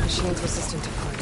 Machine's resistant to fire.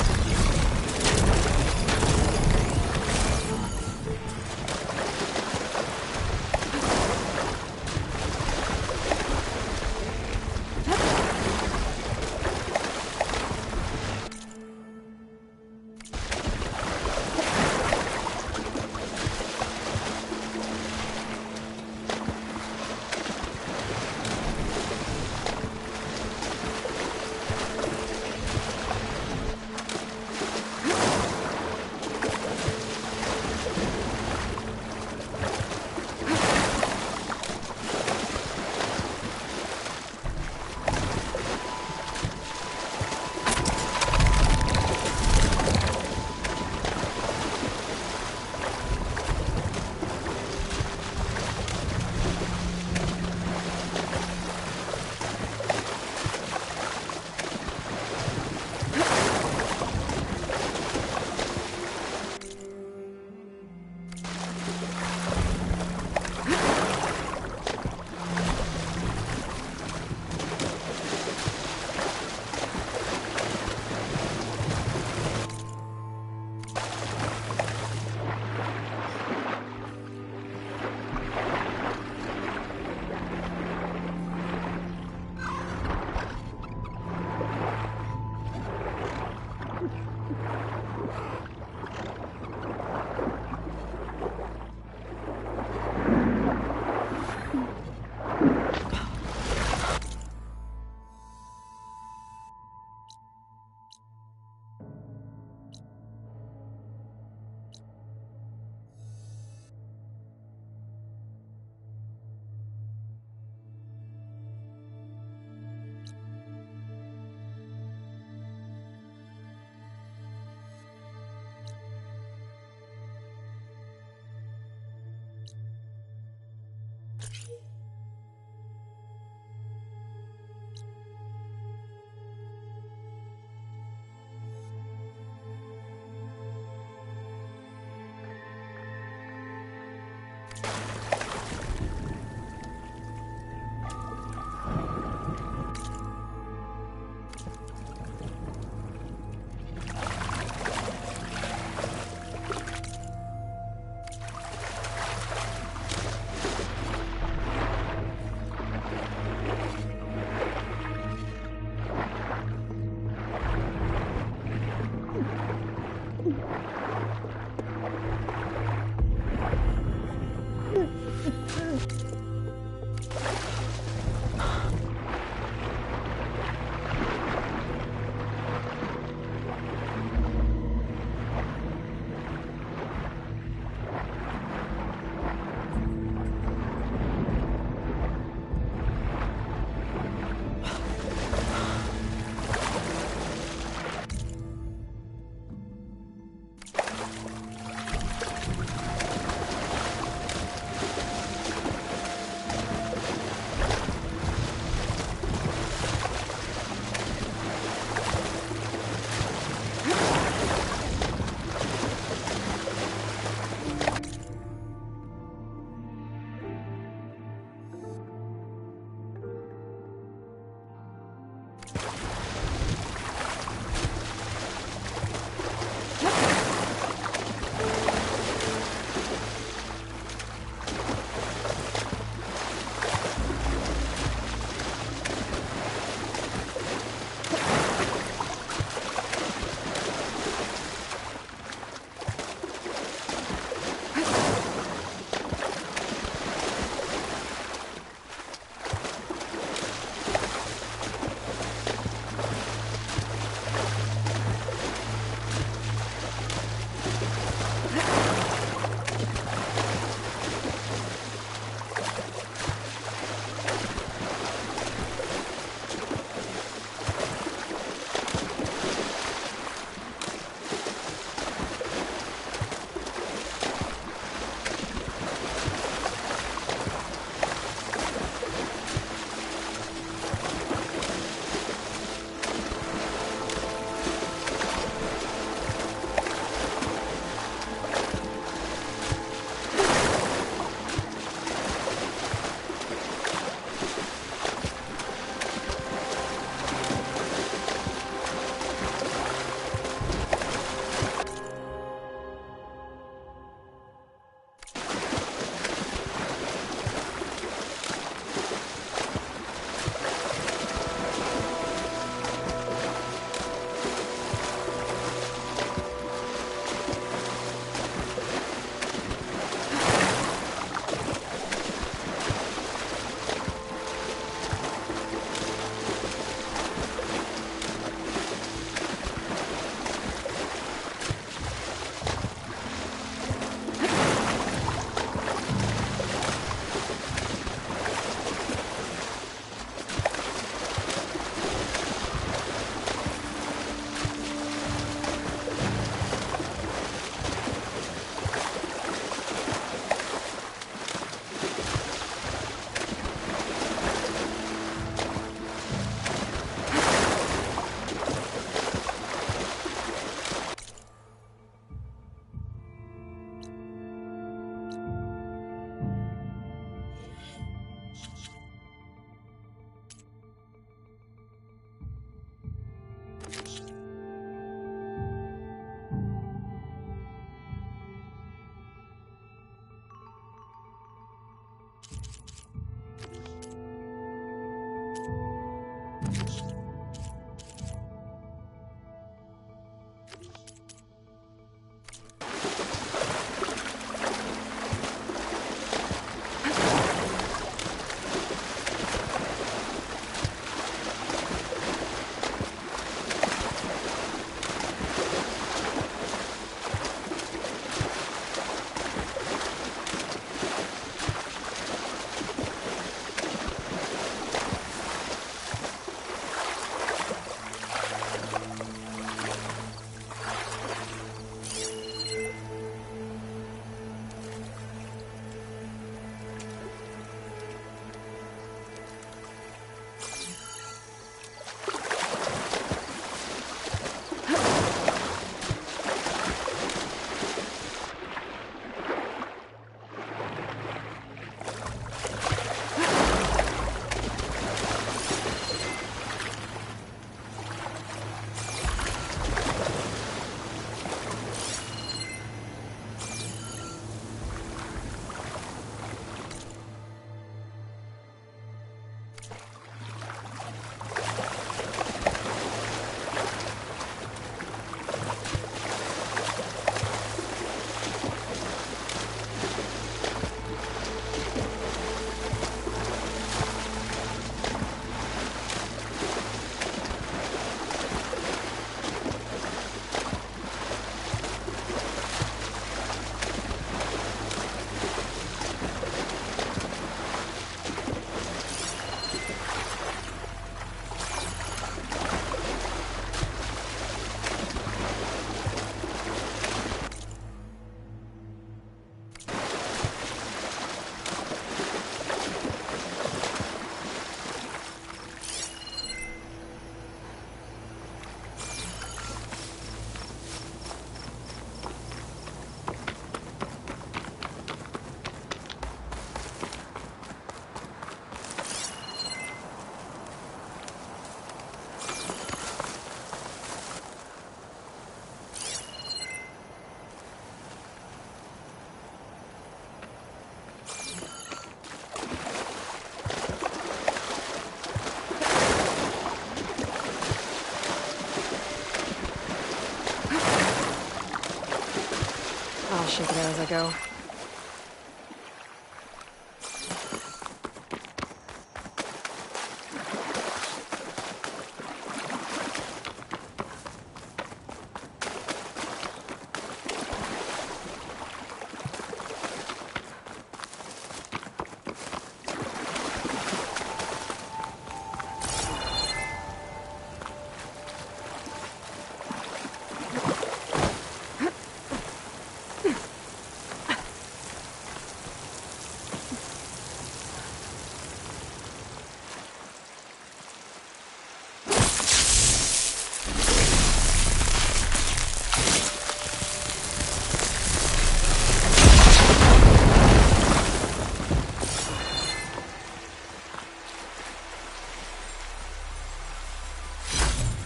shake it out as I go.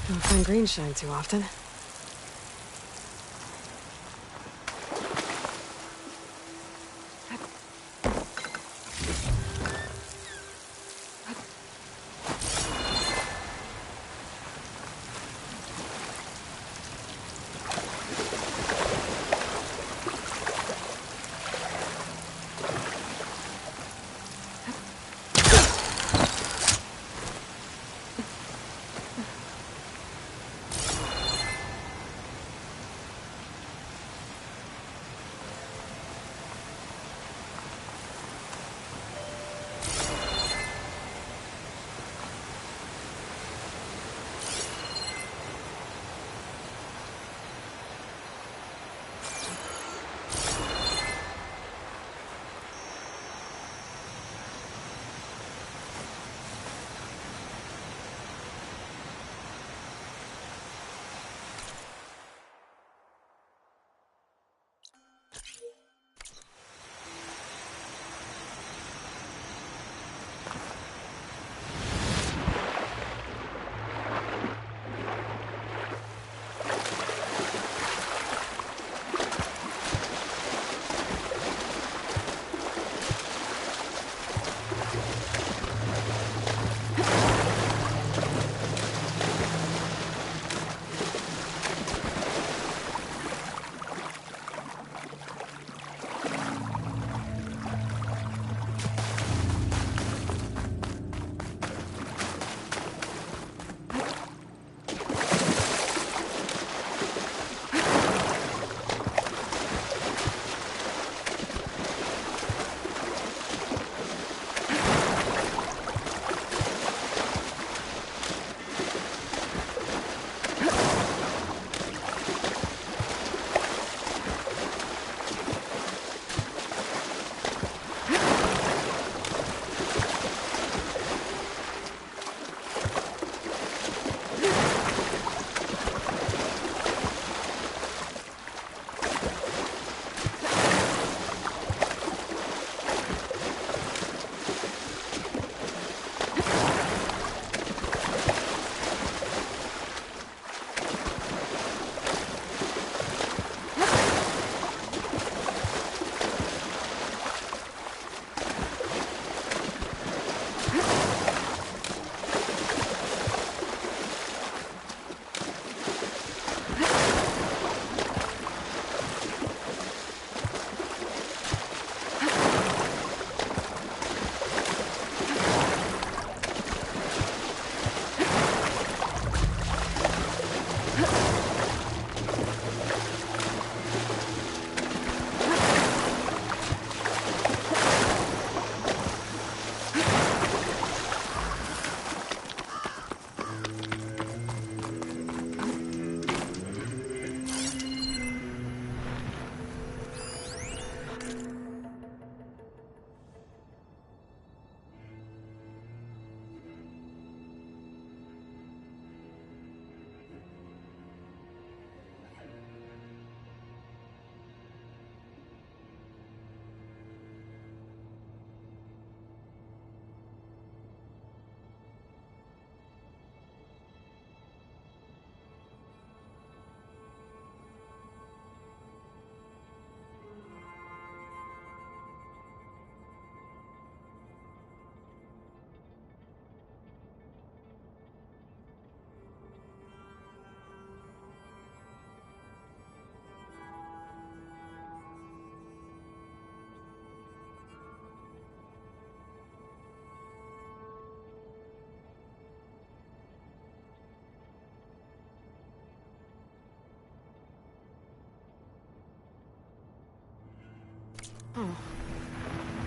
Don't find green shine too often.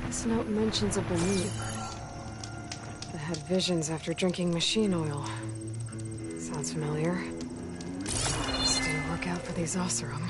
This note mentions a Beneath that had visions after drinking machine oil. Sounds familiar. Stay on the lookout for these Oseram.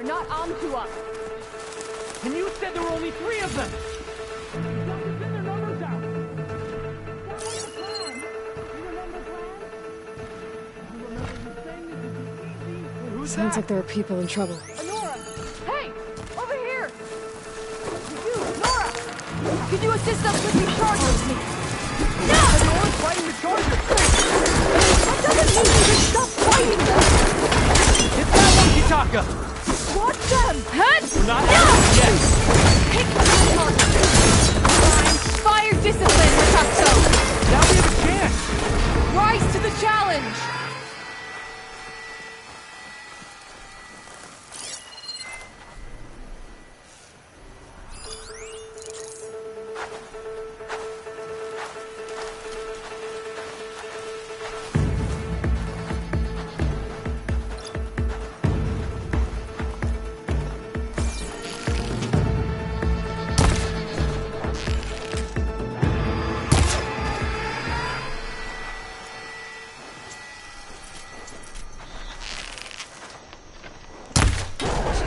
Not onto us. And you said there were only 3 of them! Don't send their numbers out! That was the plan! You remember the plan? I remember you saying this would be easy. Who's Sounds that? like there are people in trouble. Nora! Hey! Over here! You, Nora! Could you assist us with these chargers? No! Nora's fighting the Charger! That doesn't mean you should stop fighting them! Hit that one, Kitaka! Watch them! Hunt! Not out yet! Pick the target! Fire discipline, Rakato! Now we have a chance! Rise to the challenge!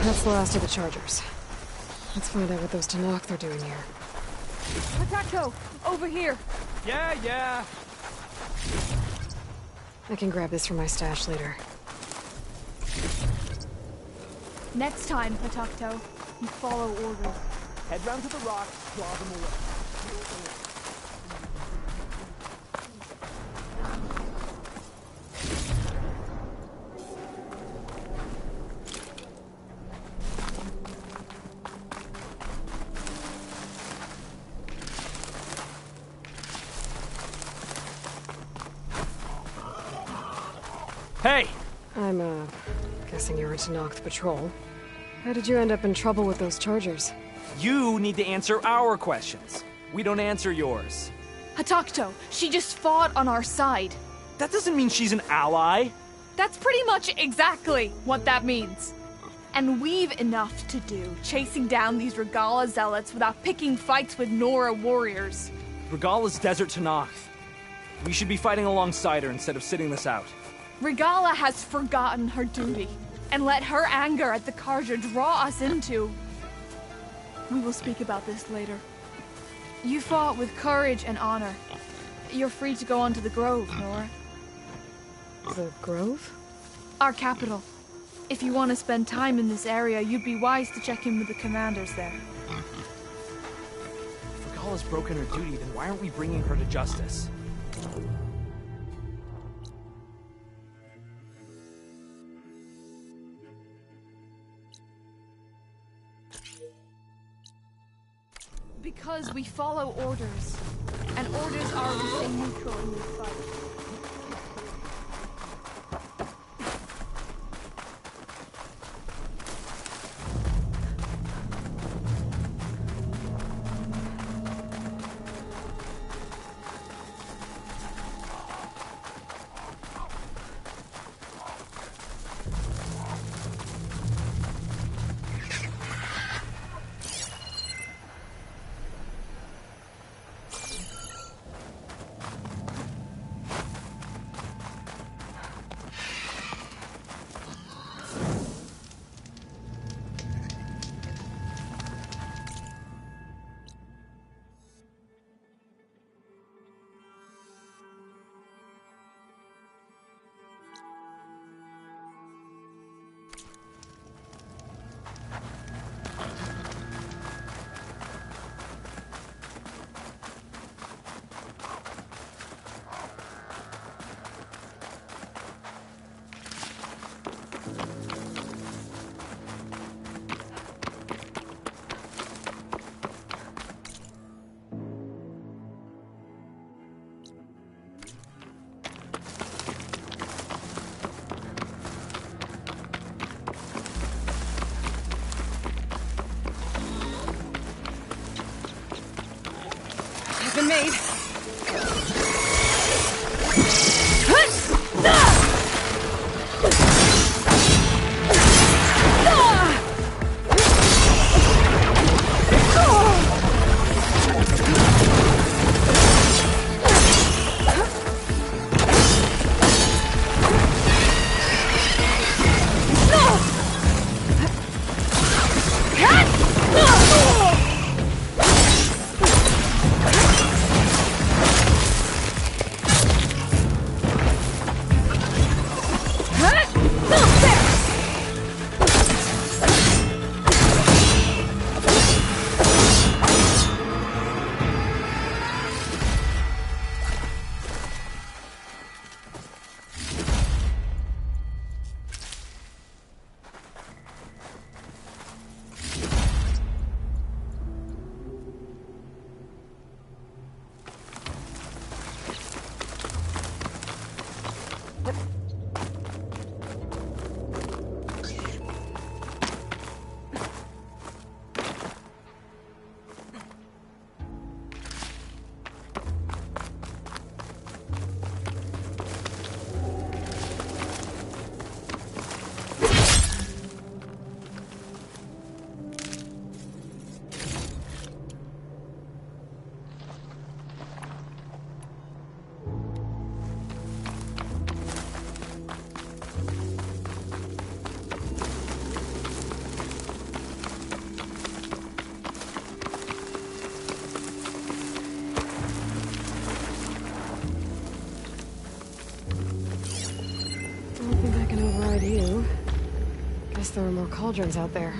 That's the last of the Chargers. Let's find out what those Tenakth are doing here. Rakato, over here! Yeah. I can grab this from my stash later. Next time, Patakto, you follow orders. Head round to the rock, draw them away. Hey! I'm, guessing you're a Tenakth patrol. How did you end up in trouble with those Chargers? You need to answer our questions. We don't answer yours. Patakto, she just fought on our side. That doesn't mean she's an ally. That's pretty much exactly what that means. And we've enough to do chasing down these Regalla zealots without picking fights with Nora warriors. Regalla's Desert Tenakth. We should be fighting alongside her instead of sitting this out. Regalla has forgotten her duty and let her anger at the Carja draw us into... We will speak about this later. You fought with courage and honor. You're free to go on to the Grove, Nora. The Grove? Our capital. If you want to spend time in this area, you'd be wise to check in with the commanders there. If Regalla's broken her duty, then why aren't we bringing her to justice? Because we follow orders, and orders are we stay neutral in this fight. made. You. Guess there are more cauldrons out there.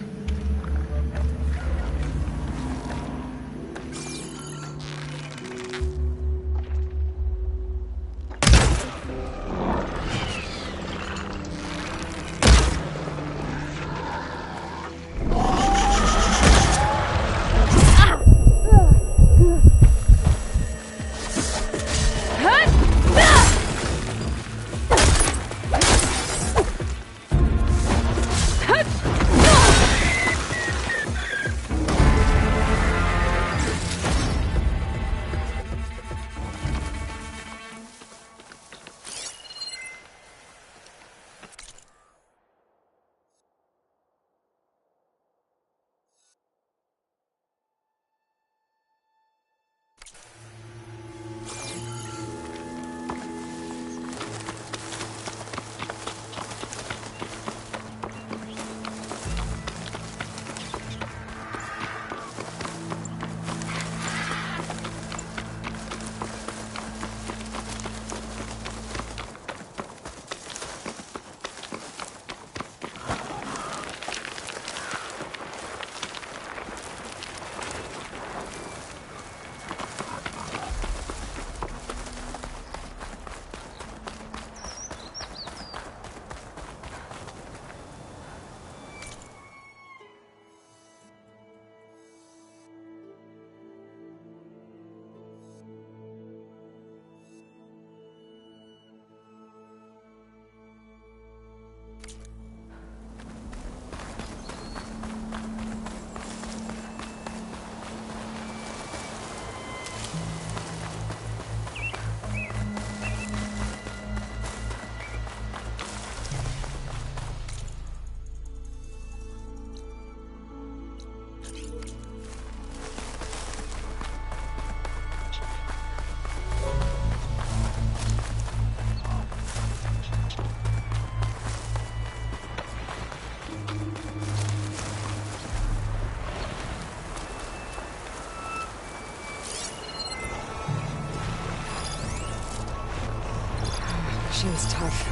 Machine's tough.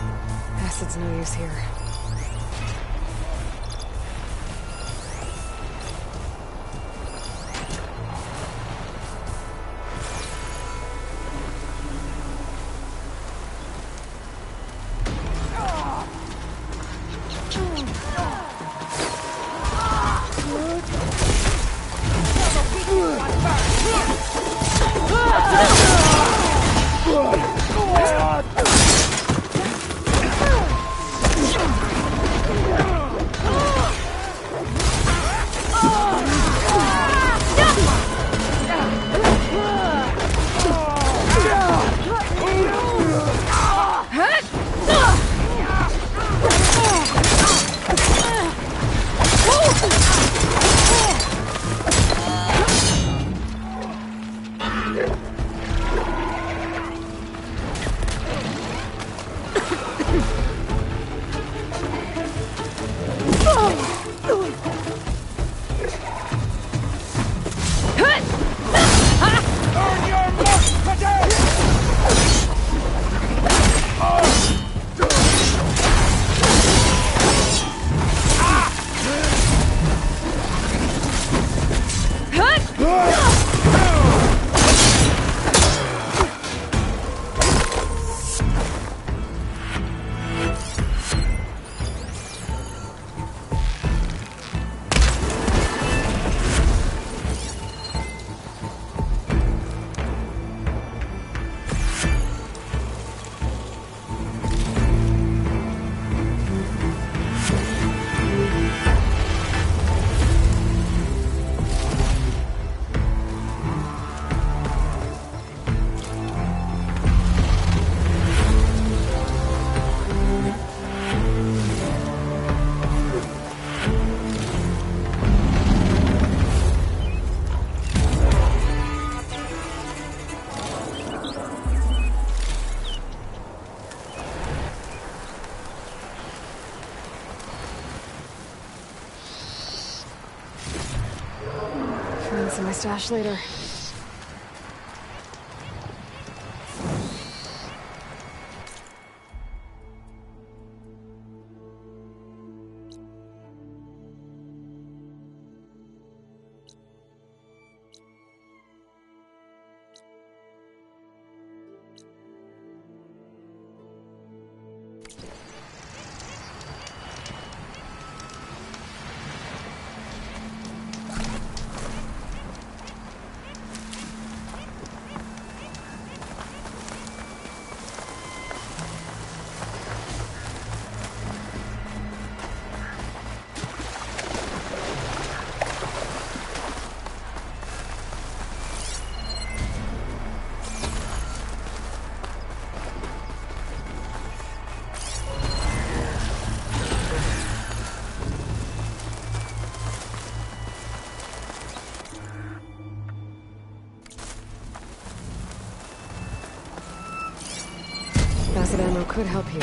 Acid's no use here. in my stash later. Acid ammo could help here.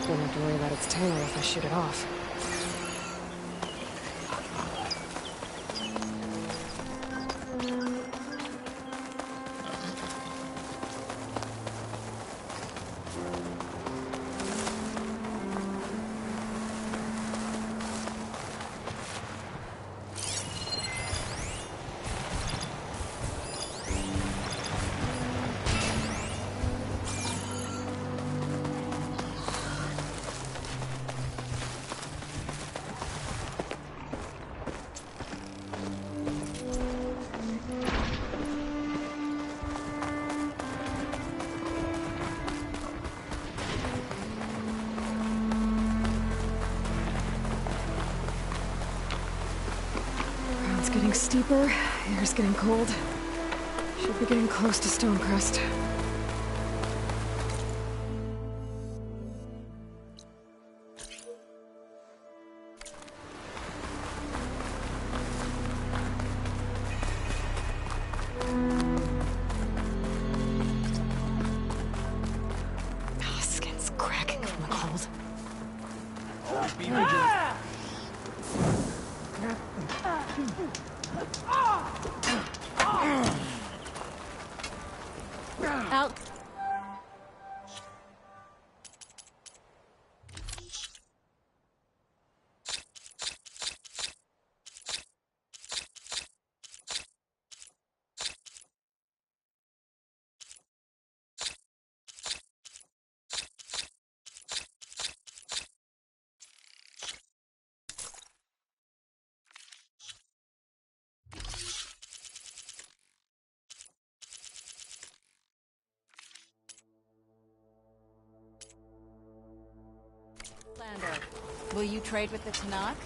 Won't have to worry about its tail if I shoot it off. Getting steeper, air's getting cold. Should be getting close to Stonecrest. Oh, skin's cracking from the cold. Out. Lander, will you trade with the Tanakh?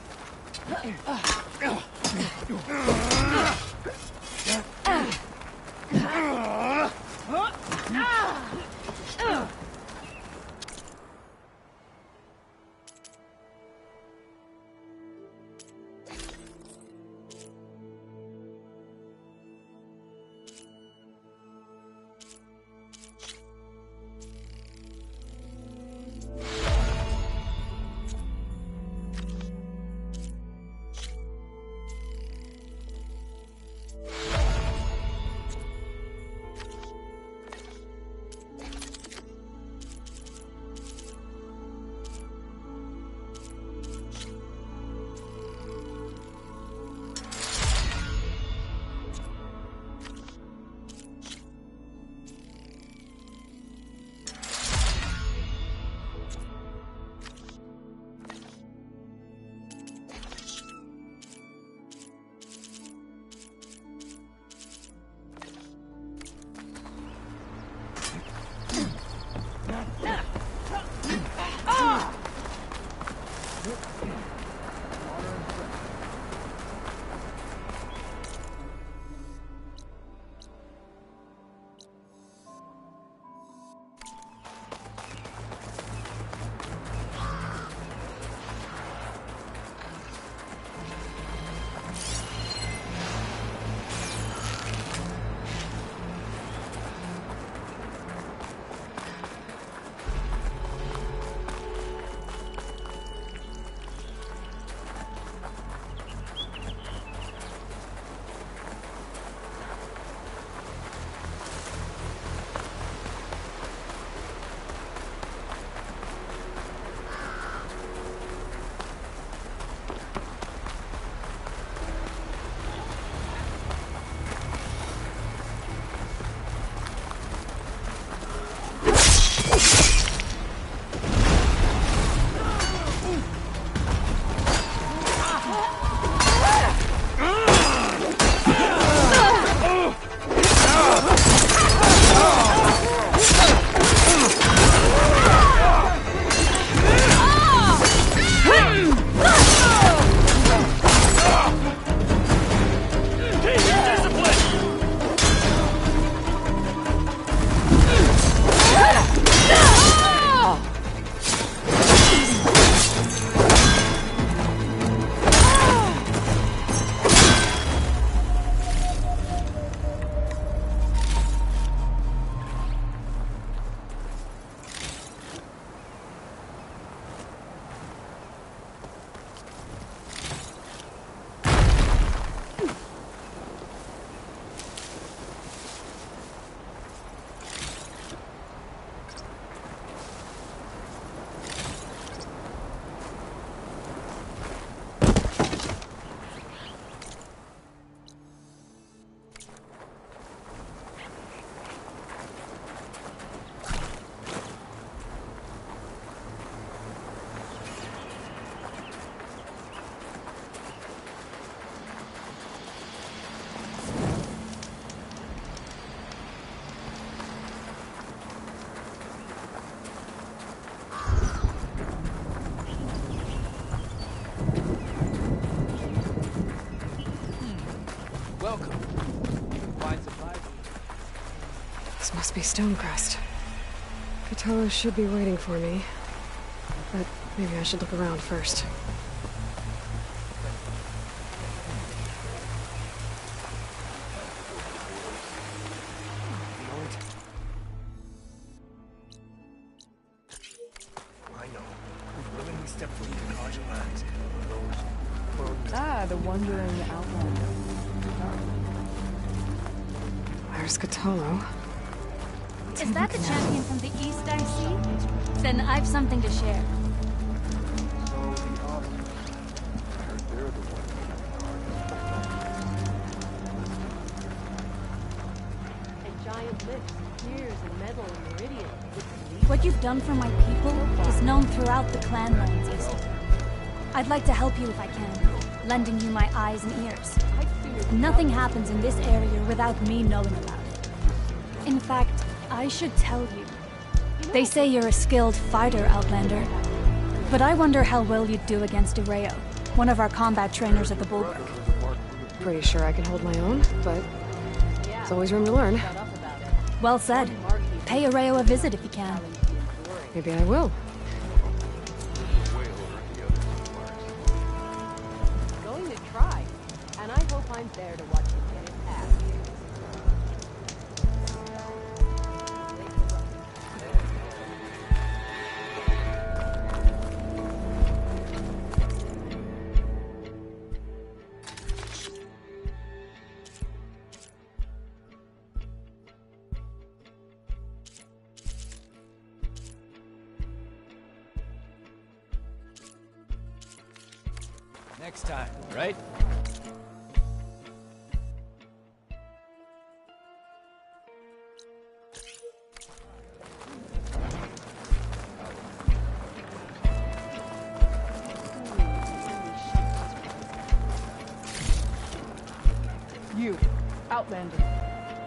Must be Stonecrest. Cthulhu should be waiting for me. But maybe I should look around first. Ah, the wandering outlander. There's Cthulhu. Is that the champion from the east I see? Then I've something to share. What you've done for my people is known throughout the clanlands, East. I'd like to help you if I can, lending you my eyes and ears. Nothing happens in this area without me knowing about it. In fact, I should tell you. They say you're a skilled fighter, Outlander. But I wonder how well you'd do against Areo, one of our combat trainers at the Bulwark. Pretty sure I can hold my own, but there's always room to learn. Well said. Pay Areo a visit if you can. Maybe I will. Going to try, and I hope I'm there to watch you get it ass kicked. Next time, right? You, Outlander.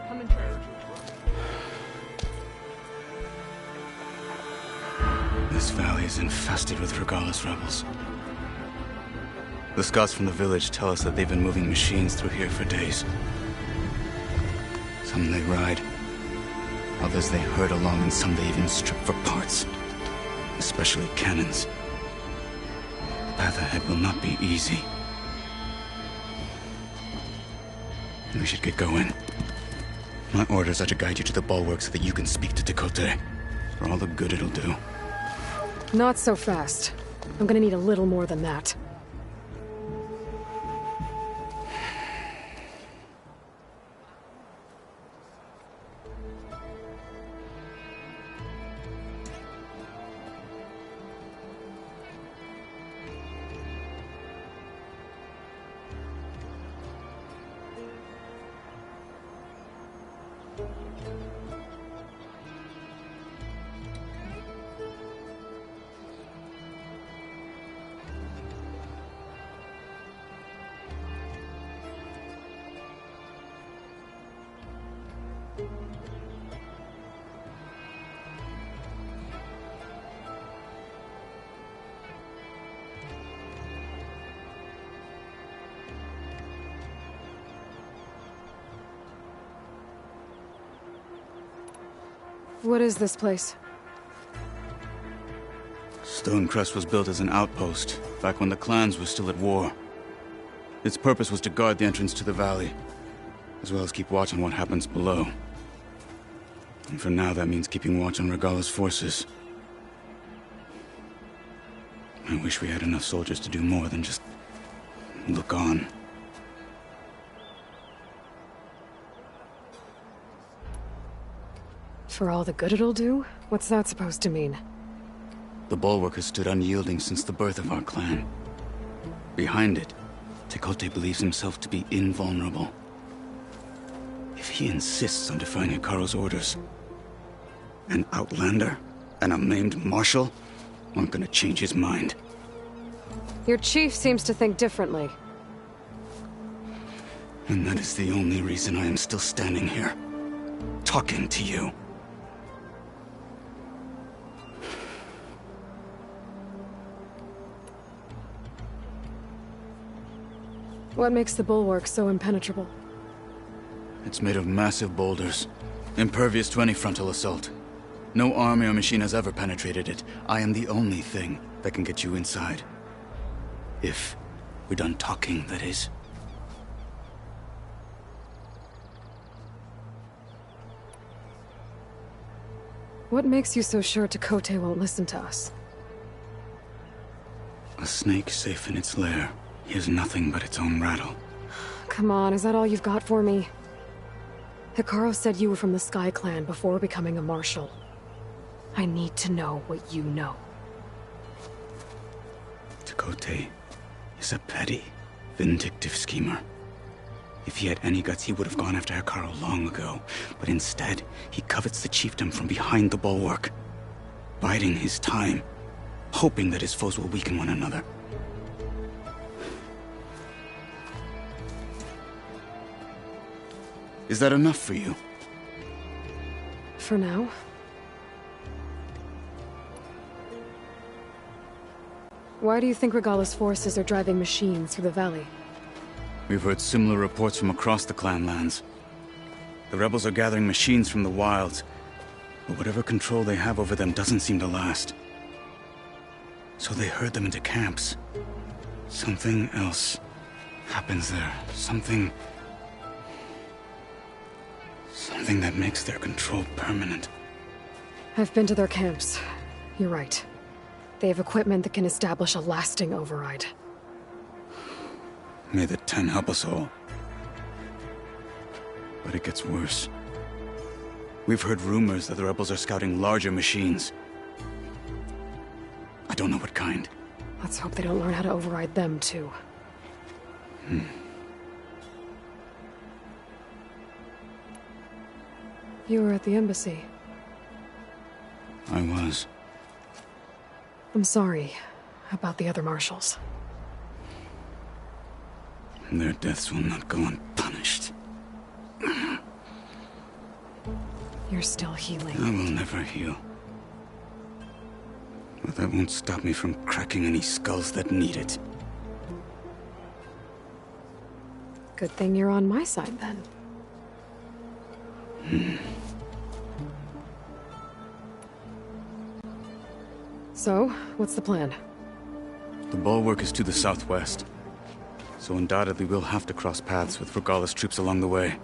Come in first. This valley is infested with Regalis rebels. The scouts from the village tell us that they've been moving machines through here for days. Some they ride, others they herd along, and some they even strip for parts. Especially cannons. The path ahead will not be easy. We should get going. My orders are to guide you to the bulwark so that you can speak to Tekotteh. For all the good it'll do. Not so fast. I'm gonna need a little more than that. What is this place? Stonecrest was built as an outpost, back when the clans were still at war. Its purpose was to guard the entrance to the valley, as well as keep watch on what happens below. And for now, that means keeping watch on Regalla's forces. I wish we had enough soldiers to do more than just look on. For all the good it'll do? What's that supposed to mean? The Bulwark has stood unyielding since the birth of our clan. Behind it, Tekotteh believes himself to be invulnerable. If he insists on defying Hekarro's orders, an outlander and a maimed marshal aren't gonna change his mind. Your chief seems to think differently. And that is the only reason I am still standing here, talking to you. What makes the bulwark so impenetrable? It's made of massive boulders, Impervious to any frontal assault. No army or machine has ever penetrated it. I am the only thing that can get you inside. If we're done talking, that is. What makes you so sure Tekote won't listen to us? A snake safe in its lair hears nothing but its own rattle. Come on, is that all you've got for me? Hikaru said you were from the Sky Clan before becoming a marshal. I need to know what you know. Tekote is a petty, vindictive schemer. If he had any guts, he would have gone after Hikaru long ago. But instead, he covets the chiefdom from behind the bulwark, biding his time, hoping that his foes will weaken one another. Is that enough for you? For now. Why do you think Regala's forces are driving machines through the valley? We've heard similar reports from across the clan lands. The rebels are gathering machines from the wilds, but whatever control they have over them doesn't seem to last. So they herd them into camps. Something else happens there. Something that makes their control permanent. I've been to their camps. You're right. They have equipment that can establish a lasting override. May the Ten help us all. But it gets worse. We've heard rumors that the rebels are scouting larger machines. I don't know what kind. Let's hope they don't learn how to override them, too. You were at the embassy. I was. I'm sorry about the other marshals. Their deaths will not go unpunished. You're still healing. I will never heal. But that won't stop me from cracking any skulls that need it. Good thing you're on my side, then. So, what's the plan? The bulwark is to the southwest, so undoubtedly we'll have to cross paths with Regala's troops along the way.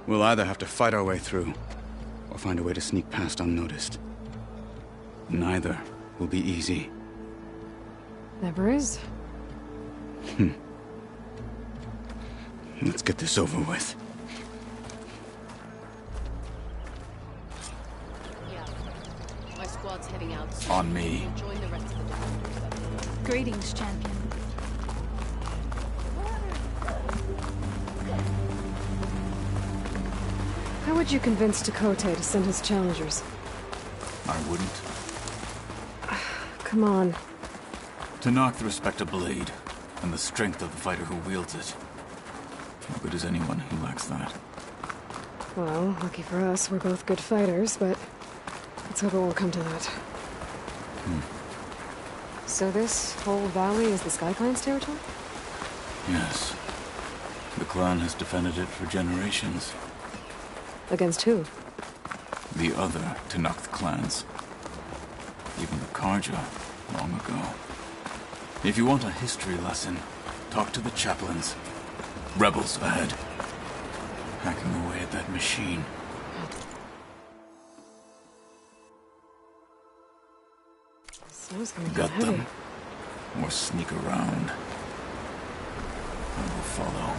We'll either have to fight our way through, or find a way to sneak past unnoticed. Neither will be easy. Never is. Let's get this over with. Yeah. My squad's heading out soon. On me. Join the rest of the defenders. Greetings, champion. How would you convince Tekote to send his challengers? I wouldn't. Come on. To knock the respect of blade, and the strength of the fighter who wields it. How good is anyone who lacks that? Well, lucky for us, we're both good fighters, but let's hope it won't come to that. So this whole valley is the Sky Clan's territory? Yes. The clan has defended it for generations. Against who? The other Tenakth clans. Even the Karja, long ago. If you want a history lesson, talk to the chaplains. Rebels ahead. Hacking away at that machine. Snow's coming down Gut heavy. them. Or sneak around. I will follow.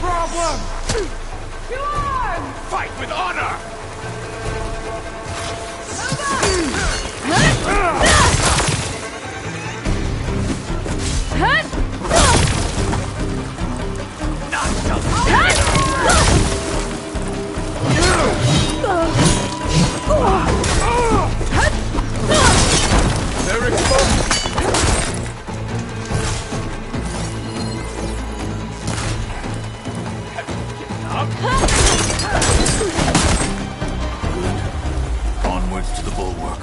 problem? Fight with honor! They're exposed! Onwards to the bulwark.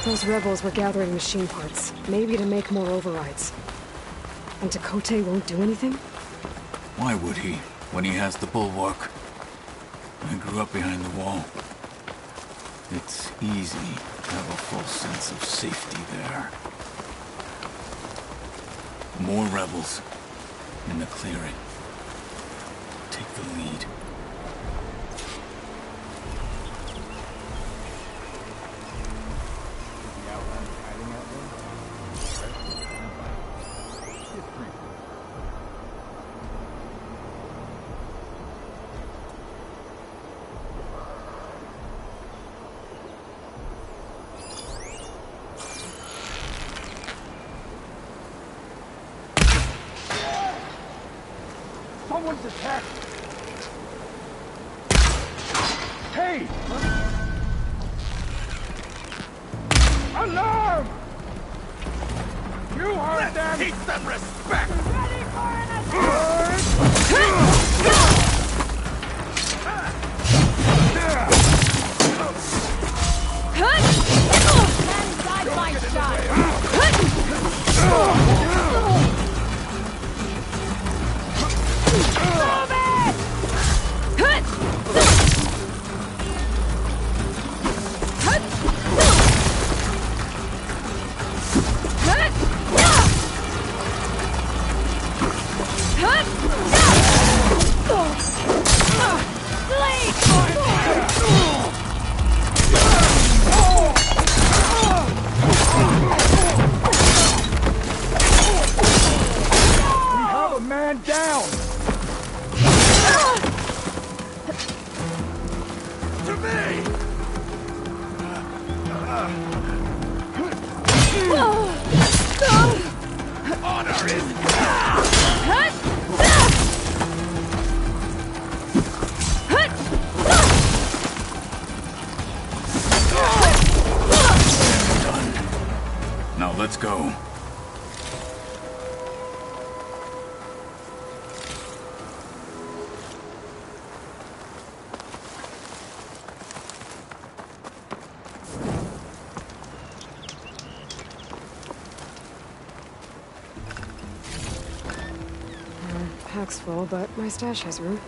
Those rebels were gathering machine parts, maybe to make more overrides. And Tekotteh won't do anything? Why would he, when he has the bulwark? I grew up behind the wall. It's easy to have a false sense of safety there. More rebels in the clearing. Take the lead. Someone's attacked! Hey! Alarm! You heard them! Teach them respect! Ready for an attack! Inside my shot! Man down! To me! Honor is... Done. Now let's go. looks full, but my stash has room.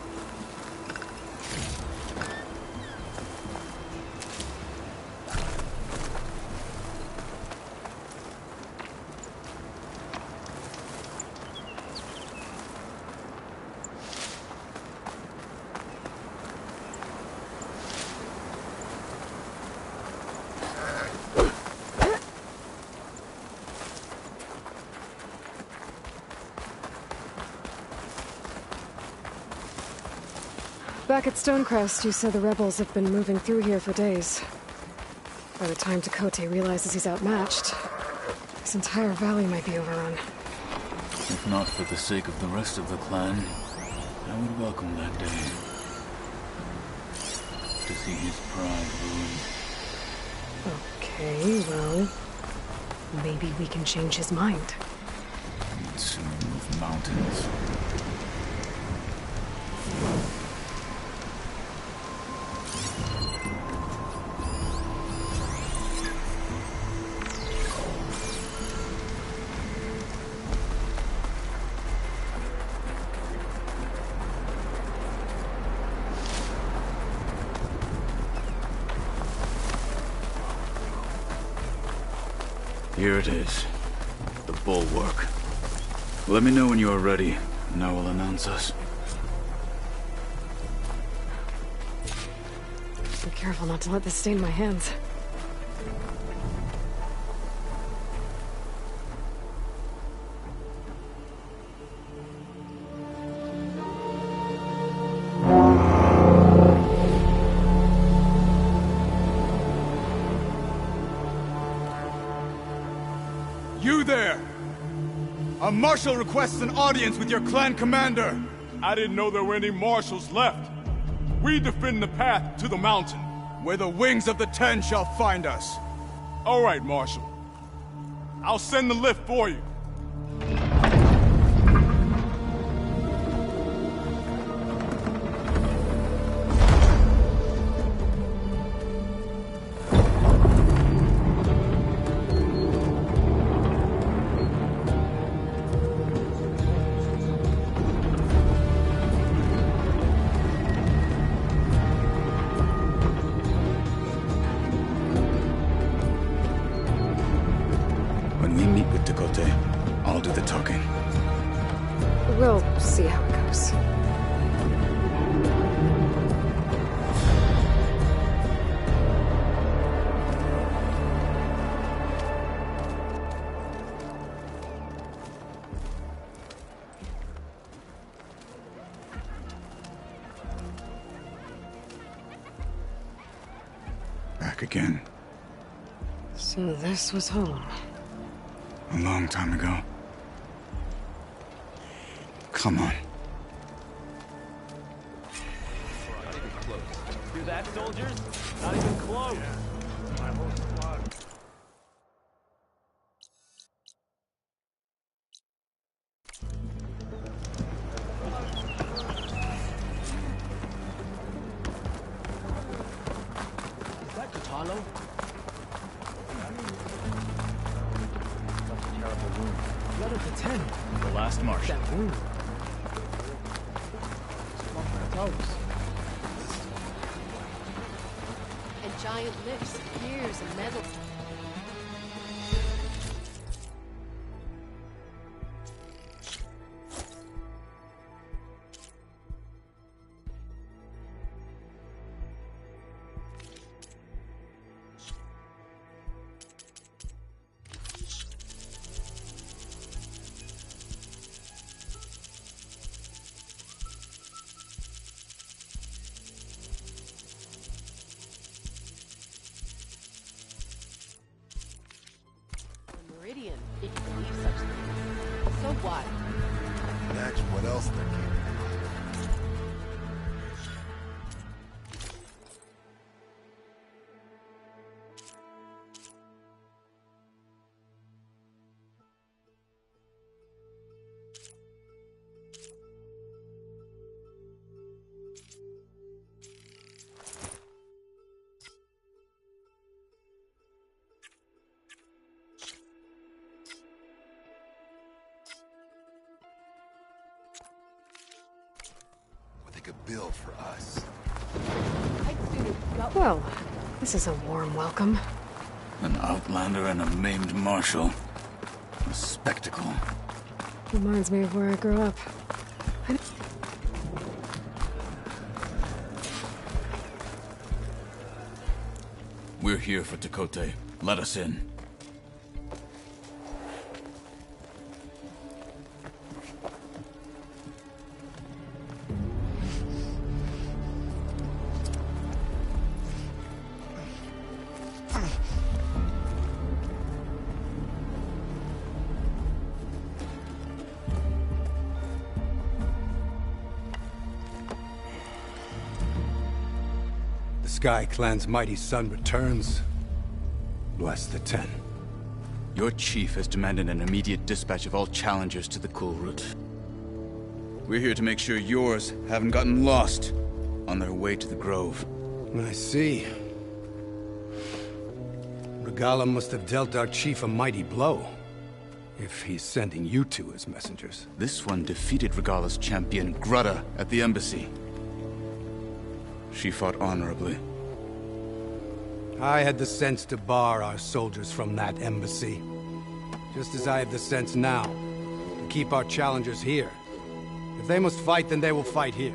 Back at Stonecrest, you said the rebels have been moving through here for days. By the time Tekotteh realizes he's outmatched, this entire valley might be overrun. If not for the sake of the rest of the clan, I would welcome that day. To see his pride ruined. Okay, well, maybe we can change his mind. He'd soon move mountains. Here it is. The bulwark. Let me know when you are ready, and I will announce us. Be careful not to let this stain my hands. You there! A marshal requests an audience with your clan commander! I didn't know there were any marshals left. We defend the path to the mountain. Where the wings of the Ten shall find us. All right, Marshal. I'll send the lift for you. When we meet with Tekotteh, I'll do the talking. We'll see how it goes. Back again. So this was home. A long time ago. Come on. Do that, soldiers? Not even close. Is that Kotallo? Such a terrible wound. Blood of the Ten. The last marshal. That wound. It's my toes. And giant lifts, gears, and metal. bill for us. I'd sooner go. Well, this is a warm welcome. An outlander and a maimed marshal. A spectacle. Reminds me of where I grew up. We're here for Tekote. Let us in. Sky Clan's mighty son returns. Bless the Ten. Your chief has demanded an immediate dispatch of all challengers to the Kulrut. We're here to make sure yours haven't gotten lost on their way to the Grove. I see. Regalla must have dealt our chief a mighty blow, if he's sending you two as messengers. This one defeated Regalla's champion, Grudda, at the embassy. She fought honorably. I had the sense to bar our soldiers from that embassy. Just as I have the sense now to keep our challengers here. If they must fight, then they will fight here.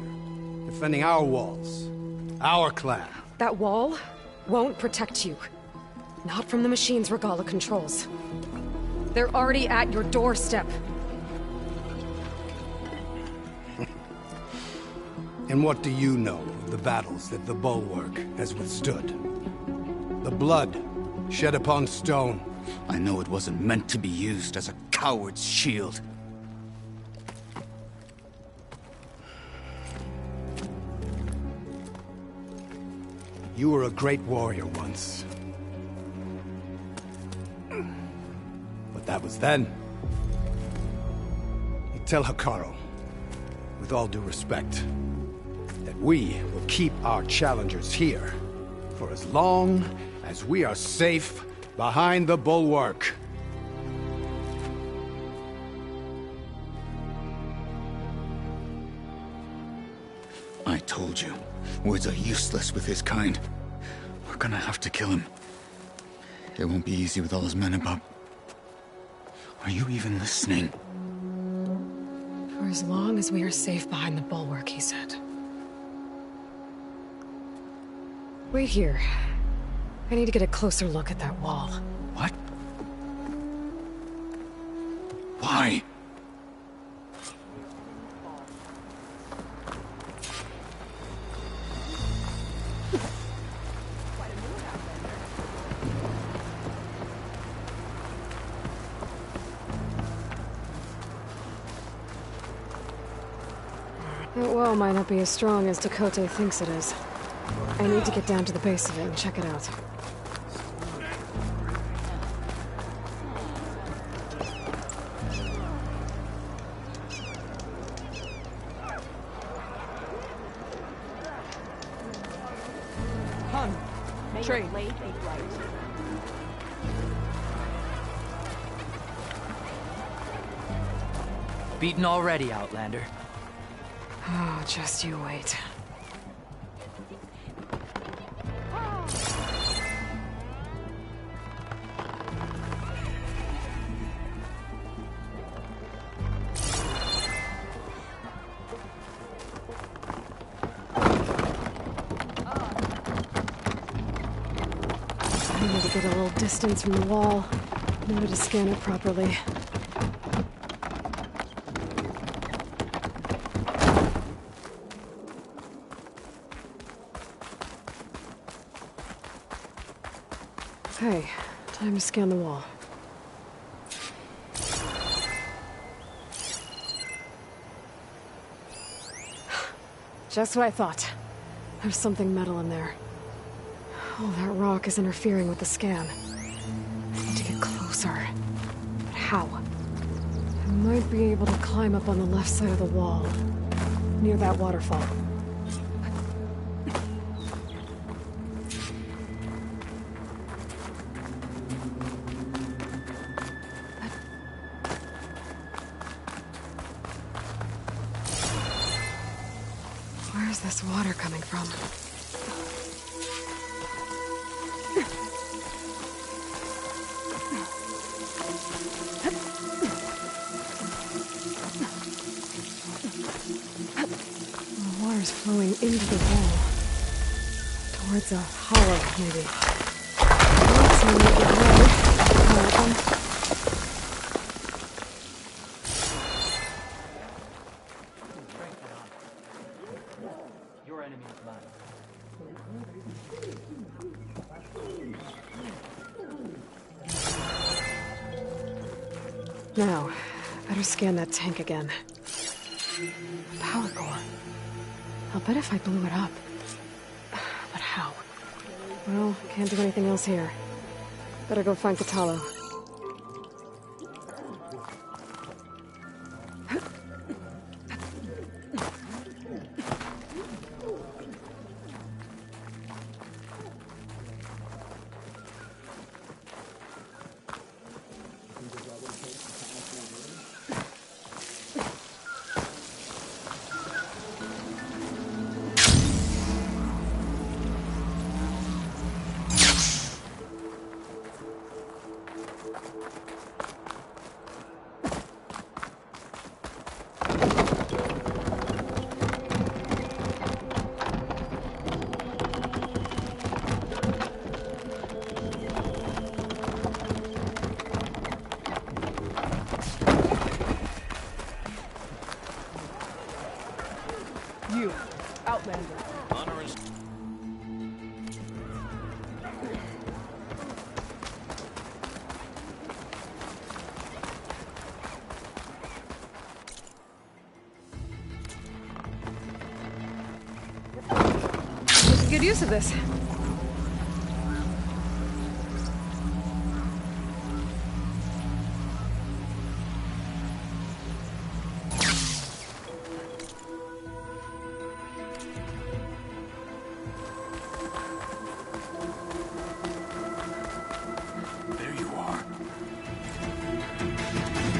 Defending our walls. Our clan. That wall won't protect you. Not from the machines Regalla controls. They're already at your doorstep. And what do you know of the battles that the Bulwark has withstood? The blood shed upon stone. I know it wasn't meant to be used as a coward's shield. You were a great warrior once. But that was then. You tell Hekarro, with all due respect, that we will keep our challengers here for as long as we are safe behind the Bulwark. I told you, words are useless with his kind. We're gonna have to kill him. It won't be easy with all his men about. Are you even listening? For as long as we are safe behind the Bulwark, he said. Wait here. I need to get a closer look at that wall. What? Why? That wall might not be as strong as Tekote thinks it is. I need to get down to the base of it and check it out. Trade. Beaten already, Outlander. Oh, just you wait. I need to get a little distance from the wall in order to scan it properly. Okay, time to scan the wall. Just what I thought. There's something metal in there. Oh, that rock is interfering with the scan. I need to get closer. But how? I might be able to climb up on the left side of the wall, near that waterfall. Where's the this water coming from? The water's flowing into the wall. Towards a hollow, maybe. That's a little bit low. Your enemy is mine. Now, better scan that tank again. Power core. I'll bet if I blew it up. But how? Well, can't do anything else here. Better go find Kotallo. You, Outlander. Honor is... We could get use of this.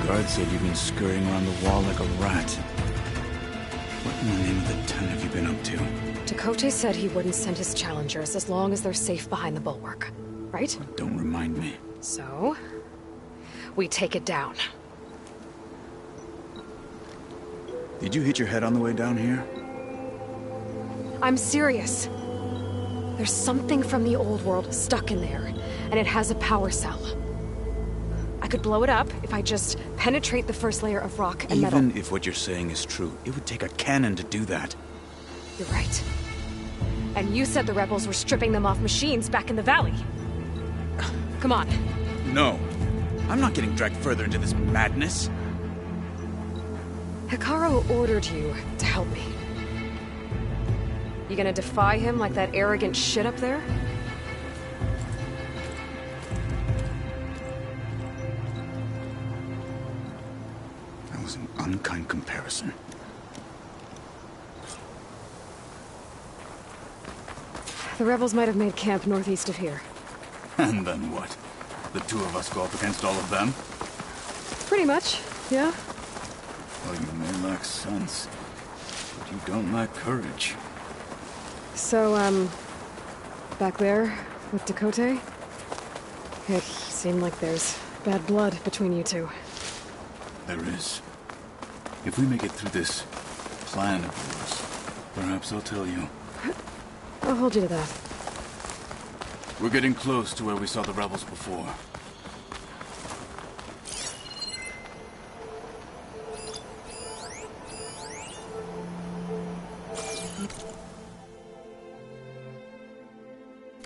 Guard said you've been scurrying around the wall like a rat. What in the name of the ton have you been up to? Tekotte said he wouldn't send his challengers as long as they're safe behind the bulwark. Right? Don't remind me. So, we take it down. Did you hit your head on the way down here? I'm serious. There's something from the old world stuck in there, and it has a power cell. I could blow it up if I just penetrate the first layer of rock and metal. Even if what you're saying is true, it would take a cannon to do that. You're right. And you said the rebels were stripping them off machines back in the valley. Come on. No. I'm not getting dragged further into this madness. Hekarro ordered you to help me. You gonna defy him like that arrogant shit up there? That was an unkind comparison. The rebels might have made camp northeast of here. And then what? The two of us go up against all of them? Pretty much, yeah. Well, you may lack sense, but you don't lack courage. So, back there with Tekotte? It seemed like there's bad blood between you two. There is. If we make it through this plan of yours, perhaps I'll tell you. I'll hold you to that. We're getting close to where we saw the rebels before.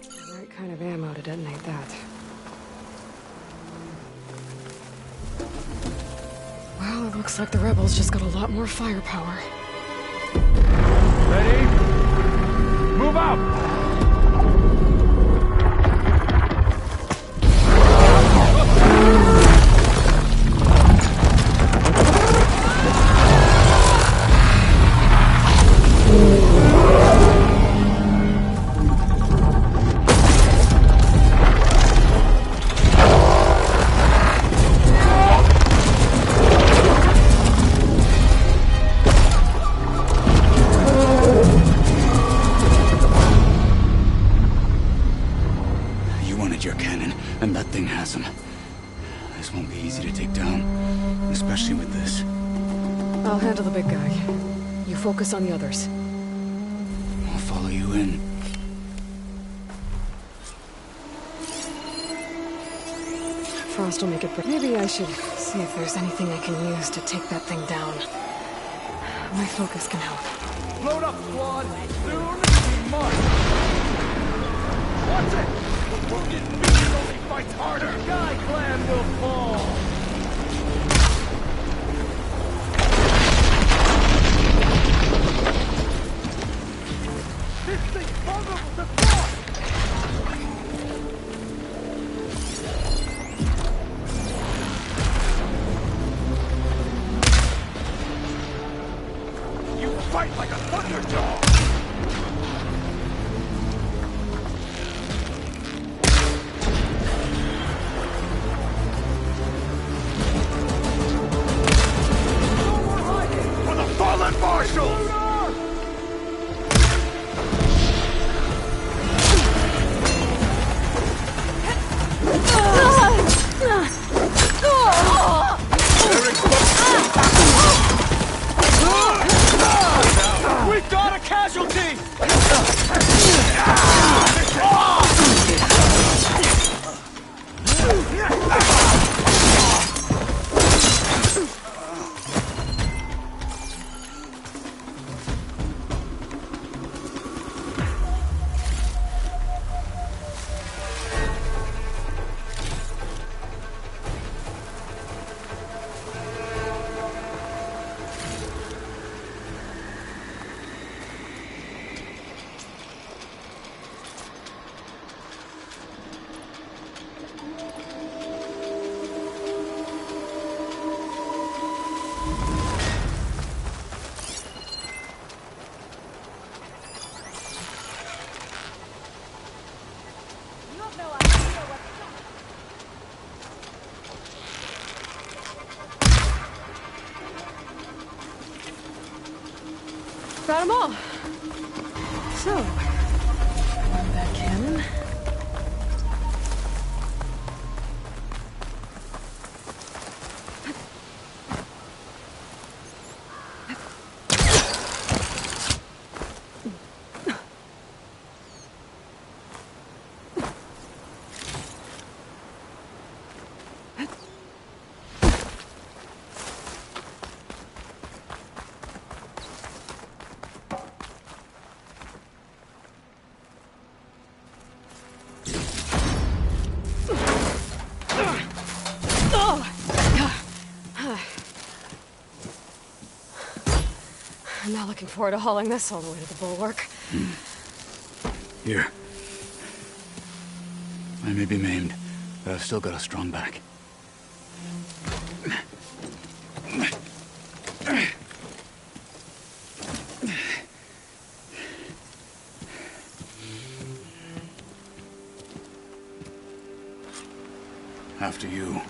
The right kind of ammo to detonate that. Well, it looks like the rebels just got a lot more firepower. Ready? Move out! fired your cannon, and that thing has him. This won't be easy to take down, especially with this. I'll handle the big guy. You focus on the others. I'll follow you in. Frost will make it, but maybe I should see if there's anything I can use to take that thing down. My focus can help. Load up, squad! Soon we march! Watch it! The wounded minion only fights harder! Sky Clan will fall! This thing's vulnerable to frost! You fight like a thunderdog! For the fallen marshals! We've got a casualty! Got them all. So, on that cannon. I'm not looking forward to hauling this all the way to the bulwark. Here. I may be maimed, but I've still got a strong back. After you.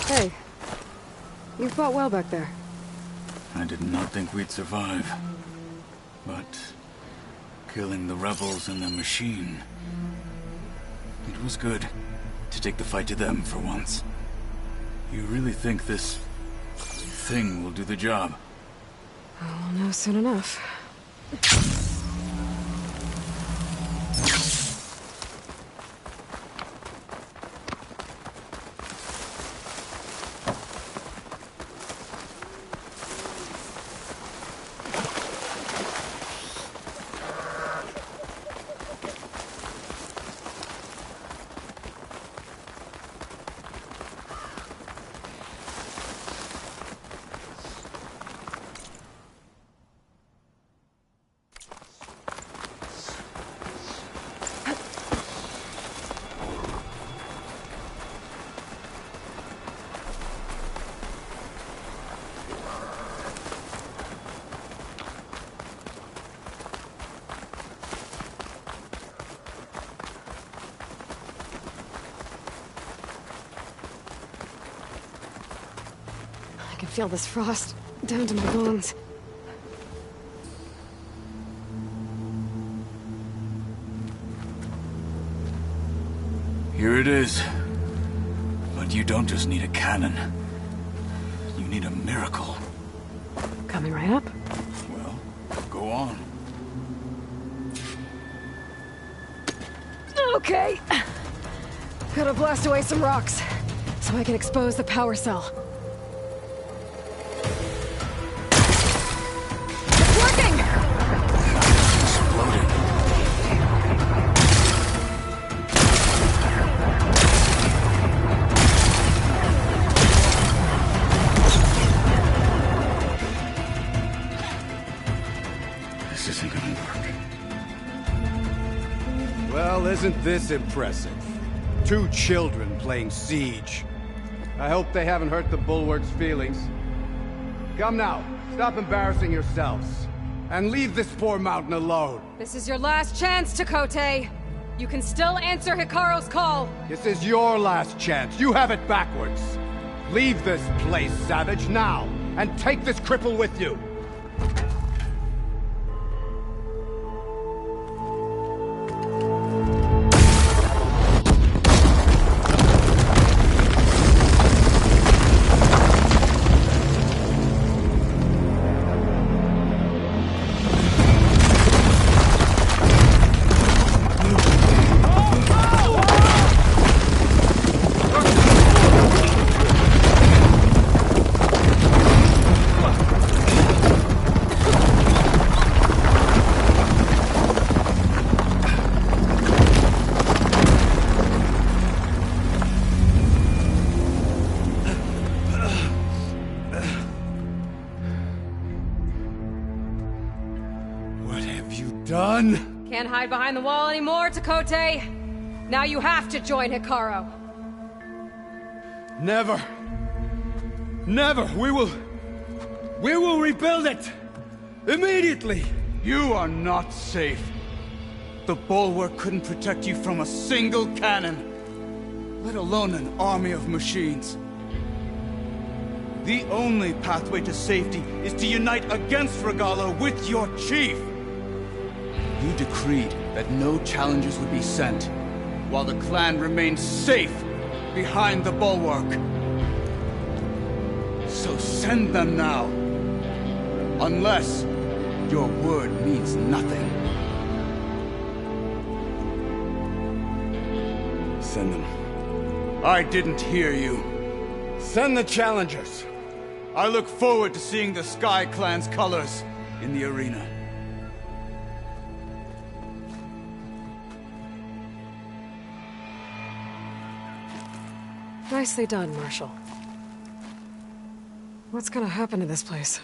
Hey, you fought well back there. I did not think we'd survive. But killing the rebels and the machine... it was good to take the fight to them for once. You really think this thing will do the job? I'll know soon enough. feel this frost down to my bones. Here it is. But you don't just need a cannon. You need a miracle. Coming right up. Well, go on. Okay. Gotta blast away some rocks, so I can expose the power cell. It's working! Exploding. This isn't gonna work. Well, isn't this impressive? 2 children playing siege. I hope they haven't hurt the Bulwark's feelings. Come now, stop embarrassing yourselves. And leave this poor mountain alone. This is your last chance, Chakotay. You can still answer Hikaru's call. This is your last chance. You have it backwards. Leave this place, Savage, now. And take this cripple with you. Done? Can't hide behind the wall anymore, Chakotay. Now you have to join Hikaru. Never. Never. We will rebuild it. Immediately. You are not safe. The Bulwark couldn't protect you from a single cannon, let alone an army of machines. The only pathway to safety is to unite against Regalla with your chief. You decreed that no challengers would be sent, while the clan remained safe behind the Bulwark. So send them now. Unless your word means nothing. Send them. I didn't hear you. Send the challengers. I look forward to seeing the Sky Clan's colors in the arena. Nicely done, Marshal. What's gonna happen to this place?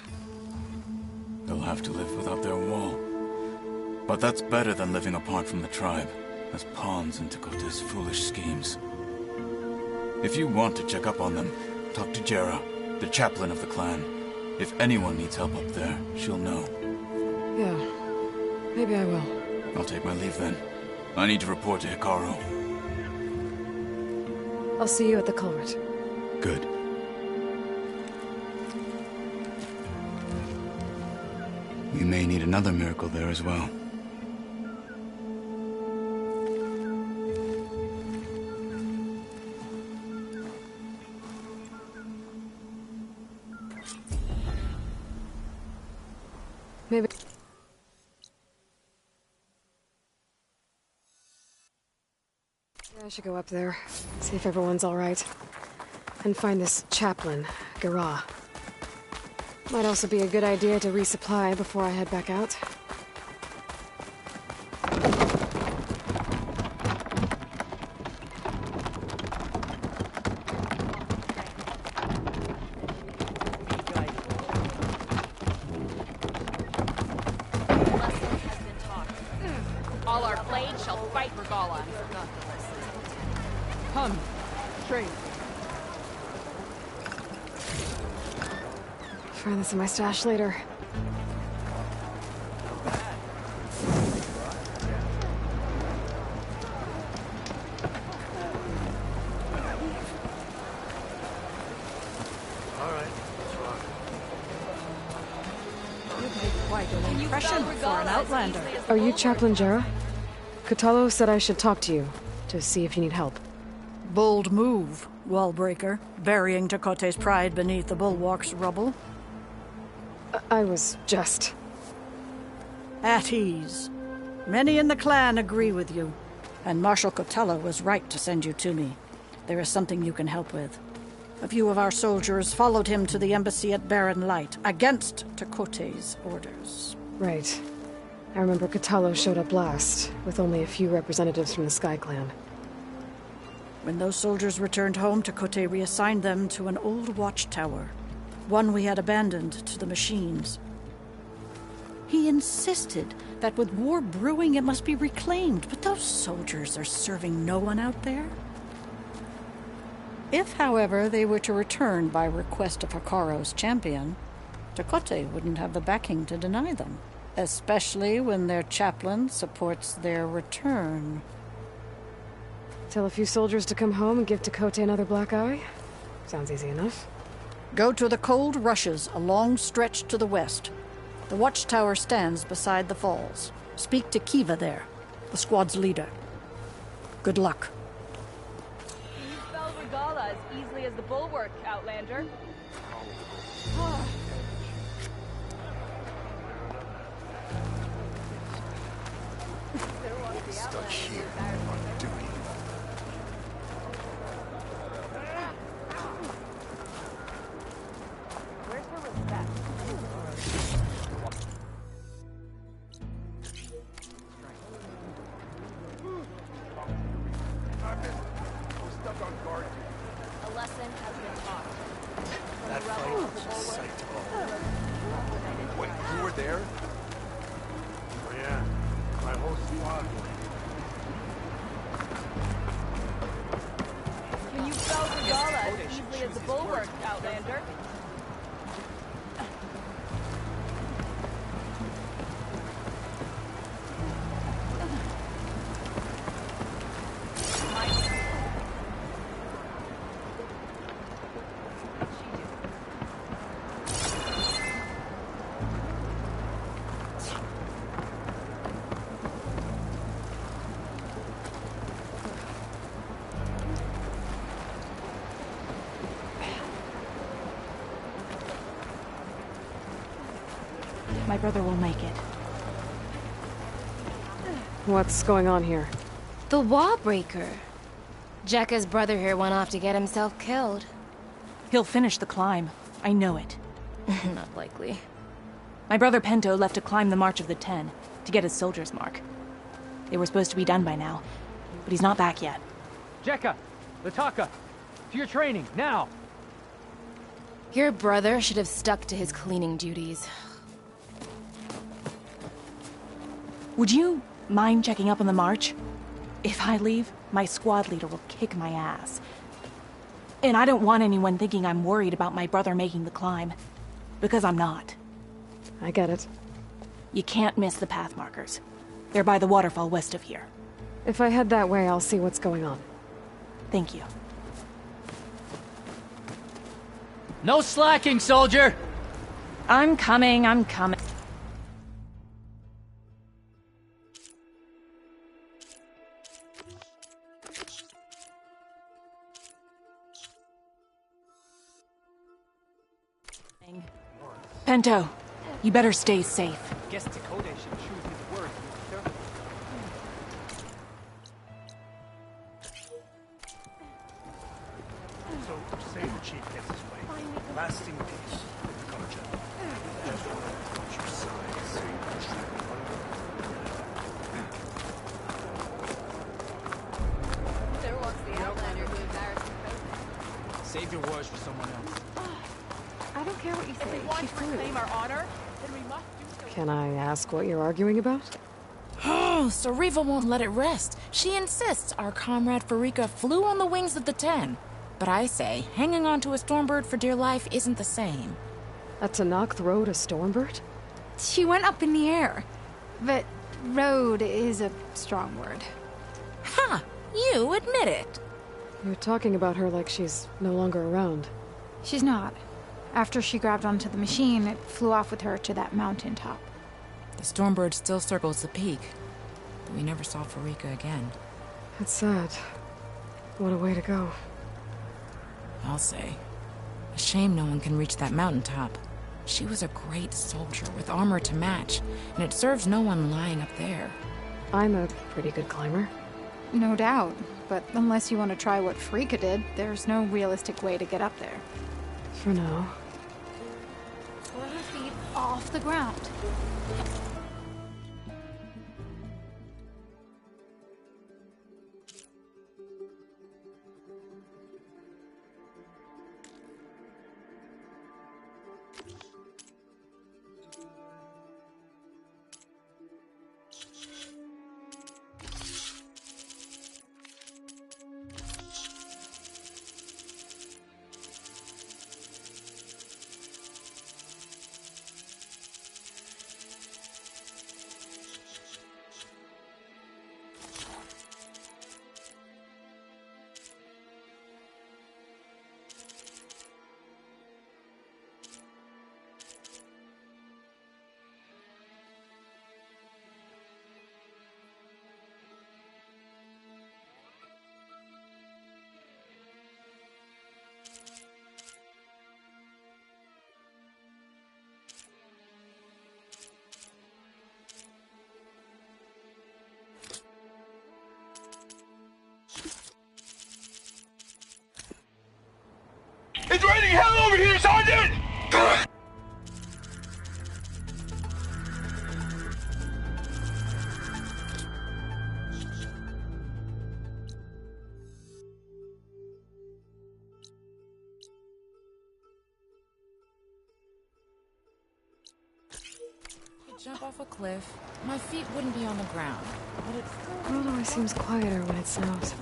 They'll have to live without their wall. But that's better than living apart from the tribe, as pawns in Chakotay's foolish schemes. If you want to check up on them, talk to Jera, the chaplain of the clan. If anyone needs help up there, she'll know. Yeah, maybe I will. I'll take my leave then. I need to report to Hikaru. I'll see you at the culvert. Good. We may need another miracle there as well. Maybe... I should go up there, see if everyone's all right, and find this chaplain, Garah. Might also be a good idea to resupply before I head back out. All our blades shall fight Regalla. Come, straight. Find this in my stash later. All right, let's rock. mission for an Outlander. Are you Chaplain Jera? Kotallo said I should talk to you, to see if you need help. Bold move, Wallbreaker, burying Tekote's pride beneath the bulwark's rubble. I was just... At ease. Many in the clan agree with you, and Marshal Kotallo was right to send you to me. There is something you can help with. A few of our soldiers followed him to the embassy at Barren Light, against Tekote's orders. Right. I remember Kotallo showed up last, with only a few representatives from the Sky Clan. When those soldiers returned home, Tekote reassigned them to an old watchtower, one we had abandoned to the machines. He insisted that with war brewing it must be reclaimed, but those soldiers are serving no one out there. If, however, they were to return by request of Hekaro's champion, Tekote wouldn't have the backing to deny them, especially when their chaplain supports their return. Tell a few soldiers to come home and give Tekote another black eye? Sounds easy enough. Go to the Cold Rushes, a long stretch to the west. The watchtower stands beside the falls. Speak to Kiva there, the squad's leader. Good luck. You spell Regala as easily as the bulwark, Outlander. Stuck here on duty. Where's her respect? Stuck on guard. A lesson has been taught. That fight was a sight to behold. Wait, you were there? Oh, yeah. My whole squad was. Can you spell Regala as easily as the bulwark, Outlander? My brother will make it. What's going on here? The Wallbreaker. Jekka's brother here went off to get himself killed. He'll finish the climb. I know it. Not likely. My brother Pento left to climb the March of the Ten, to get his soldier's mark. They were supposed to be done by now, but he's not back yet. Jekka! Lataka! To your training, now! Your brother should have stuck to his cleaning duties. Would you mind checking up on the march? If I leave, my squad leader will kick my ass. And I don't want anyone thinking I'm worried about my brother making the climb. Because I'm not. I get it. You can't miss the path markers. They're by the waterfall west of here. If I head that way, I'll see what's going on. Thank you. No slacking, soldier! I'm coming, I'm coming. Pento, you better stay safe. Guess Tekote should choose his words more carefully. So, say the chief gets his way. Lasting peace with the Carja. Just want to put your side, say the truth. There walks the Outlander who embarrassed Tekote. Save your words for someone else. I don't care what you say. If we want to reclaim our honor, then we must do so. Can I ask what you're arguing about? Oh, Sariva won't let it rest. She insists our comrade Farika flew on the wings of the Ten. But I say, hanging on to a Stormbird for dear life isn't the same. A Tenakth rode a Stormbird? She went up in the air. But rode is a strong word. Ha! You admit it. You're talking about her like she's no longer around. She's not. After she grabbed onto the machine, it flew off with her to that mountaintop. The Stormbird still circles the peak, but we never saw Farika again. It's sad. What a way to go. I'll say. A shame no one can reach that mountaintop. She was a great soldier with armor to match, and it serves no one lying up there. I'm a pretty good climber. No doubt, but unless you want to try what Farika did, there's no realistic way to get up there. For now. 4 feet off the ground. It's raining hell over here, Sergeant! Jump off a cliff. My feet wouldn't be on the ground. But it The world always seems quieter when it snows.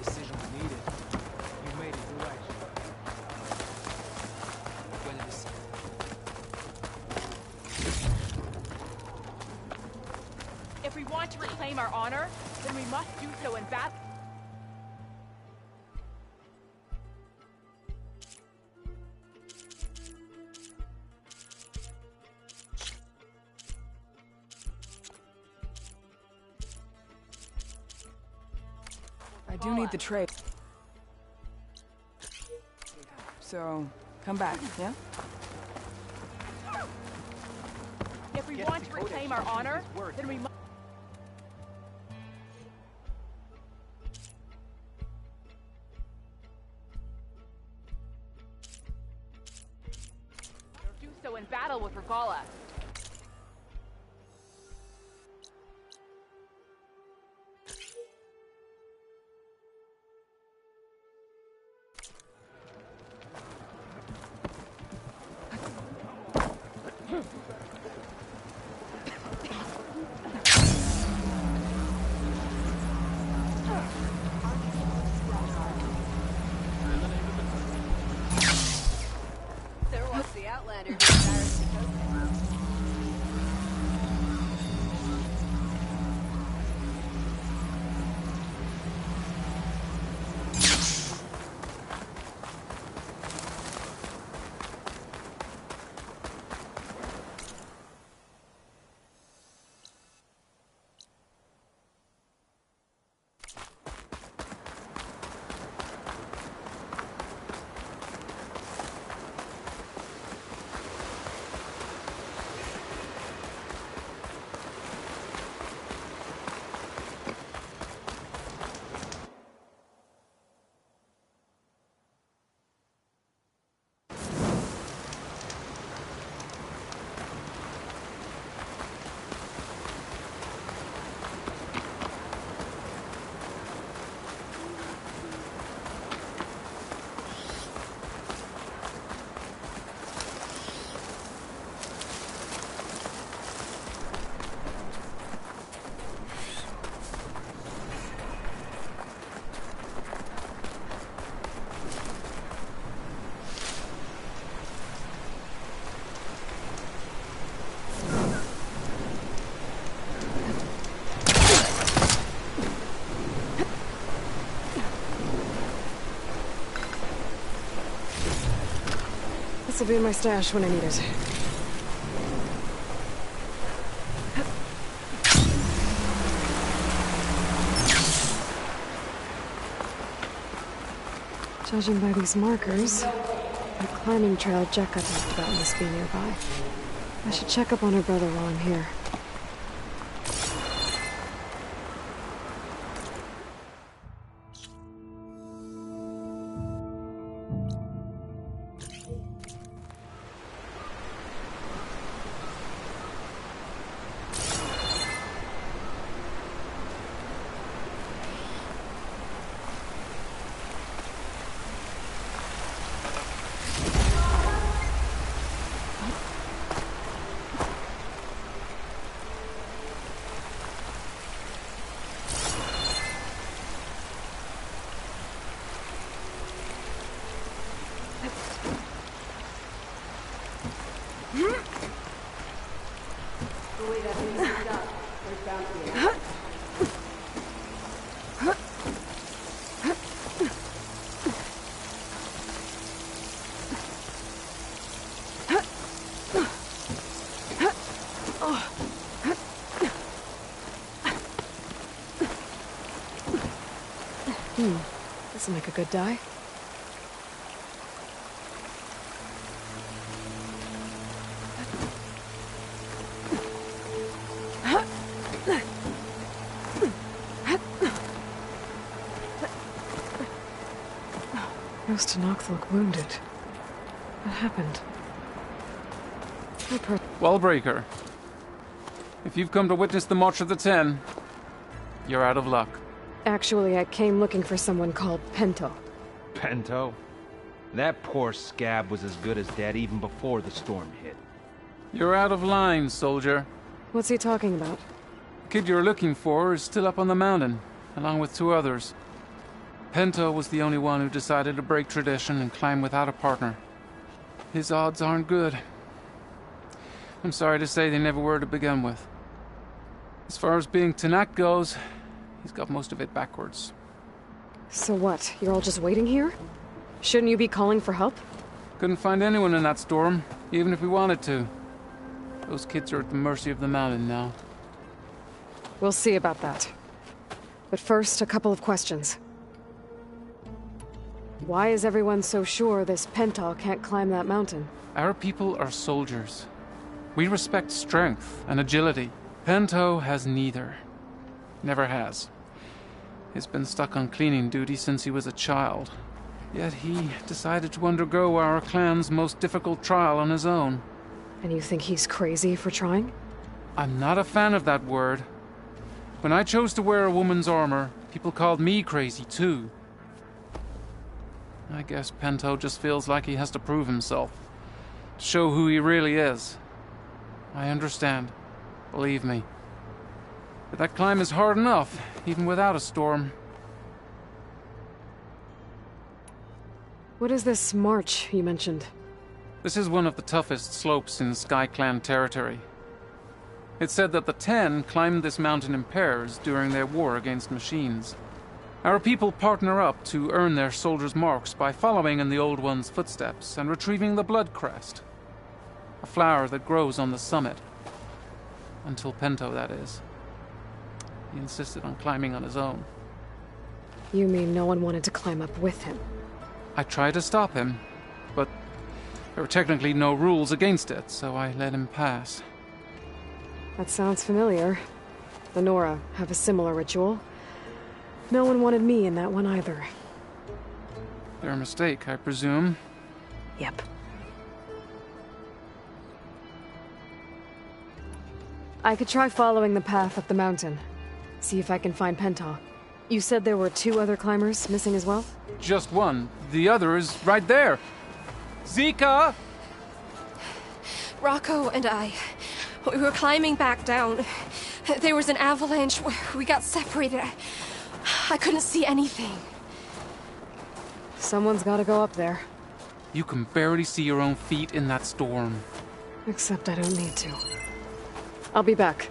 If we want to reclaim our honor, then we must do so in battle. I do need the tray. So, come back, yeah? If we want to reclaim our honor, then we must... do so in battle with Regalla. There was the Outlander who desires to go there. This'll be in my stash when I need it. Judging by these markers, the climbing trail Jekka talked about must be nearby. I should check up on her brother while I'm here. This'll make a good die. Those Tenakth look wounded. What happened? Wallbreaker. If you've come to witness the March of the Ten, you're out of luck. Actually, I came looking for someone called Pento. Pento? That poor scab was as good as dead even before the storm hit. You're out of line, soldier. What's he talking about? The kid you're looking for is still up on the mountain, along with 2 others. Pento was the only one who decided to break tradition and climb without a partner. His odds aren't good. I'm sorry to say they never were to begin with. As far as being Tenakth goes, he's got most of it backwards. So what? You're all just waiting here? Shouldn't you be calling for help? Couldn't find anyone in that storm, even if we wanted to. Those kids are at the mercy of the mountain now. We'll see about that. But first, a couple of questions. Why is everyone so sure this Pento can't climb that mountain? Our people are soldiers. We respect strength and agility. Pento has neither. Never has. He's been stuck on cleaning duty since he was a child. Yet he decided to undergo our clan's most difficult trial on his own. And you think he's crazy for trying? I'm not a fan of that word. When I chose to wear a woman's armor, people called me crazy too. I guess Pento just feels like he has to prove himself. To show who he really is. I understand. Believe me. But that climb is hard enough, even without a storm. What is this march you mentioned? This is one of the toughest slopes in SkyClan territory. It's said that the Ten climbed this mountain in pairs during their war against machines. Our people partner up to earn their soldiers' marks by following in the Old One's footsteps and retrieving the Blood Crest, a flower that grows on the summit. Until Pento, that is. He insisted on climbing on his own. You mean no one wanted to climb up with him? I tried to stop him, but there were technically no rules against it, so I let him pass. That sounds familiar. The Nora have a similar ritual. No one wanted me in that one either. Their mistake, I presume. Yep. I could try following the path up the mountain. See if I can find Pento. You said there were 2 other climbers missing as well? Just one. The other is right there. Zika! Rocco and I, we were climbing back down. There was an avalanche. We got separated. I couldn't see anything. Someone's gotta go up there. You can barely see your own feet in that storm. Except I don't need to. I'll be back.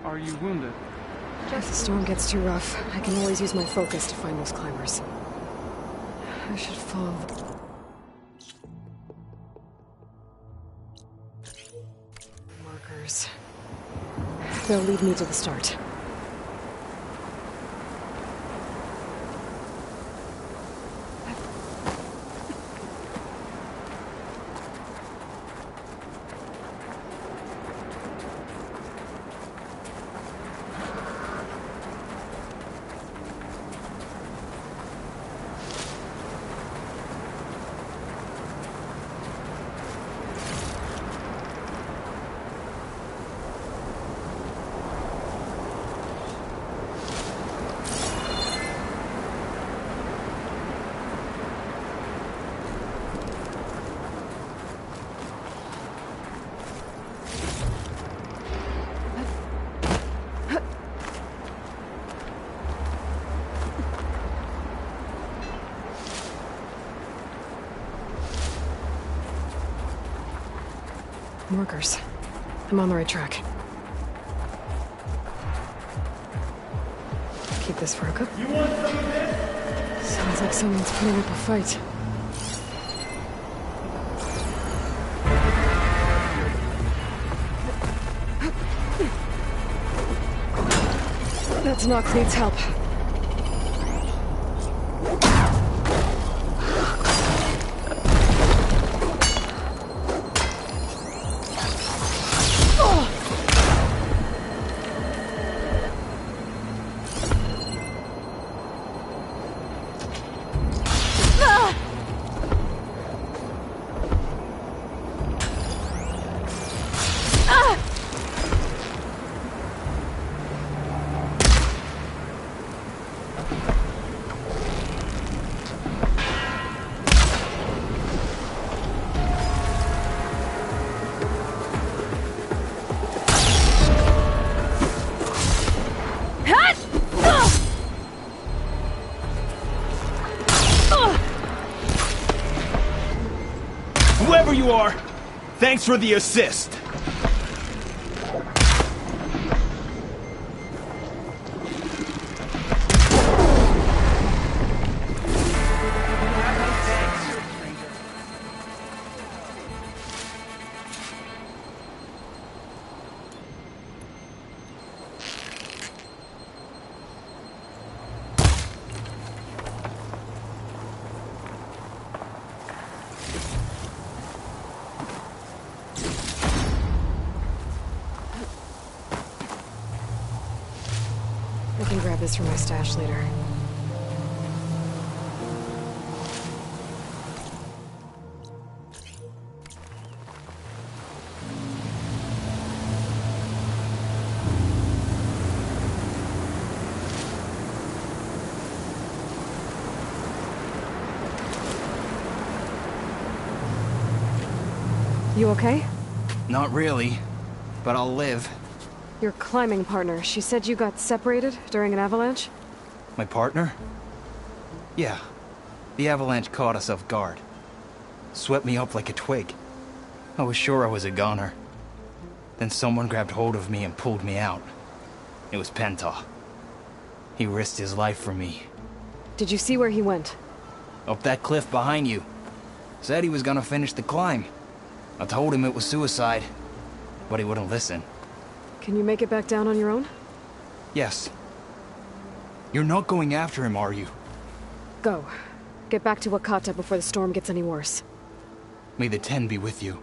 Are you wounded? If the storm gets too rough, I can always use my focus to find those climbers. I should follow the... markers. They'll lead me to the start. Workers. I'm on the right track. Keep this for a cook. You want some of this? Sounds like someone's putting up a fight. That's Nock needs help. Whoever you are, thanks for the assist. I can grab this from my stash later. You okay? Not really, but I'll live. Your climbing partner, she said you got separated during an avalanche? My partner? Yeah. The avalanche caught us off guard. Swept me up like a twig. I was sure I was a goner. Then someone grabbed hold of me and pulled me out. It was Penta. He risked his life for me. Did you see where he went? Up that cliff behind you. Said he was gonna finish the climb. I told him it was suicide, but he wouldn't listen. Can you make it back down on your own? Yes. You're not going after him, are you? Go. Get back to Wakata before the storm gets any worse. May the Ten be with you.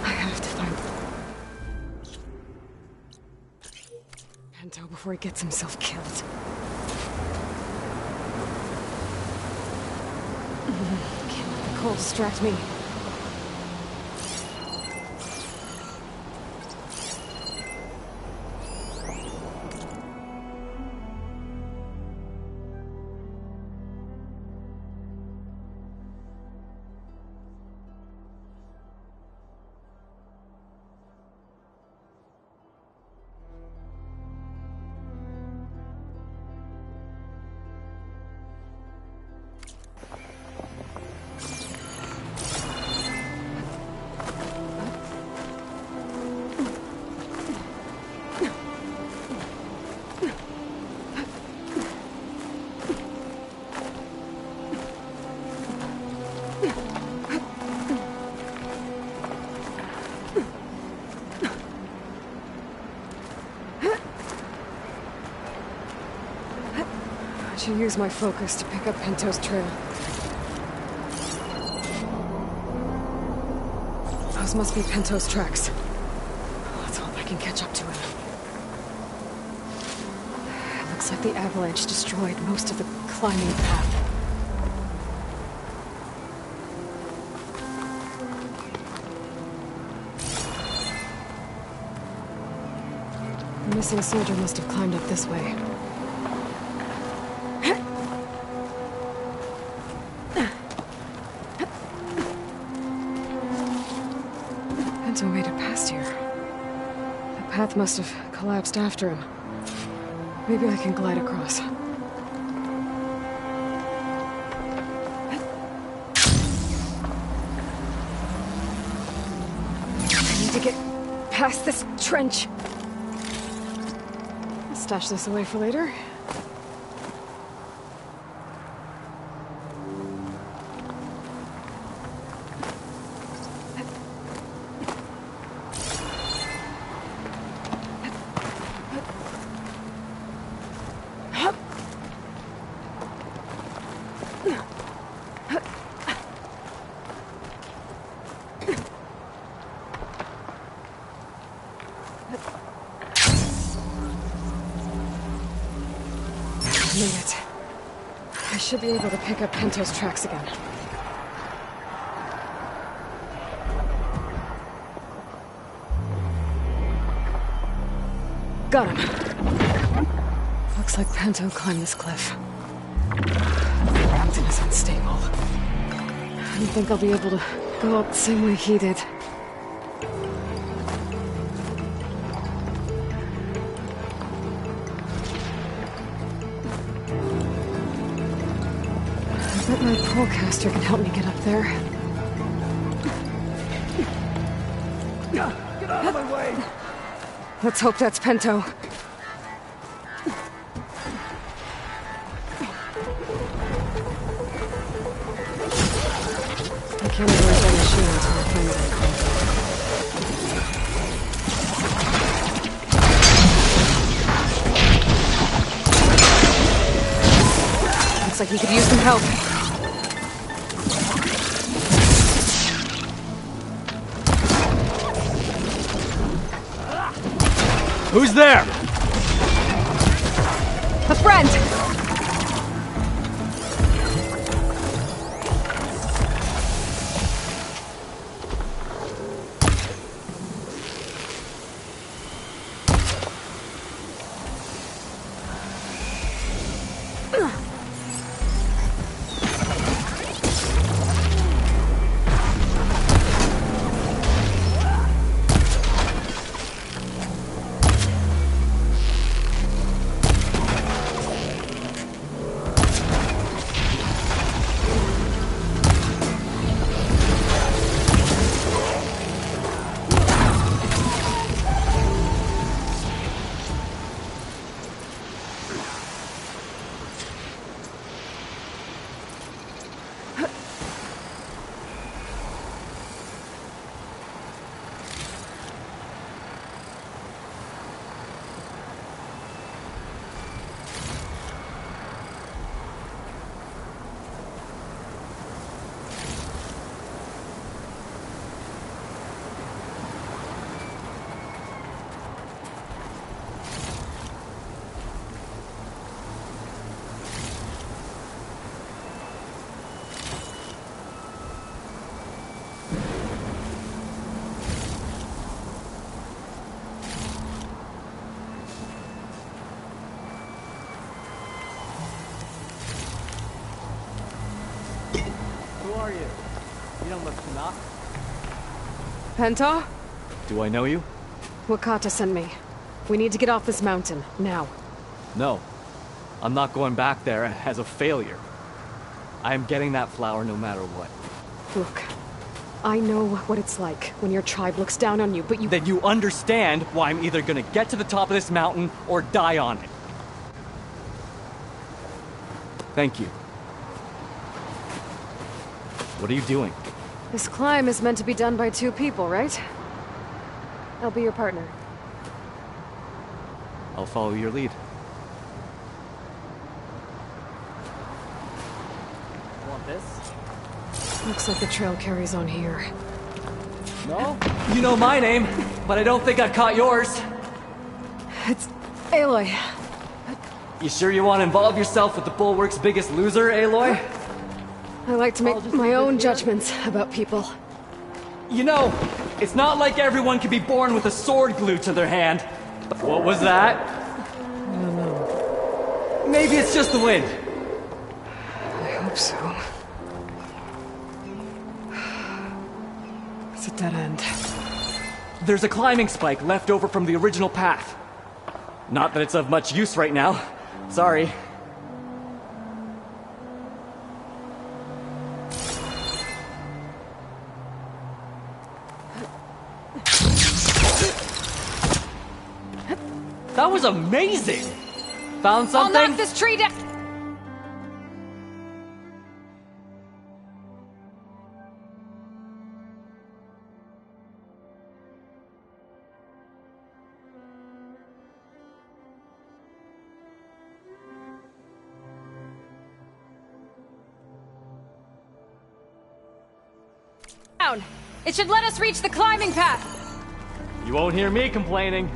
I have to find Pento before he gets himself killed. Can't let the cold distract me. I should use my focus to pick up Pento's trail. Those must be Pento's tracks. Let's hope I can catch up to him. It looks like the avalanche destroyed most of the climbing path. The missing soldier must have climbed up this way. Pento made it past here. The path must have collapsed after him. Maybe I can glide across. need to get past this trench. I'll stash this away for later. Made it. I should be able to pick up Pento's tracks again. Got him. Looks like Pento climbed this cliff. The mountain is unstable. I don't think I'll be able to go up the same way he did. I bet my polecaster can help me get up there. Get out of my way! Let's hope that's Pento. I can't avoid that machine until I find that call. Looks like he could use some help. Who's there? A friend! Who are you? You don't look Tanakh. Pento? Do I know you? Wakata sent me. We need to get off this mountain, now. No. I'm not going back there as a failure. I am getting that flower no matter what. Look, I know what it's like when your tribe looks down on you, but you— Then you understand why I'm either gonna get to the top of this mountain or die on it. Thank you. What are you doing? This climb is meant to be done by two people, right? I'll be your partner. I'll follow your lead. Want this? Looks like the trail carries on here. No? You know my name, but I don't think I've caught yours. It's Aloy. You sure you want to involve yourself with the Bulwark's biggest loser, Aloy? I like to make my own judgments about people. You know, it's not like everyone can be born with a sword glued to their hand. What was that? I don't know. Maybe it's just the wind. I hope so. It's a dead end. There's a climbing spike left over from the original path. Not that it's of much use right now. Sorry. That was amazing! Found something? I'll knock this tree down! It should let us reach the climbing path! You won't hear me complaining.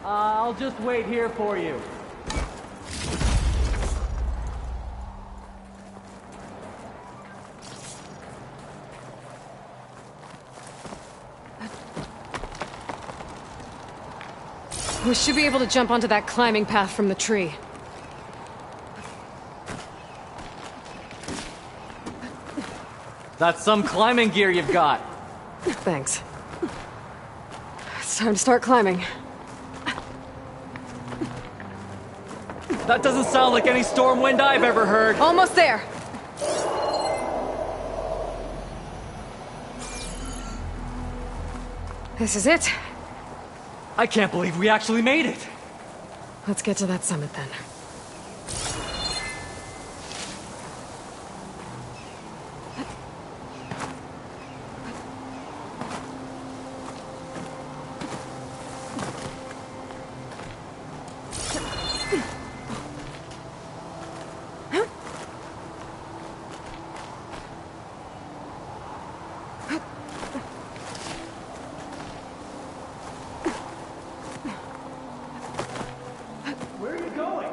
I'll just wait here for you. We should be able to jump onto that climbing path from the tree. That's some climbing gear you've got. Thanks. It's time to start climbing. That doesn't sound like any storm wind I've ever heard. Almost there. This is it. I can't believe we actually made it. Let's get to that summit then. Where are you going?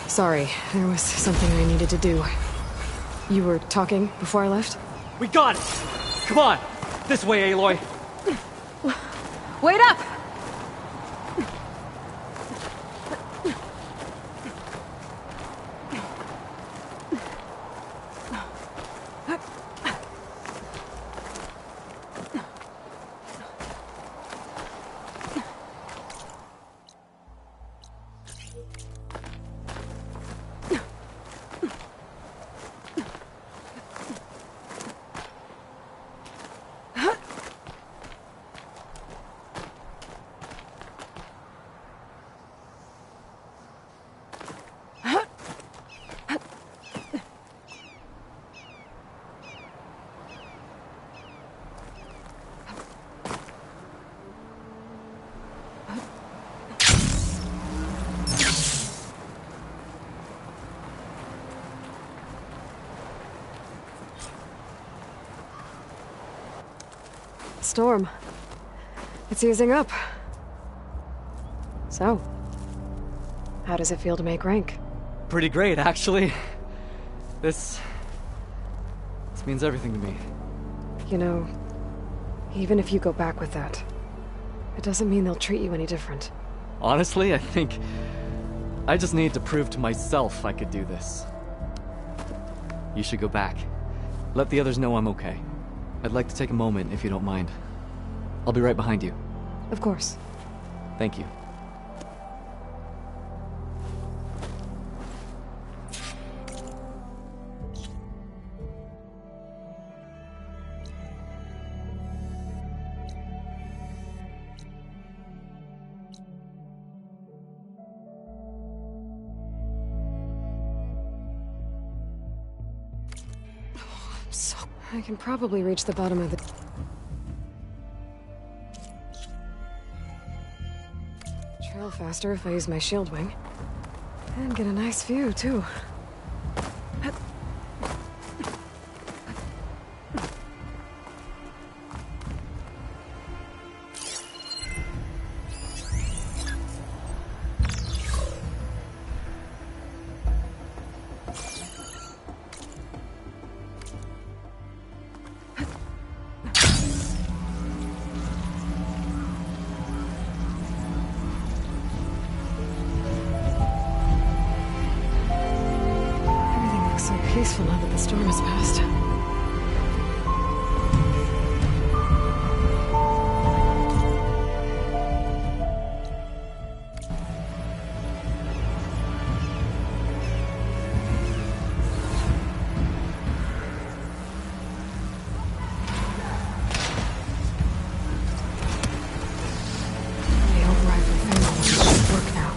Sorry, there was something I needed to do. You were talking before I left? We got it! Come on! This way, Aloy! Wait up! Storm. It's easing up. So, how does it feel to make rank? Pretty great, actually. This means everything to me. You know, even if you go back with that, it doesn't mean they'll treat you any different. Honestly, I think I just need to prove to myself I could do this. You should go back. Let the others know I'm okay. I'd like to take a moment, if you don't mind. I'll be right behind you. Of course. Thank you. So I can probably reach the bottom of the... trail faster if I use my shield wing. And get a nice view, too. Peaceful now that the storm has passed. The old rifle thing should work now.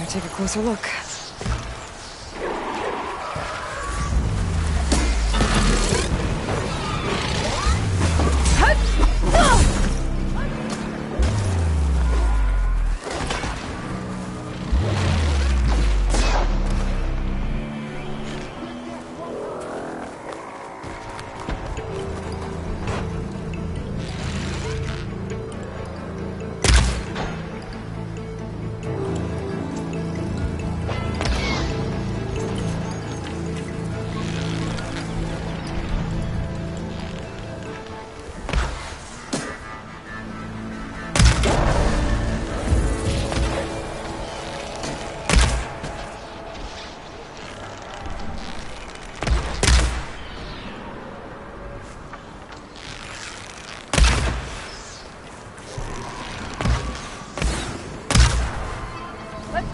Take a closer look.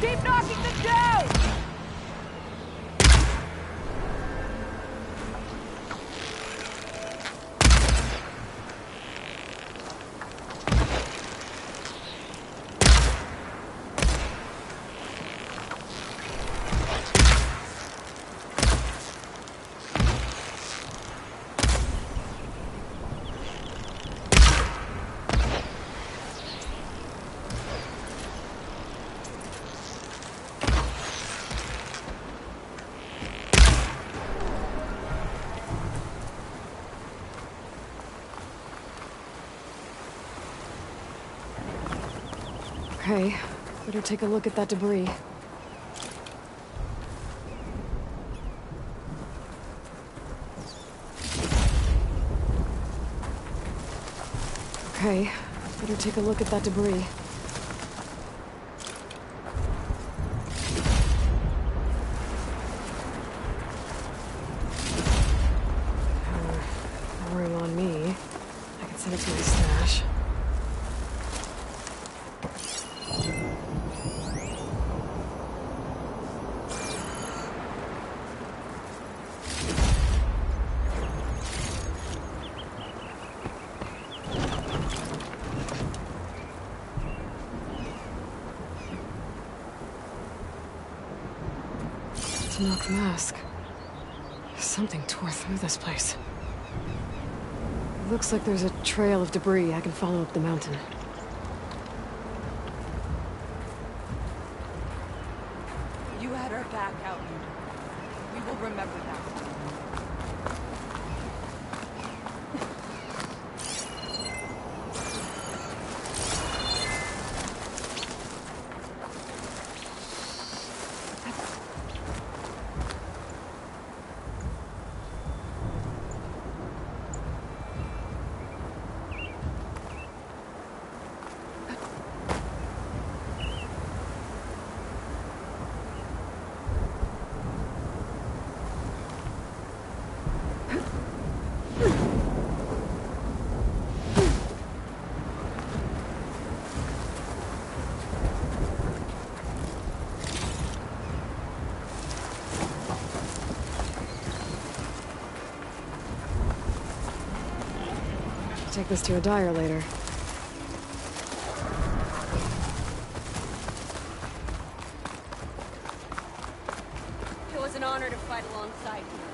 Keep knocking them down! Okay, better take a look at that debris. Okay, better take a look at that debris. No room on me. I can send it to my stash. Tanakh mask. Something tore through this place. It looks like there's a trail of debris. I can follow up the mountain. You had our back out, Luda. We will remember that. take this to a dyer later. It was an honor to fight alongside you.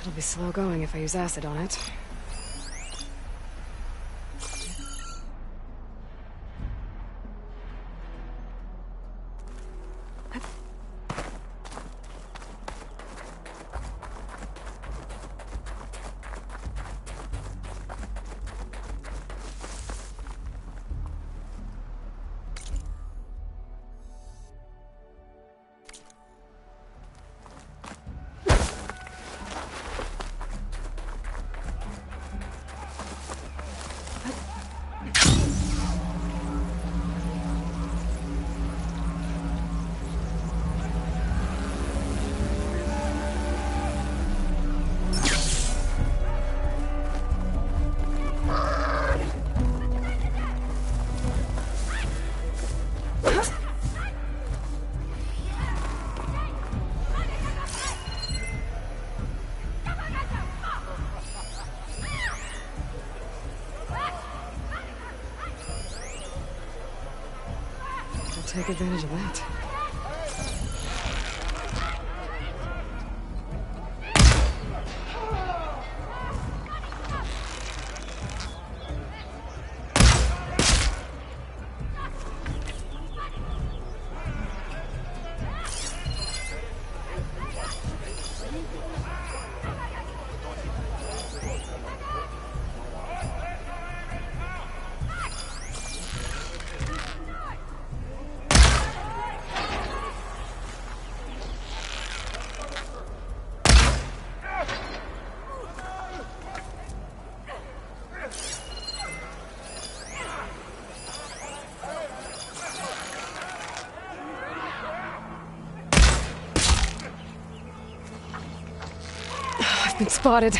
It'll be slow going if I use acid on it. Take advantage of that. Been spotted.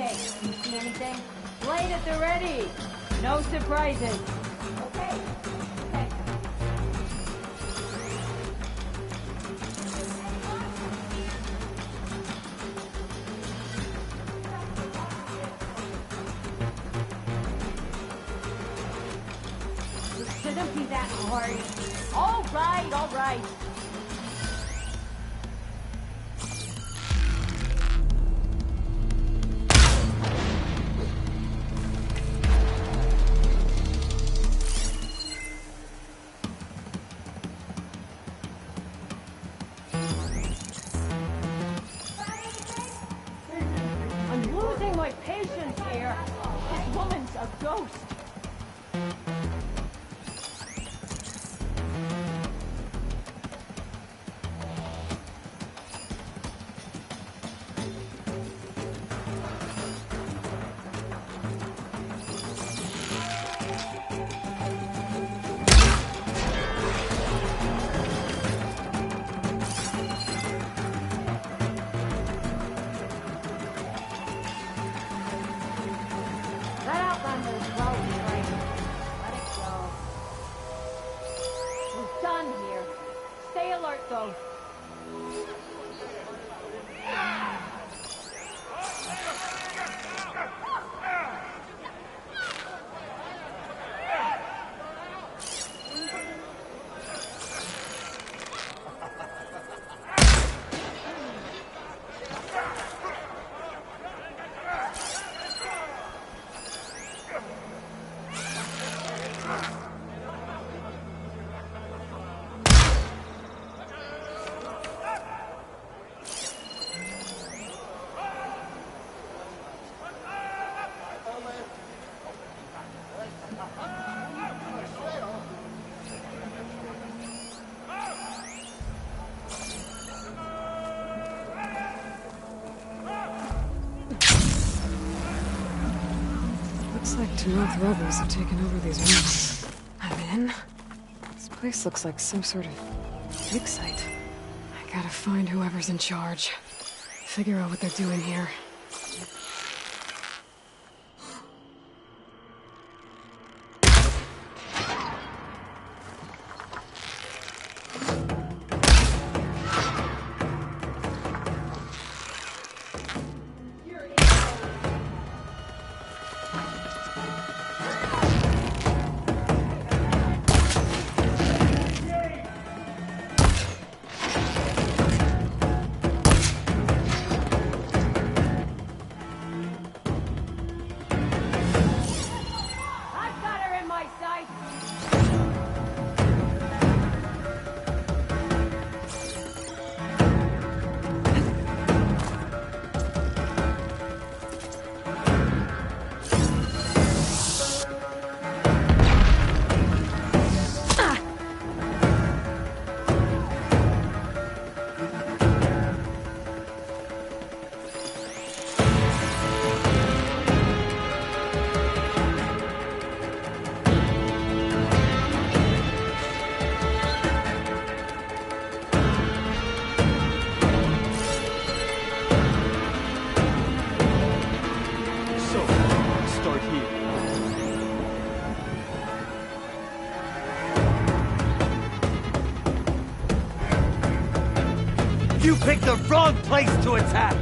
Okay, you see anything? Blade at the ready! No surprises! Okay. Shouldn't be that hard. All right, all right. I'm losing my patience here. This woman's a ghost. That outlander is probably right. Let it go. We're done here. Stay alert, though. Looks like Tanoth rebels have taken over these rooms. I'm in. This place looks like some sort of dig site. I gotta find whoever's in charge. Figure out what they're doing here. I've got her in my sight. So, start here. You picked the wrong place to attack!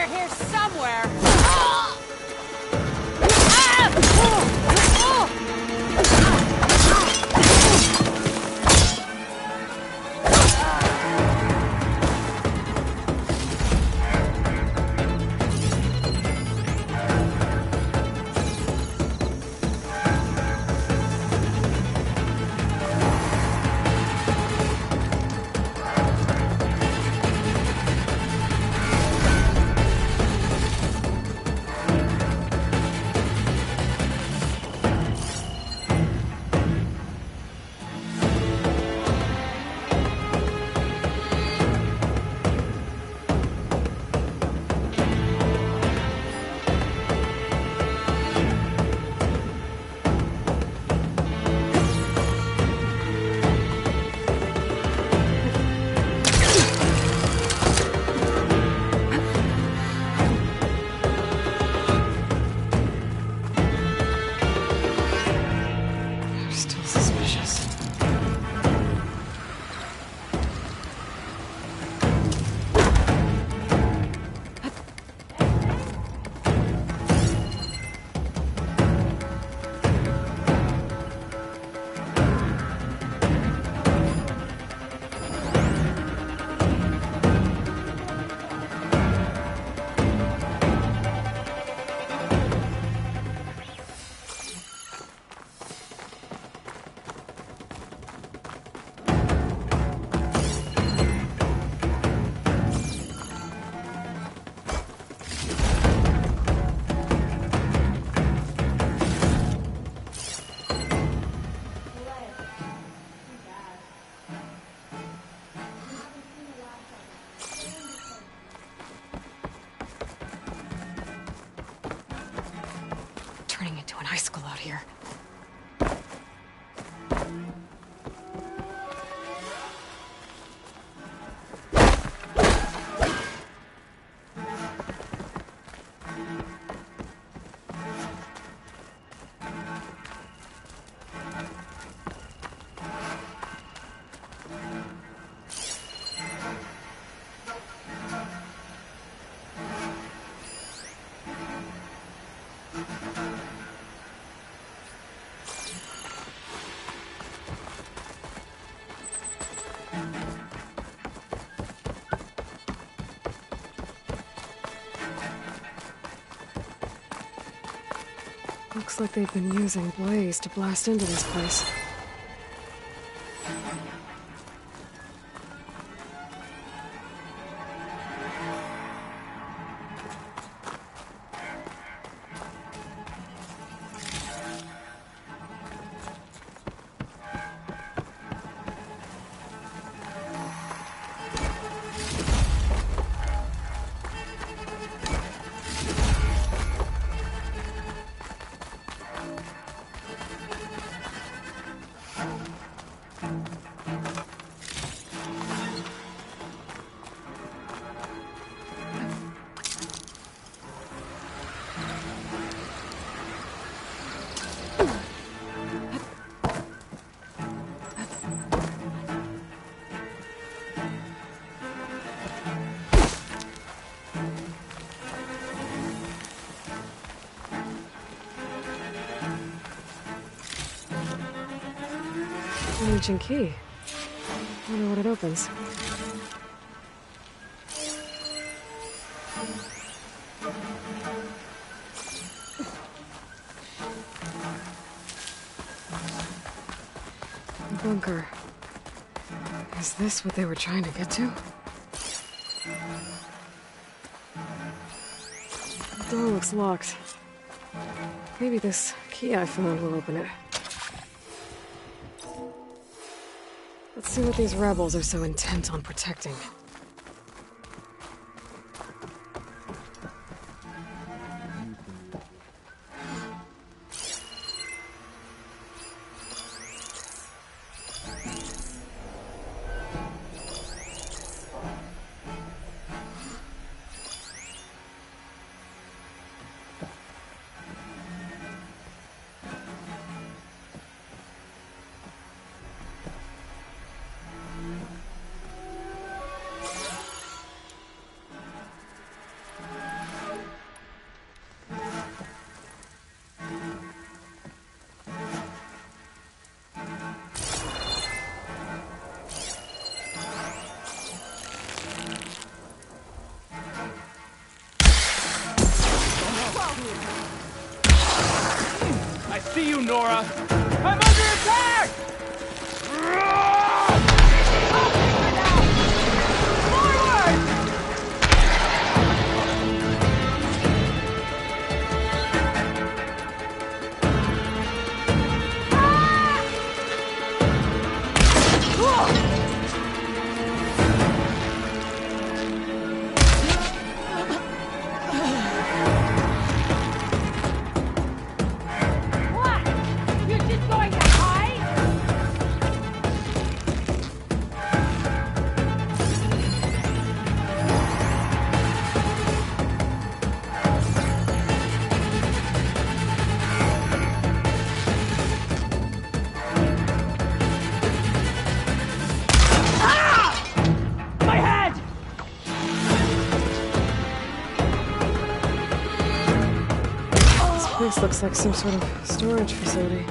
They're here somewhere! Turning into an icicle out here. Looks like they've been using Blaze to blast into this place. An ancient key. Wonder what it opens. A bunker. Is this what they were trying to get to? The door looks locked. Maybe this key I found will open it. Let's see what these rebels are so intent on protecting. see you, Nora! I'm under attack! This looks like some sort of storage facility.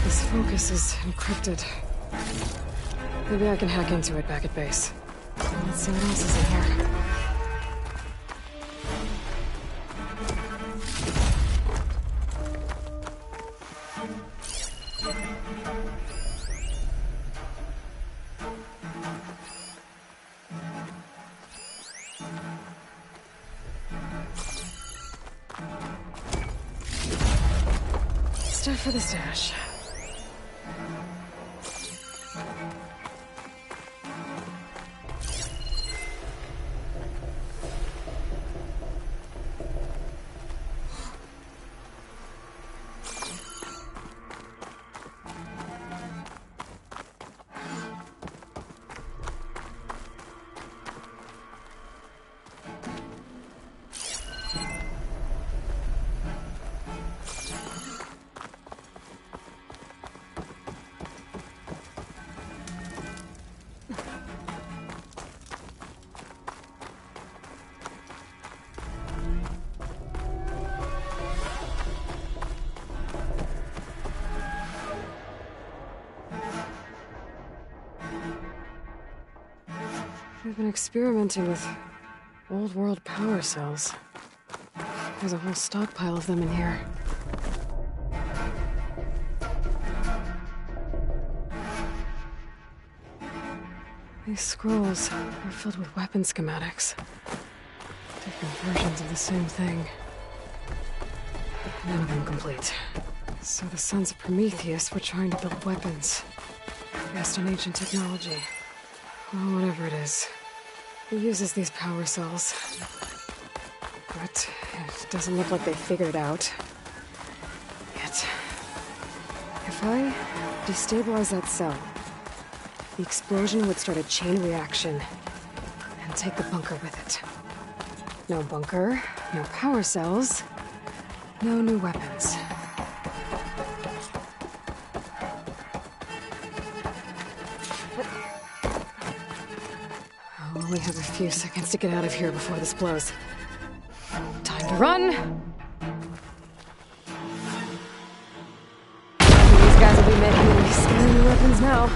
This focus is encrypted. Maybe I can hack into it back at base. Let's see what else is in here. Stuff for the stash. We've been experimenting with old world power cells. There's a whole stockpile of them in here. These scrolls are filled with weapon schematics. Different versions of the same thing. None of them complete. So the Sons of Prometheus were trying to build weapons based on ancient technology. Well, whatever it is. It uses these power cells. But it doesn't look like they figured it out. Yet. If I destabilize that cell, the explosion would start a chain reaction and take the bunker with it. No bunker, no power cells, no new weapons. I'll only have a few seconds to get out of here before this blows. Time to run! These guys will be making any scary new weapons now.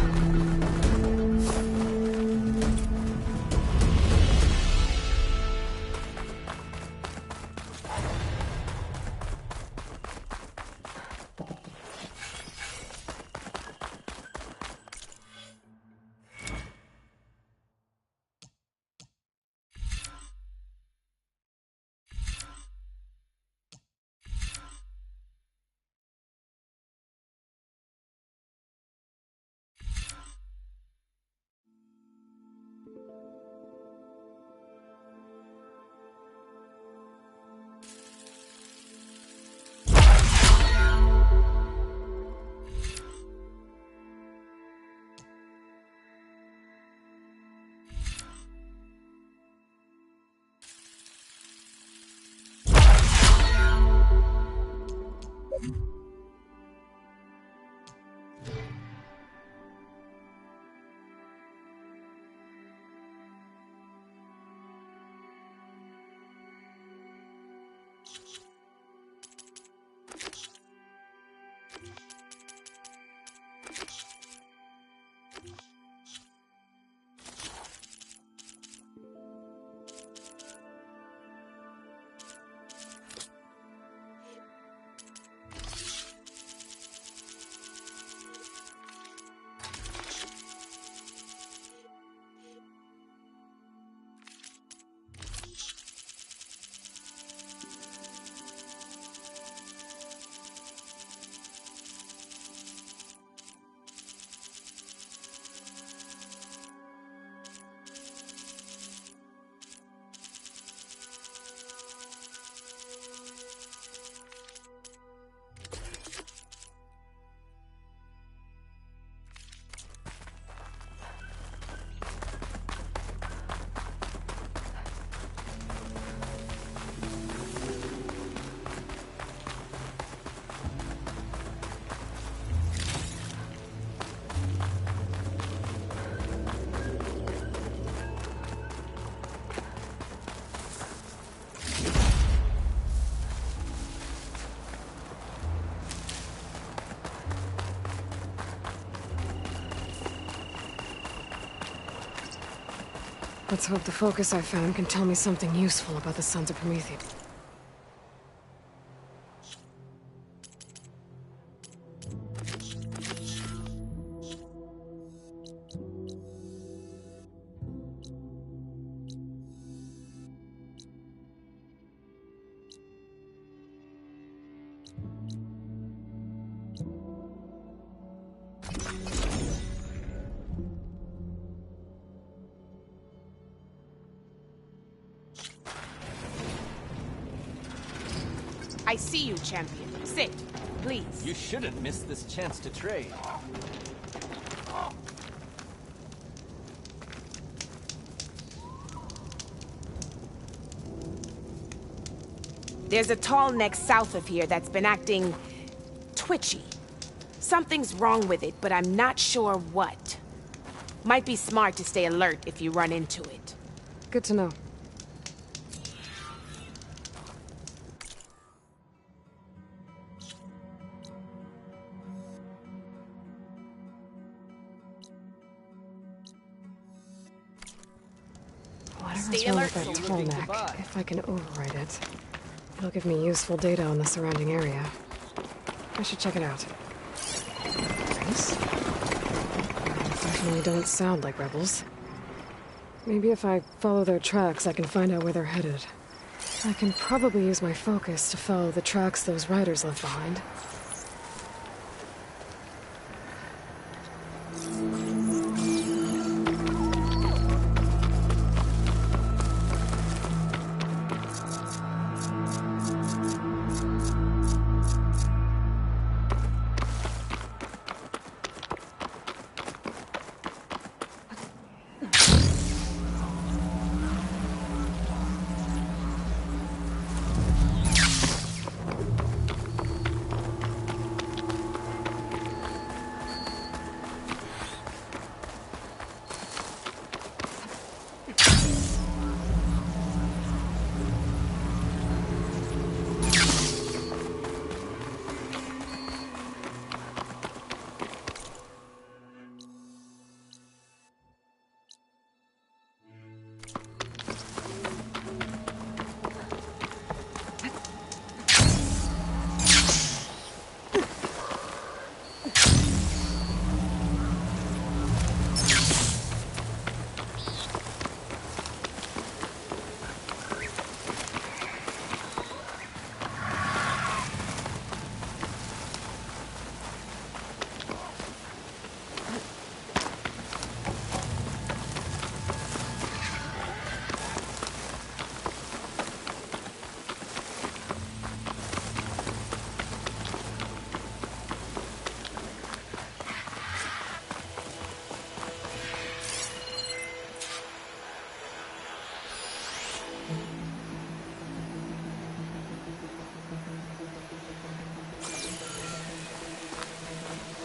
Let's hope the focus I found can tell me something useful about the Sons of Prometheus. I see you, champion. Sit, please. You shouldn't miss this chance to trade. There's a tall neck south of here that's been acting twitchy. Something's wrong with it, but I'm not sure what. Might be smart to stay alert if you run into it. Good to know. Whatever's wrong with that tall neck, if I can override it, it'll give me useful data on the surrounding area. I should check it out. Nice. They definitely don't sound like rebels. Maybe if I follow their tracks, I can find out where they're headed. I can probably use my focus to follow the tracks those riders left behind.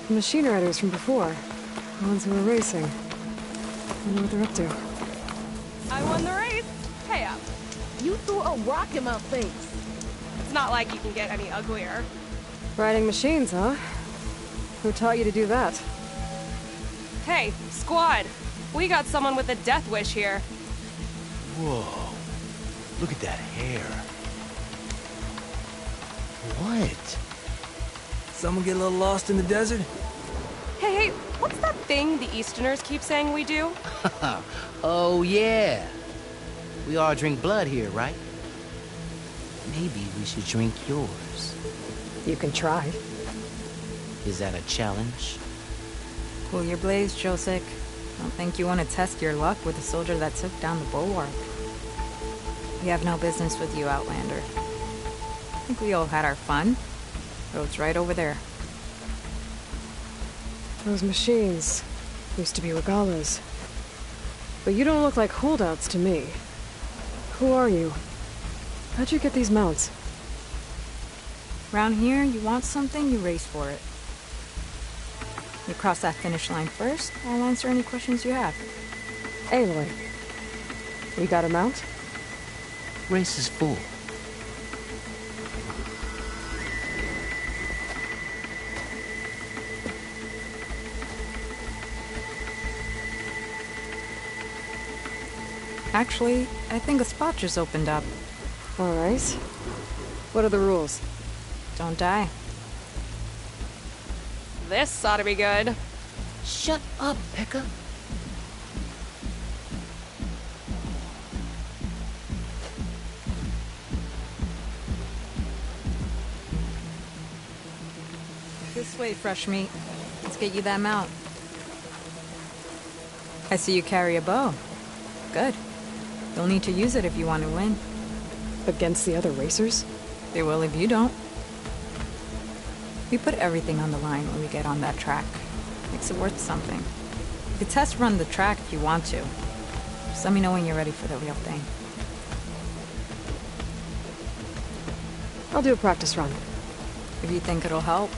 The machine riders from before. The ones who were racing. I wonder what they're up to. I won the race. Pay up. You threw a rock in my face. It's not like you can get any uglier. Riding machines, huh? Who taught you to do that? Hey, squad. We got someone with a death wish here. Whoa. Look at that hair. What? Someone get a little lost in the desert? Hey, what's that thing the Easterners keep saying we do? Oh, yeah. We all drink blood here, right? Maybe we should drink yours. You can try. Is that a challenge? Cool your blaze, Josek. Don't think you want to test your luck with a soldier that took down the bulwark. We have no business with you, Outlander. I think we all had our fun. Road's right over there. Those machines used to be Regalla's. But you don't look like holdouts to me. Who are you? How'd you get these mounts? Around here, you want something, you race for it. You cross that finish line first, I'll answer any questions you have. Aloy, you got a mount? Race is full. Actually, I think a spot just opened up. Alright. What are the rules? Don't die. This ought to be good. Shut up, Pekka. This way, fresh meat. Let's get you that mount. I see you carry a bow. Good. You'll need to use it if you want to win. Against the other racers? They will if you don't. We put everything on the line when we get on that track. Makes it worth something. You could test run the track if you want to. Just let me know when you're ready for the real thing. I'll do a practice run. If you think it'll help.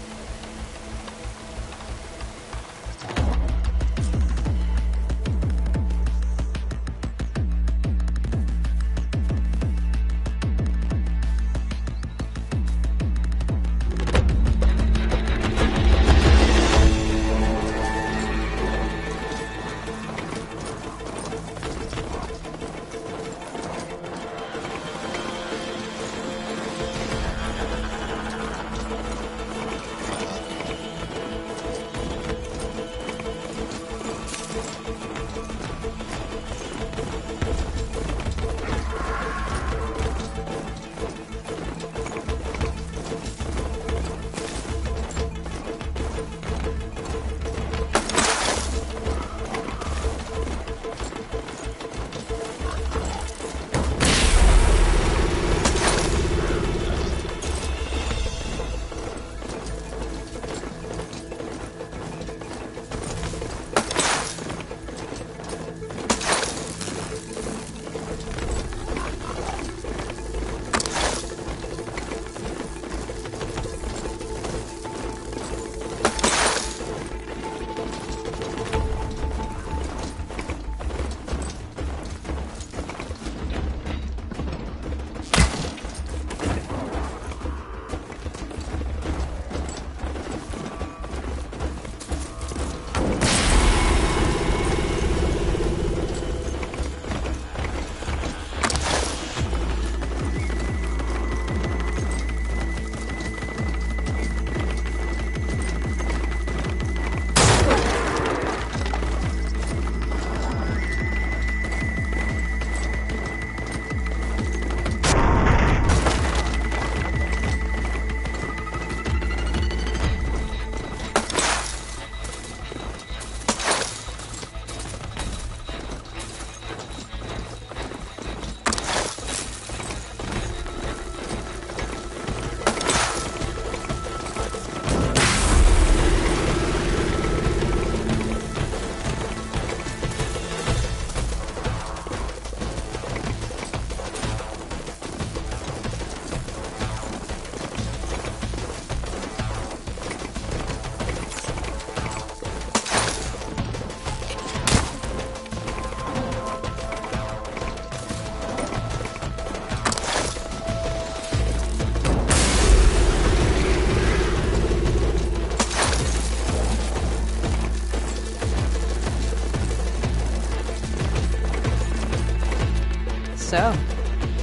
So,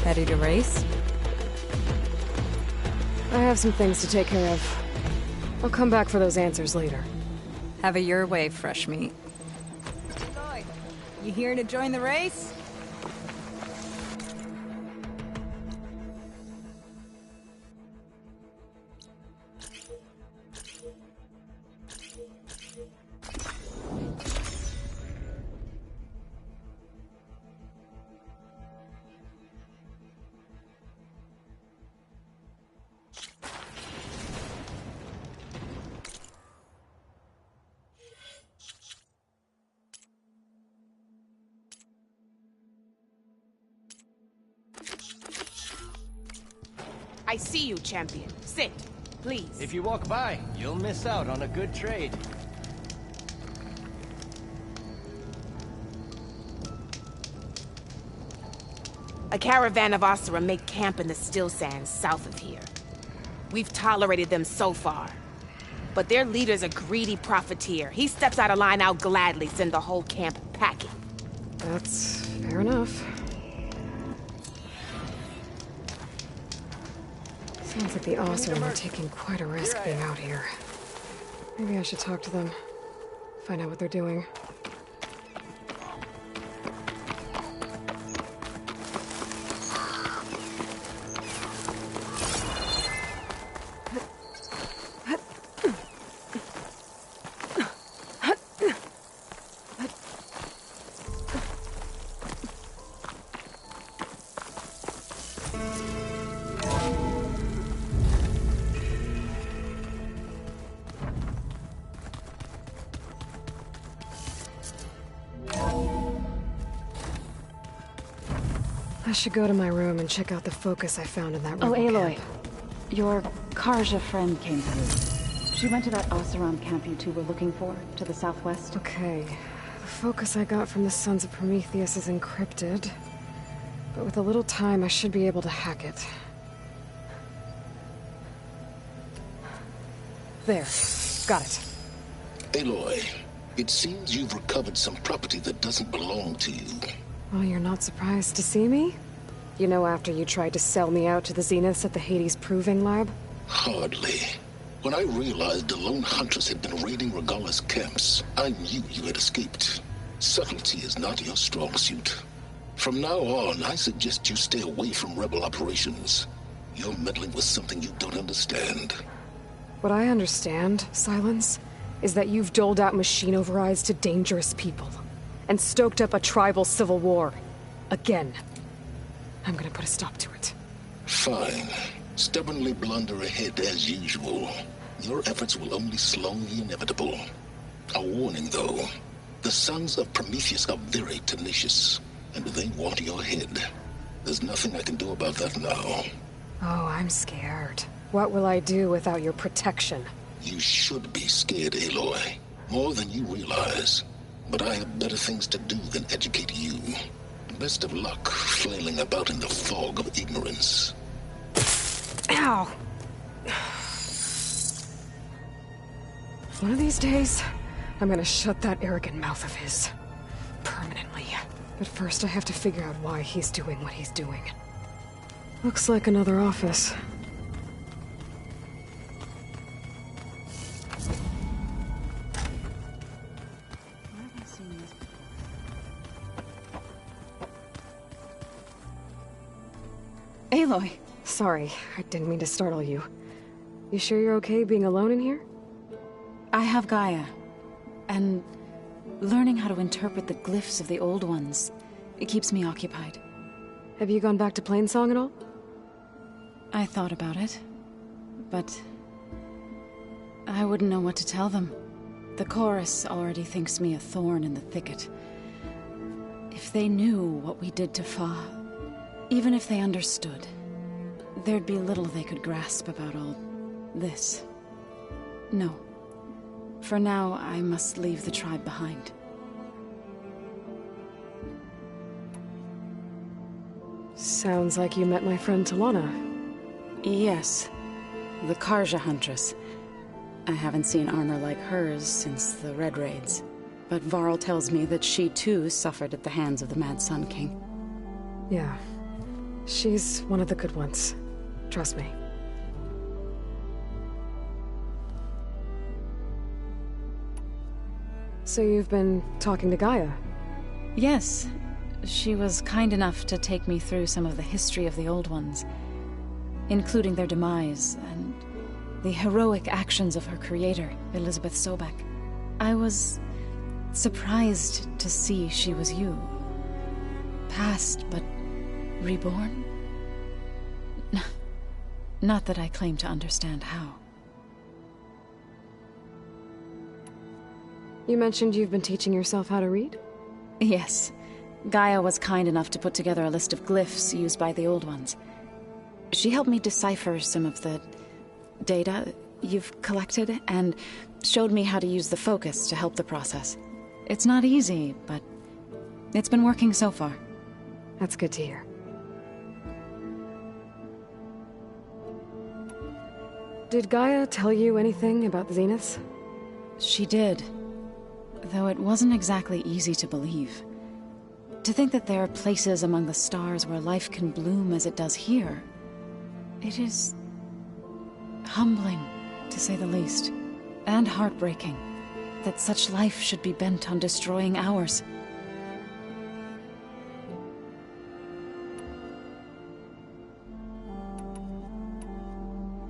ready to race? I have some things to take care of. I'll come back for those answers later. Have it your way, fresh meat. Aloy, you here to join the race? I see you, champion. Sit, please. If you walk by, you'll miss out on a good trade. A caravan of Asura make camp in the Still Sands south of here. We've tolerated them so far. But their leader's a greedy profiteer. He steps out of line, I'll gladly send the whole camp packing. That's fair enough. Sounds like the Oseram are taking quite a risk being out here. Maybe I should talk to them. Find out what they're doing. I should go to my room and check out the focus I found in that rebel Aloy. camp. Your Karja friend came through. She went to that Oseram camp you two were looking for, to the southwest. Okay. The focus I got from the Sons of Prometheus is encrypted. But with a little time, I should be able to hack it. There. Got it. Aloy, it seems you've recovered some property that doesn't belong to you. Well, you're not surprised to see me? You know, after you tried to sell me out to the Zeniths at the Hades Proving Lab? Hardly. When I realized the lone huntress had been raiding Regalla's camps, I knew you had escaped. Subtlety is not your strong suit. From now on, I suggest you stay away from rebel operations. You're meddling with something you don't understand. What I understand, Silence, is that you've doled out machine overrides to dangerous people. And stoked up a tribal civil war. Again. I'm gonna put a stop to it. Fine. Stubbornly blunder ahead as usual. Your efforts will only slow the inevitable. A warning, though. The Sons of Prometheus are very tenacious, and they want your head. There's nothing I can do about that now. Oh, I'm scared. What will I do without your protection? You should be scared, Aloy. More than you realize. But I have better things to do than educate you. Best of luck flailing about in the fog of ignorance. Ow! One of these days, I'm gonna shut that arrogant mouth of his. Permanently. But first I have to figure out why he's doing what he's doing. Looks like another office. Aloy. Sorry, I didn't mean to startle you. You sure you're okay being alone in here? I have Gaia. And learning how to interpret the glyphs of the old ones, it keeps me occupied. Have you gone back to Plainsong at all? I thought about it, but I wouldn't know what to tell them. The chorus already thinks me a thorn in the thicket. If they knew what we did to Fa, even if they understood, there'd be little they could grasp about all this. No. For now, I must leave the tribe behind. Sounds like you met my friend Talana. Yes. The Karja Huntress. I haven't seen armor like hers since the Red Raids. But Varl tells me that she too suffered at the hands of the Mad Sun King. Yeah. She's one of the good ones. Trust me. So you've been talking to Gaia? Yes. She was kind enough to take me through some of the history of the Old Ones, including their demise and the heroic actions of her creator, Elizabeth Sobek. I was surprised to see she was you. Past, but reborn? Not that I claim to understand how. You mentioned you've been teaching yourself how to read? Yes. Gaia was kind enough to put together a list of glyphs used by the Old Ones. She helped me decipher some of the data you've collected, and showed me how to use the focus to help the process. It's not easy, but it's been working so far. That's good to hear. Did Gaia tell you anything about the Zeniths? She did. Though it wasn't exactly easy to believe. To think that there are places among the stars where life can bloom as it does here, it is Humbling, to say the least. And heartbreaking, that such life should be bent on destroying ours.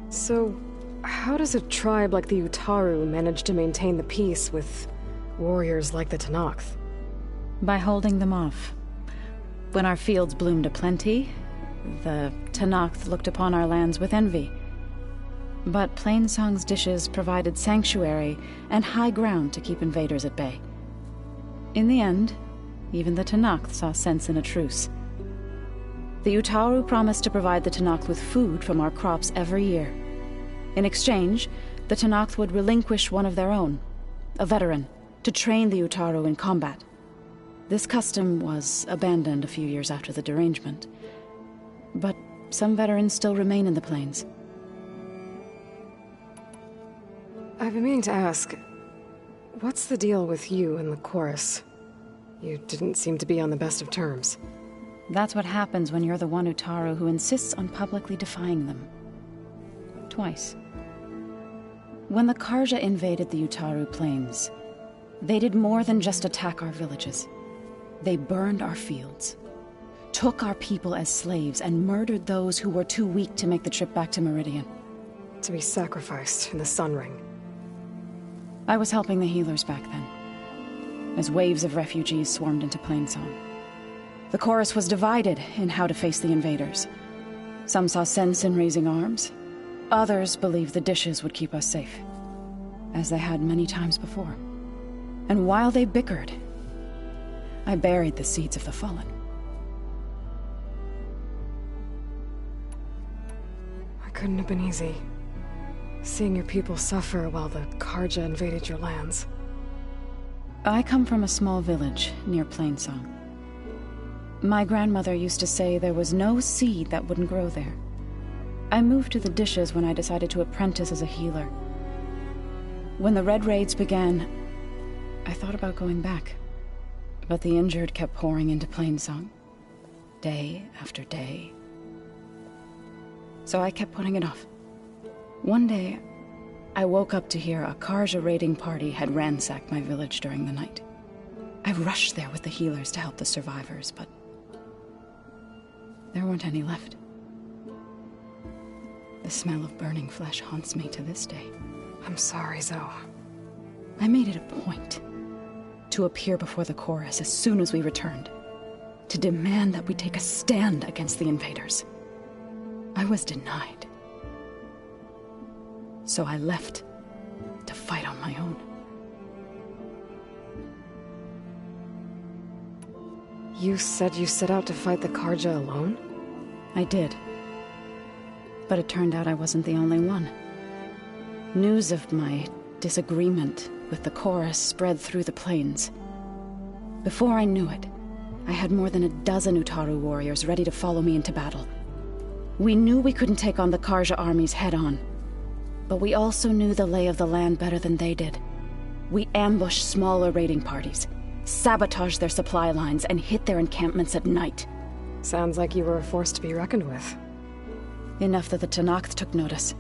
So, how does a tribe like the Utaru manage to maintain the peace with warriors like the Tenakth? By holding them off. When our fields bloomed aplenty, the Tenakth looked upon our lands with envy. But Plainsong's dishes provided sanctuary and high ground to keep invaders at bay. In the end, even the Tenakth saw sense in a truce. The Utaru promised to provide the Tenakth with food from our crops every year. In exchange, the Tenakth would relinquish one of their own, a veteran, to train the Utaru in combat. This custom was abandoned a few years after the derangement. But some veterans still remain in the plains. I've been meaning to ask, what's the deal with you and the chorus? You didn't seem to be on the best of terms. That's what happens when you're the one Utaru who insists on publicly defying them. Twice. When the Carja invaded the Utaru plains, they did more than just attack our villages. They burned our fields, took our people as slaves, and murdered those who were too weak to make the trip back to Meridian. To be sacrificed in the Sun Ring. I was helping the healers back then, as waves of refugees swarmed into Plainsong. The chorus was divided in how to face the invaders. Some saw sense in raising arms. Others believed the dishes would keep us safe, as they had many times before. And while they bickered, I buried the seeds of the fallen. It couldn't have been easy. Seeing your people suffer while the Carja invaded your lands. I come from a small village near Plainsong. My grandmother used to say there was no seed that wouldn't grow there. I moved to the dishes when I decided to apprentice as a healer. When the Red Raids began, I thought about going back. But the injured kept pouring into Plainsong, day after day. So I kept putting it off. One day, I woke up to hear a Carja raiding party had ransacked my village during the night. I rushed there with the healers to help the survivors, but there weren't any left. The smell of burning flesh haunts me to this day. I'm sorry, Zoe. I made it a point to appear before the chorus as soon as we returned, to demand that we take a stand against the invaders. I was denied. So I left to fight on my own. You said you set out to fight the Carja alone? I did. But it turned out I wasn't the only one. News of my disagreement with the chorus spread through the plains. Before I knew it, I had more than a dozen Utaru warriors ready to follow me into battle. We knew we couldn't take on the Carja armies head-on, but we also knew the lay of the land better than they did. We ambushed smaller raiding parties, sabotaged their supply lines, and hit their encampments at night. Sounds like you were a force to be reckoned with. Enough that the Tenakth took notice.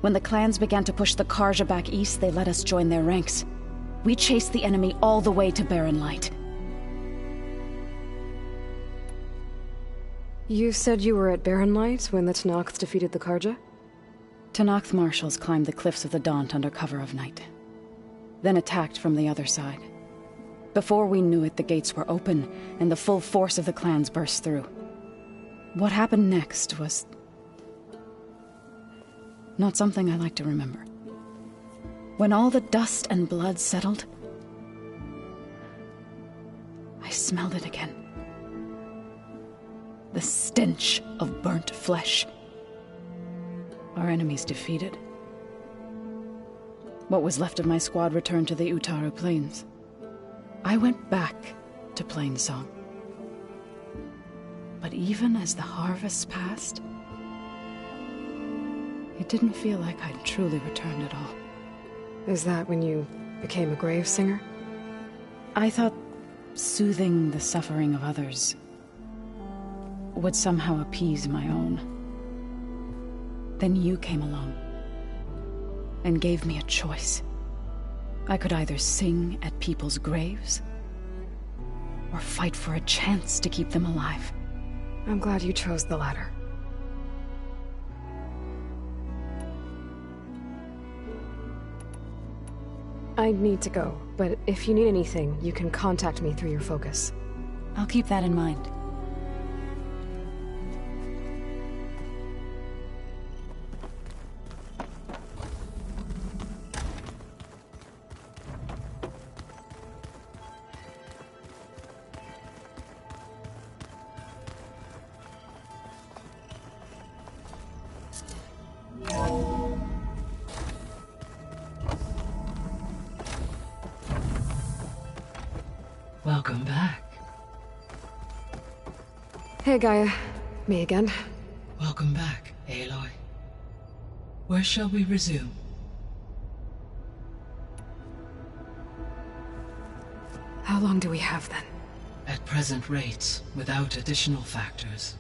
When the clans began to push the Carja back east, they let us join their ranks. We chased the enemy all the way to Barren Light. You said you were at Barren Light when the Tenakth defeated the Carja? Tenakth marshals climbed the cliffs of the Daunt under cover of night, then attacked from the other side. Before we knew it, the gates were open, and the full force of the clans burst through. What happened next was not something I like to remember. When all the dust and blood settled, I smelled it again. The stench of burnt flesh. Our enemies defeated. What was left of my squad returned to the Utaru Plains. I went back to Plainsong. But even as the harvests passed, it didn't feel like I'd truly returned at all. Is that when you became a grave singer? I thought soothing the suffering of others would somehow appease my own. Then you came along, and gave me a choice. I could either sing at people's graves, or fight for a chance to keep them alive. I'm glad you chose the latter. I need to go, but if you need anything, you can contact me through your focus. I'll keep that in mind. Welcome back. Hey, Gaia. Me again. Welcome back, Aloy. Where shall we resume? How long do we have, then? At present rates, without additional factors,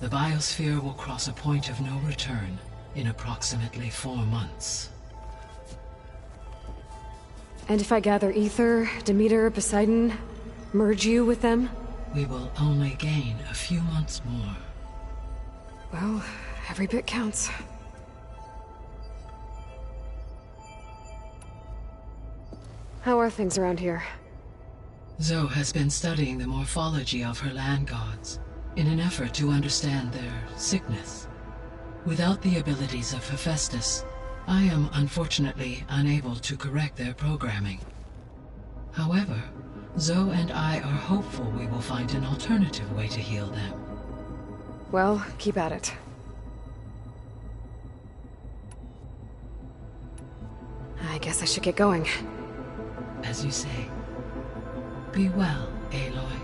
the biosphere will cross a point of no return in approximately 4 months. And if I gather Ether, Demeter, Poseidon, merge you with them? We will only gain a few months more. Well, every bit counts. How are things around here? Zoe has been studying the morphology of her land gods in an effort to understand their sickness. Without the abilities of Hephaestus, I am unfortunately unable to correct their programming. However, Zoe and I are hopeful we will find an alternative way to heal them. Well, keep at it. I guess I should get going. As you say. Be well, Aloy.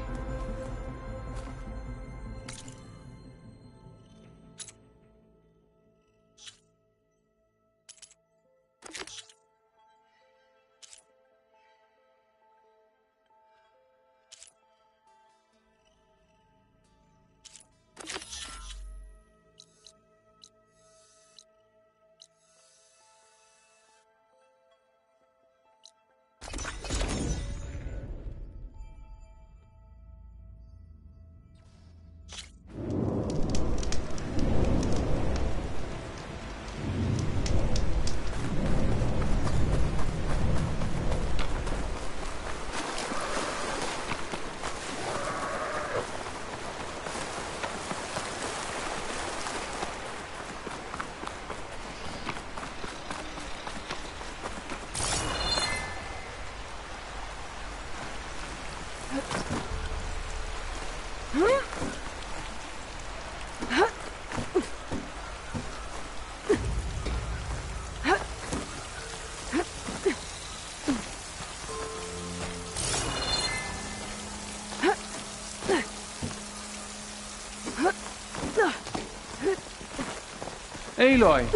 Aloy!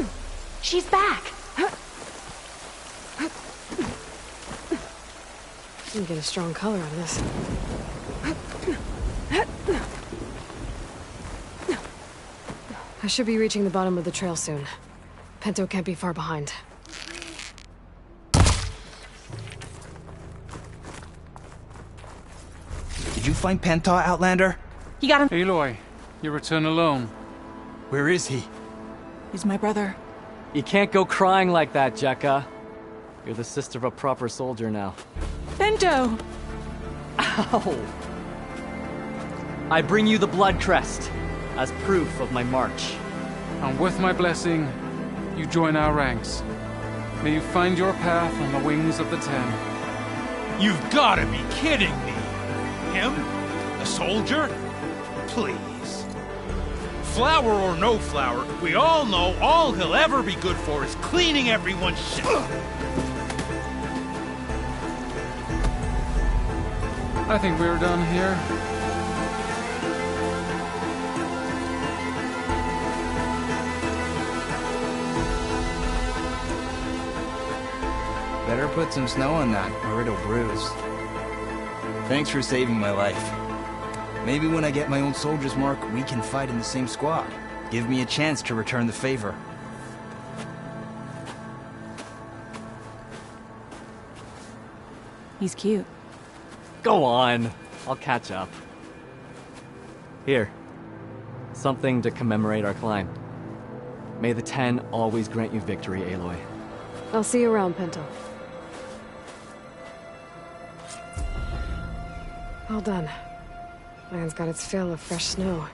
She's back! You get a strong color on this. I should be reaching the bottom of the trail soon. Pento can't be far behind. Did you find Penta, Outlander? You got him. Aloy, you return alone. Where is he? He's my brother. You can't go crying like that, Jekka. You're the sister of a proper soldier now. Pento! Ow! I bring you the blood crest as proof of my march. And with my blessing, you join our ranks. May you find your path on the wings of the Ten. You've gotta be kidding me! Him? A soldier? Please. Flower or no flower, we all know all he'll ever be good for is cleaning everyone's shit. I think we're done here. Better put some snow on that, or it'll bruise. Thanks for saving my life. Maybe when I get my own soldier's mark, we can fight in the same squad. Give me a chance to return the favor. He's cute. Go on. I'll catch up. Here. Something to commemorate our climb. May the Ten always grant you victory, Aloy. I'll see you around, Pinto. All done. Land's got its fill of fresh snow.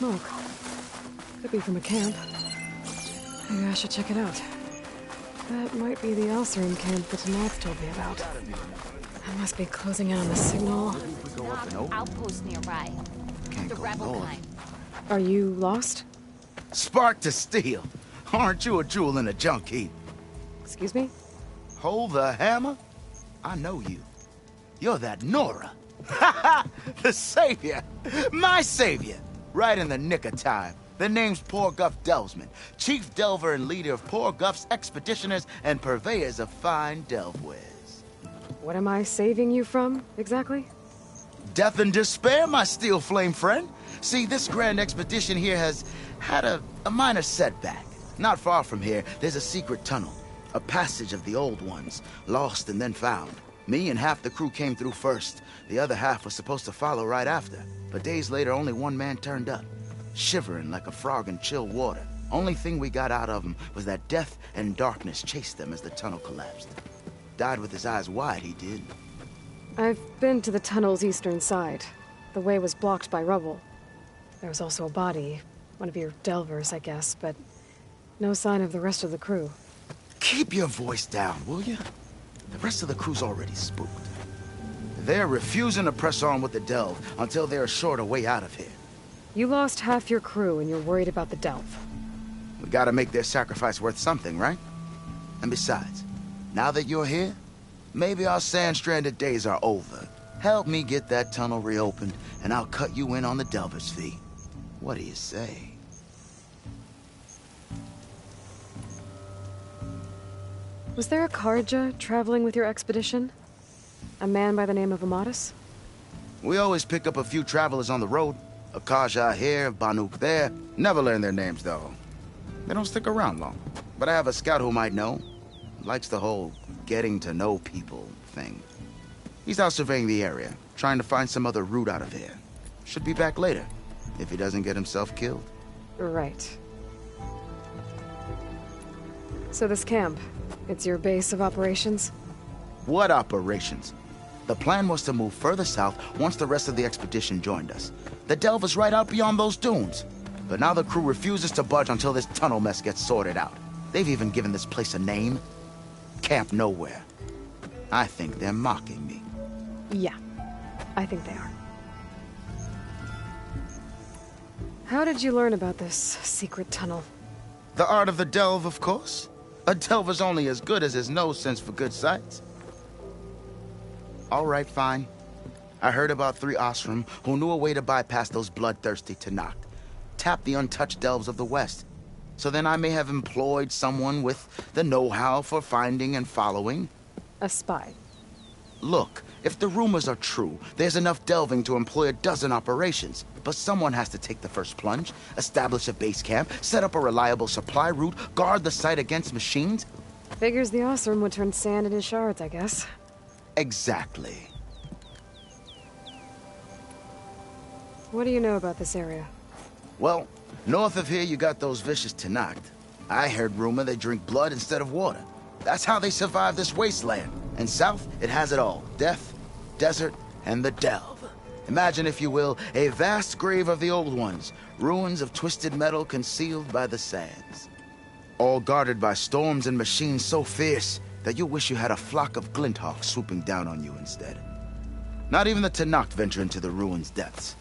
Smoke. Could be from a camp. Maybe I should check it out. That might be the Alcerim camp that Nath told me about. I must be closing in on the signal. Outpost nearby. The rebel kind. Are you lost? Spark to steel. Aren't you a jewel in a junk heap? Excuse me? Hold the hammer? I know you. You're that Nora. The savior. My savior. Right in the nick of time. The name's Poor Guff Delvesman, chief delver and leader of Poor Guff's expeditioners and purveyors of fine delvewares. What am I saving you from, exactly? Death and despair, my steel flame friend. See, this grand expedition here has had a minor setback. Not far from here, there's a secret tunnel. A passage of the old ones, lost and then found. Me and half the crew came through first. The other half was supposed to follow right after. But days later, only one man turned up. Shivering like a frog in chill water. Only thing we got out of him was that death and darkness chased them as the tunnel collapsed. Died with his eyes wide, he did. I've been to the tunnel's eastern side. The way was blocked by rubble. There was also a body. One of your delvers, I guess, but no sign of the rest of the crew. Keep your voice down, will you? The rest of the crew's already spooked. They're refusing to press on with the delve until they're assured a way out of here. You lost half your crew and you're worried about the delve. We gotta make their sacrifice worth something, right? And besides, now that you're here, maybe our sand-stranded days are over. Help me get that tunnel reopened, and I'll cut you in on the delver's fee. What do you say? Was there a Kharja traveling with your expedition? A man by the name of Amadis? We always pick up a few travelers on the road. A Kharja here, Banuk there. Never learn their names, though. They don't stick around long. But I have a scout who might know. Likes the whole getting to know people thing. He's out surveying the area, trying to find some other route out of here. Should be back later, if he doesn't get himself killed. Right. So this camp, it's your base of operations? What operations? The plan was to move further south once the rest of the expedition joined us. The delve is right out beyond those dunes. But now the crew refuses to budge until this tunnel mess gets sorted out. They've even given this place a name. Camp Nowhere. I think they're mocking me. Yeah, I think they are. How did you learn about this secret tunnel? The art of the delve, of course. A delver's only as good as his nose sense for good sights. All right, fine. I heard about 3 Osram who knew a way to bypass those bloodthirsty Tenakth. Tap the untouched delves of the West. So then I may have employed someone with the know-how for finding and following. A spy. Look, if the rumors are true, there's enough delving to employ a dozen operations. But someone has to take the first plunge, establish a base camp, set up a reliable supply route, guard the site against machines. Figures the Osram would turn sand into shards, I guess. Exactly. What do you know about this area? Well, north of here you got those vicious Tenakth. I heard rumor they drink blood instead of water. That's how they survive this wasteland. And south, it has it all. Death, desert, and the delve. Imagine, if you will, a vast grave of the old ones. Ruins of twisted metal concealed by the sands. All guarded by storms and machines so fierce that you wish you had a flock of glinthawks swooping down on you instead. Not even the Tenakth venture into the ruins' depths.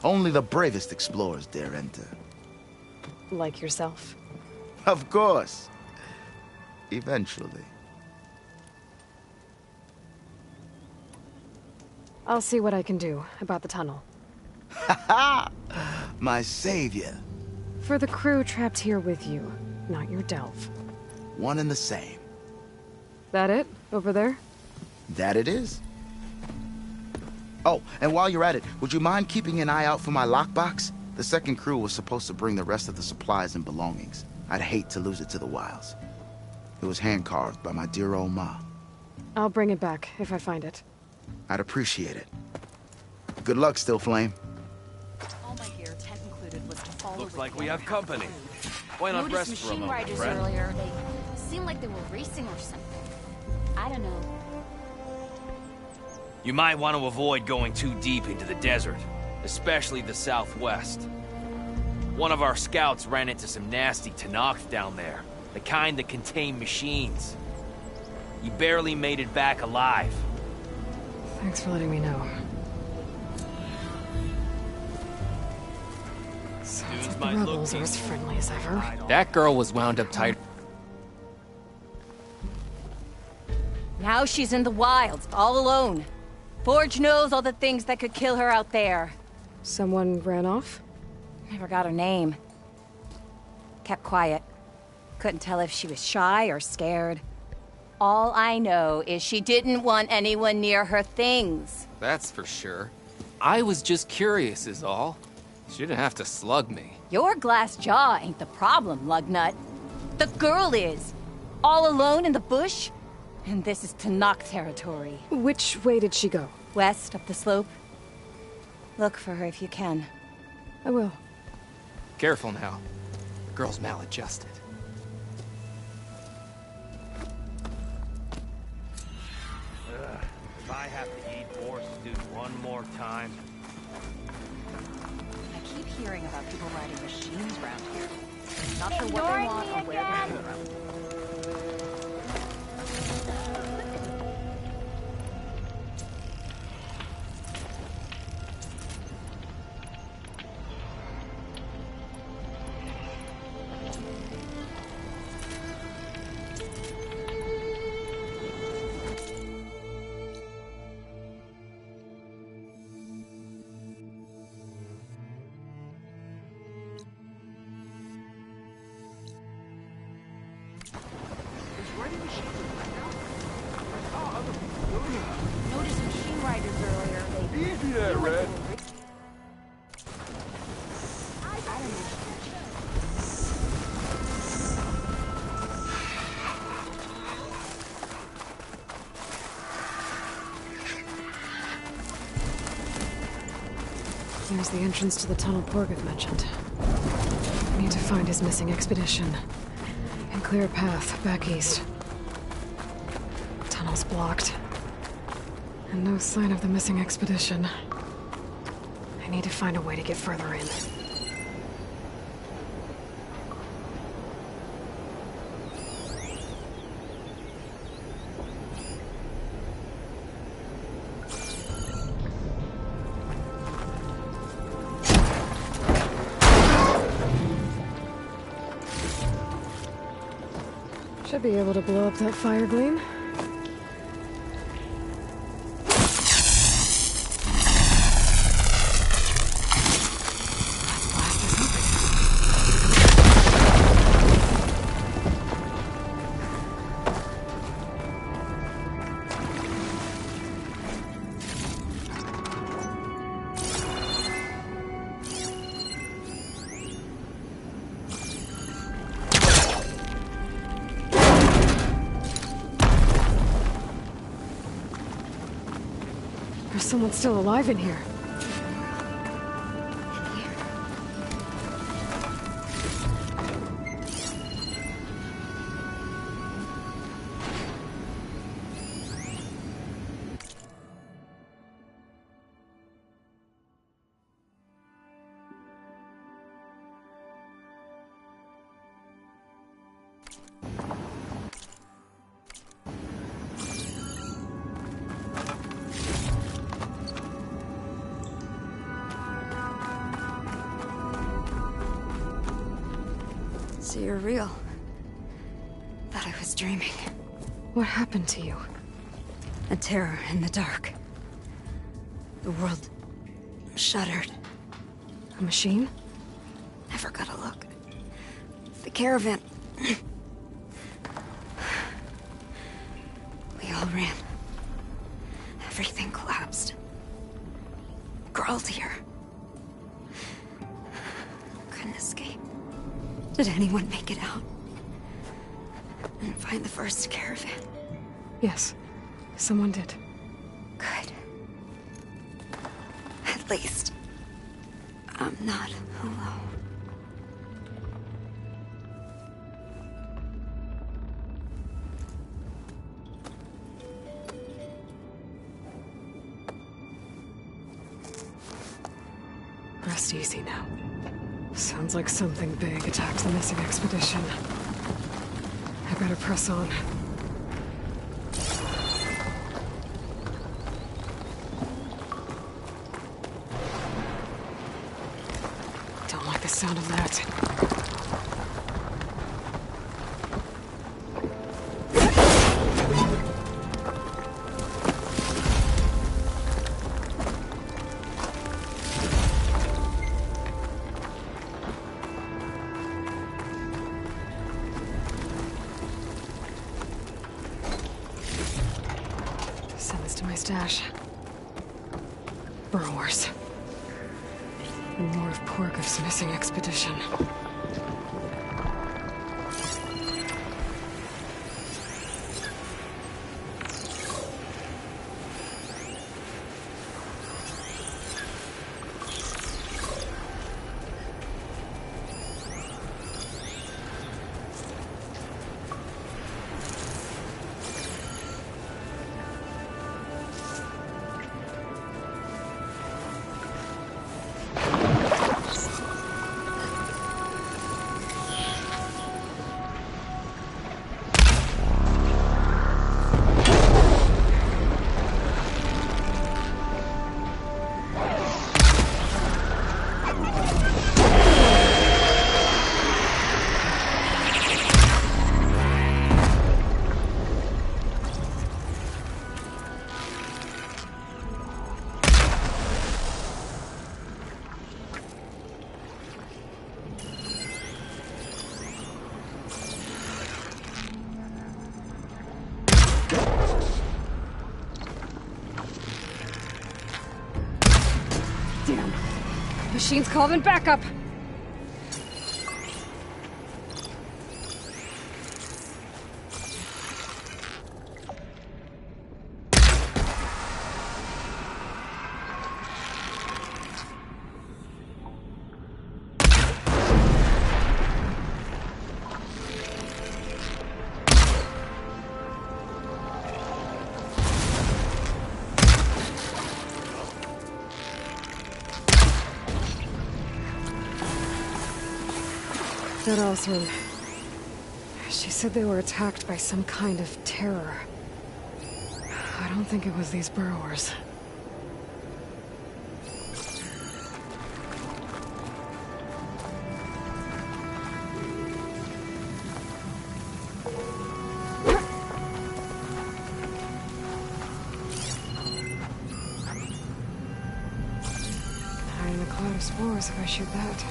Only the bravest explorers dare enter. Like yourself? Of course. Eventually. I'll see what I can do about the tunnel. Ha-ha! My savior. For the crew trapped here with you, not your delve. One and the same. That it? Over there? That it is. Oh, and while you're at it, would you mind keeping an eye out for my lockbox? The second crew was supposed to bring the rest of the supplies and belongings. I'd hate to lose it to the wilds. It was hand-carved by my dear old ma. I'll bring it back if I find it. I'd appreciate it. Good luck, Still Flame. All my gear, tent included, was to follow. Looks like we have company. Why not rest for a machine moment, riders friend? earlier. They seemed like they were racing or something. I don't know. You might want to avoid going too deep into the desert, especially the southwest. One of our scouts ran into some nasty Tenakth down there, the kind that contain machines. He barely made it back alive. Thanks for letting me know. Sounds like the rebels are as friendly as ever. That girl was wound up tight. Now she's in the wilds, all alone. Forge knows all the things that could kill her out there. Someone ran off? Never got her name. Kept quiet. Couldn't tell if she was shy or scared. All I know is she didn't want anyone near her things. That's for sure. I was just curious is all. She didn't have to slug me. Your glass jaw ain't the problem, Lugnut. The girl is. All alone in the bush. And this is Tenakth territory. Which way did she go? West, up the slope. Look for her if you can. I will. Careful now. The girl's maladjusted. If I have to eat boar stew one more time. I keep hearing about people riding machines around here. Not sure what they want or where they're coming from. Noticed machine riders earlier. They Easy there, Red. There's the entrance to the tunnel Porgov mentioned. I need to find his missing expedition. And clear a path back east. Tunnel's blocked. And no sign of the missing expedition. I need to find a way to get further in. Should be able to blow up that fire gleam. There's someone still alive in here. So you're real. Thought I was dreaming. What happened to you? A terror in the dark. The world shuddered. A machine? Never got a look. The caravan. We all ran. Everything collapsed. Crawled here. Couldn't escape. Did anyone make it out? And find the first caravan? Yes, someone did. Good. At least, I'm not alone. Rest easy now. Sounds like something big attacked the missing expedition. I better press on. Don't like the sound of that. Send this to my stash. Burrowers. More of Porgov's missing expedition. Damn. Machine's calling backup. That Oseram. She said they were attacked by some kind of terror. I don't think it was these burrowers. Hiding a cloud of spores if I shoot that.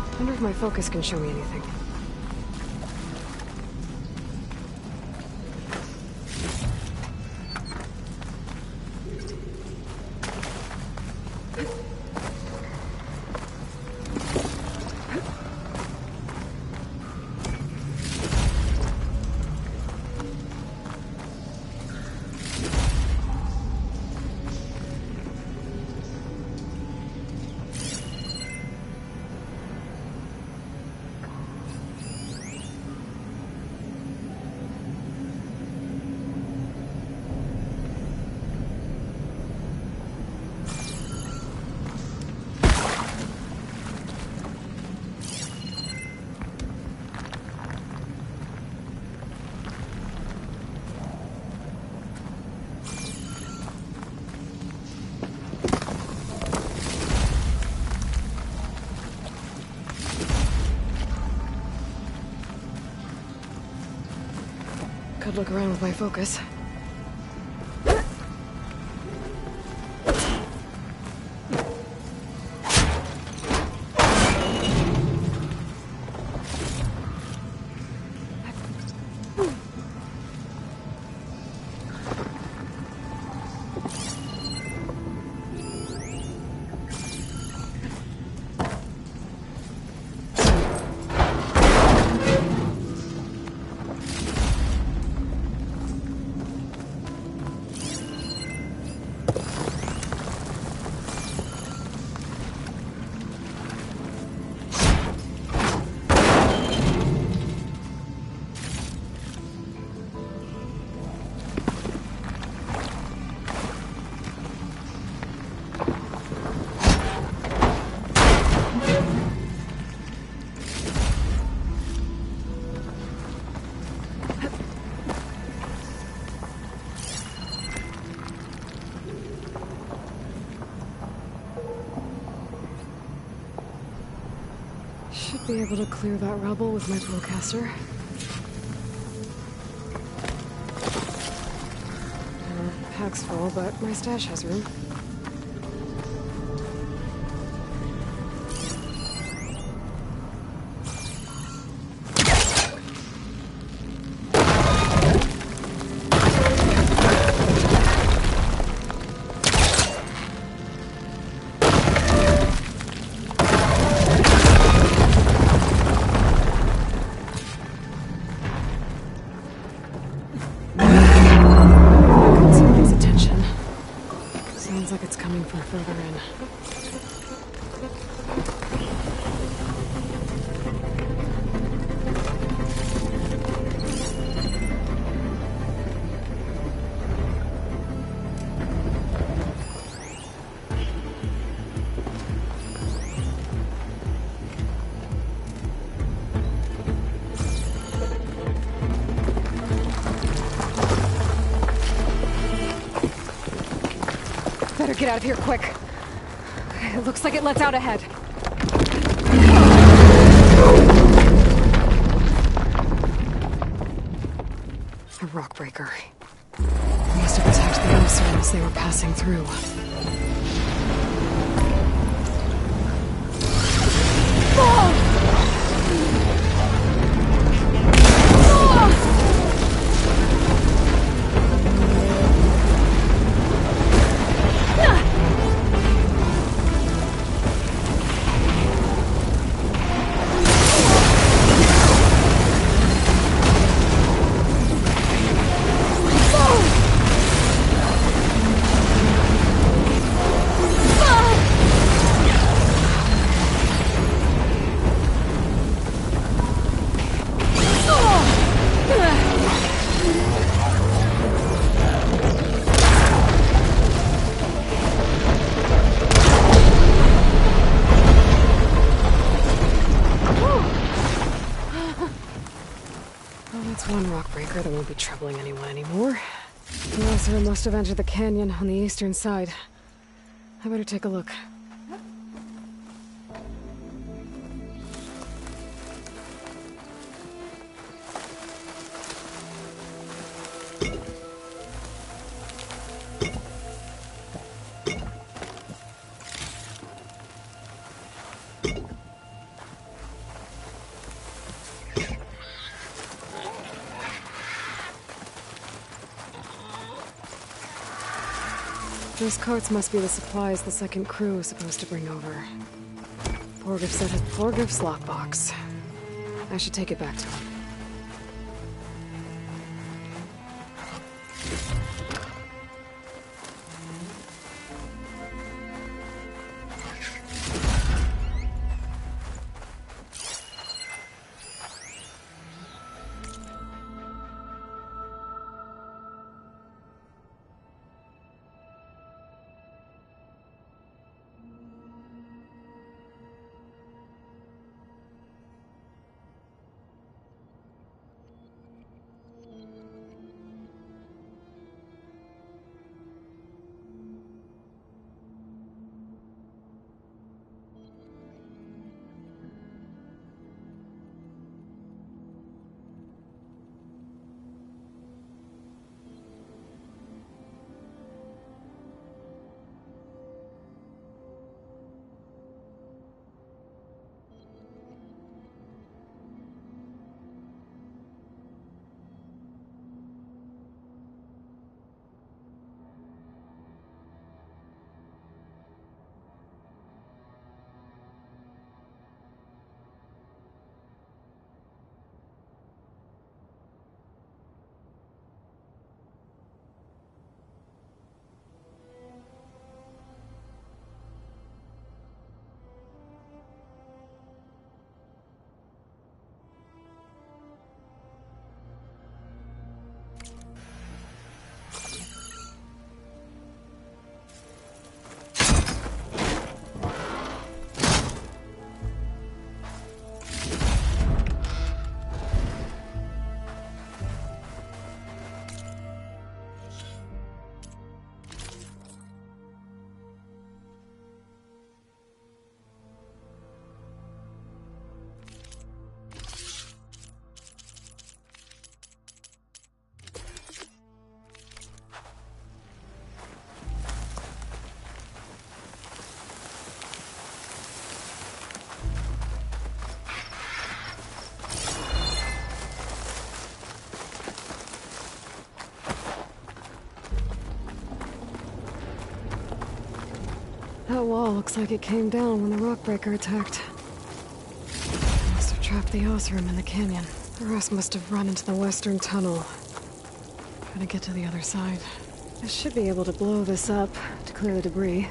I wonder if my focus can show me anything. Could look around with my focus. Should be able to clear that rubble with my bowcaster. Pack's full, but my stash has room. Better get out of here quick. It looks like it lets out ahead. A rock breaker. They must have attacked the Oseram as they were passing through. That's one rock breaker that won't be troubling anyone anymore. The Oseram must have entered the canyon on the eastern side. I better take a look. Those carts must be the supplies the second crew is supposed to bring over. Porgif said his Porgif's lockbox. I should take it back to him. That wall looks like it came down when the rockbreaker attacked. Must have trapped the Oseram in the canyon. The rest must have run into the western tunnel. Gotta get to the other side. I should be able to blow this up to clear the debris.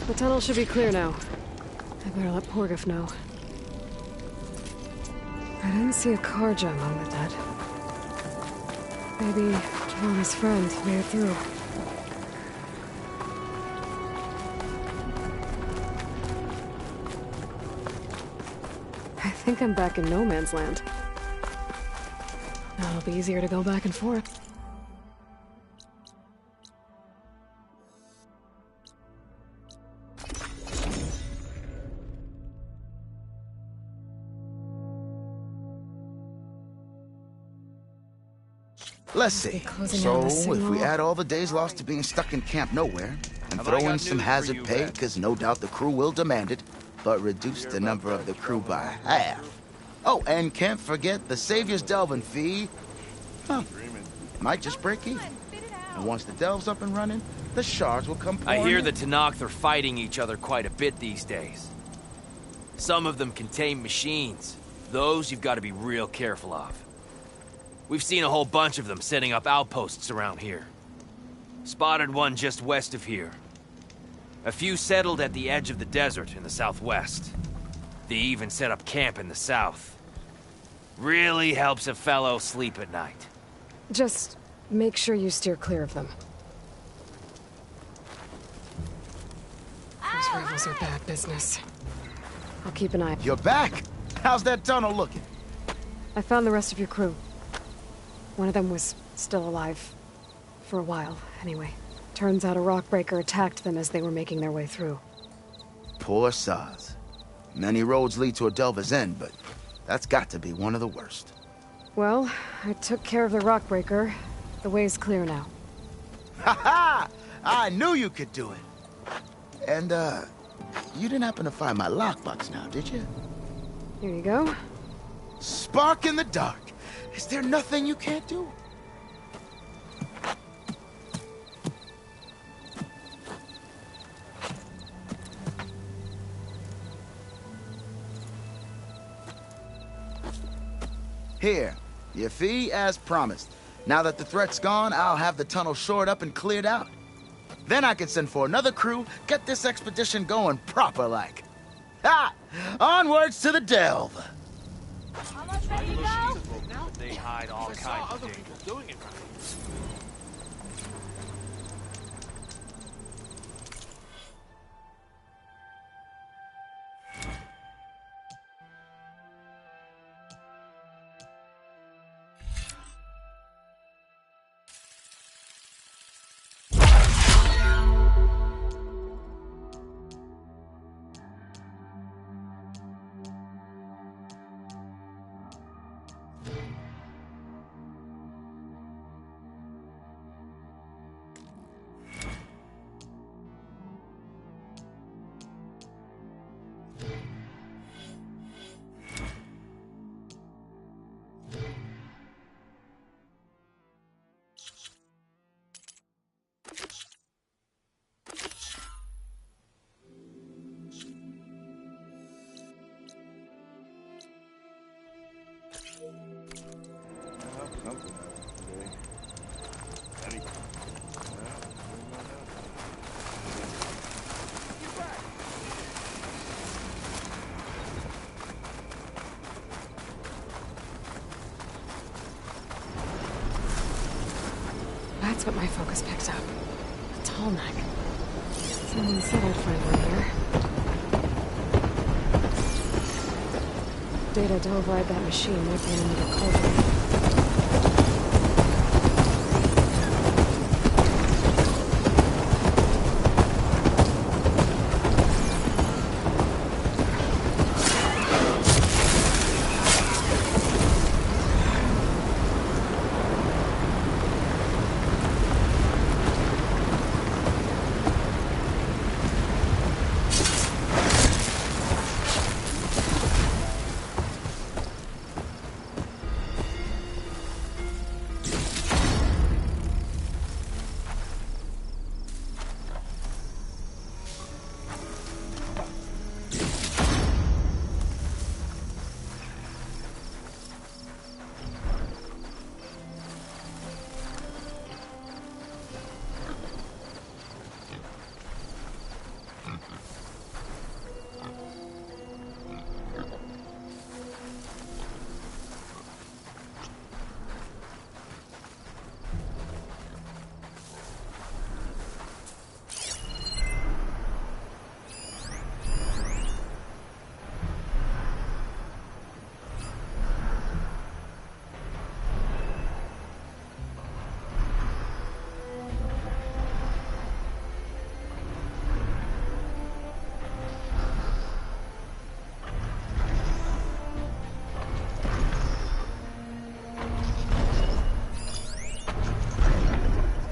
The tunnel should be clear now. I better let Porgif know. I didn't see a Carja among the dead. Maybe Giovanni's friend made it through. I think I'm back in no man's land. Now it'll be easier to go back and forth. Let's see. So, if we add all the days lost to being stuck in Camp Nowhere, and throw in some hazard pay, because no doubt the crew will demand it, but reduce the number of the crew by half. Oh, and can't forget the Savior's Delving fee. Huh. Might just break even. And once the delve's up and running, the shards will come pouring I hear in. the Tenakth are fighting each other quite a bit these days. Some of them contain machines. Those you've got to be real careful of. We've seen a whole bunch of them setting up outposts around here. Spotted one just west of here. A few settled at the edge of the desert in the southwest. They even set up camp in the south. Really helps a fellow sleep at night. Just make sure you steer clear of them. Those rebels are bad business. I'll keep an eye. You're back? How's that tunnel looking? I found the rest of your crew. One of them was still alive. For a while, anyway. Turns out a rockbreaker attacked them as they were making their way through. Poor Saz. Many roads lead to a Delver's End, but that's got to be one of the worst. Well, I took care of the rockbreaker. The way's clear now. Ha ha! I knew you could do it. And, you didn't happen to find my lockbox now, did you? Here you go. Spark in the dark. Is there nothing you can't do? Here, your fee as promised. Now that the threat's gone, I'll have the tunnel shored up and cleared out. Then I can send for another crew, get this expedition going proper-like. Ha! Onwards to the Delve! Almost ready to go? They hide all kinds of dangers. Doing it right. That's what my focus picks up. A tall neck. Someone said I'd find one here. Data to override that machine might be in another cauldron.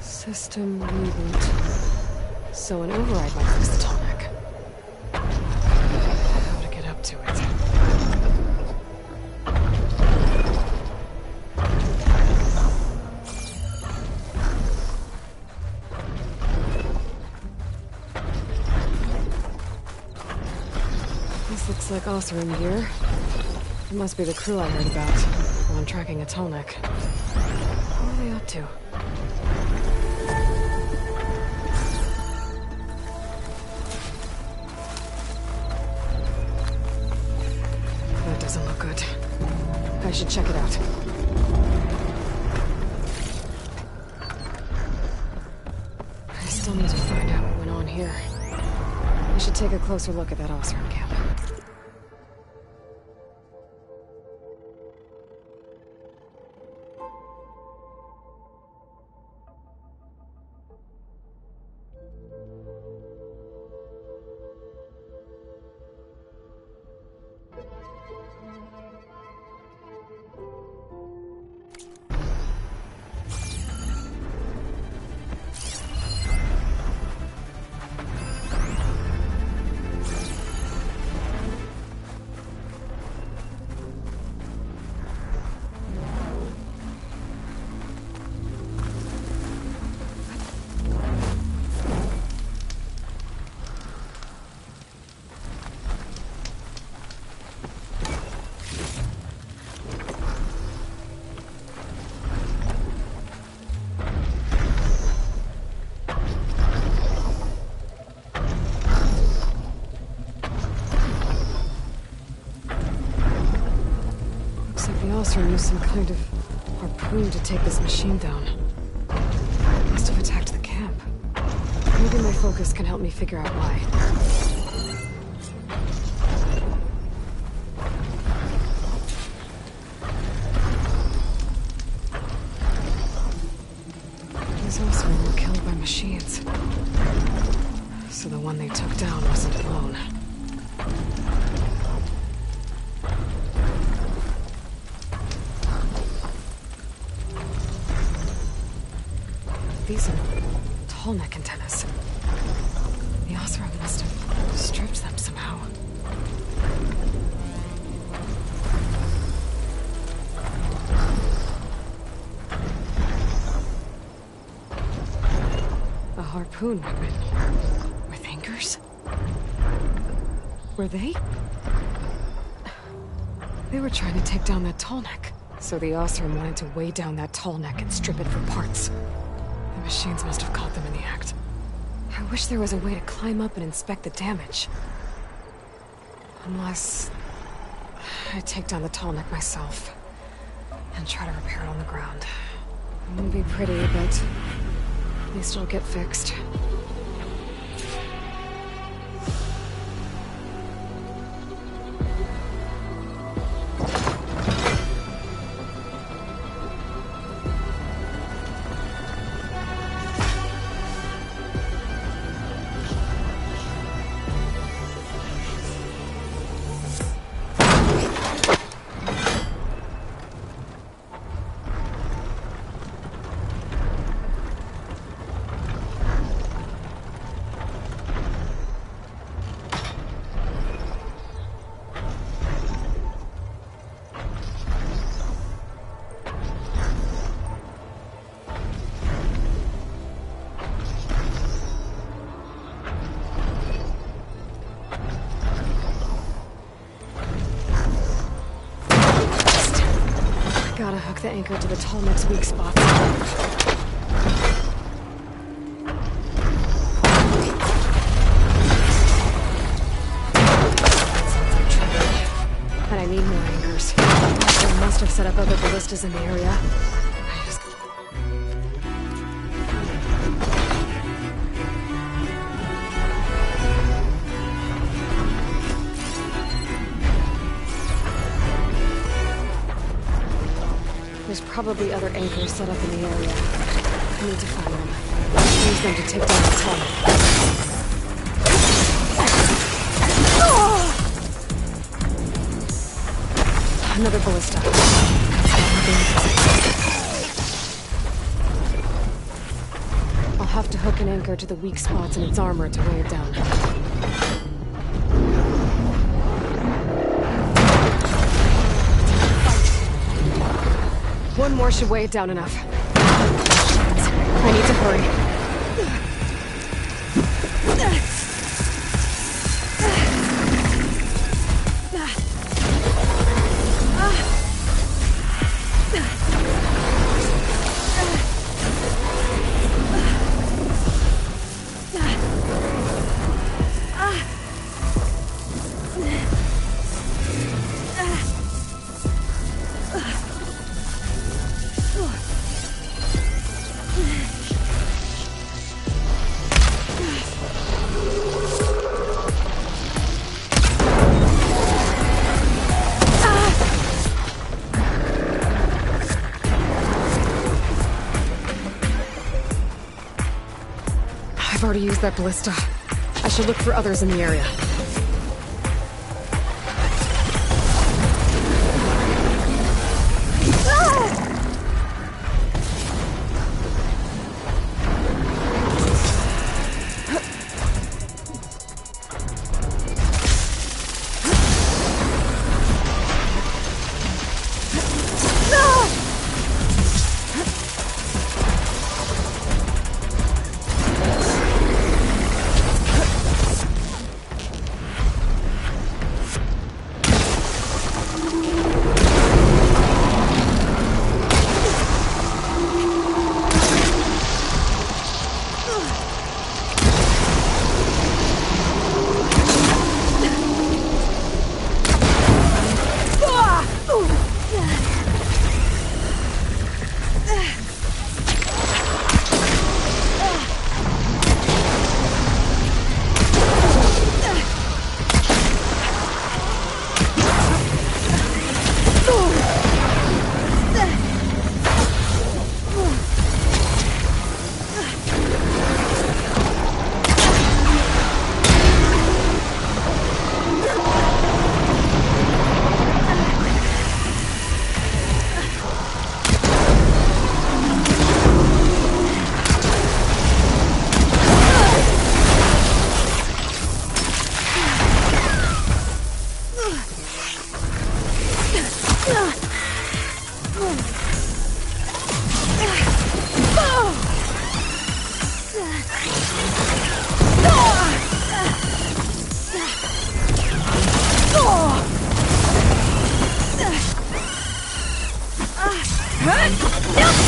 System reboot. So an override might fix the tall neck. How to get up to it. This looks like Oseram gear. It must be the crew I heard about. While I'm tracking a tall neck. What are they up to? I should check it out. I still need to find out what went on here. I should take a closer look at that Oseram camp. Oseram used some kind of harpoon to take this machine down. Must have attacked the camp. Maybe my focus can help me figure out why. These Oseram were killed by machines. So the one they took down wasn't alone. These are tall-neck antennas. The Oseram must have stripped them somehow. A harpoon weapon. With anchors? Were they? They were trying to take down that tall neck. So the Oseram wanted to weigh down that tall neck and strip it for parts. The machines must have caught them in the act. I wish there was a way to climb up and inspect the damage. Unless I take down the tall neck myself and try to repair it on the ground. It won't be pretty, but at least it'll get fixed. Gotta hook the anchor to the tall neck's weak spot. And I need more anchors. They must have set up other ballistas in the area. There's probably other anchors set up in the area. I need to find them. Use them to take down the tunnel. Another ballista. I'll have to hook an anchor to the weak spots in its armor to weigh it down. One more should weigh it down enough. I need to hurry. how to use that ballista. I should look for others in the area.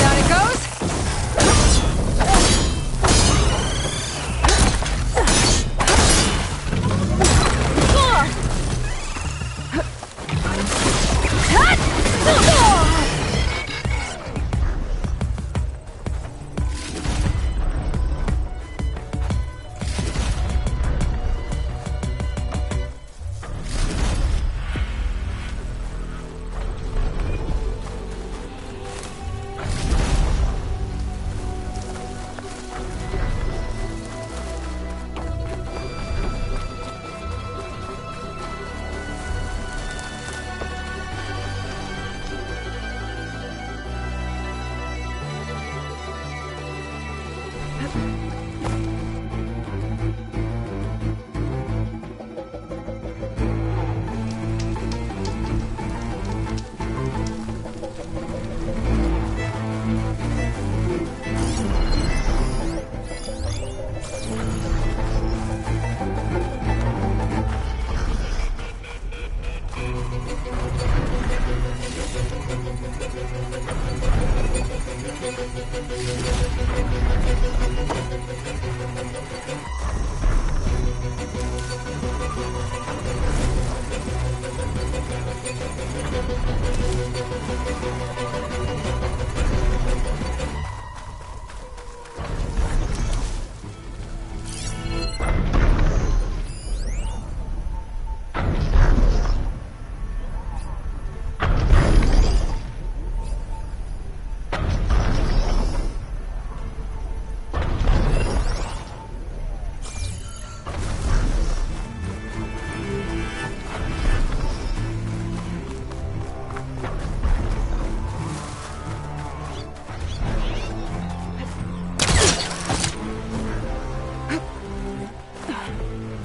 Down it goes.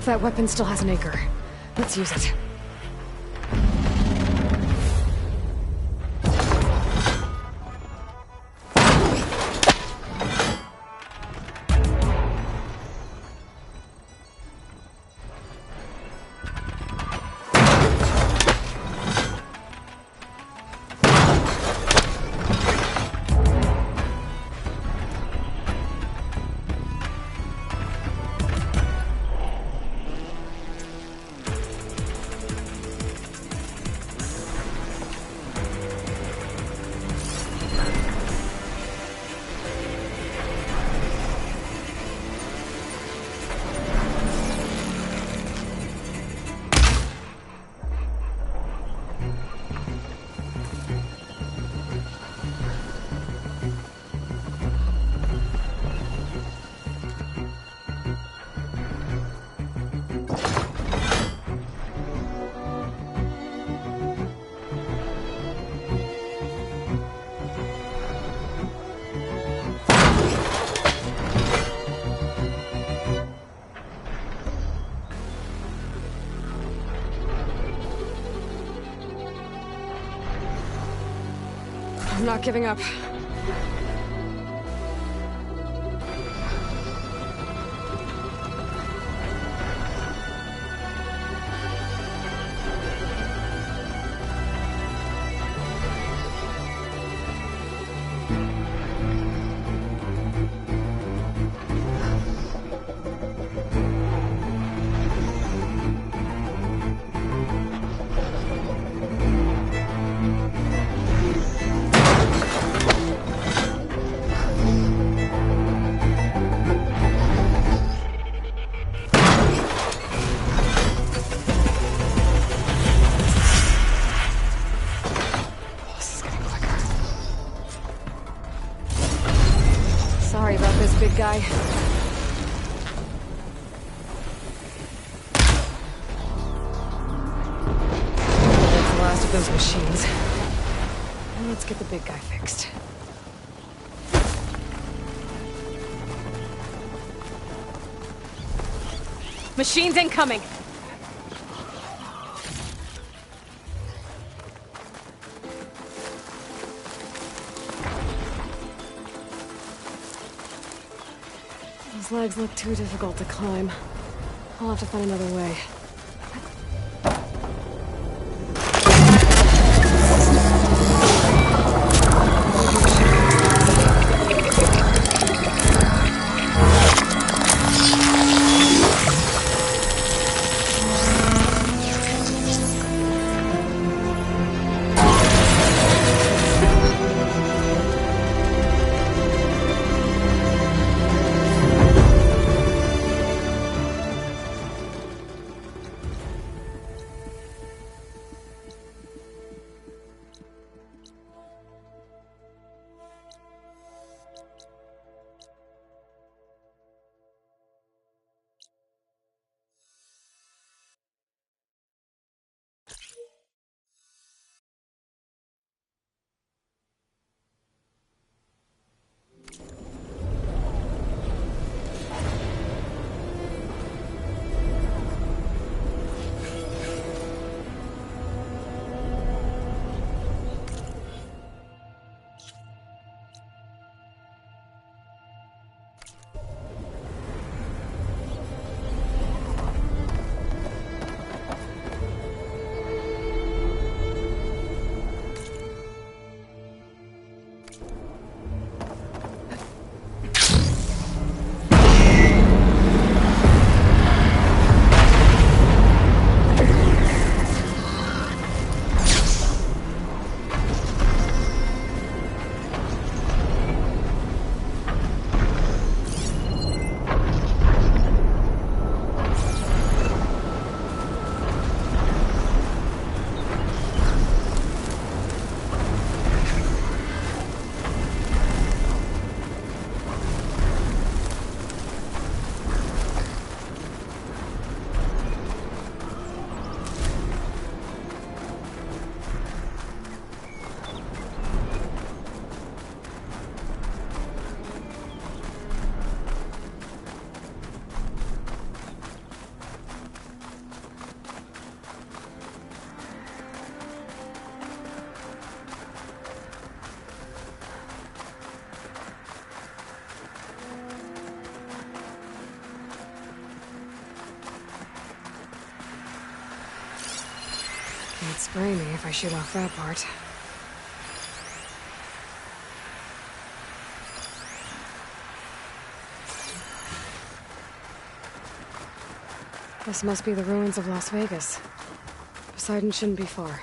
That weapon still has an anchor. Let's use it. I'm not giving up. Sorry about this, big guy. That's the last of those machines. Now let's get the big guy fixed. Machines incoming! Those legs look too difficult to climb. I'll have to find another way. Can't spray me if I shoot off that part. This must be the ruins of Las Vegas. Poseidon shouldn't be far.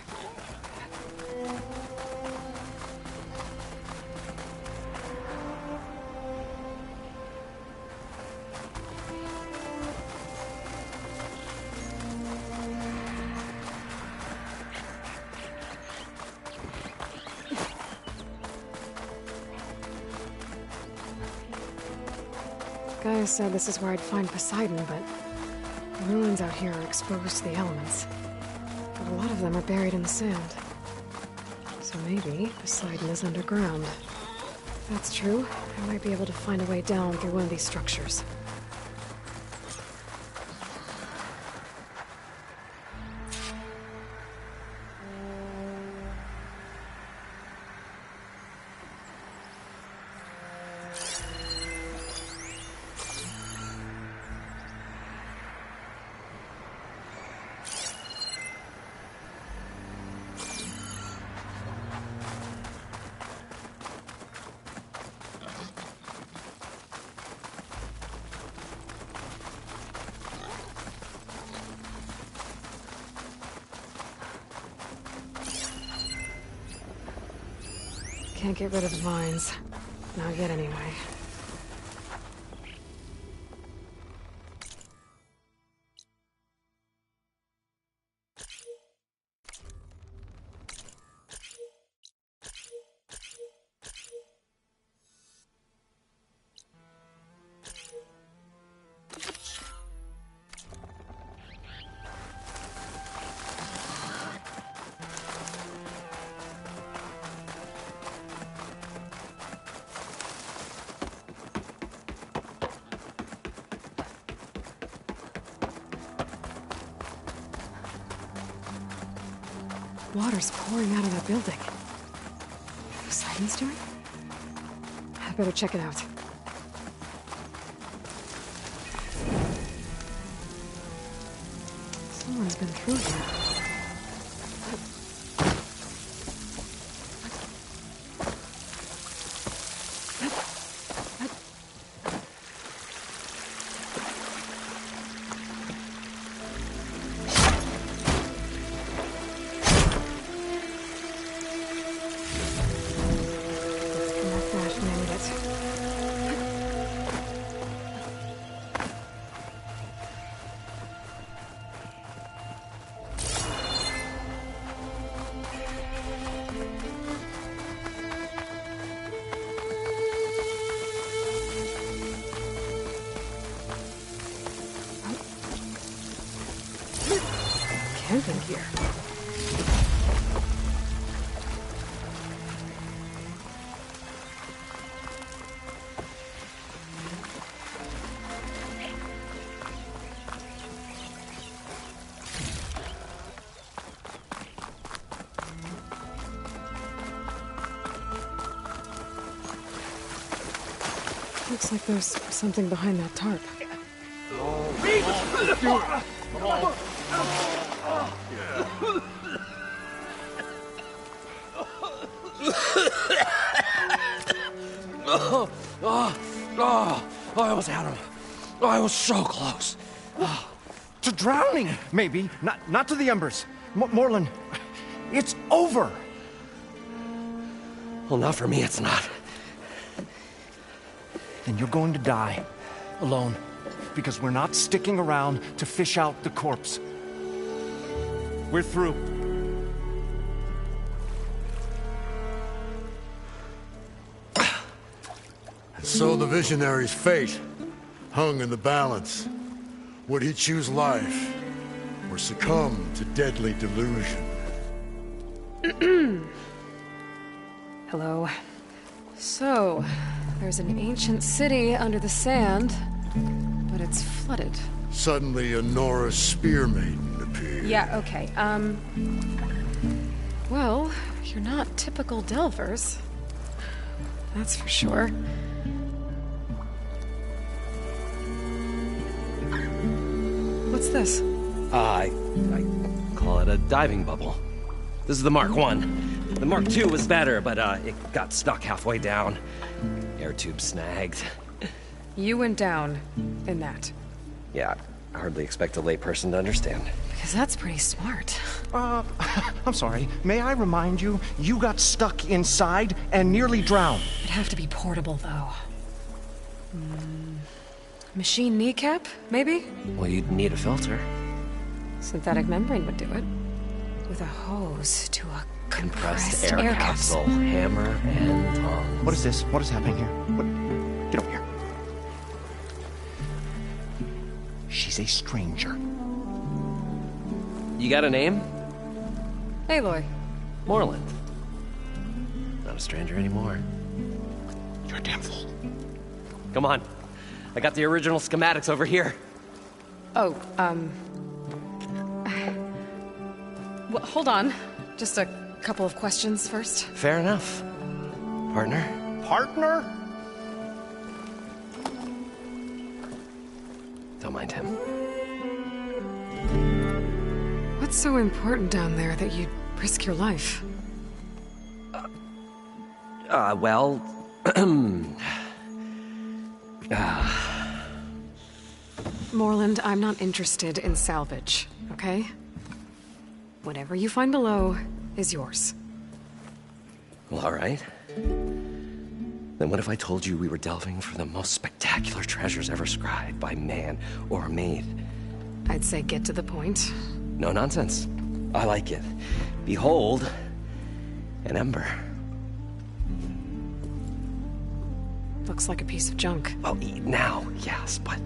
Gaia said this is where I'd find Poseidon, but the ruins out here are exposed to the elements. But a lot of them are buried in the sand. So maybe Poseidon is underground. If that's true, I might be able to find a way down through one of these structures. Can't get rid of the vines. Not yet, anyway. Water's pouring out of that building. What's Simon's doing? I better check it out. Someone's been through here. Camping here. Looks like there's something behind that tarp. I almost had him. I was so close. To drowning, maybe. Not to the embers. Morlund, it's over. Well, not for me, it's not. Then you're going to die. Alone. Because we're not sticking around to fish out the corpse. We're through. So the visionary's fate hung in the balance. Would he choose life or succumb to deadly delusion? Hello. So, there's an ancient city under the sand, but it's flooded. Suddenly a Norse spear maiden appeared. Yeah, okay. Well, you're not typical Delvers. That's for sure. What's this? I call it a diving bubble. This is the Mark 1. The Mark 2 was better, but it got stuck halfway down. Air tube snagged. You went down in that. Yeah, I hardly expect a layperson to understand. Because that's pretty smart. I'm sorry. May I remind you, you got stuck inside and nearly drowned. It'd have to be portable, though. Machine kneecap, maybe? Well, you'd need a filter. Synthetic membrane would do it. With a hose to a compressed air capsule. Hammer and tongs. What is this? What is happening here? What? Get over here. She's a stranger. You got a name? Aloy. Morlund. Not a stranger anymore. You're a damn fool. Come on. I got the original schematics over here. Oh, well, hold on. Just a couple of questions first. Fair enough. Partner? Partner? Don't mind him. What's so important down there that you'd risk your life? Well... Morlund, I'm not interested in salvage, okay? Whatever you find below is yours. Well, all right. Then what if I told you we were delving for the most spectacular treasures ever scribed by man or maid? I'd say get to the point. No nonsense. I like it. Behold, an ember. Looks like a piece of junk. Well, now, yes, but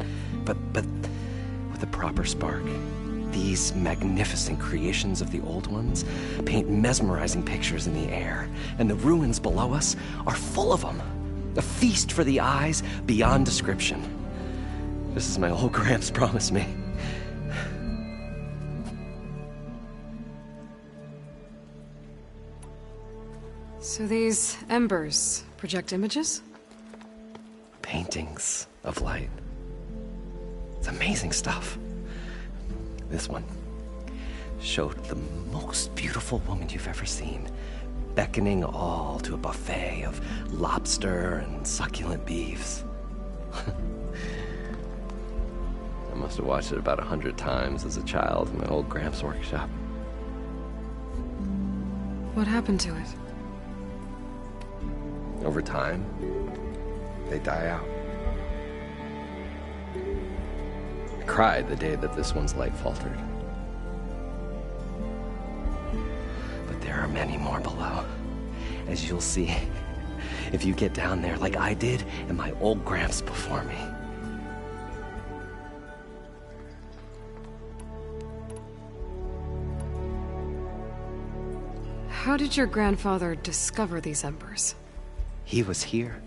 with a proper spark. These magnificent creations of the old ones paint mesmerizing pictures in the air, and the ruins below us are full of them. A feast for the eyes beyond description. This is my old Gramps promised me. So these embers project images? Paintings of light. It's amazing stuff. This one showed the most beautiful woman you've ever seen, beckoning all to a buffet of lobster and succulent beefs. I must have watched it about 100 times as a child in my old Gramps workshop. What happened to it? Over time, they die out. I cried the day that this one's light faltered. But there are many more below, as you'll see if you get down there like I did and my old Gramps before me. How did your grandfather discover these embers? He was here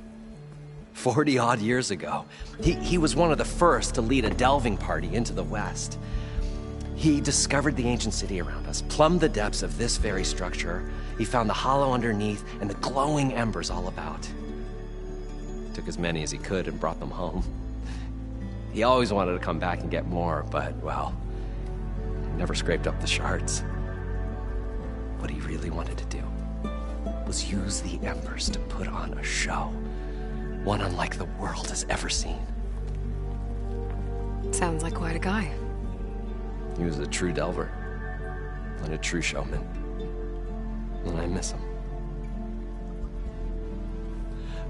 40-odd years ago. He was one of the first to lead a delving party into the West. He discovered the ancient city around us, plumbed the depths of this very structure. He found the hollow underneath and the glowing embers all about. Took as many as he could and brought them home. He always wanted to come back and get more, but, well, never scraped up the shards. What he really wanted to do was use the embers to put on a show, one unlike the world has ever seen. Sounds like quite a guy. He was a true delver and a true showman, and I miss him.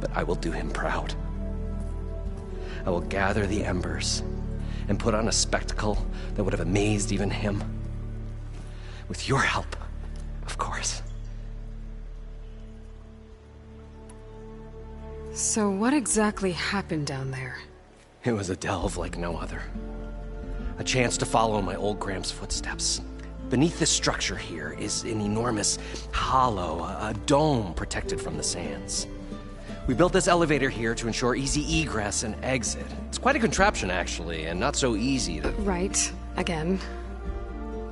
But I will do him proud. I will gather the embers and put on a spectacle that would have amazed even him. With your help, of course. So what exactly happened down there? It was a delve like no other. A chance to follow my old Gramps' footsteps. Beneath this structure here is an enormous hollow, a dome protected from the sands. We built this elevator here to ensure easy egress and exit. It's quite a contraption, actually, and not so easy to... Right. Again.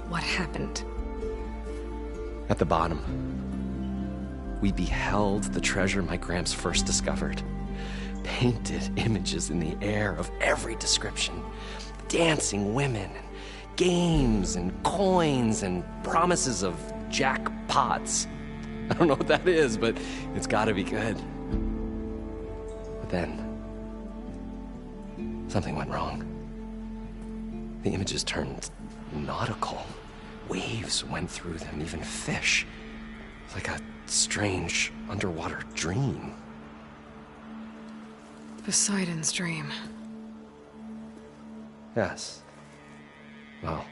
What happened? At the bottom, we beheld the treasure my Gramps first discovered. Painted images in the air of every description. Dancing women, games and coins and promises of jackpots. I don't know what that is, but it's gotta be good. But then, something went wrong. The images turned nautical. Waves went through them, even fish. Like a strange underwater dream. Poseidon's dream. Yes. Well,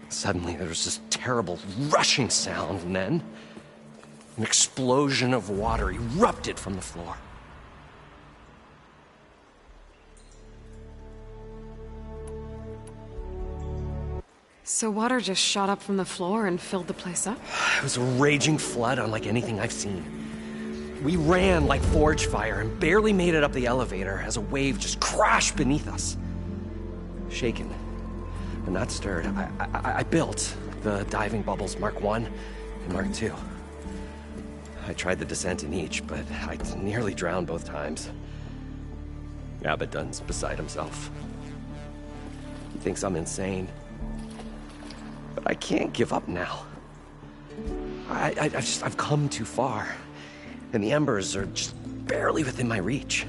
suddenly there was this terrible rushing sound, and then an explosion of water erupted from the floor. So water just shot up from the floor and filled the place up? It was a raging flood unlike anything I've seen. We ran like forge fire and barely made it up the elevator as a wave just crashed beneath us. Shaken, but not stirred, I built the diving bubbles Mark I and Mark II. I tried the descent in each, but I nearly drowned both times. Abaddon's beside himself. He thinks I'm insane. But I can't give up now. I've come too far. And the embers are just barely within my reach.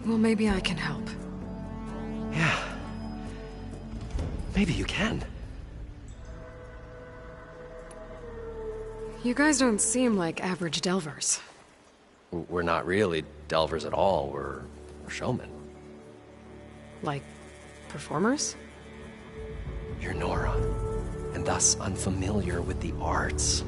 Well, maybe I can help. Yeah. Maybe you can. You guys don't seem like average delvers. We're not really delvers at all. We're showmen. Like, performers? You're Nora, and thus unfamiliar with the arts.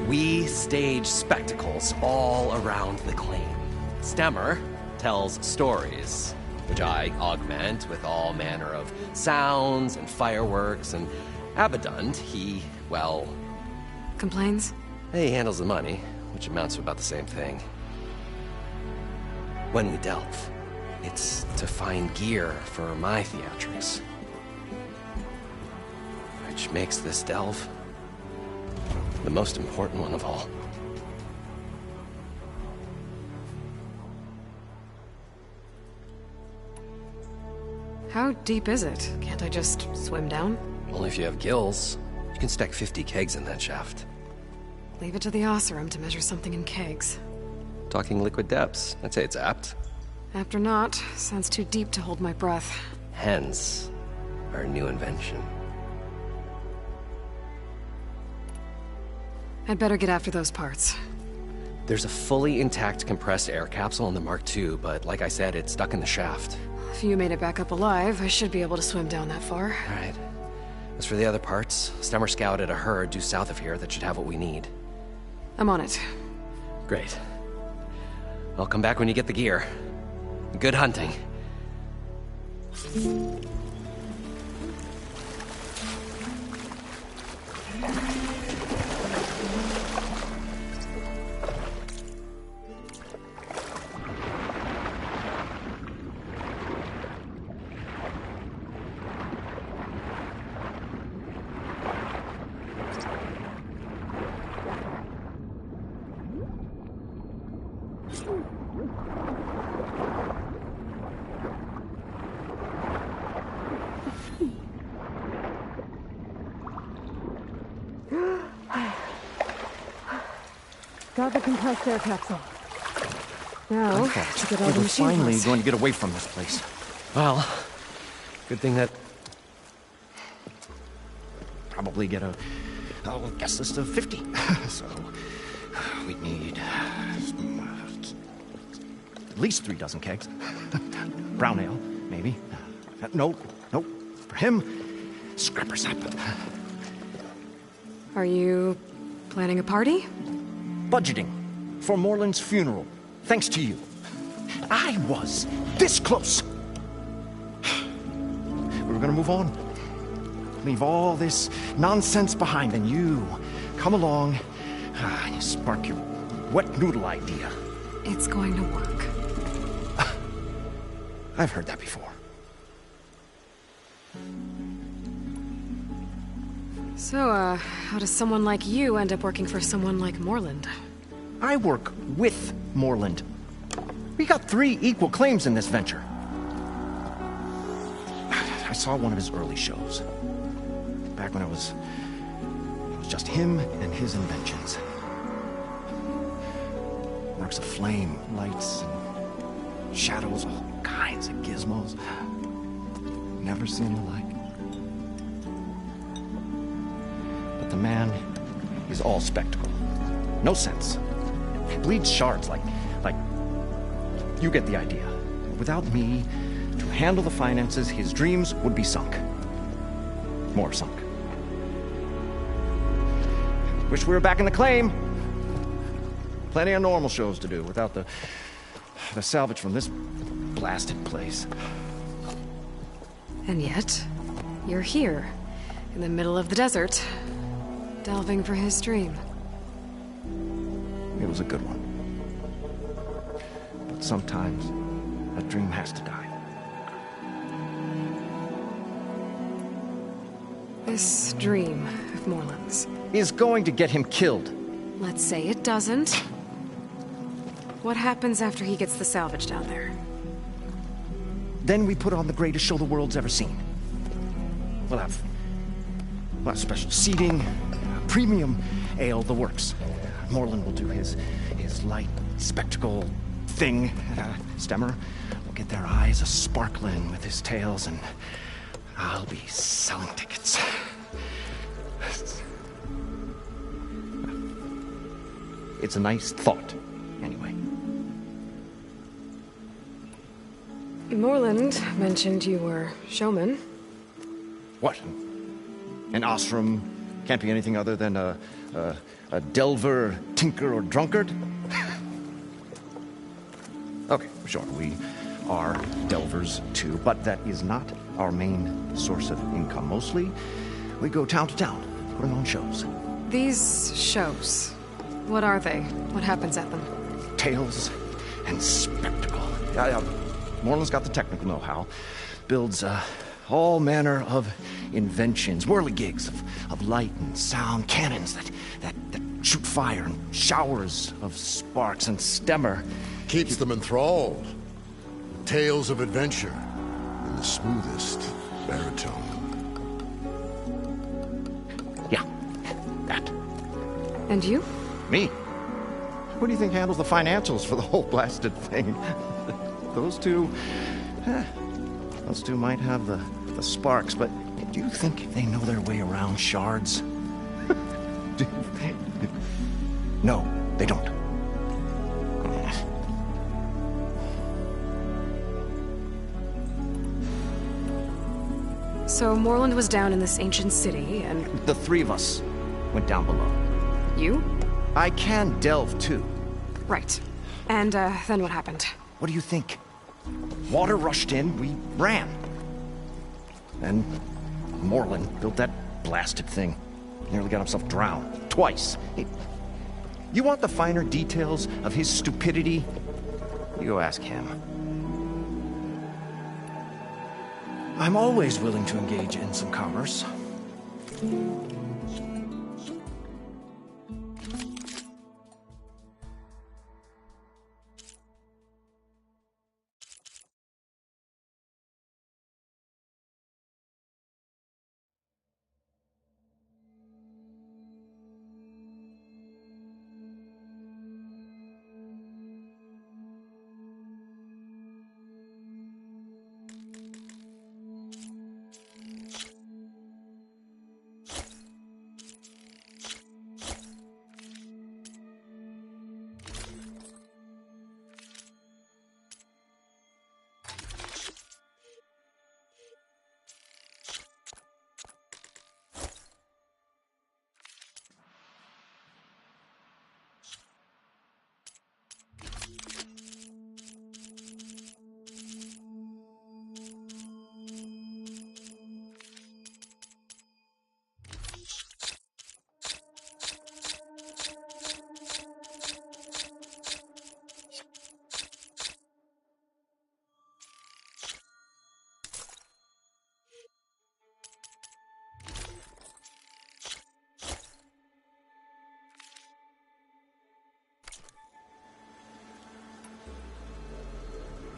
We stage spectacles all around the claim. Stemmer tells stories, which I augment with all manner of sounds and fireworks, and Abadund, he, well... Complains? He handles the money, which amounts to about the same thing. When we delve, it's to find gear for my theatrics. Which makes this delve the most important one of all. How deep is it? Can't I just swim down? Only if you have gills. You can stack 50 kegs in that shaft. Leave it to the Oseram to measure something in kegs. Talking liquid depths, I'd say it's apt. Apt or not, sounds too deep to hold my breath. Hence, our new invention. I'd better get after those parts. There's a fully intact compressed air capsule in the Mark II, but like I said, it's stuck in the shaft. If you made it back up alive, I should be able to swim down that far. All right. As for the other parts, Stemmer scouted a herd due south of here that should have what we need. I'm on it. Great. I'll come back when you get the gear. Good hunting. Got the compressed air capsule. Now, I thought to get all we the were machine finally parts. going to get away from this place. Well, good thing that... Probably get a guest list of 50. So, we'd need at least 3 dozen kegs. Brown ale, maybe. No. For him, scrapper sap. Are you planning a party? Budgeting for Morland's funeral, thanks to you. I was this close. We were gonna move on. Leave all this nonsense behind, and you come along, you spark your wet noodle idea. It's going to work. I've heard that before. So, how does someone like you end up working for someone like Morland? I work with Morland. We got 3 equal claims in this venture. I saw one of his early shows. Back when it was just him and his inventions. Works of flame, lights, and shadows, all kinds of gizmos. Never seen the like. But the man is all spectacle. No sense. Bleeds shards like... You get the idea. Without me to handle the finances, his dreams would be sunk. More sunk. Wish we were back in the claim. Plenty of normal shows to do without the salvage from this blasted place. And yet, you're here, in the middle of the desert, delving for his dream. It was a good one. But sometimes, a dream has to die. This dream of Morland's is going to get him killed. Let's say it doesn't. What happens after he gets the salvage down there? Then we put on the greatest show the world's ever seen. We'll have special seating, premium ale, the works. Morland will do his light spectacle thing. Stemmer will get their eyes a-sparkling with his tales, and I'll be selling tickets. It's a nice thought, anyway. Morland mentioned you were showman. What? An Osram can't be anything other than a delver, tinker, or drunkard? Okay, sure, we are delvers too, but that is not our main source of income. Mostly, we go town to town, putting on shows. These shows, what are they? What happens at them? Tales and spectacle. Morland's got the technical know-how. Builds all manner of inventions, whirligigs of light and sound, cannons that shoot fire, and showers of sparks, and Stemmer keeps them enthralled. Tales of adventure in the smoothest baritone. Yeah, that. And you? Me? Who do you think handles the financials for the whole blasted thing? Those two might have the sparks, but do you think they know their way around shards? No, they don't. So Morland was down in this ancient city, and... The three of us went down below. You? I can delve, too. Right. And, then what happened? What do you think? Water rushed in, we ran. And Morland built that blasted thing. Nearly got himself drowned. Twice. You want the finer details of his stupidity? You go ask him. I'm always willing to engage in some commerce.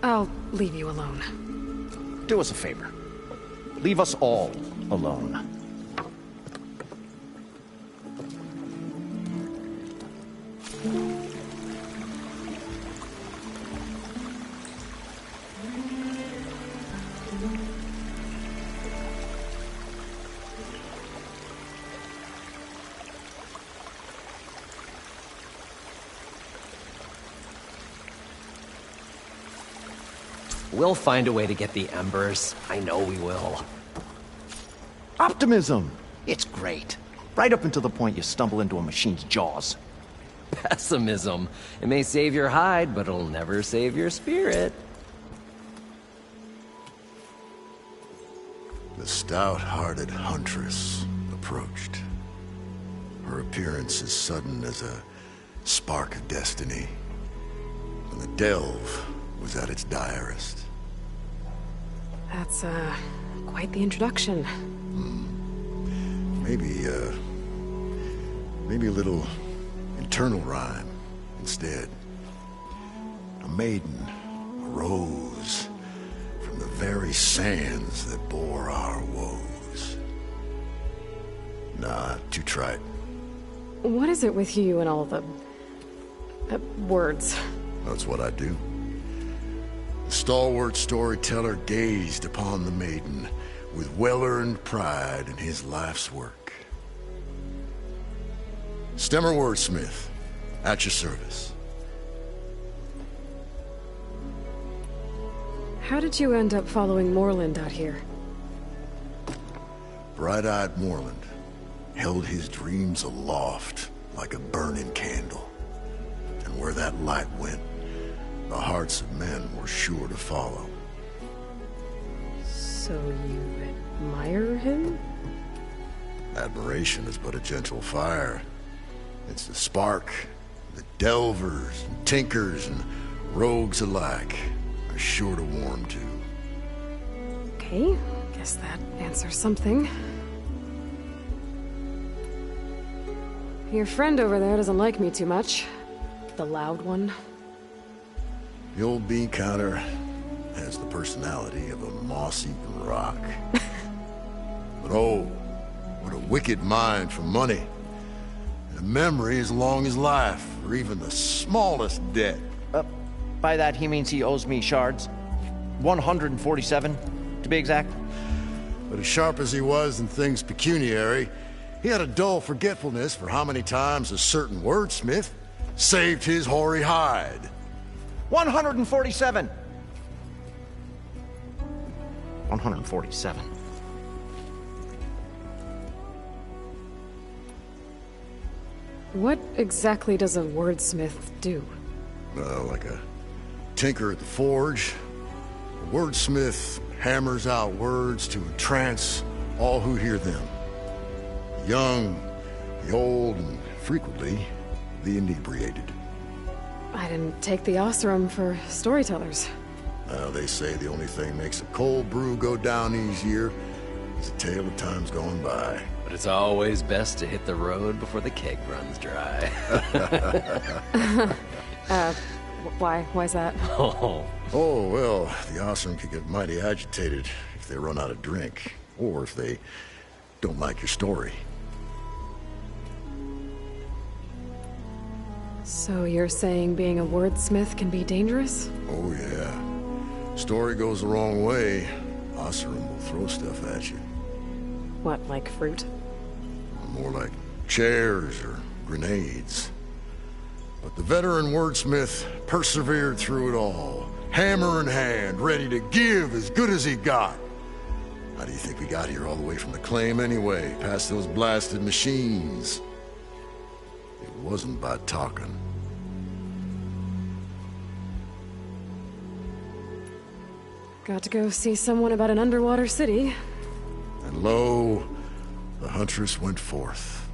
I'll leave you alone. Do us a favor. Leave us all alone. We'll find a way to get the embers. I know we will. Optimism! It's great. Right up until the point you stumble into a machine's jaws. Pessimism. It may save your hide, but it'll never save your spirit. The stout-hearted huntress approached. Her appearance as sudden as a spark of destiny. When the delve was at its direst. That's, quite the introduction. Maybe a little internal rhyme instead. A maiden arose from the very sands that bore our woes. Nah, too trite. What is it with you and all the... words? That's what I do. The stalwart storyteller gazed upon the maiden with well-earned pride in his life's work. Stemmer wordsmith, At your service. How did you end up following Moreland out here? Bright-eyed Moreland held his dreams aloft like a burning candle. And where that light went, the hearts of men were sure to follow. So you admire him? Admiration is but a gentle fire. It's the spark the delvers, and tinkers, and rogues alike are sure to warm to. Okay, guess that answers something. Your friend over there doesn't like me too much. The loud one. The old bean counter has the personality of a moss-eaten rock. But oh, what a wicked mind for money. And a memory as long as life, or even the smallest debt. By that he means he owes me shards. 147, to be exact. But as sharp as he was in things pecuniary, he had a dull forgetfulness for how many times a certain wordsmith saved his hoary hide. 147! 147. What exactly does a wordsmith do? Like a tinker at the forge. A wordsmith hammers out words to entrance all who hear them. The young, the old, and frequently, the inebriated. I didn't take the Osram for storytellers. They say the only thing makes a cold brew go down easier is a tale of times gone by. But it's always best to hit the road before the keg runs dry. Why's that? Oh, well, the Osram could get mighty agitated if they run out of drink, or if they don't like your story. So you're saying being a wordsmith can be dangerous? Oh, yeah. Story goes the wrong way, Osram will throw stuff at you. What, like fruit? More like chairs or grenades. But the veteran wordsmith persevered through it all, hammer in hand, ready to give as good as he got. How do you think we got here all the way from the claim anyway, past those blasted machines? It wasn't by talking. Got to go see someone about an underwater city. And lo, the huntress went forth.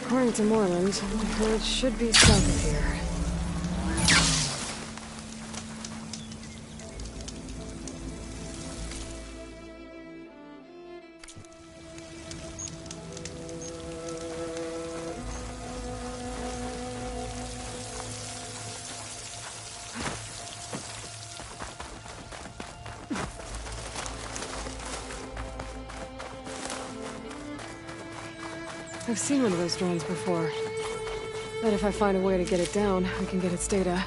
According to Moreland, the village should be south of here. I've seen one of those drones before. Bet if I find a way to get it down, I can get its data.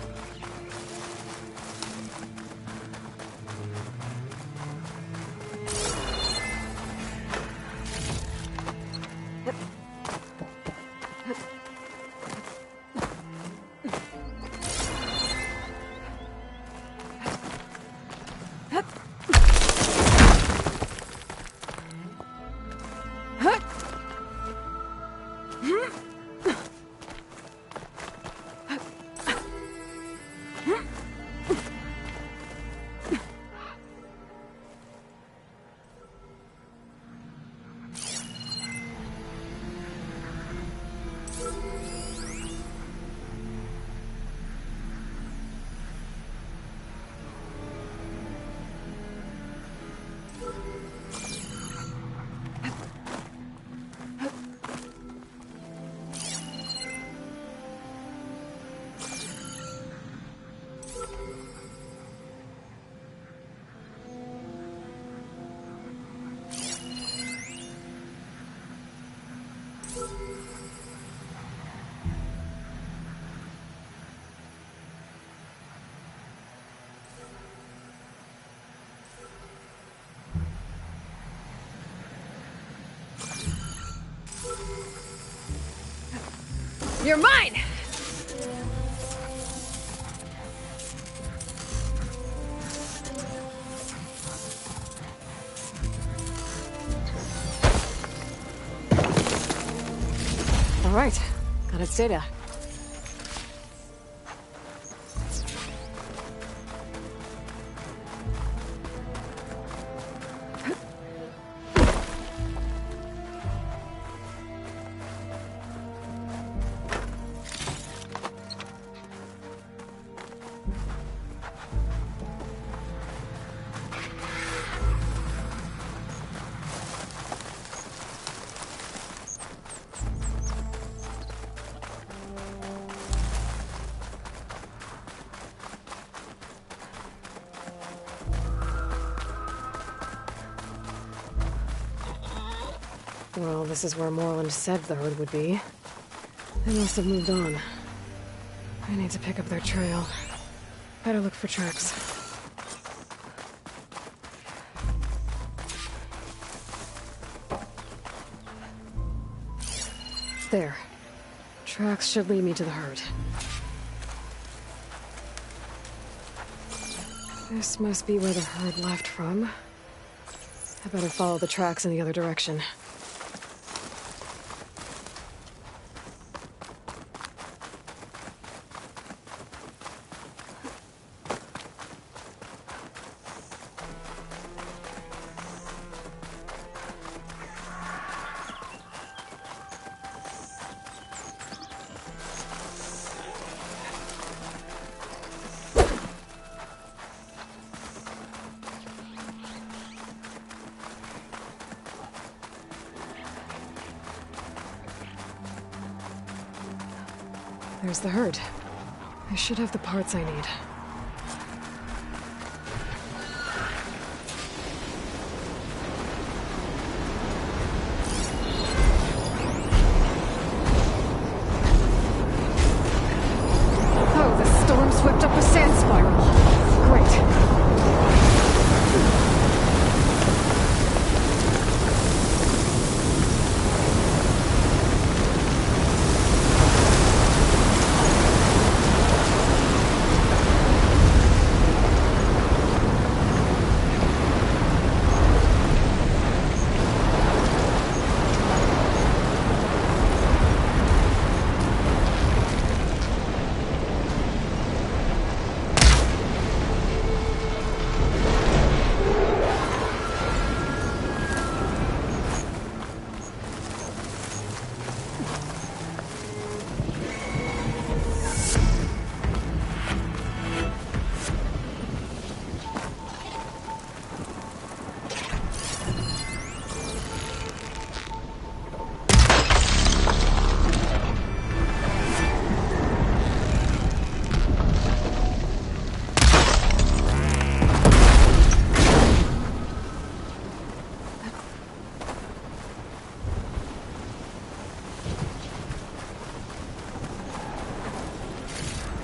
You're mine! All right, got its data. Well, this is where Morland said the herd would be. They must have moved on. I need to pick up their trail. Better look for tracks. There. Tracks should lead me to the herd. This must be where the herd left from. I better follow the tracks in the other direction. There's the herd. I should have the parts I need. Oh, the storm swept up a sand spiral. Great.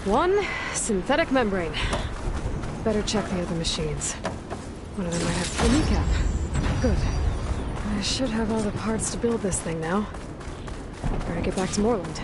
One synthetic membrane. Better check the other machines. One of them might have a kneecap. Good. I should have all the parts to build this thing now. Better get back to Morland.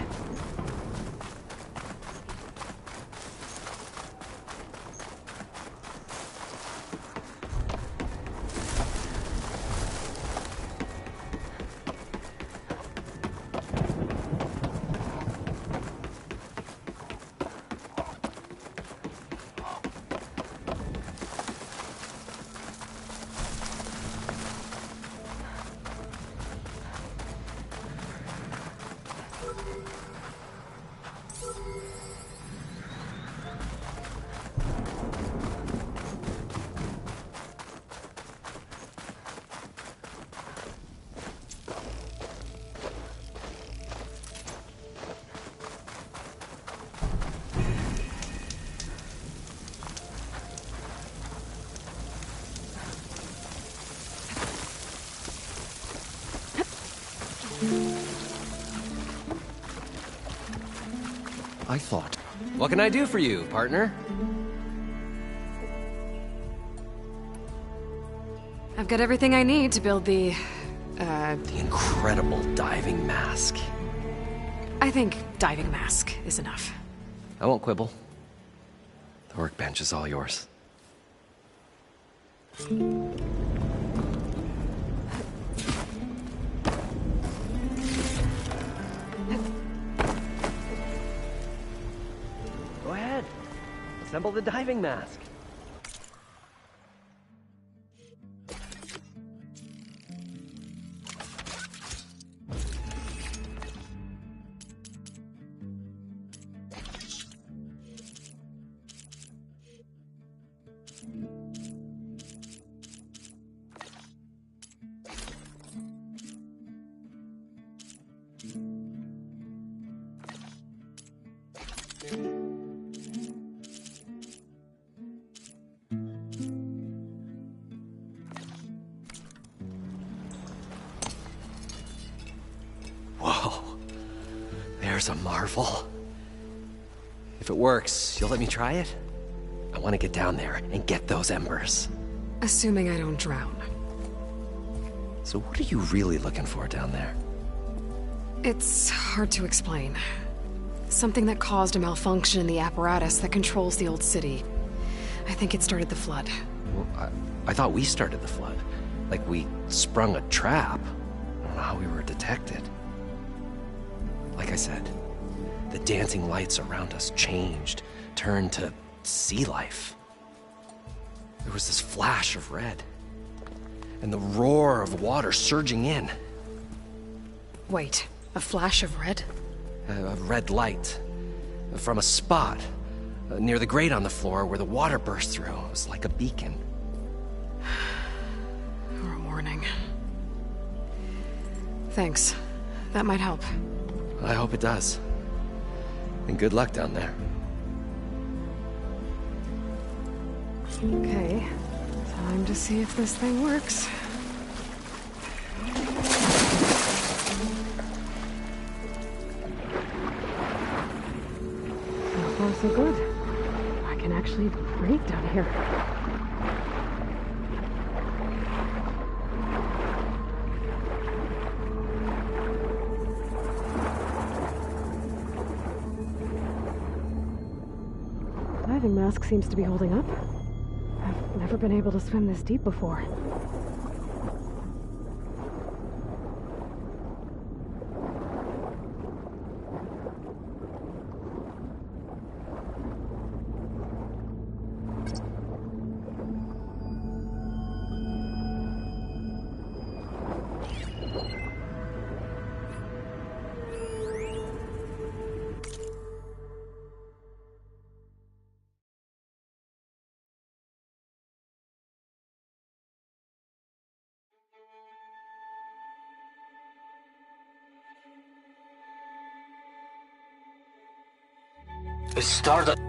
I thought... What can I do for you, partner? I've got everything I need to build the incredible diving mask. I think diving mask is enough. I won't quibble. The workbench is all yours. Go ahead. Assemble the diving mask. Whoa. There's a marvel. If it works, you'll let me try it? I want to get down there and get those embers. Assuming I don't drown. So what are you really looking for down there? It's hard to explain. Something that caused a malfunction in the apparatus that controls the old city. I think it started the flood. Well, I thought we started the flood. Like we sprung a trap. I don't know how we were detected. Like I said, the dancing lights around us changed, turned to sea life. There was this flash of red, and the roar of water surging in. Wait, a flash of red? A red light from a spot near the grate on the floor where the water burst through. It was like a beacon. Or a warning. Thanks. That might help. I hope it does. And good luck down there. Okay. Time to see if this thing works. So far, so good. I can actually breathe down here. Diving mask seems to be holding up. I've never been able to swim this deep before. Stardust.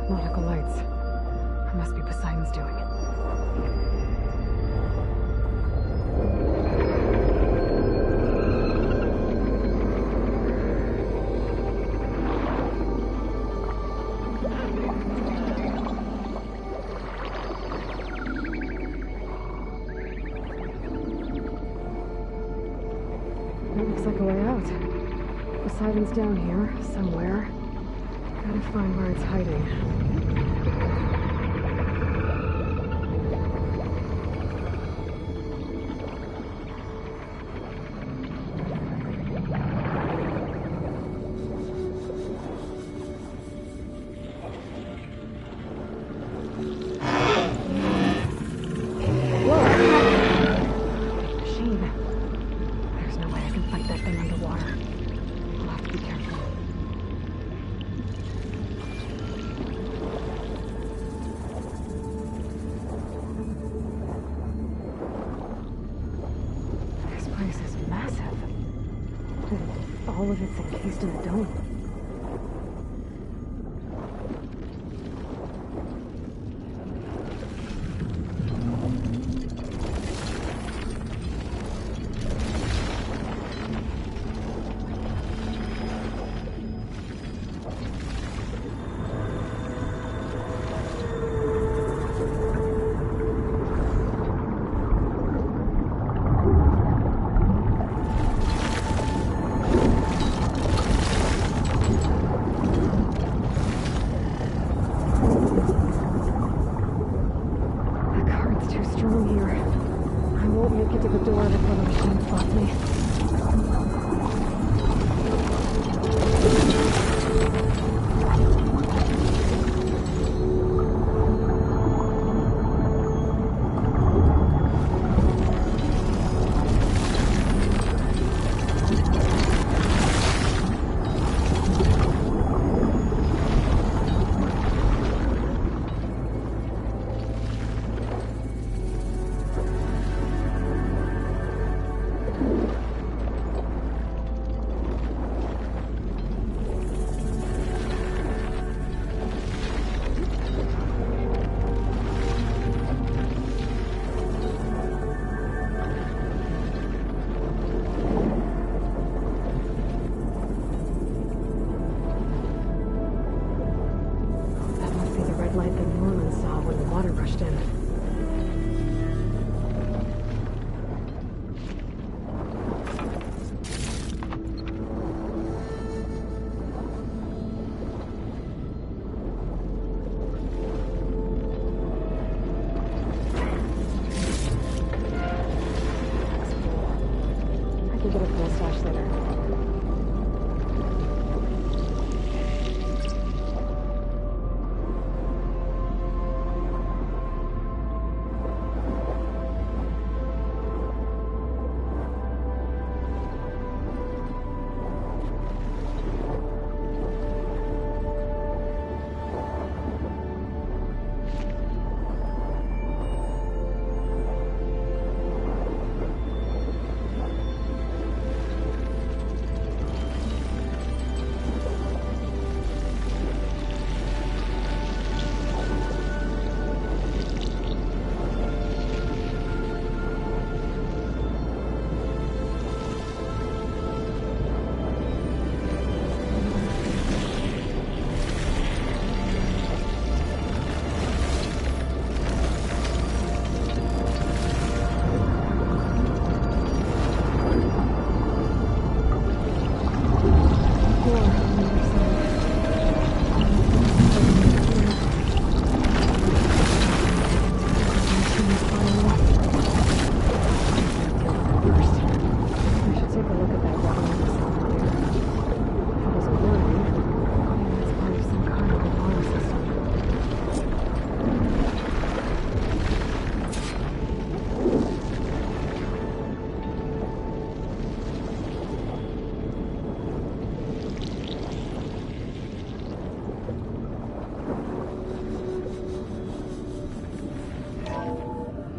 Nautical lights. It must be Poseidon's doing. It looks like a way out. Poseidon's down here, somewhere. Gotta find where it's hiding. All of it's encased in a dome.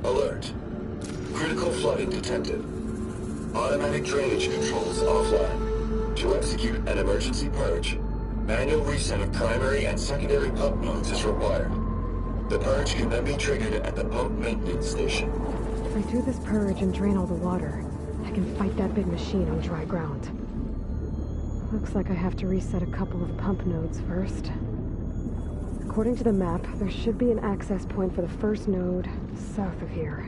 Alert. Critical flooding detected. Automatic drainage controls offline. To execute an emergency purge, Manual reset of primary and secondary pump nodes is required. The purge can then be triggered at the pump maintenance station. If I do this purge and drain all the water, I can fight that big machine on dry ground. Looks like I have to reset a couple of pump nodes first. According to the map, there should be an access point for the first node south of here.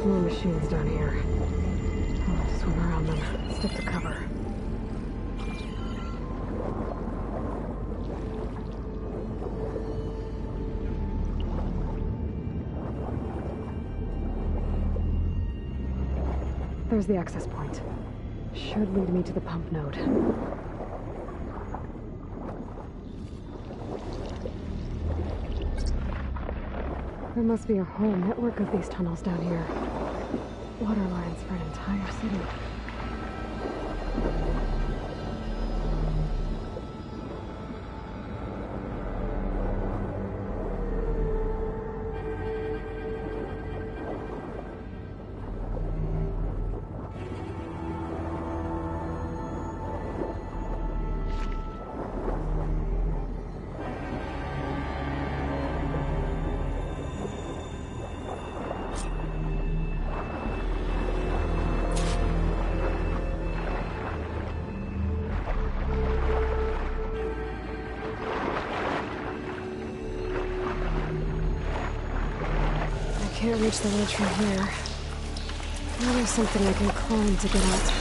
More machines down here. I'll swim around them, stick to cover. There's the access point. Should lead me to the pump node. There must be a whole network of these tunnels down here. Water lines for an entire city. Can't reach the ledge from here. Now there's something I can climb to get out.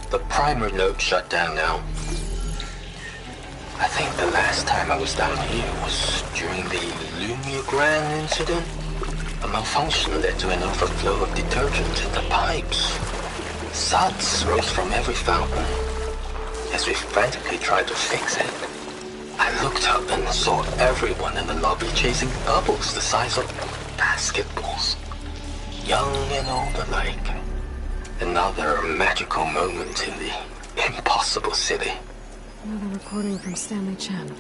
The primer node shut down now. I think the last time I was down here was during the Lumigrand incident. A malfunction led to an overflow of detergent in the pipes. Suds rose from every fountain. As we frantically tried to fix it, I looked up and saw everyone in the lobby chasing bubbles the size of basketballs. Young and old alike. Another magical moment in the impossible city. Another recording from Stanley Chen.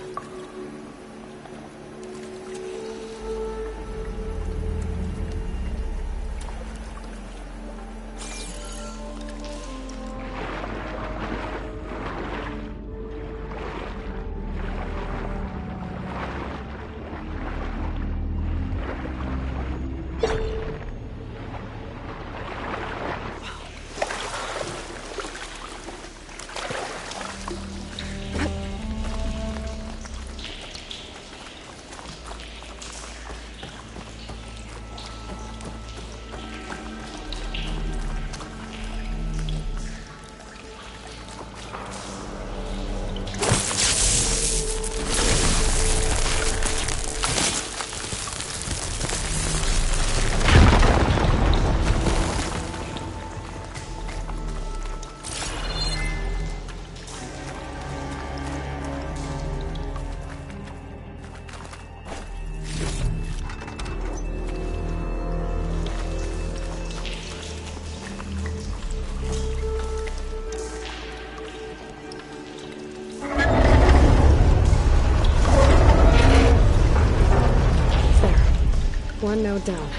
one node down.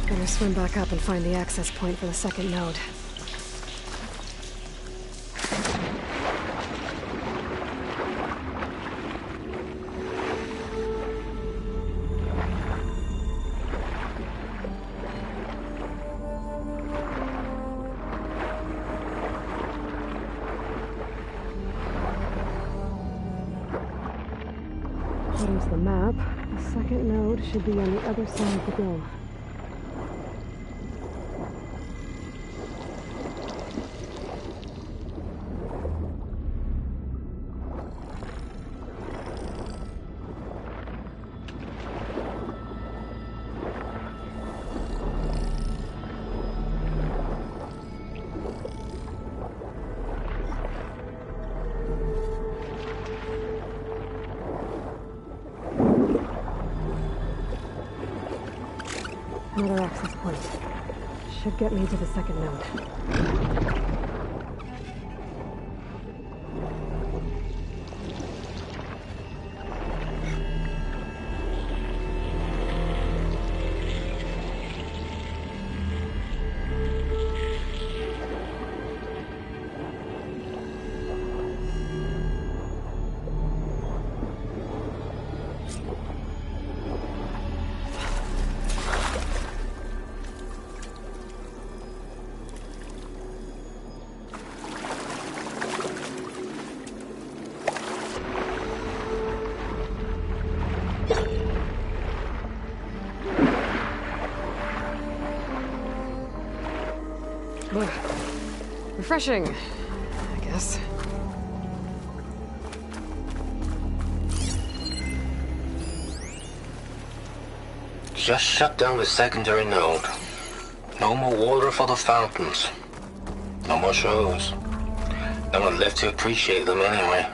Better swim back up and find the access point for the second node. According to the map, the second node should be on the other side of the dome. Another access point. Should get me to the second node. Refreshing, I guess. Just shut down the secondary node. No more water for the fountains. No more shows. No one left to appreciate them anyway.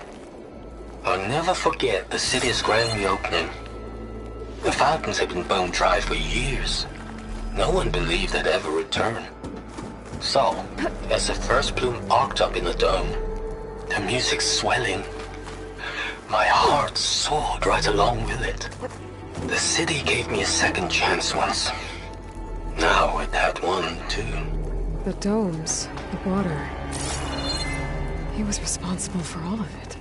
I'll never forget the city's grand reopening. The fountains had been bone dry for years. No one believed they'd ever return. So, as the first plume arced up in the dome, the music swelling, my heart soared right along with it. The city gave me a second chance once. Now it had one, too. The domes, the water. He was responsible for all of it.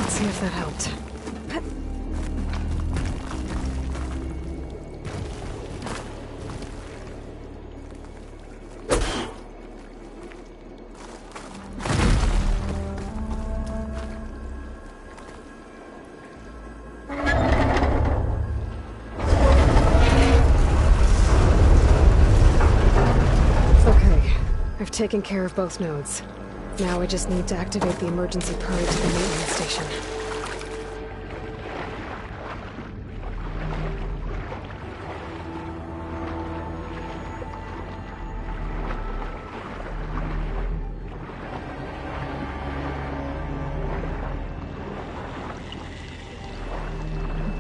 See if that helped. Okay, I've taken care of both nodes. Now I just need to activate the emergency purge at the maintenance station.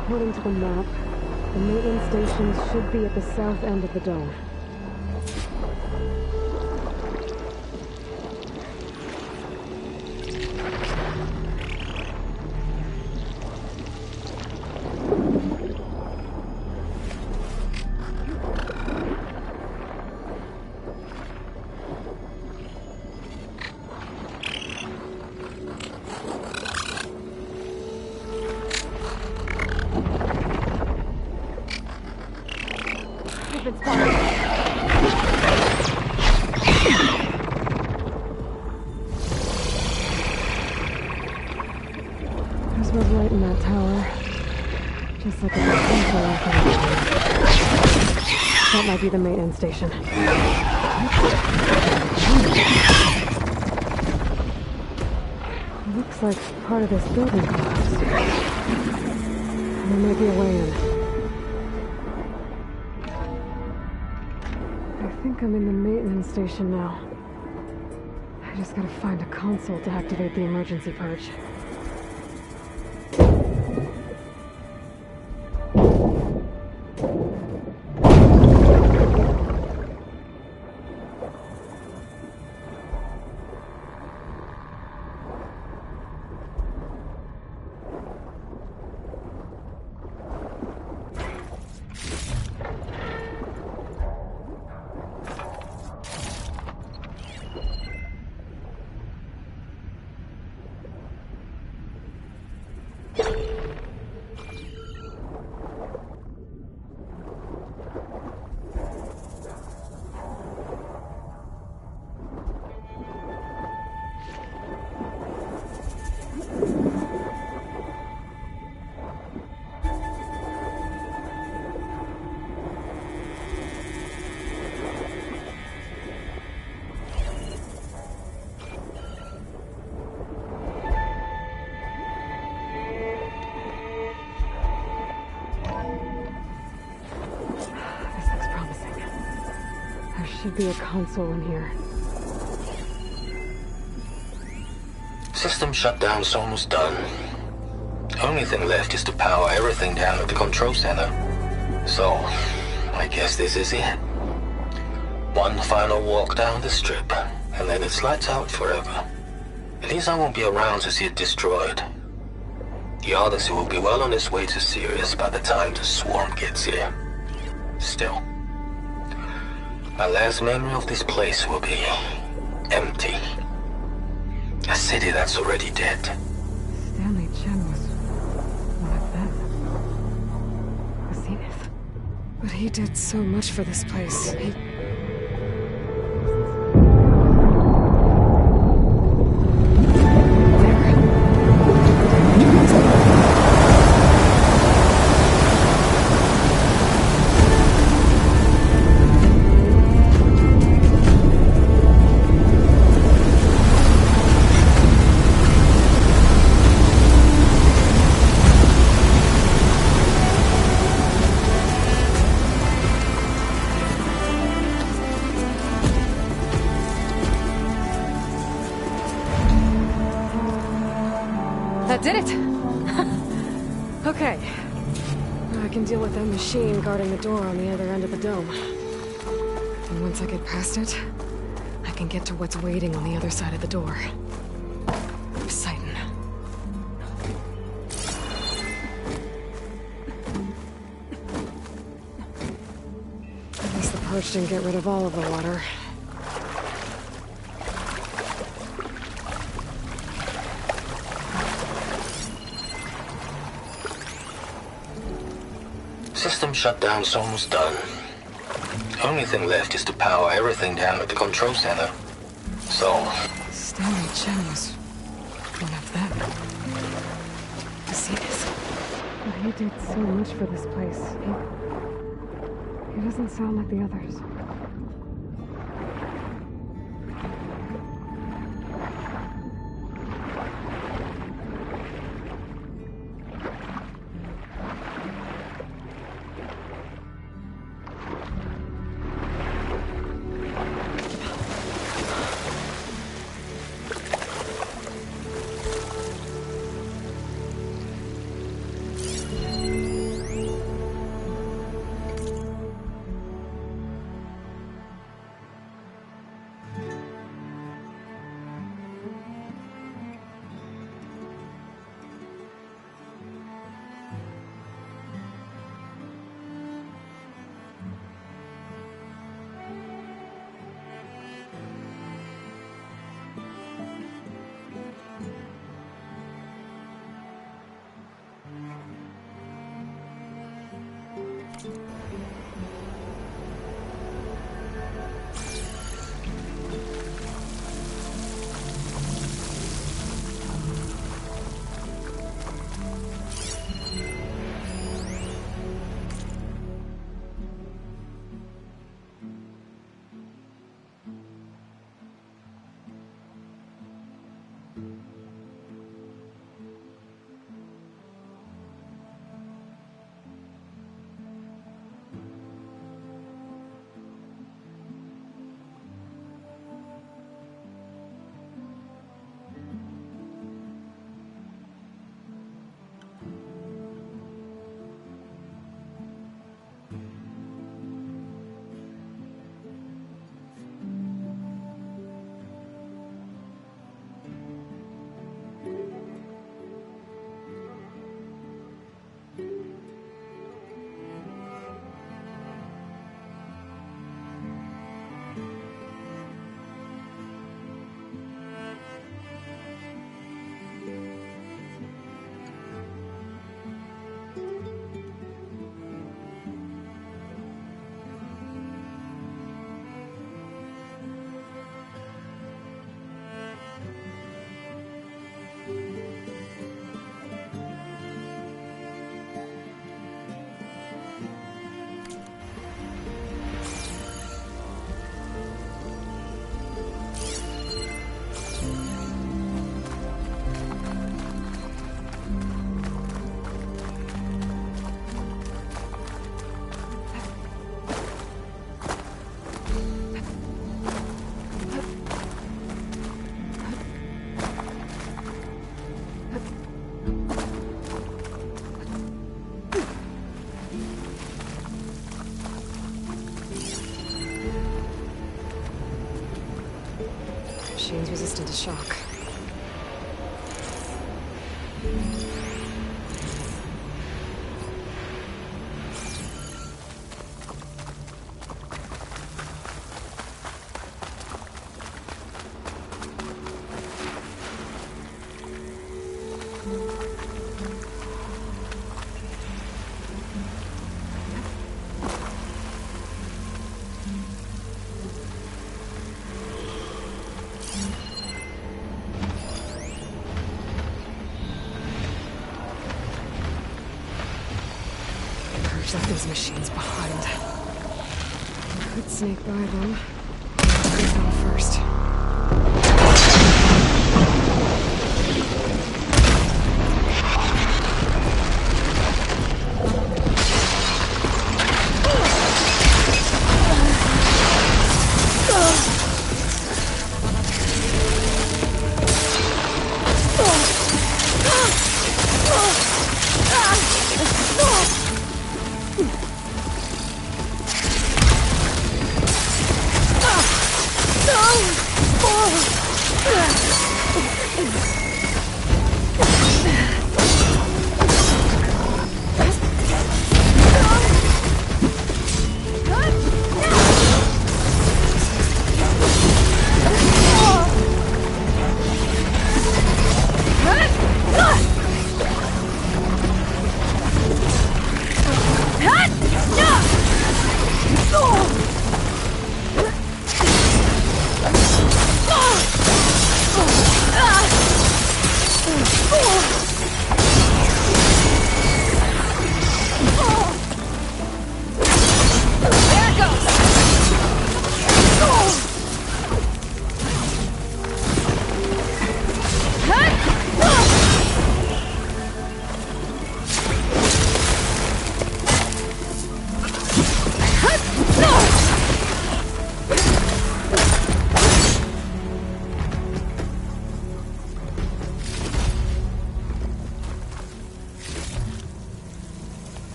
According to the map, the maintenance stations should be at the south end of the dome. There's red light in that tower. Just like a control. That might be the maintenance station. Looks like part of this building collapsed. There might be a way in. I think I'm in the maintenance station now. I just gotta find a console to activate the emergency purge. Should be a console in here. System shutdown's almost done. Only thing left is to power everything down at the control center. So, I guess this is it. One final walk down the strip, and then it's lights out forever. At least I won't be around to see it destroyed. The Odyssey will be well on its way to Sirius by the time the swarm gets here. Still, my last memory of this place will be empty. A city that's already dead. Stanley Chen was one of them. The Zenith. But he did so much for this place. That did it! Okay. I can deal with that machine guarding the door on the other end of the dome. And once I get past it, I can get to what's waiting on the other side of the door. Poseidon. At least the purge didn't get rid of all of the water. System shutdown's almost done. Only thing left is to power everything down at the control center. So, Stanley Chen was one of them. The Zenith. But he did so much for this place. He doesn't sound like the others. machine's resistant to shock. Left those machines behind. Could sneak by them. Go first.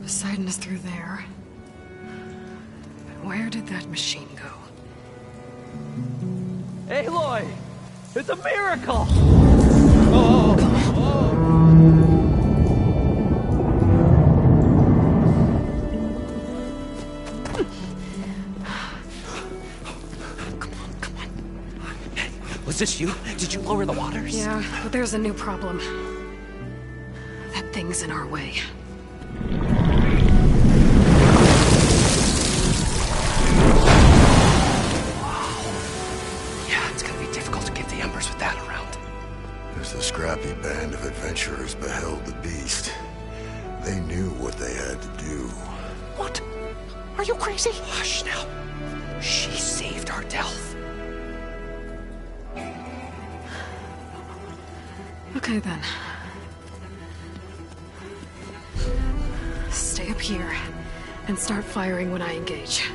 Poseidon is through there. But where did that machine go? Aloy! It's a miracle! Was this you? Did you lower the waters? Yeah, but there's a new problem. That thing's in our way. Yeah, it's gonna be difficult to get the embers with that around. As the scrappy band of adventurers beheld the beast, they knew what they had to do. What? Are you crazy? Hush now. She saved our Delph. Okay then. Stay up here and start firing when I engage.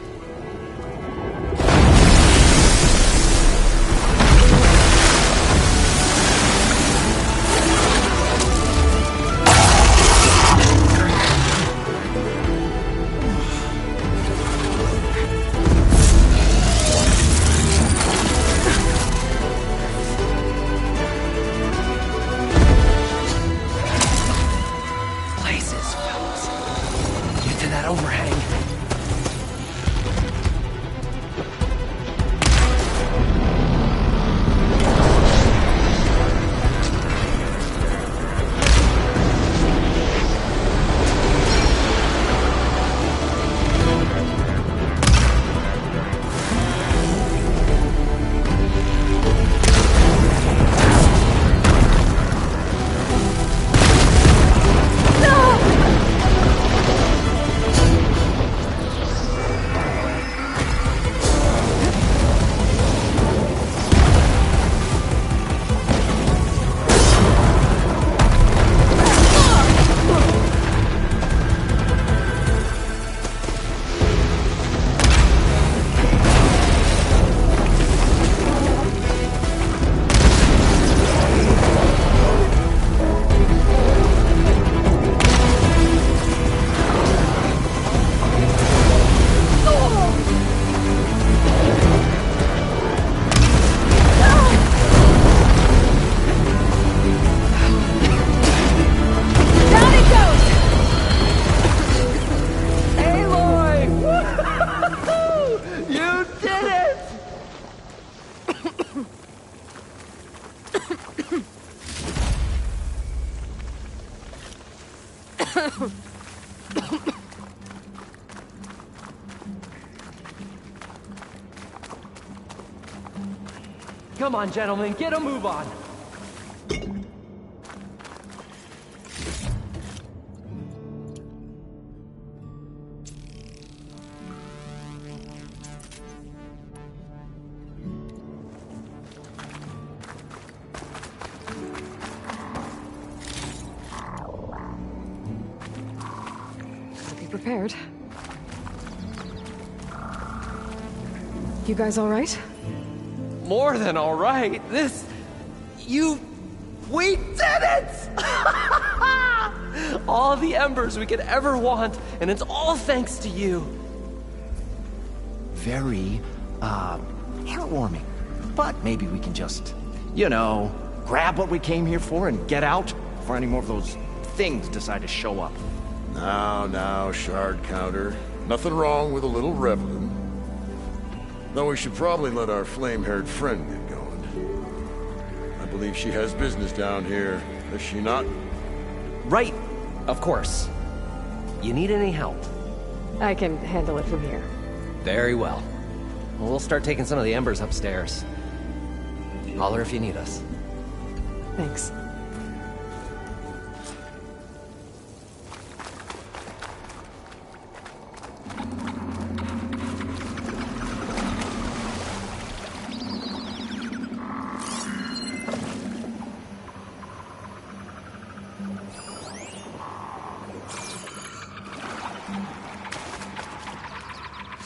Come on, gentlemen, get a move on. Be prepared. You guys all right? More than all right. We did it! All the embers we could ever want, and it's all thanks to you. Very, heartwarming. But maybe we can just, grab what we came here for and get out before any more of those things decide to show up. Now, Shard Counter. Nothing wrong with a little reveling. Though we should probably let our flame-haired friend get going. I believe she has business down here, does she not? Right, of course. You need any help? I can handle it from here. Very well. We'll start taking some of the embers upstairs. Holler if you need us. Thanks.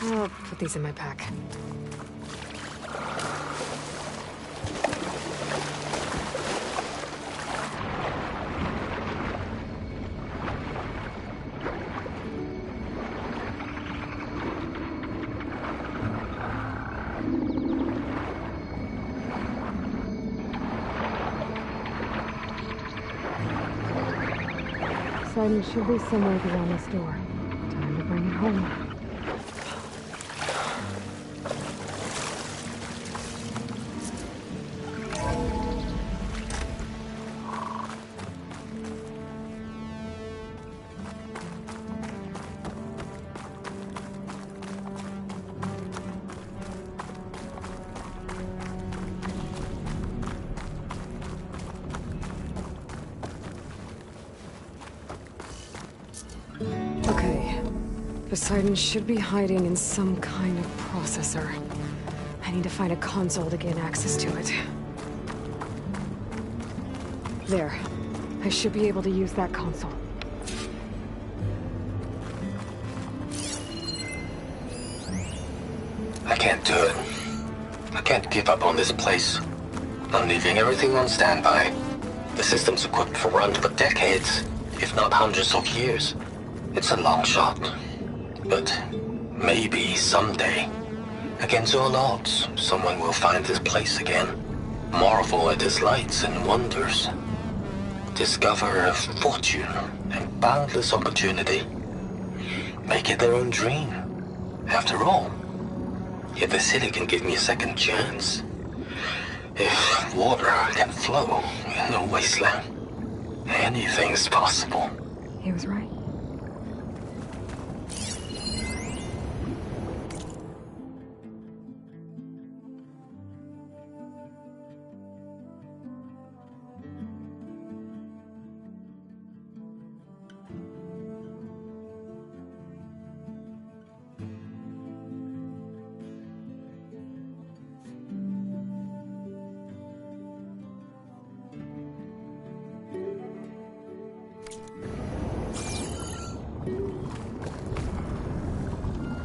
I'll put these in my pack. Poseidon should be somewhere beyond this door. Time to bring it home. Poseidon should be hiding in some kind of processor. I need to find a console to gain access to it. There. I should be able to use that console. I can't do it. I can't give up on this place. I'm leaving everything on standby. The system's equipped for run for decades, if not hundreds of years. It's a long shot. But maybe someday, against all odds, someone will find this place again. Marvel at its lights and wonders. Discover a fortune and boundless opportunity. Make it their own dream. After all, if the city can give me a second chance, if water can flow in a wasteland, anything's possible. He was right.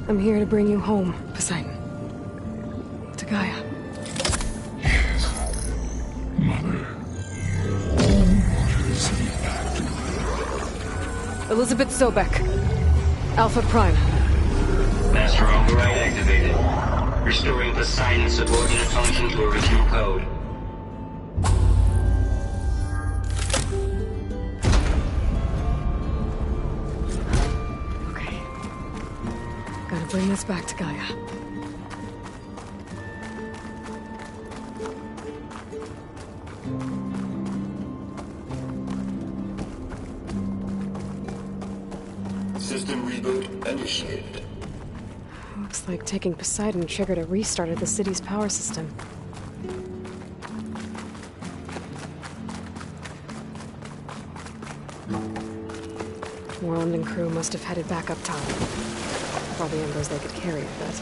I'm here to bring you home, Poseidon. To Gaia. Mother. Elizabeth Sobek. Alpha Prime. Master override activated. Restoring Poseidon's subordinate function to original code. Gotta bring this back to Gaia. System reboot initiated. Looks like taking Poseidon triggered a restart of the city's power system. Moreland and crew must have headed back up top. Probably embers they could carry a bit.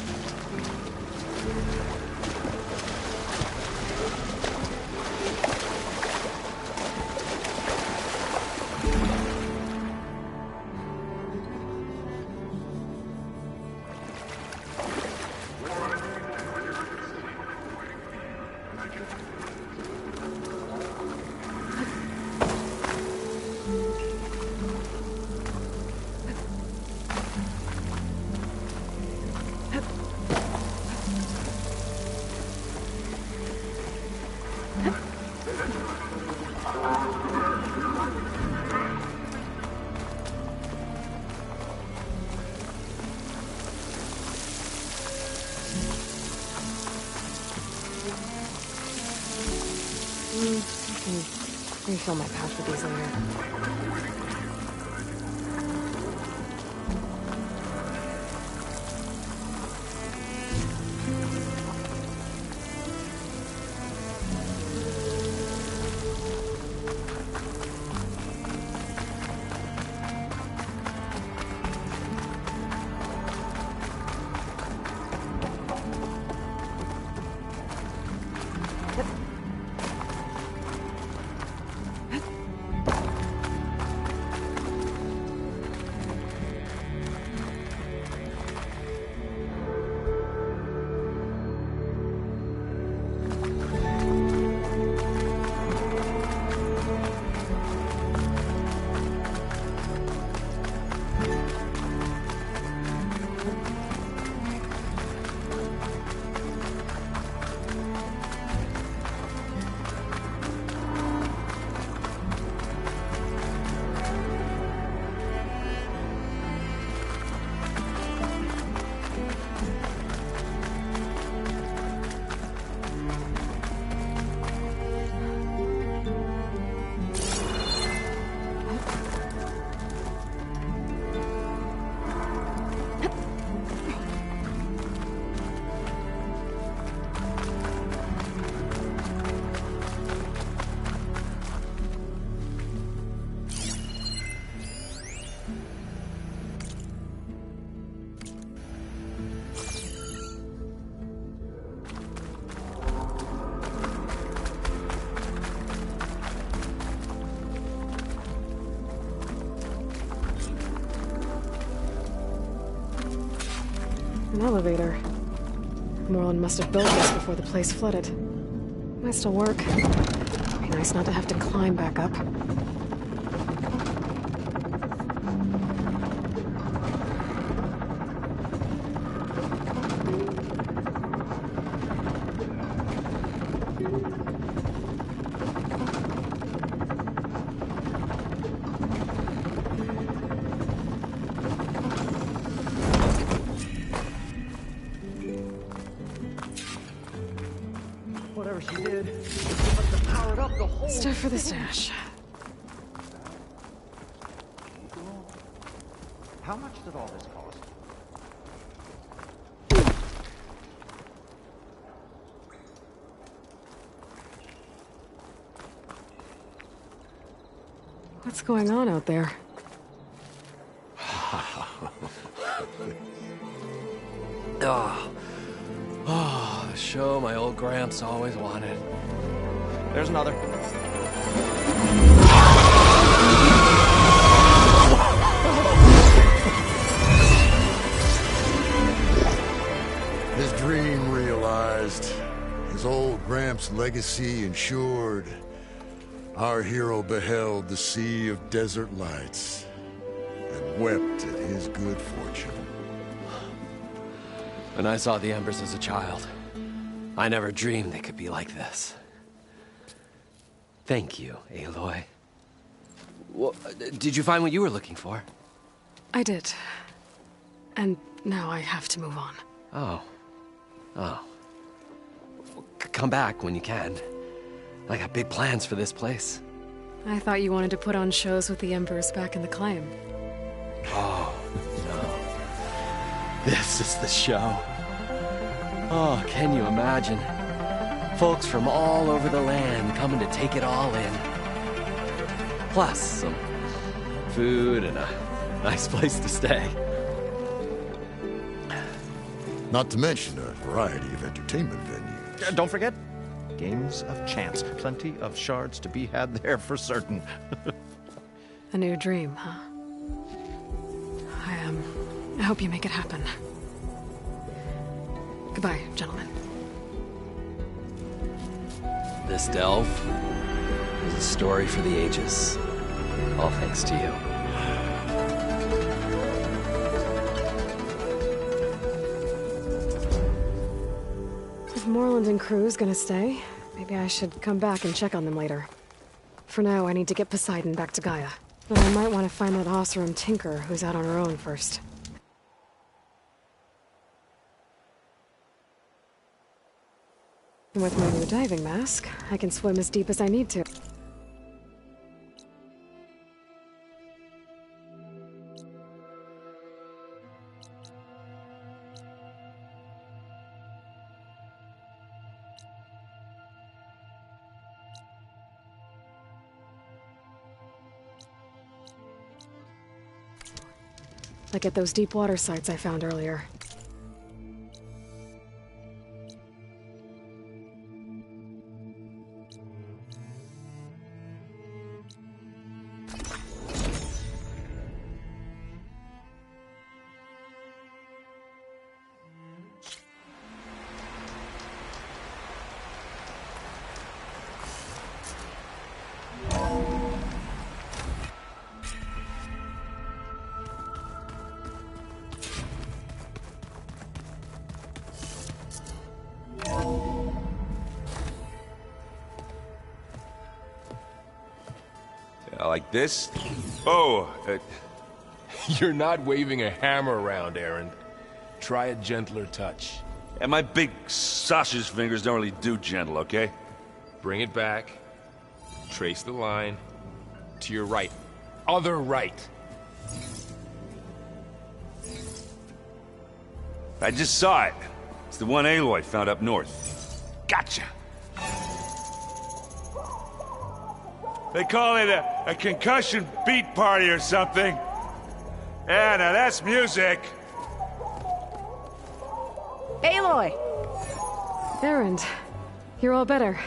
Refill my pouch with these later. An elevator. Moreland must have built this before the place flooded. Might still work. Be nice not to have to climb back up. Whatever she did, she must have powered up the whole Stuff for the city. stash. How much did all this cost? What's going on out there? Oh, the show my old Gramps always wanted. There's another. His dream realized, his old Gramps' legacy ensured. Our hero beheld the sea of desert lights and wept at his good fortune. When I saw the embers as a child, I never dreamed they could be like this. Thank you, Aloy. Well, did you find what you were looking for? I did. And now I have to move on. Oh. Well, come back when you can. I got big plans for this place. I thought you wanted to put on shows with the Embers back in the Claim. Oh, This is the show. Oh, can you imagine? Folks from all over the land coming to take it all in. Plus some food and a nice place to stay. Not to mention a variety of entertainment venues. Don't forget, games of chance. Plenty of shards to be had there for certain. A new dream, huh? I hope you make it happen. Goodbye, gentlemen. This delve is a story for the ages. All thanks to you. If Morland and crew's gonna stay, maybe I should come back and check on them later. For now, I need to get Poseidon back to Gaia. But I might want to find that Oseram tinker who's out on her own first. With my new diving mask, I can swim as deep as I need to. Like at those deep water sites I found earlier. Like this? Oh, you're not waving a hammer around, Aaron. Try a gentler touch. And my big sausage fingers don't really do gentle, okay? Bring it back. Trace the line. To your right. Other right. I just saw it. It's the one Aloy found up north. Gotcha! They call it a concussion beat party or something. Yeah, now that's music. Aloy! Erend, you're all better.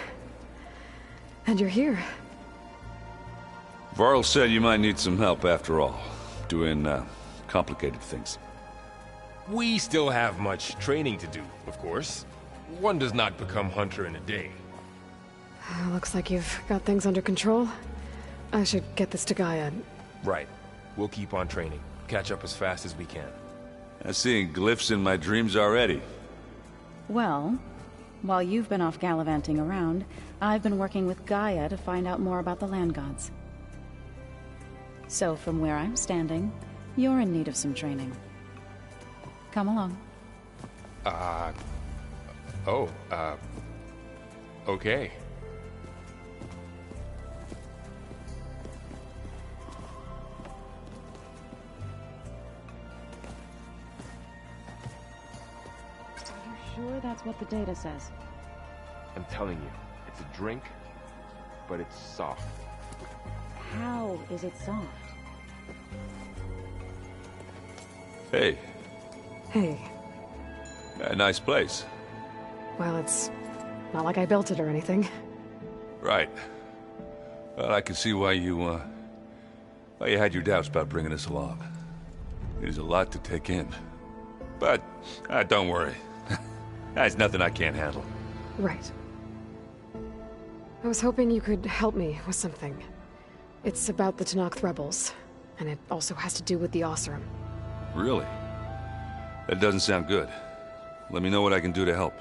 And you're here. Varl said you might need some help after all, doing complicated things. We still have much training to do, of course. One does not become hunter in a day. Looks like you've got things under control. I should get this to Gaia. Right. We'll keep on training. Catch up as fast as we can. I'm seeing glyphs in my dreams already. Well, while you've been off gallivanting around, I've been working with Gaia to find out more about the land gods. So from where I'm standing, you're in need of some training. Come along. Okay. Sure that's what the data says? I'm telling you, it's a drink, but it's soft. How is it soft? Hey. Hey. A nice place. Well, it's not like I built it or anything. Right. Well, I can see why you had your doubts about bringing us along. It is a lot to take in. But, don't worry. That's nothing I can't handle. Right. I was hoping you could help me with something. It's about the Tenakth rebels, and it also has to do with the Oseram. Really? That doesn't sound good. Let me know what I can do to help.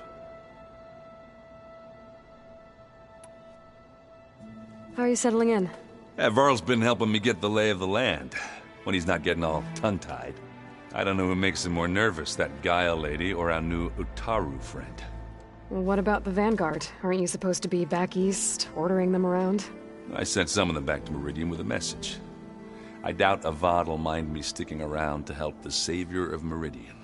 How are you settling in? Varl's been helping me get the lay of the land, when he's not getting all tongue-tied. I don't know who makes him more nervous, that Gaia lady or our new Utaru friend. Well, what about the Vanguard? Aren't you supposed to be back east, ordering them around? I sent some of them back to Meridian with a message. I doubt Avad will mind me sticking around to help the savior of Meridian.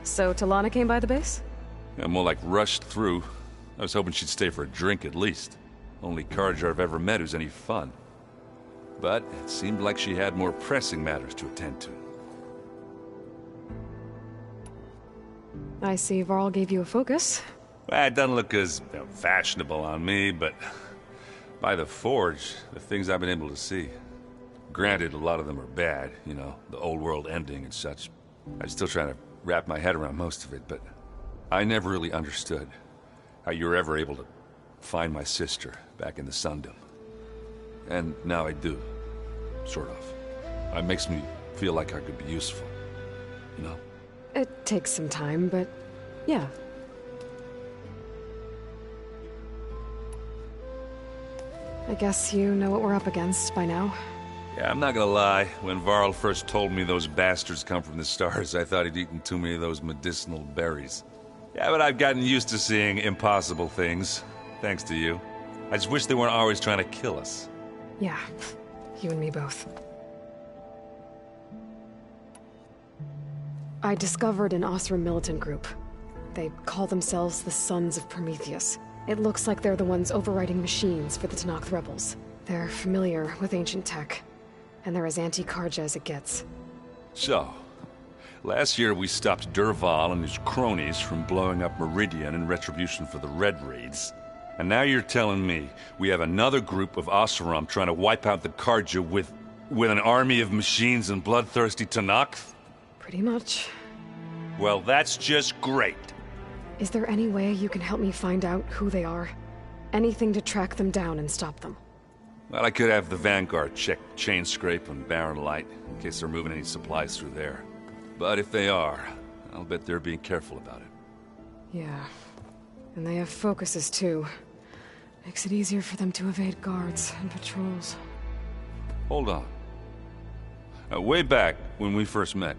So Talana came by the base? Yeah, more like rushed through. I was hoping she'd stay for a drink at least. Only Carja I've ever met who's any fun. But it seemed like she had more pressing matters to attend to. I see Varl gave you a focus. Well, it doesn't look as fashionable on me, but by the Forge, the things I've been able to see. Granted, a lot of them are bad, you know, the old world ending and such. I'm still trying to wrap my head around most of it, but I never really understood how you were ever able to find my sister back in the Sundom. And now I do, sort of. It makes me feel like I could be useful, you know? It takes some time, but yeah. I guess you know what we're up against by now. Yeah, I'm not gonna lie. When Varl first told me those bastards come from the stars, I thought he'd eaten too many of those medicinal berries. Yeah, but I've gotten used to seeing impossible things, thanks to you. I just wish they weren't always trying to kill us. Yeah, you and me both. I discovered an Oseram militant group. They call themselves the Sons of Prometheus. It looks like they're the ones overriding machines for the Tenakth rebels. They're familiar with ancient tech, and they're as anti-Carja as it gets. So, last year we stopped Dervahl and his cronies from blowing up Meridian in retribution for the Red Raids. And now you're telling me we have another group of Oseram trying to wipe out the Carja with an army of machines and bloodthirsty Tenakth? Pretty much. Well, that's just great. Is there any way you can help me find out who they are? Anything to track them down and stop them. Well, I could have the Vanguard check Chainscrape and Barren Light, in case they're moving any supplies through there. But if they are, I'll bet they're being careful about it. Yeah. And they have focuses, too. Makes it easier for them to evade guards and patrols. Hold on. Way back, when we first met,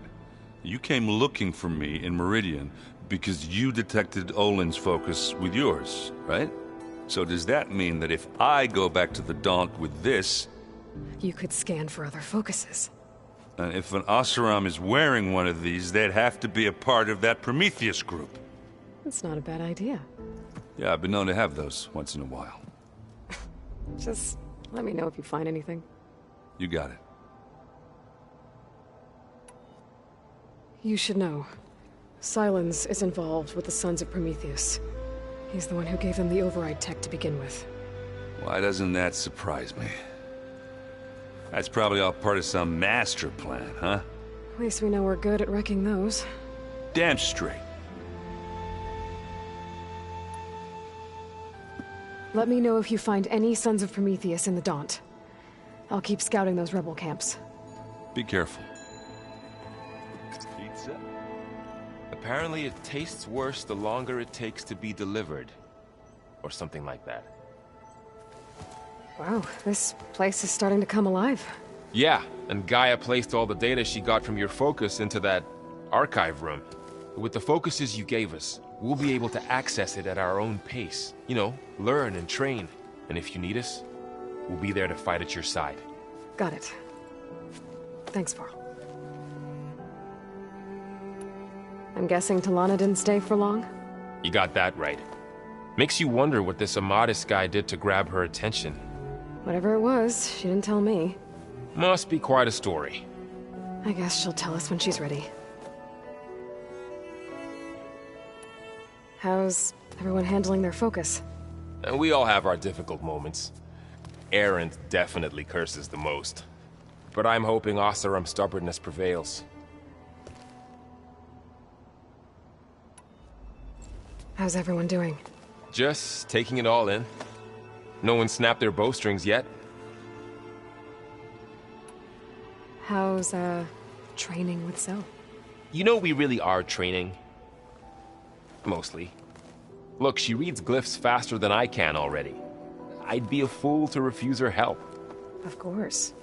you came looking for me in Meridian because you detected Olin's focus with yours, right? So does that mean that if I go back to the Daunt with this... You could scan for other focuses. And if an Oseram is wearing one of these, they'd have to be a part of that Prometheus group. That's not a bad idea. Yeah, I've been known to have those once in a while. Just let me know if you find anything. You got it. You should know. Sylens is involved with the Sons of Prometheus. He's the one who gave them the override tech to begin with. Why doesn't that surprise me? That's probably all part of some master plan, huh? At least we know we're good at wrecking those. Damn straight. Let me know if you find any Sons of Prometheus in the Daunt. I'll keep scouting those rebel camps. Be careful. Pizza? Apparently it tastes worse the longer it takes to be delivered. Or something like that. Wow, this place is starting to come alive. Yeah, and Gaia placed all the data she got from your focus into that archive room. With the focuses you gave us, we'll be able to access it at our own pace. You know, learn and train. And if you need us, we'll be there to fight at your side. Got it. Thanks, Varl. I'm guessing Talana didn't stay for long? You got that right. Makes you wonder what this Amadis guy did to grab her attention. Whatever it was, she didn't tell me. Must be quite a story. I guess she'll tell us when she's ready. How's everyone handling their focus? And we all have our difficult moments. Erend definitely curses the most. But I'm hoping Oseram's stubbornness prevails. How's everyone doing? Just taking it all in. No one snapped their bowstrings yet. How's, training with Cell? You know we really are training. Mostly. Look, she reads glyphs faster than I can already. I'd be a fool to refuse her help. Of course.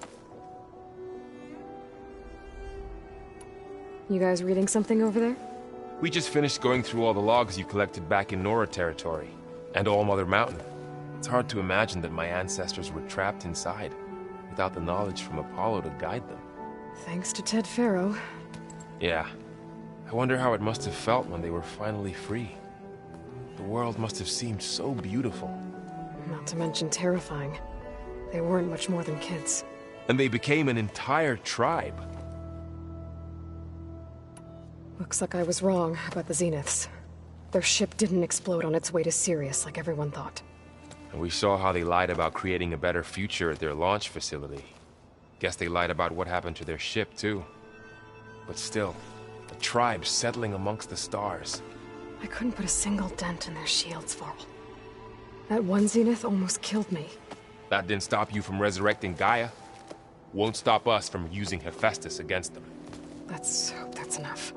You guys reading something over there? We just finished going through all the logs you collected back in Nora territory, and All Mother Mountain. It's hard to imagine that my ancestors were trapped inside, without the knowledge from Apollo to guide them. Thanks to Ted Faro. Yeah. I wonder how it must have felt when they were finally free. The world must have seemed so beautiful. Not to mention terrifying. They weren't much more than kids. And they became an entire tribe. Looks like I was wrong about the Zeniths. Their ship didn't explode on its way to Sirius like everyone thought. And we saw how they lied about creating a better future at their launch facility. Guess they lied about what happened to their ship, too. But still, a tribe settling amongst the stars. I couldn't put a single dent in their shields, Varl. That one Zenith almost killed me. That didn't stop you from resurrecting Gaia. Won't stop us from using Hephaestus against them. Let's hope that's enough.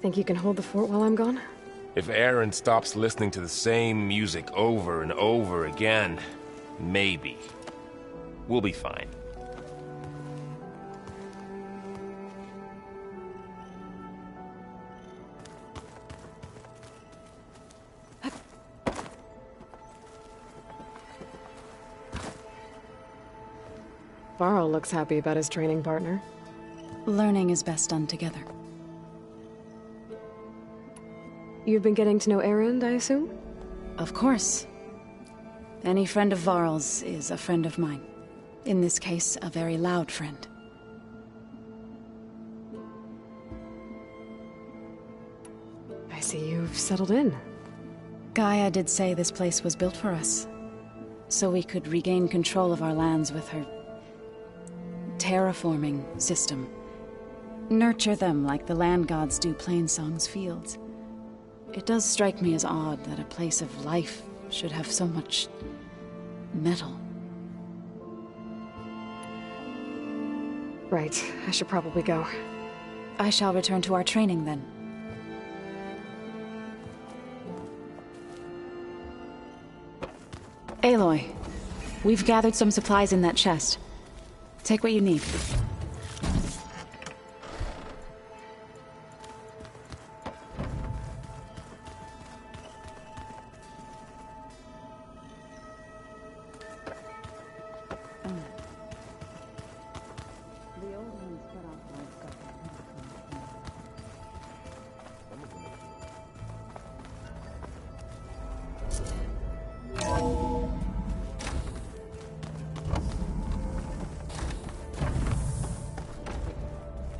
Think you can hold the fort while I'm gone? If Aaron stops listening to the same music over and over again, maybe. We'll be fine. Varl looks happy about his training partner. Learning is best done together. You've been getting to know Erend, I assume? Of course. Any friend of Varl's is a friend of mine. In this case, a very loud friend. I see you've settled in. Gaia did say this place was built for us, so we could regain control of our lands with her terraforming system. Nurture them like the land gods do Plainsong's fields. It does strike me as odd that a place of life should have so much metal. Right, I should probably go. I shall return to our training then. Aloy, we've gathered some supplies in that chest. Take what you need.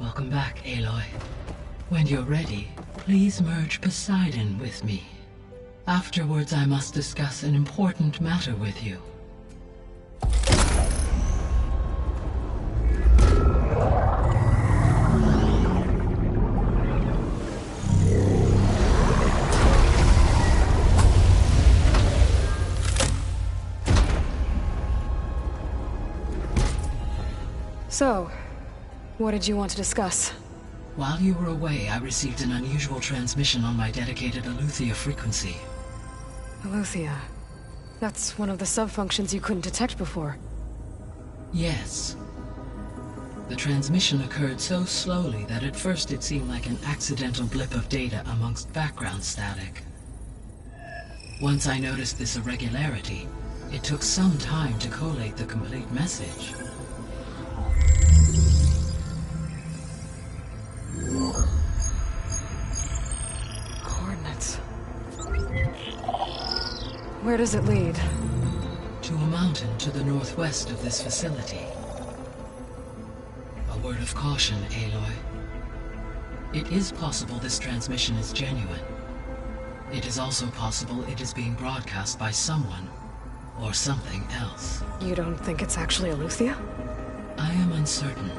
Welcome back, Aloy. When you're ready, please merge Poseidon with me. Afterwards, I must discuss an important matter with you. So, what did you want to discuss? While you were away, I received an unusual transmission on my dedicated Eleuthia frequency. Eleuthia. That's one of the sub-functions you couldn't detect before. Yes. The transmission occurred so slowly that at first it seemed like an accidental blip of data amongst background static. Once I noticed this irregularity, it took some time to collate the complete message. Coordinates. Where does it lead? To a mountain to the northwest of this facility. A word of caution, Aloy. It is possible this transmission is genuine. It is also possible it is being broadcast by someone or something else. You don't think it's actually Eleuthia? I am uncertain.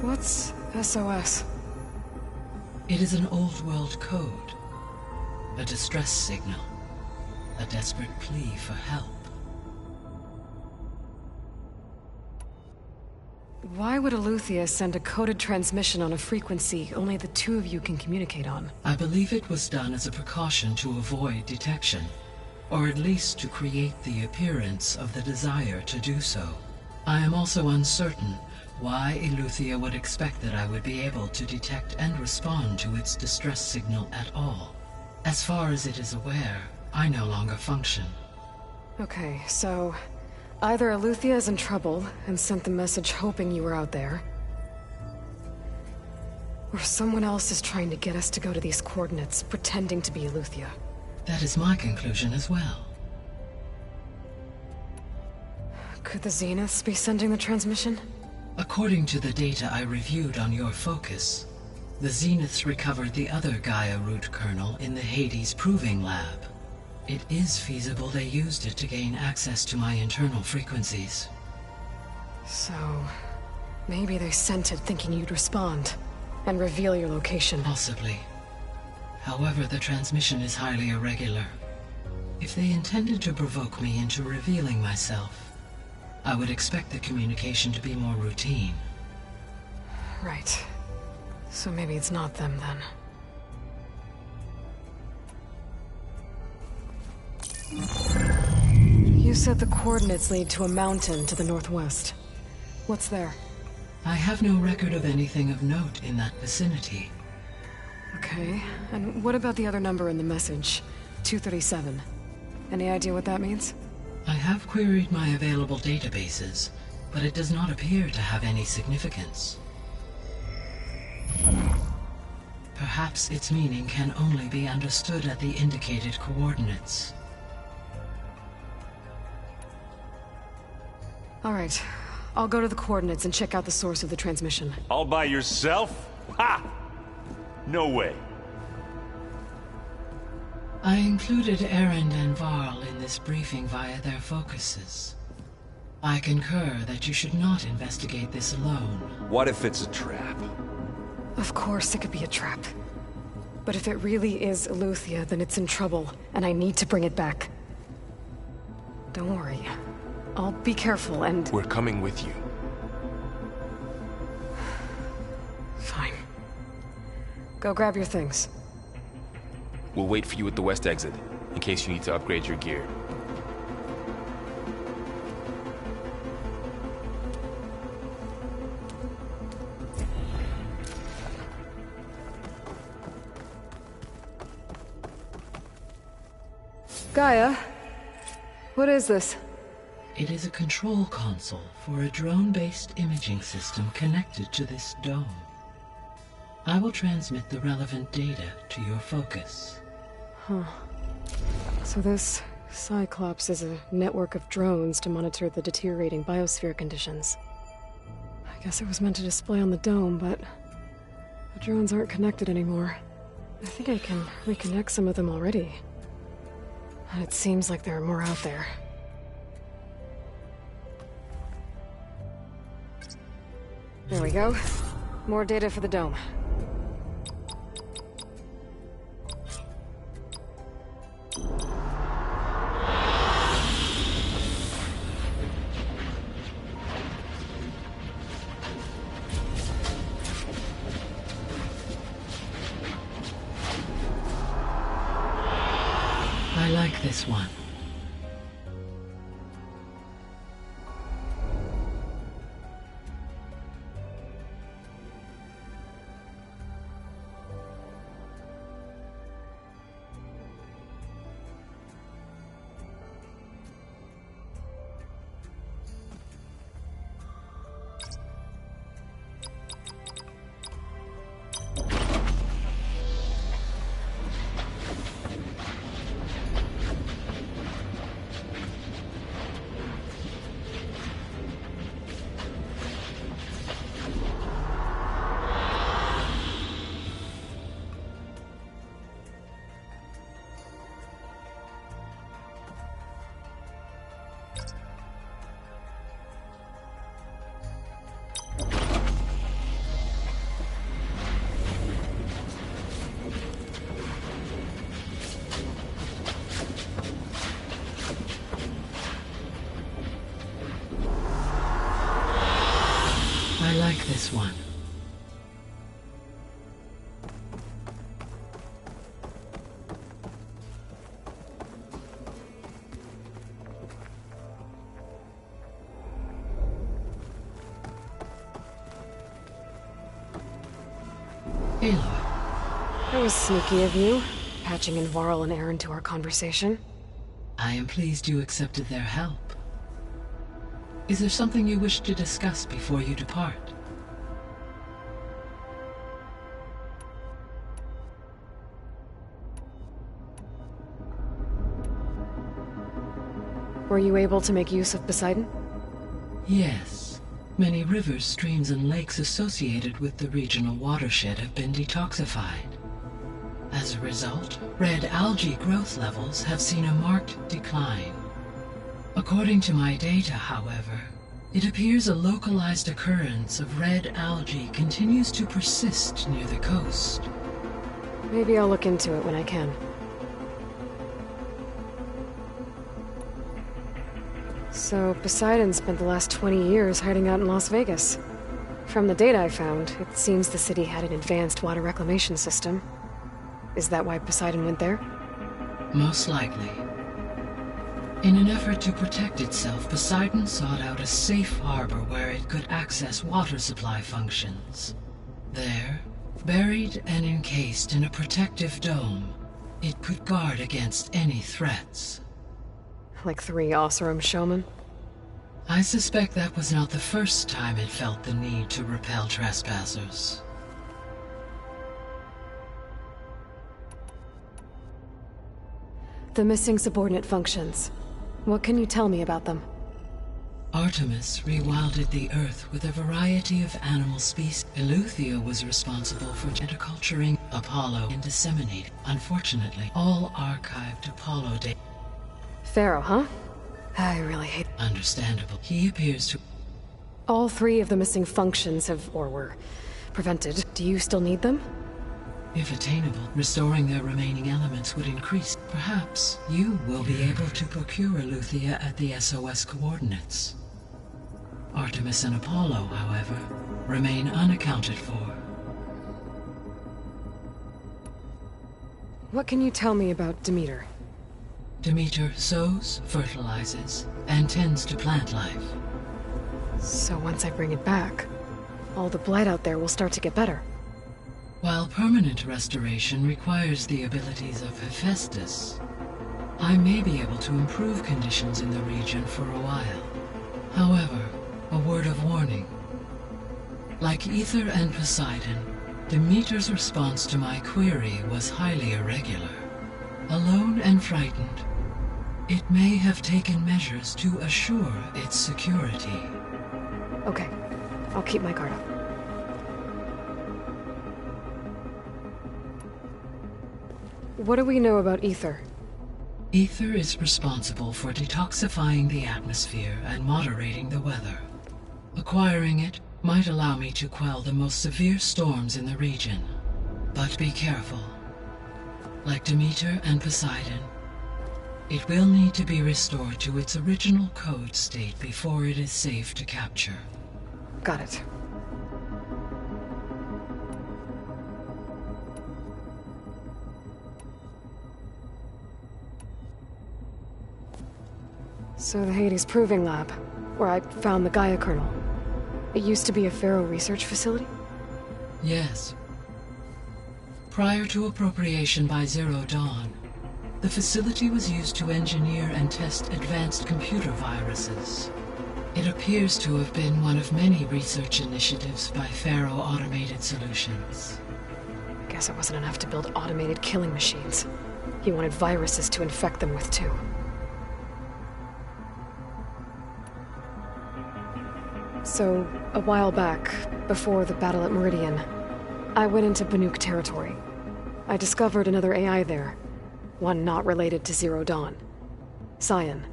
What's SOS? It is an old world code. A distress signal. A desperate plea for help. Why would Eleuthia send a coded transmission on a frequency only the two of you can communicate on? I believe it was done as a precaution to avoid detection, or at least to create the appearance of the desire to do so. I am also uncertain why Eleuthia would expect that I would be able to detect and respond to its distress signal at all. As far as it is aware, I no longer function. Okay, so Either Eleuthia is in trouble and sent the message hoping you were out there, or someone else is trying to get us to go to these coordinates, pretending to be Eleuthia. That is my conclusion as well. Could the Zeniths be sending the transmission? According to the data I reviewed on your focus, the Zeniths recovered the other Gaia root kernel in the Hades Proving Lab. It is feasible they used it to gain access to my internal frequencies. So, maybe they sent it thinking you'd respond and reveal your location. Possibly. However, the transmission is highly irregular. If they intended to provoke me into revealing myself, I would expect the communication to be more routine. Right. So maybe it's not them then. You said the coordinates lead to a mountain to the northwest. What's there? I have no record of anything of note in that vicinity. Okay, and what about the other number in the message? 237. Any idea what that means? I have queried my available databases, but it does not appear to have any significance. Perhaps its meaning can only be understood at the indicated coordinates. All right. I'll go to the coordinates and check out the source of the transmission. All by yourself? Ha! No way. I included Erend and Varl in this briefing via their focuses. I concur that you should not investigate this alone. What if it's a trap? Of course it could be a trap. But if it really is Eleuthia, then it's in trouble, and I need to bring it back. Don't worry. I'll be careful and... We're coming with you. Fine. Go grab your things. We'll wait for you at the west exit, in case you need to upgrade your gear. Gaia, what is this? It is a control console for a drone-based imaging system connected to this dome. I will transmit the relevant data to your focus. Huh. So this Cyclops is a network of drones to monitor the deteriorating biosphere conditions. I guess it was meant to display on the dome, but the drones aren't connected anymore. I think I can reconnect some of them already. And it seems like there are more out there. There we go. More data for the dome. I like this one. I like this one. Aloy. That was sneaky of you, patching in Varl and Erend to our conversation. I am pleased you accepted their help. Is there something you wish to discuss before you depart? Were you able to make use of Poseidon? Yes. Many rivers, streams, and lakes associated with the regional watershed have been detoxified. As a result, red algae growth levels have seen a marked decline. According to my data, however, it appears a localized occurrence of red algae continues to persist near the coast. Maybe I'll look into it when I can. So, Poseidon spent the last 20 years hiding out in Las Vegas. From the data I found, it seems the city had an advanced water reclamation system. Is that why Poseidon went there? Most likely. In an effort to protect itself, Poseidon sought out a safe harbor where it could access water supply functions. There, buried and encased in a protective dome, it could guard against any threats. Like 3 Oseram showmen? I suspect that was not the first time it felt the need to repel trespassers. The missing subordinate functions. What can you tell me about them? Artemis rewilded the Earth with a variety of animal species. Eleuthia was responsible for culturing Apollo and disseminating. Unfortunately, all archived Apollo data. Pharaoh, huh? I really hate... Understandable. He appears to... All 3 of the missing functions have, or were, prevented. Do you still need them? If attainable, restoring their remaining elements would increase. Perhaps you will be able to procure Eleuthia at the SOS coordinates. Artemis and Apollo, however, remain unaccounted for. What can you tell me about Demeter? Demeter sows, fertilizes, and tends to plant life. So once I bring it back, all the blight out there will start to get better. While permanent restoration requires the abilities of Hephaestus, I may be able to improve conditions in the region for a while. However, a word of warning. Like Aether and Poseidon, Demeter's response to my query was highly irregular. Alone and frightened, it may have taken measures to assure its security. Okay, I'll keep my guard up. What do we know about Aether? Aether is responsible for detoxifying the atmosphere and moderating the weather. Acquiring it might allow me to quell the most severe storms in the region. But be careful. Like Demeter and Poseidon, it will need to be restored to its original code state before it is safe to capture. Got it. So the Hades Proving Lab, where I found the Gaia kernel. It used to be a Pharaoh research facility? Yes. Prior to appropriation by Zero Dawn, the facility was used to engineer and test advanced computer viruses. It appears to have been one of many research initiatives by Pharaoh Automated Solutions. Guess it wasn't enough to build automated killing machines. He wanted viruses to infect them with too. So, a while back, before the battle at Meridian, I went into Banuk territory. I discovered another AI there, one not related to Zero Dawn. Scion.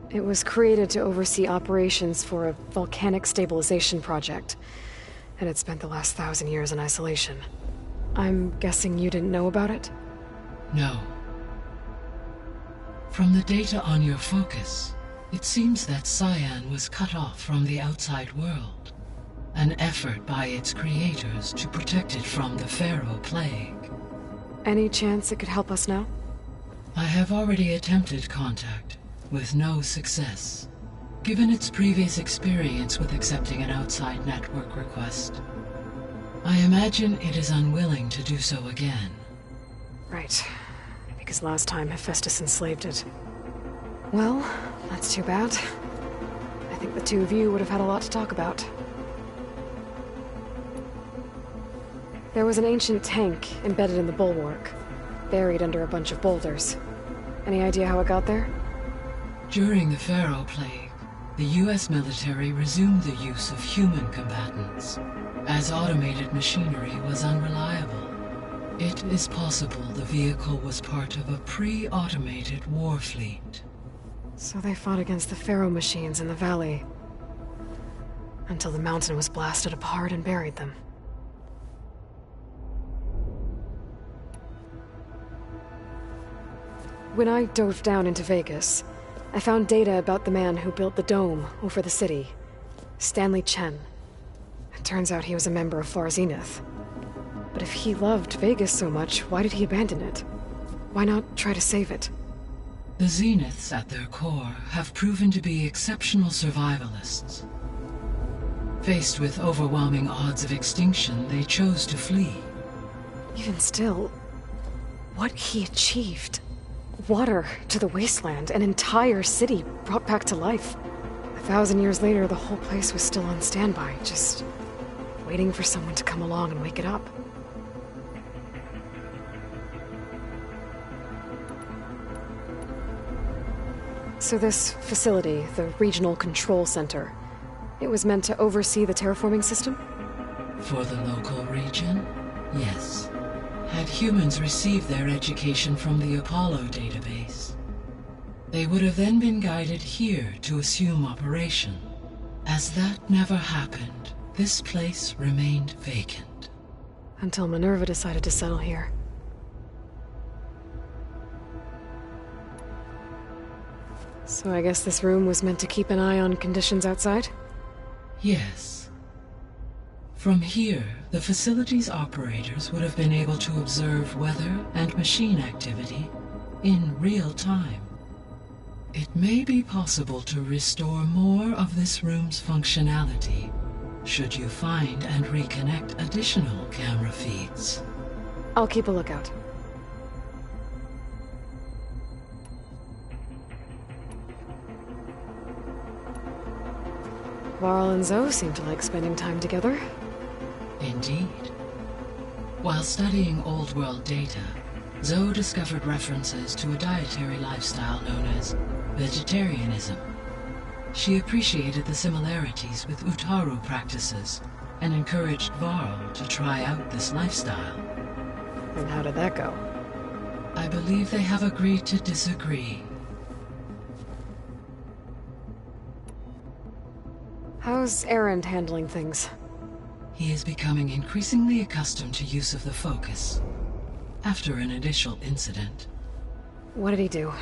It was created to oversee operations for a volcanic stabilization project, and it spent the last 1,000 years in isolation. I'm guessing you didn't know about it? No. From the data on your focus, it seems that Scion was cut off from the outside world. An effort by its creators to protect it from the Pharaoh Plague. Any chance it could help us now? I have already attempted contact, with no success. Given its previous experience with accepting an outside network request, I imagine it is unwilling to do so again. Right. Because last time Hephaestus enslaved it. Well, that's too bad. I I think the two of you would have had a lot to talk about. There was an ancient tank embedded in the bulwark, buried under a bunch of boulders. Any idea how it got there? During the Pharaoh Plague, the US military resumed the use of human combatants, as automated machinery was unreliable. It is possible the vehicle was part of a pre-automated war fleet. So they fought against the Pharaoh machines in the valley, until the mountain was blasted apart and buried them. When I dove down into Vegas, I found data about the man who built the dome over the city, Stanley Chen. It turns out he was a member of Far Zenith. But if he loved Vegas so much, why did he abandon it? Why not try to save it? The Zeniths at their core have proven to be exceptional survivalists. Faced with overwhelming odds of extinction, they chose to flee. Even still, what he achieved. Water to the wasteland, an entire city brought back to life. 1,000 years later, the whole place was still on standby, just waiting for someone to come along and wake it up. So this facility, the Regional Control Center, it was meant to oversee the terraforming system? For the local region, yes. Had humans received their education from the Apollo database, they would have then been guided here to assume operation. As that never happened, this place remained vacant. Until Minerva decided to settle here. So I guess this room was meant to keep an eye on conditions outside? Yes. From here, the facility's operators would have been able to observe weather and machine activity in real time. It may be possible to restore more of this room's functionality, should you find and reconnect additional camera feeds. I'll keep a lookout. Varl and Zoe seem to like spending time together. Indeed. While studying Old World data, Zoe discovered references to a dietary lifestyle known as vegetarianism. She appreciated the similarities with Utaru practices and encouraged Varl to try out this lifestyle. And how did that go? I believe they have agreed to disagree. How's Erend handling things? He is becoming increasingly accustomed to use of the focus, after an initial incident. What did he do?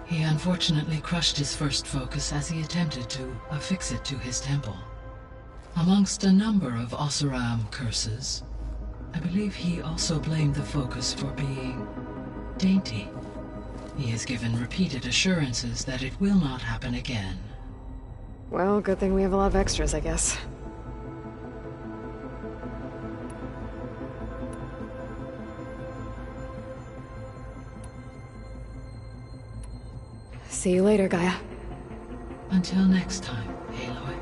He unfortunately crushed his first focus as he attempted to affix it to his temple. Amongst a number of Oseram curses, I believe he also blamed the focus for being dainty. He has given repeated assurances that it will not happen again. Well, good thing we have a lot of extras, I guess. See you later, Gaia. Until next time, Aloy.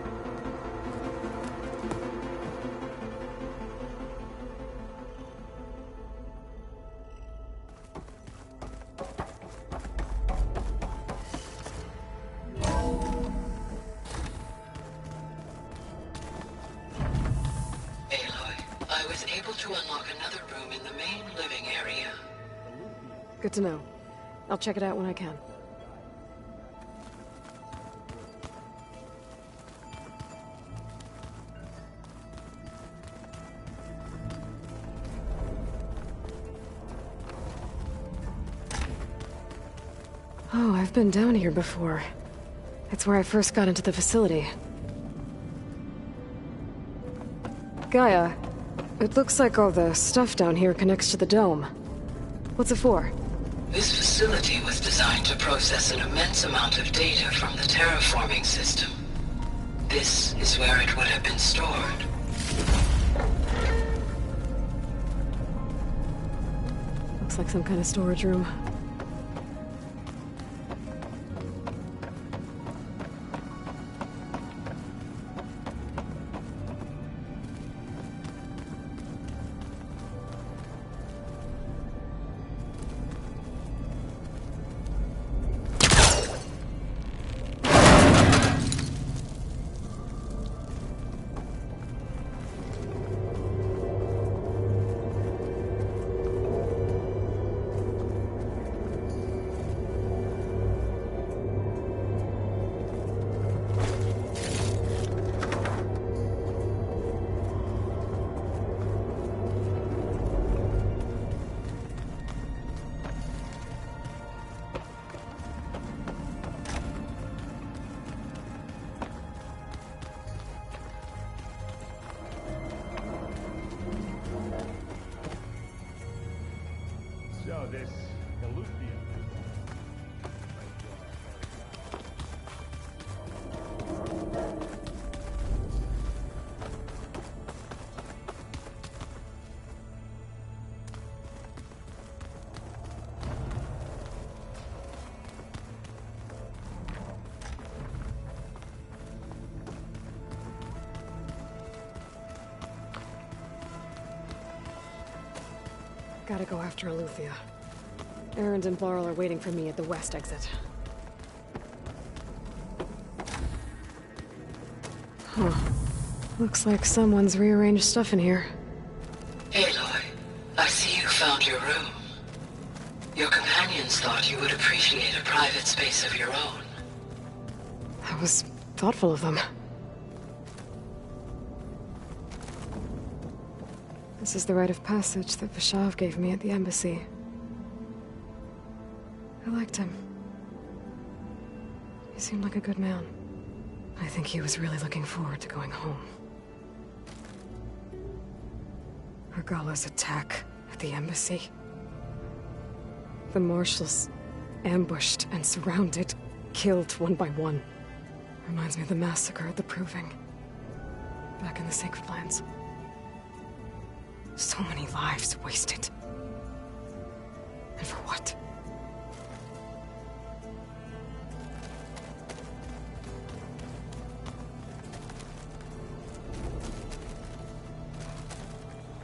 I was able to unlock another room in the main living area. Good to know. I'll check it out when I can. Oh, I've been down here before. It's where I first got into the facility. Gaia, it looks like all the stuff down here connects to the dome. What's it for? This facility was designed to process an immense amount of data from the terraforming system. This is where it would have been stored. Looks like some kind of storage room. this Eleuthia. Gotta go after Eleuthia. Erend and Varl are waiting for me at the west exit. Huh. Looks like someone's rearranged stuff in here. Aloy, I see you found your room. Your companions thought you would appreciate a private space of your own. That was thoughtful of them. This is the rite of passage that Vashav gave me at the embassy. I liked him. He seemed like a good man. I think he was really looking forward to going home. Regala's attack at the embassy. The marshals ambushed and surrounded, killed one by one. Reminds me of the massacre at the Proving. Back in the Sacred Lands. So many lives wasted. And for what?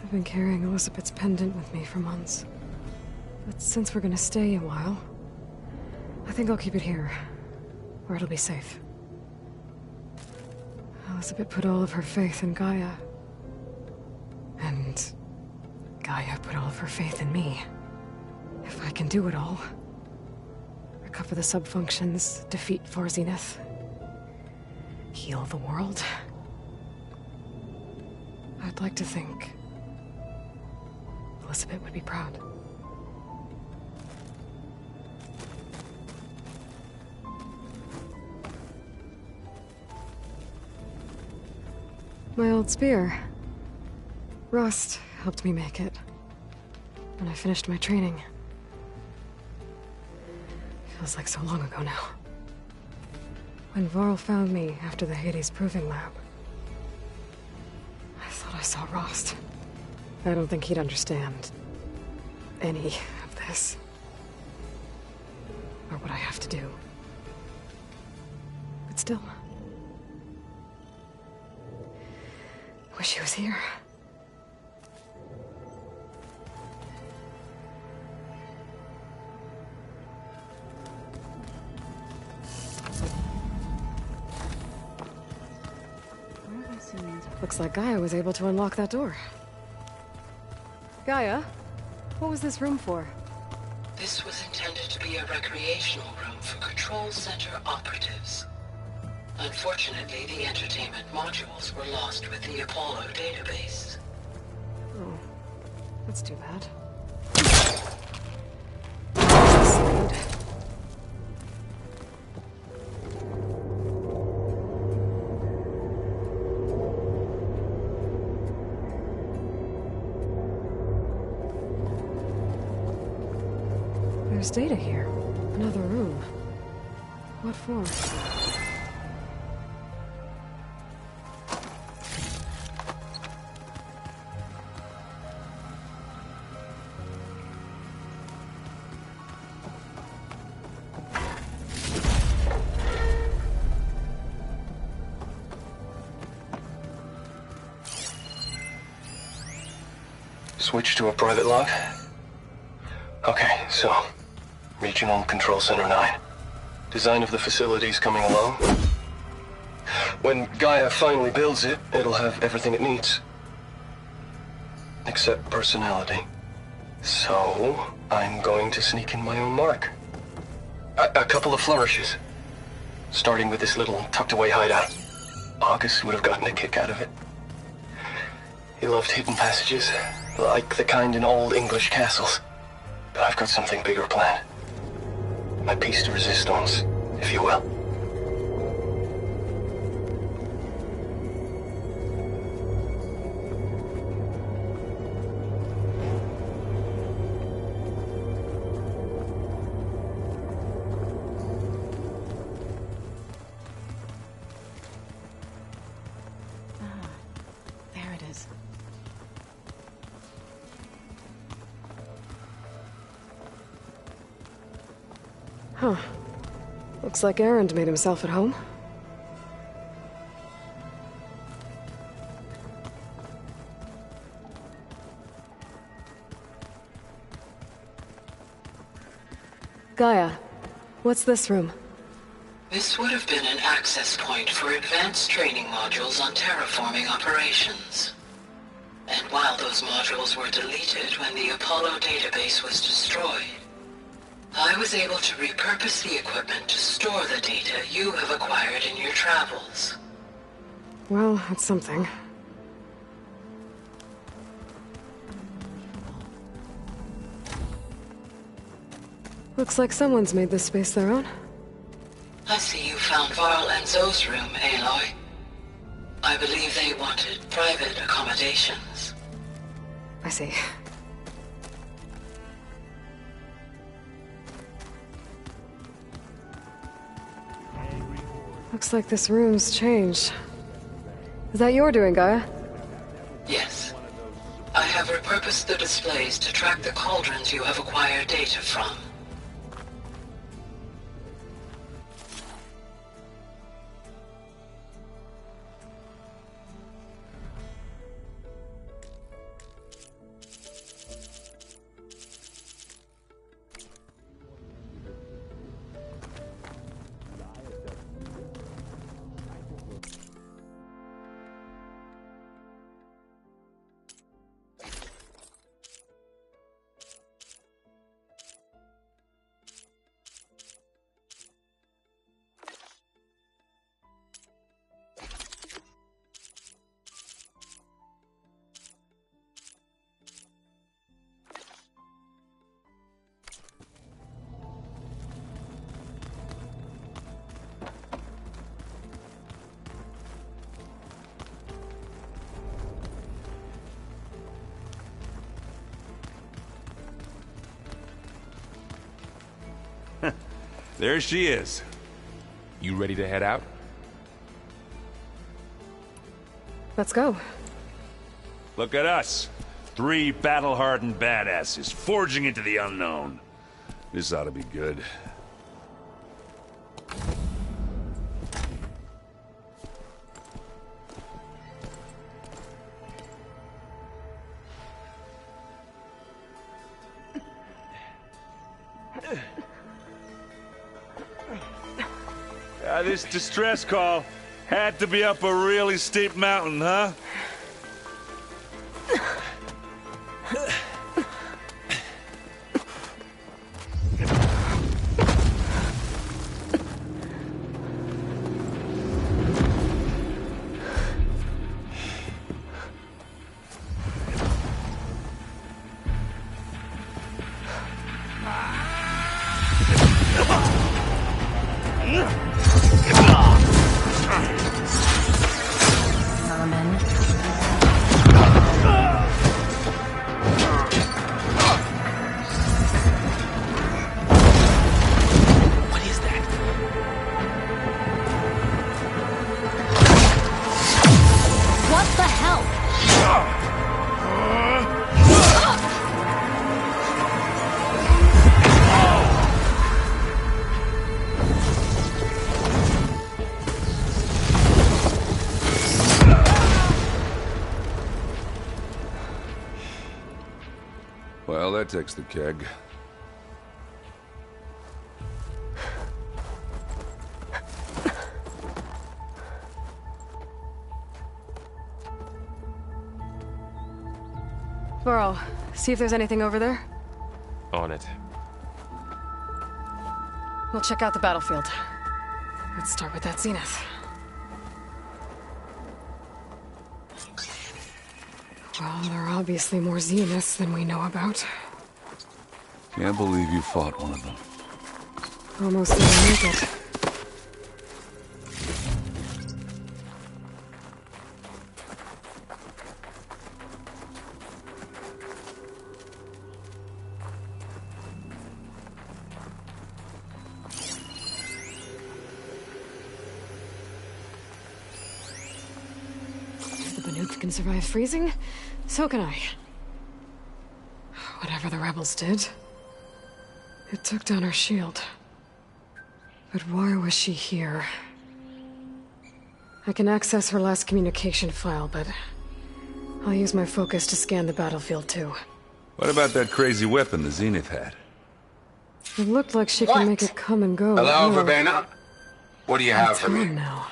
I've been carrying Elizabeth's pendant with me for months. But since we're gonna stay a while, I think I'll keep it here, where it'll be safe. Elizabeth put all of her faith in Gaia. And Gaia put all of her faith in me. If I can do it all, recover the sub-functions, defeat Varzineth, heal the world, I'd like to think Elizabeth would be proud. My old spear. Rust helped me make it when I finished my training. Feels like so long ago now. When Varl found me after the Hades Proving Lab, I thought I saw Rost. I don't think he'd understand any of this. Or what I have to do. But still. Wish he was here. Looks like Gaia was able to unlock that door. Gaia, what was this room for? This was intended to be a recreational room for Control Center operatives. Unfortunately, the entertainment modules were lost with the Apollo database. Oh, that's too bad. There's data here. Another room. What for? Switch to a private log? Okay, so... Regional Control Center 9. Design of the facility's coming along. When Gaia finally builds it, it'll have everything it needs. Except personality. So, I'm going to sneak in my own mark. A couple of flourishes. Starting with this little tucked-away hideout. August would have gotten a kick out of it. He loved hidden passages, like the kind in old English castles. But I've got something bigger planned. My piece de resistance, if you will. Huh. Looks like Erend made himself at home. Gaia, what's this room? This would have been an access point for advanced training modules on terraforming operations. And while those modules were deleted when the Apollo database was destroyed, I was able to repurpose the equipment to store the data you have acquired in your travels. Well, that's something. Looks like someone's made this space their own. I see you found Varl and Zoe's room, Aloy. I believe they wanted private accommodations. I see. Looks like this room's changed. Is that your doing, Gaia? Yes. I have repurposed the displays to track the cauldrons you have acquired data from. There she is. You ready to head out? Let's go. Look at us. 3 battle-hardened badasses forging into the unknown. This ought to be good. This distress call had to be up a really steep mountain, huh? Well, that takes the keg. Varl, see if there's anything over there. On it. We'll check out the battlefield. Let's start with that Zenith. Well, there are obviously more Zeniths than we know about. Can't believe you fought one of them. Almost didn't make it. If the Banuk can survive freezing, so can I. Whatever the rebels did, it took down our shield. But why was she here? I can access her last communication file, but I'll use my focus to scan the battlefield too. What about that crazy weapon the Zenith had? It looked like she could make it come and go. Hello, Oh, Verbena? What do you have for me? now.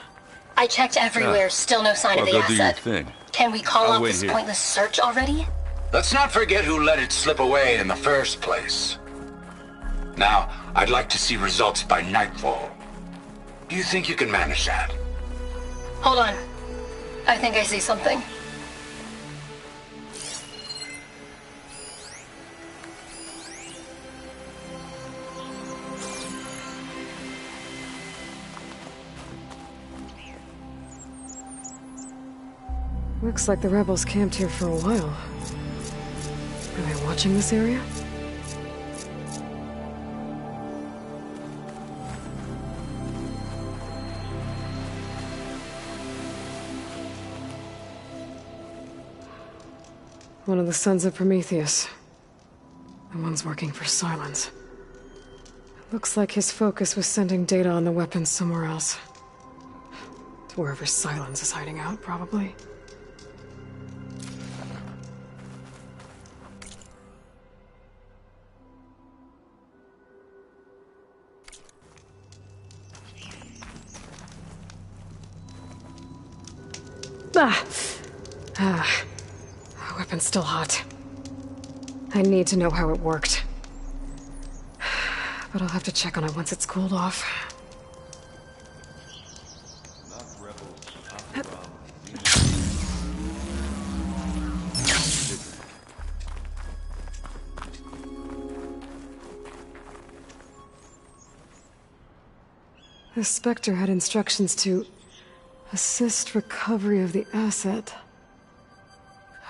I checked everywhere, still no sign Well, of the go do your asset. thing. Can we call I'll off wait this here. pointless search already? Let's not forget who let it slip away in the first place. Now, I'd like to see results by nightfall. Do you think you can manage that? Hold on. I think I see something. Looks like the rebels camped here for a while. Are they watching this area? One of the sons of Prometheus. The one's working for Silence. It looks like his focus was sending data on the weapons somewhere else. To wherever Silence is hiding out, probably. Weapon's still hot. I need to know how it worked. But I'll have to check on it once it's cooled off. The Spectre had instructions to assist recovery of the asset.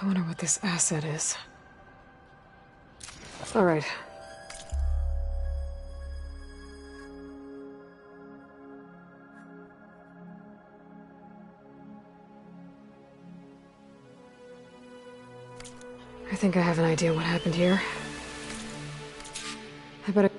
I wonder what this asset is. All right. I think I have an idea what happened here. I better...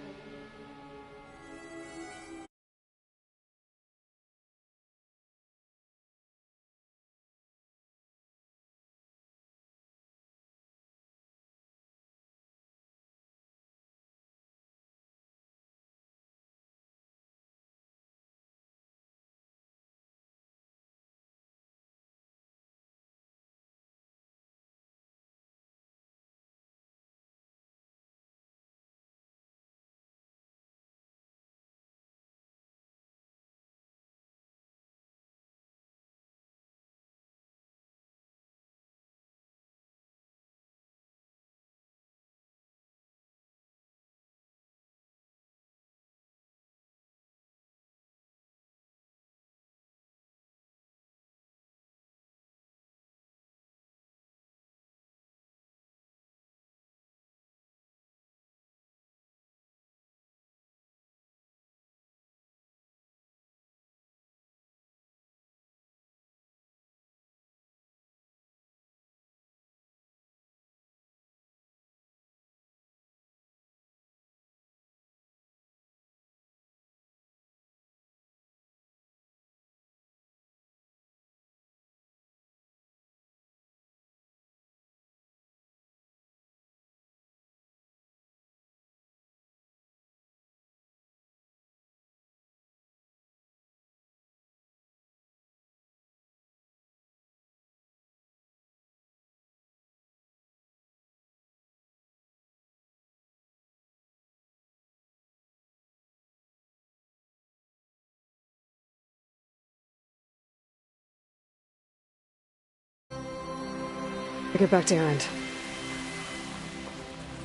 get back to Erend.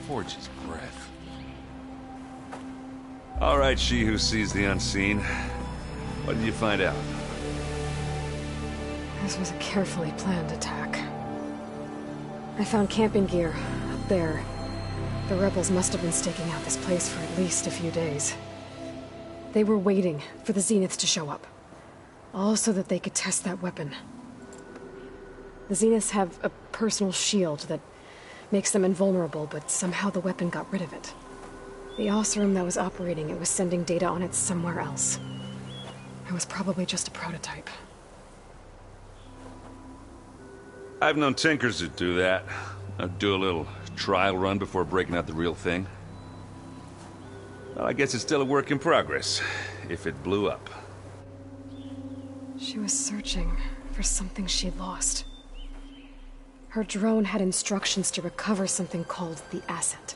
Forge's breath. All right, she who sees the unseen. What did you find out? This was a carefully planned attack. I found camping gear up there. The rebels must have been staking out this place for at least a few days. They were waiting for the Zeniths to show up. All so that they could test that weapon. The Zeniths have a personal shield that makes them invulnerable, but somehow the weapon got rid of it. The Oseram that was operating it was sending data on it somewhere else. It was probably just a prototype. I've known tinkers that do that. I'd do a little trial run before breaking out the real thing. Well, I guess it's still a work in progress, if it blew up. She was searching for something she lost. Her drone had instructions to recover something called the Asset.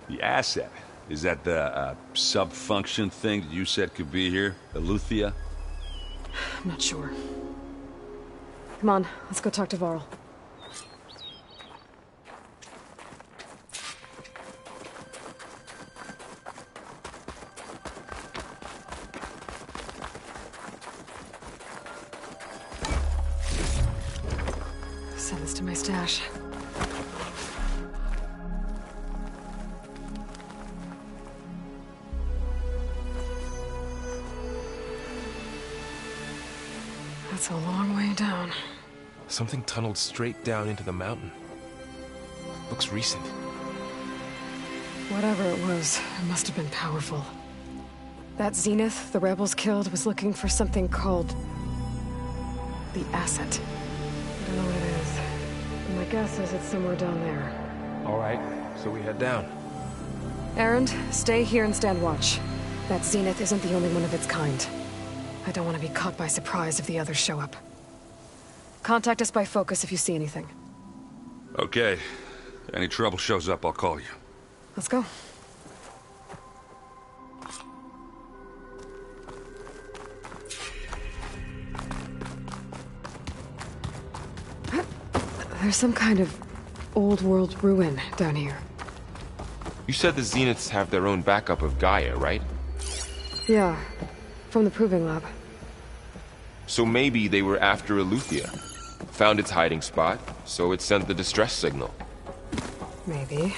The Asset? Is that the sub-function thing that you said could be here? Eleuthia? I'm not sure. Come on, let's go talk to Varl. Send this to my stash. That's a long way down. Something tunneled straight down into the mountain. Looks recent. Whatever it was, it must have been powerful. That Zenith the rebels killed was looking for something called the Asset. I don't know what it is. But my guess is it's somewhere down there. All right, so we head down. Erend, stay here and stand watch. That Zenith isn't the only one of its kind. I don't want to be caught by surprise if the others show up. Contact us by focus if you see anything. Okay. Any trouble shows up, I'll call you. Let's go. There's some kind of old world ruin down here. You said the Zeniths have their own backup of Gaia, right? Yeah, from the Proving Lab. So maybe they were after Eleuthia. Found its hiding spot, so it sent the distress signal. Maybe.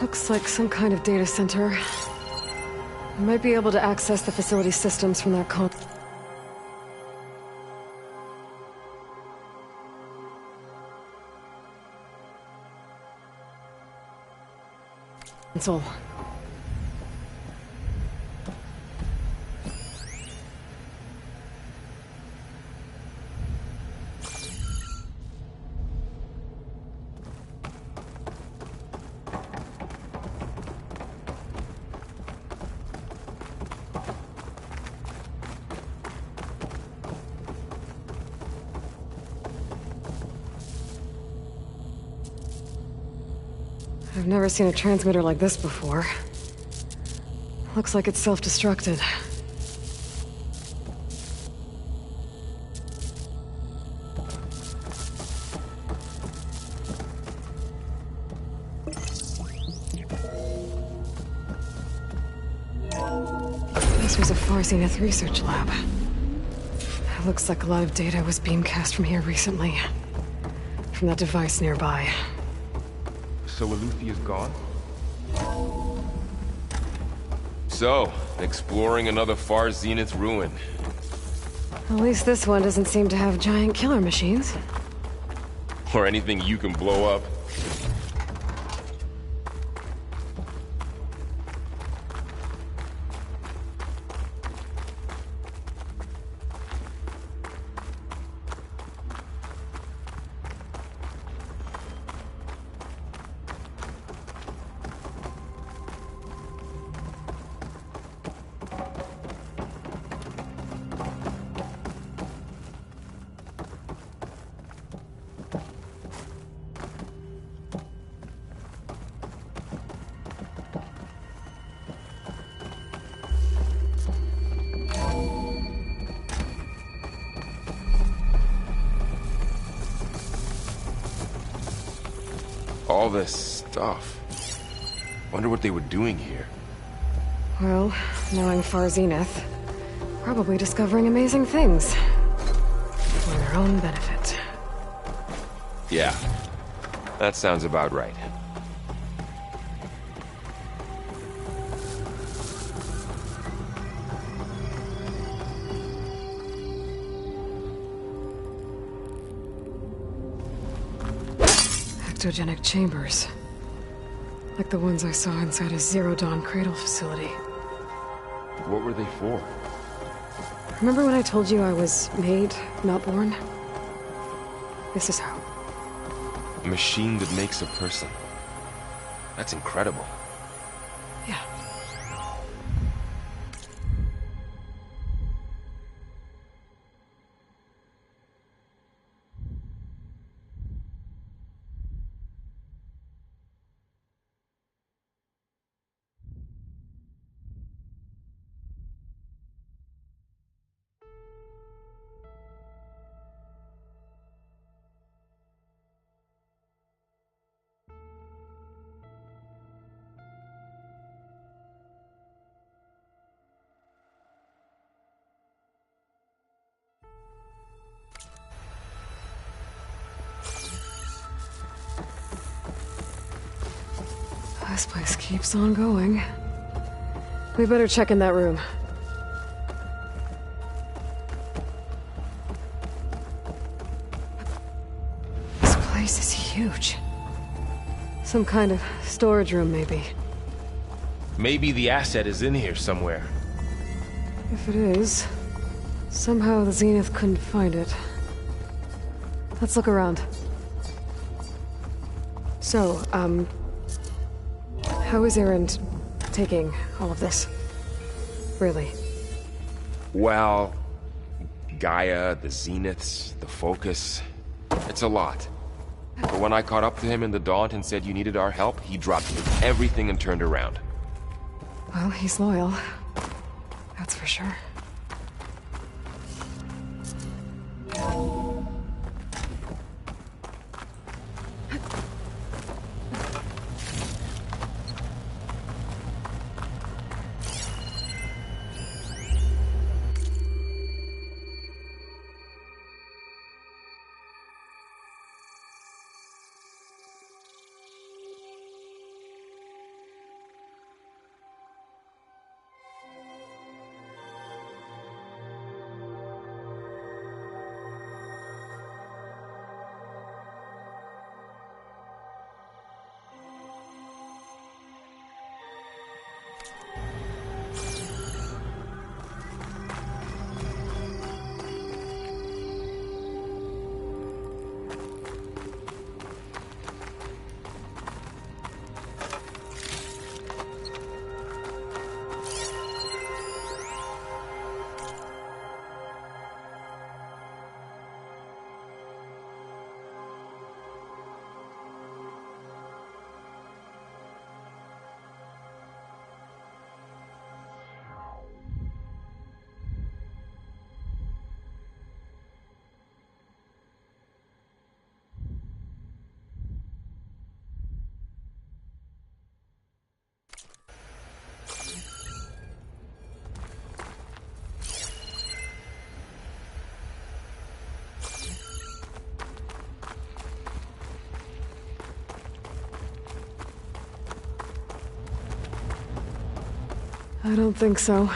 Looks like some kind of data center. We might be able to access the facility systems from that console. I've never seen a transmitter like this before. Looks like it's self-destructed. This was a Far Zenith research lab. It looks like a lot of data was beamcast from here recently. From that device nearby. So Eleuthea's gone? So, exploring another Far Zenith ruin. At least this one doesn't seem to have giant killer machines. Or anything you can blow up. All this stuff. Wonder what they were doing here. Well, knowing Far Zenith, probably discovering amazing things. For their own benefit. Yeah, that sounds about right. Ectogenic chambers. Like the ones I saw inside a Zero Dawn cradle facility. What were they for? Remember when I told you I was made, not born? This is how. A machine that makes a person. That's incredible. Yeah. This place keeps on going. We better check in that room. This place is huge. Some kind of storage room, maybe. Maybe the asset is in here somewhere. If it is, somehow the Zenith couldn't find it. Let's look around. So, how is Erend taking all of this? Really? Well, Gaia, the Zeniths, the Focus. It's a lot. But when I caught up to him in the Daunt and said you needed our help, he dropped everything and turned around. Well, he's loyal. That's for sure. I don't think so.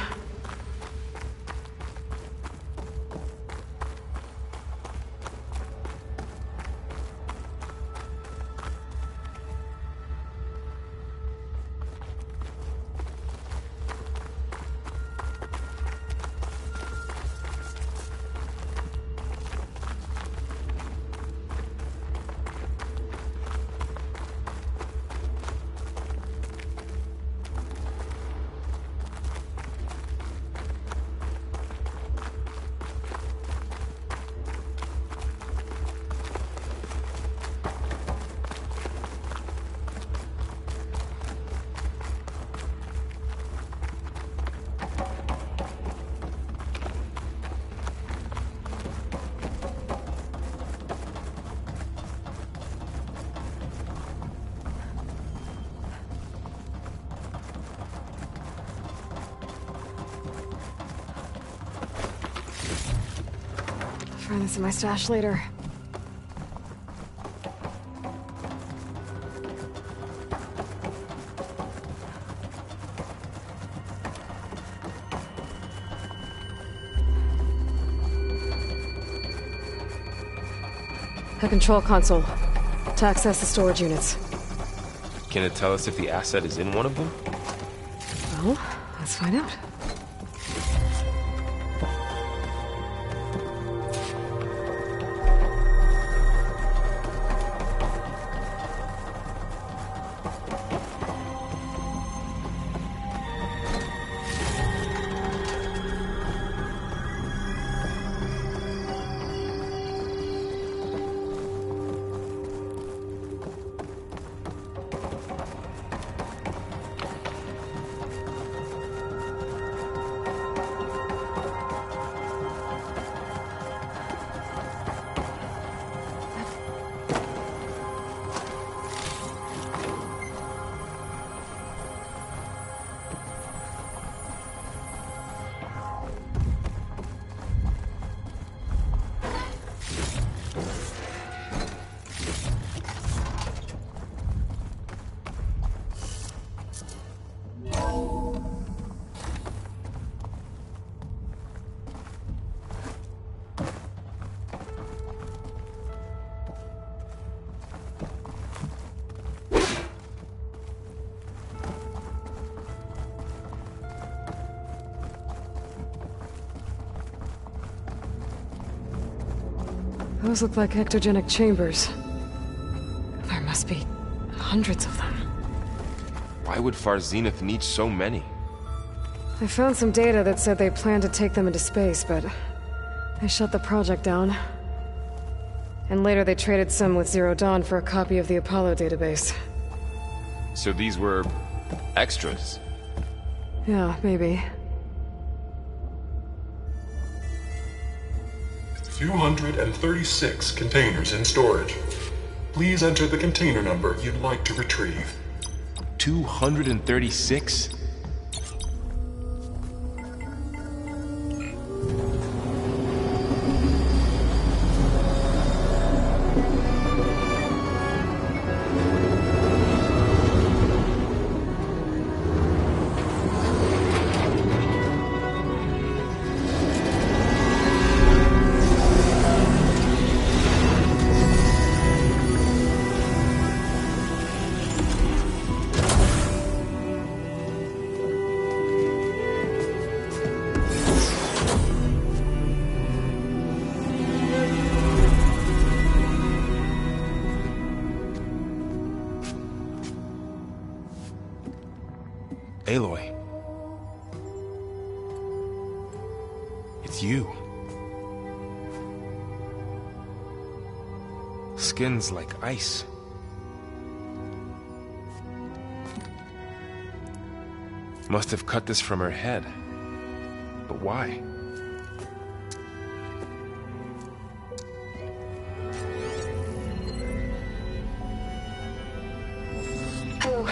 Find this in my stash later. A control console to access the storage units. Can it tell us if the asset is in one of them? Well, let's find out. Those look like ectogenic chambers. There must be hundreds of them. Why would Far Zenith need so many? I found some data that said they planned to take them into space, but they shut the project down. And later they traded some with Zero Dawn for a copy of the Apollo database. So these were extras? Yeah, maybe. 236 containers in storage. Please enter the container number you'd like to retrieve. 236? Aloy. It's you. Skin's like ice. Must have cut this from her head. But why? Hello,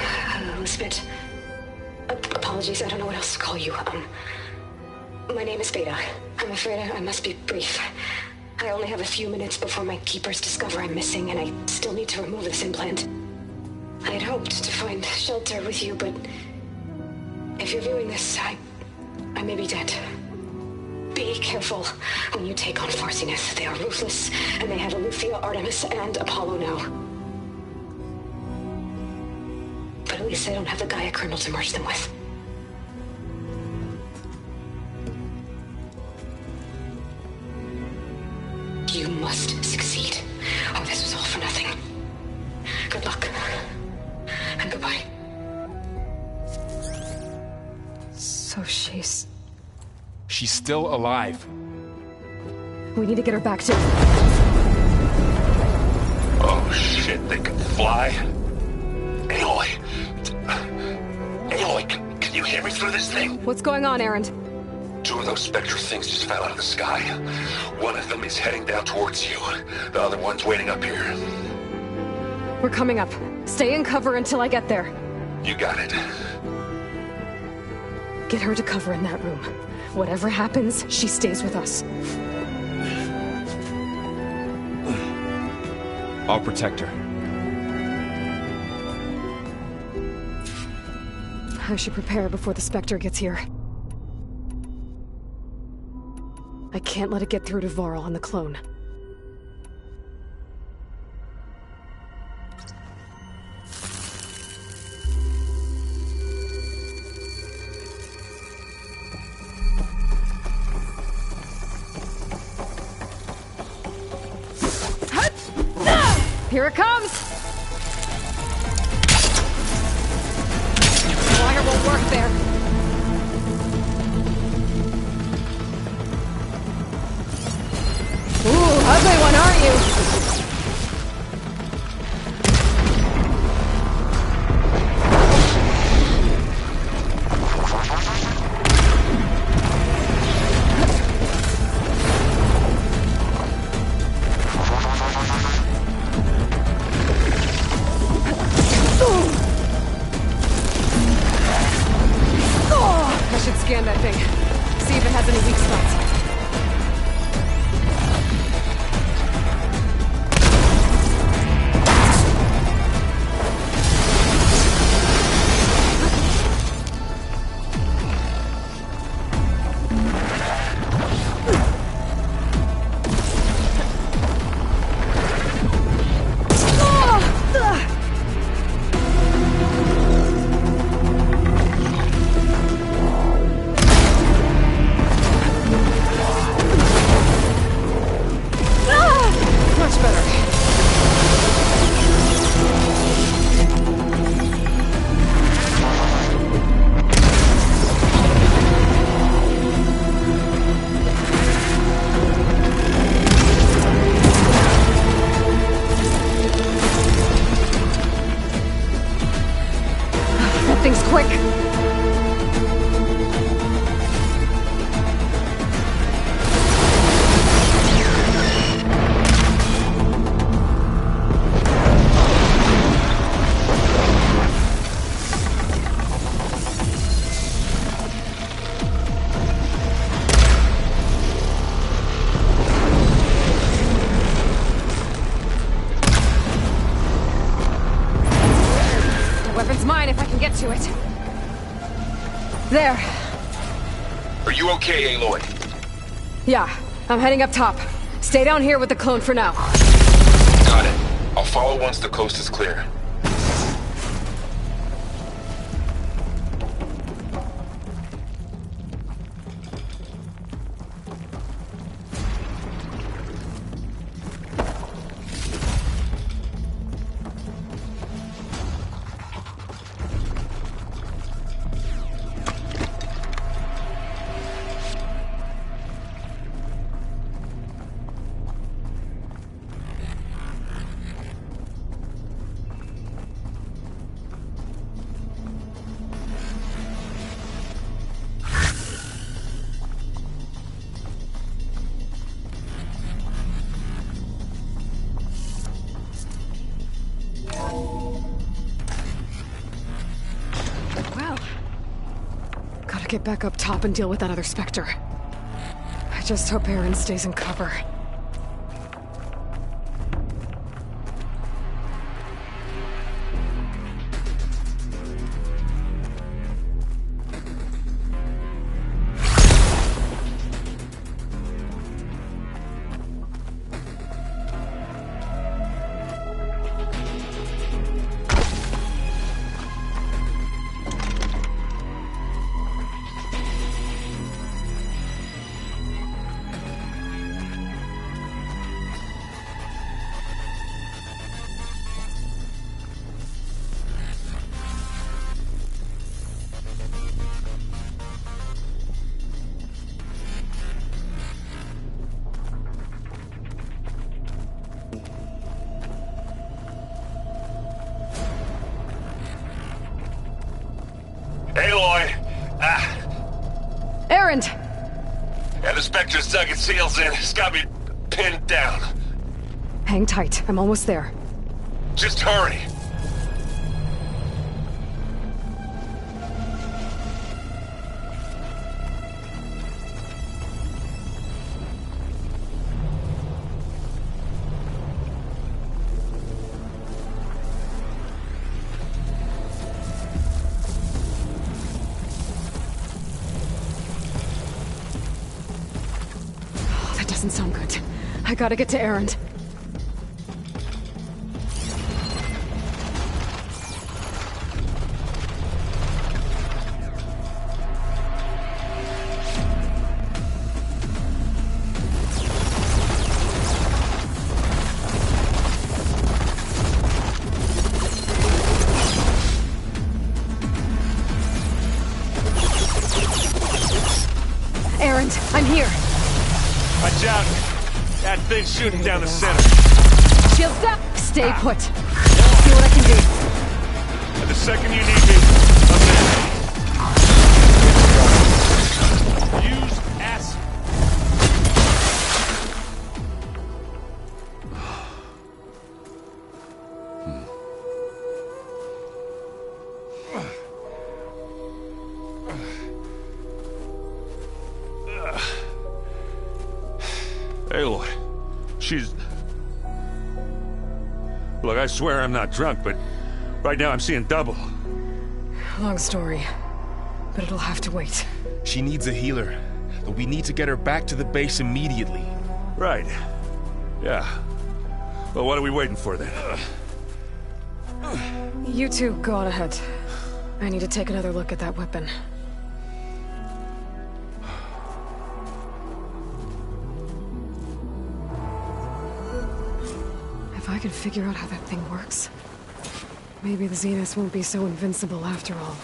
Elizabeth. Apologies, I don't know what else to call you. My name is Beta. I'm afraid I must be brief. I only have a few minutes before my keepers discover I'm missing, and I still need to remove this implant. I had hoped to find shelter with you, but if you're viewing this, I may be dead. Be careful when you take on Far Zenith. They are ruthless, and they have Eleuthia, Artemis, and Apollo now. But at least I don't have the Gaia kernel to merge them with. You must succeed. Oh, this was all for nothing. Good luck. And goodbye. So she's still alive. We need to get her back to... Oh shit, they can fly? Aloy! Aloy, can you hear me through this thing? What's going on, Erend? Two of those Spectre things just fell out of the sky. One of them is heading down towards you. The other one's waiting up here. We're coming up. Stay in cover until I get there. You got it. Get her to cover in that room. Whatever happens, she stays with us. I'll protect her. I should prepare before the Spectre gets here. I can't let it get through to Varl and the clone. Here it comes! Wire won't work there. Ooh, ugly one, aren't you? Scan that thing. See if it has any weak spots. Thing's quick. The weapon's mine if I can get to it. There. Are you okay, Aloy? Yeah, I'm heading up top. Stay down here with the clone for now. Got it. I'll follow once the coast is clear. Get back up top and deal with that other Spectre. I just hope Erend stays in cover. Aloy! Erend! Yeah, the Spectre's dug its heels in. It's got me pinned down. Hang tight. I'm almost there. Just hurry. doesn't sound good. I gotta get to Erend. Erend, I'm here. Watch out! That thing's shooting down the center. Shields up! Stay put. See what I can do. And the second you need me, I'm in. Use acid. Aloy, she's... Look, I swear I'm not drunk, but right now I'm seeing double. Long story, but it'll have to wait. She needs a healer, but we need to get her back to the base immediately. Right. Yeah. Well, what are we waiting for then? You two go on ahead. I need to take another look at that weapon. If I can figure out how that thing works, maybe the Zeniths won't be so invincible after all.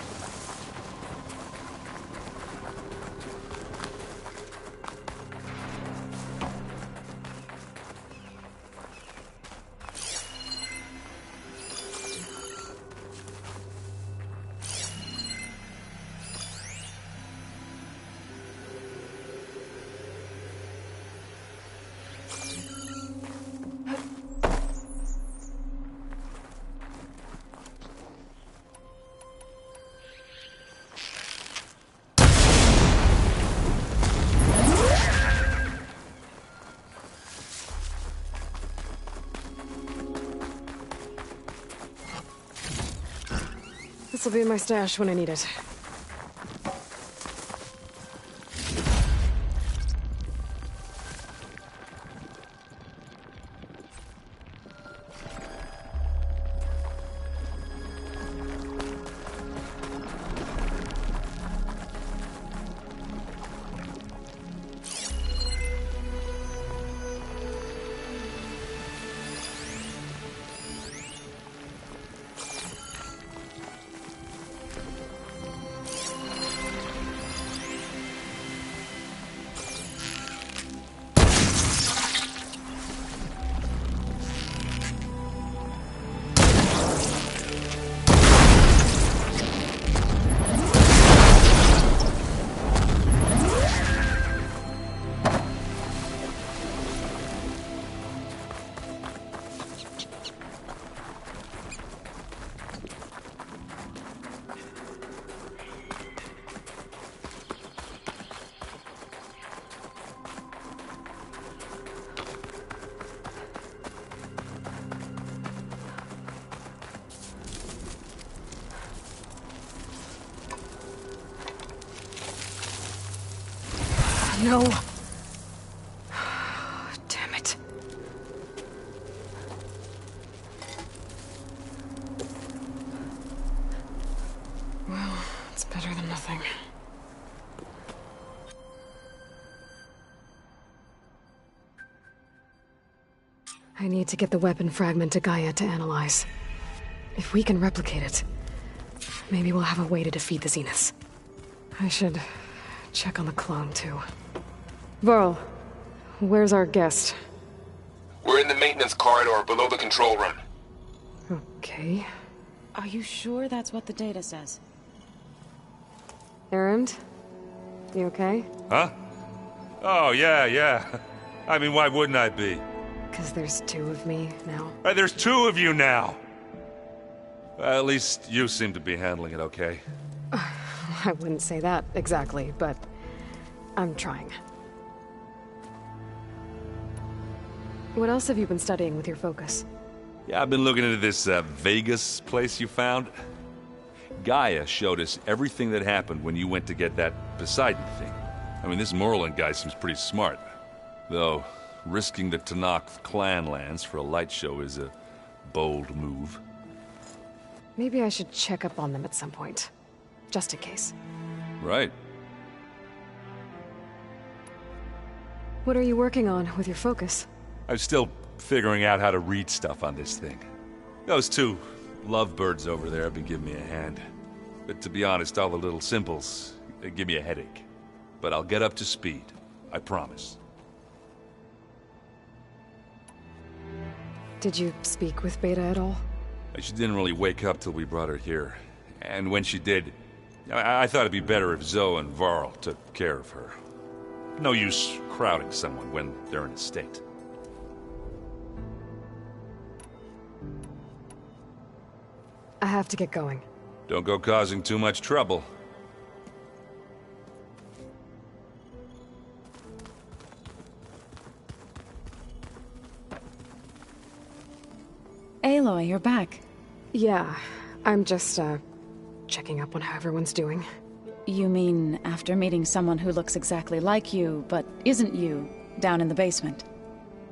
This'll be in my stash when I need it. No. Damn it. Well, it's better than nothing. I need to get the weapon fragment to Gaia to analyze. If we can replicate it, maybe we'll have a way to defeat the Zeniths. I should check on the clone, too. Varl, where's our guest? We're in the maintenance corridor below the control room. Okay. Are you sure that's what the data says? Erend? You okay? Huh? Oh, yeah. I mean, why wouldn't I be? Because there's two of me now. There's two of you now! Well, at least you seem to be handling it okay. I wouldn't say that exactly, but I'm trying. What else have you been studying with your focus? Yeah, I've been looking into this Vegas place you found. Gaia showed us everything that happened when you went to get that Poseidon thing. I mean, this Morlund guy seems pretty smart. Though, risking the Tenakth clan lands for a light show is a bold move. Maybe I should check up on them at some point. Just in case. Right. What are you working on with your focus? I'm still figuring out how to read stuff on this thing. Those two lovebirds over there have been giving me a hand. But to be honest, all the little symbols, they give me a headache. But I'll get up to speed. I promise. Did you speak with Beta at all? She didn't really wake up till we brought her here. And when she did, I thought it'd be better if Zoe and Varl took care of her. No use crowding someone when they're in a state. I have to get going. Don't go causing too much trouble. Aloy, you're back. Yeah, I'm just, checking up on how everyone's doing. You mean after meeting someone who looks exactly like you, but isn't you, down in the basement?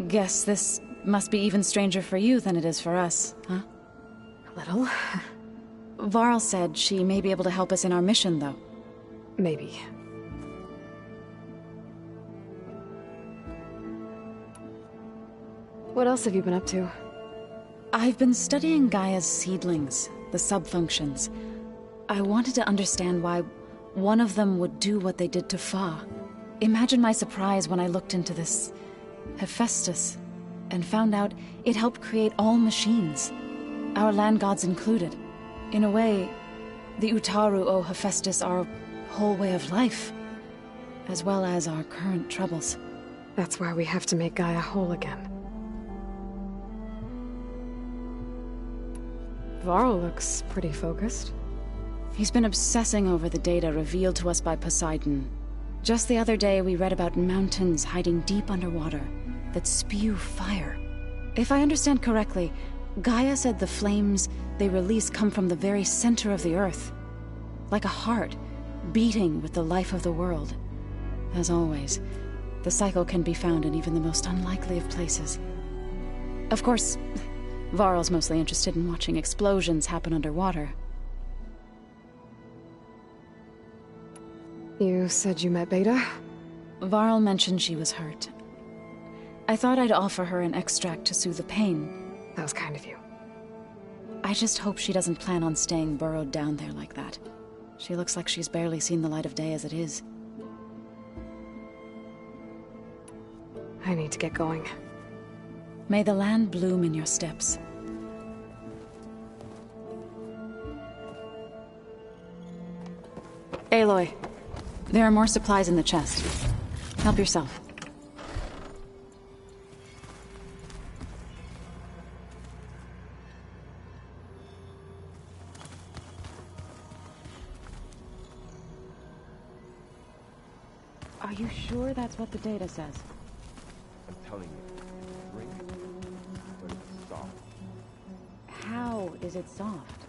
Guess this must be even stranger for you than it is for us, huh? A little. Varl said she may be able to help us in our mission, though. Maybe. What else have you been up to? I've been studying Gaia's seedlings, the subfunctions. I wanted to understand why one of them would do what they did to Fa. Imagine my surprise when I looked into this Hephaestus and found out it helped create all machines, our land gods included. In a way, the Utaru owe Hephaestus our whole way of life, as well as our current troubles. That's why we have to make Gaia whole again. Varl looks pretty focused. He's been obsessing over the data revealed to us by Poseidon. Just the other day, we read about mountains hiding deep underwater that spew fire. If I understand correctly, Gaia said the flames they release come from the very center of the Earth. Like a heart, beating with the life of the world. As always, the cycle can be found in even the most unlikely of places. Of course, Varl's mostly interested in watching explosions happen underwater. You said you met Beta? Varl mentioned she was hurt. I thought I'd offer her an extract to soothe the pain. That was kind of you. I just hope she doesn't plan on staying burrowed down there like that. She looks like she's barely seen the light of day as it is. I need to get going. May the land bloom in your steps. Aloy, there are more supplies in the chest. Help yourself. Are you sure that's what the data says? I'm telling you. Drink, but it's soft. How is it soft?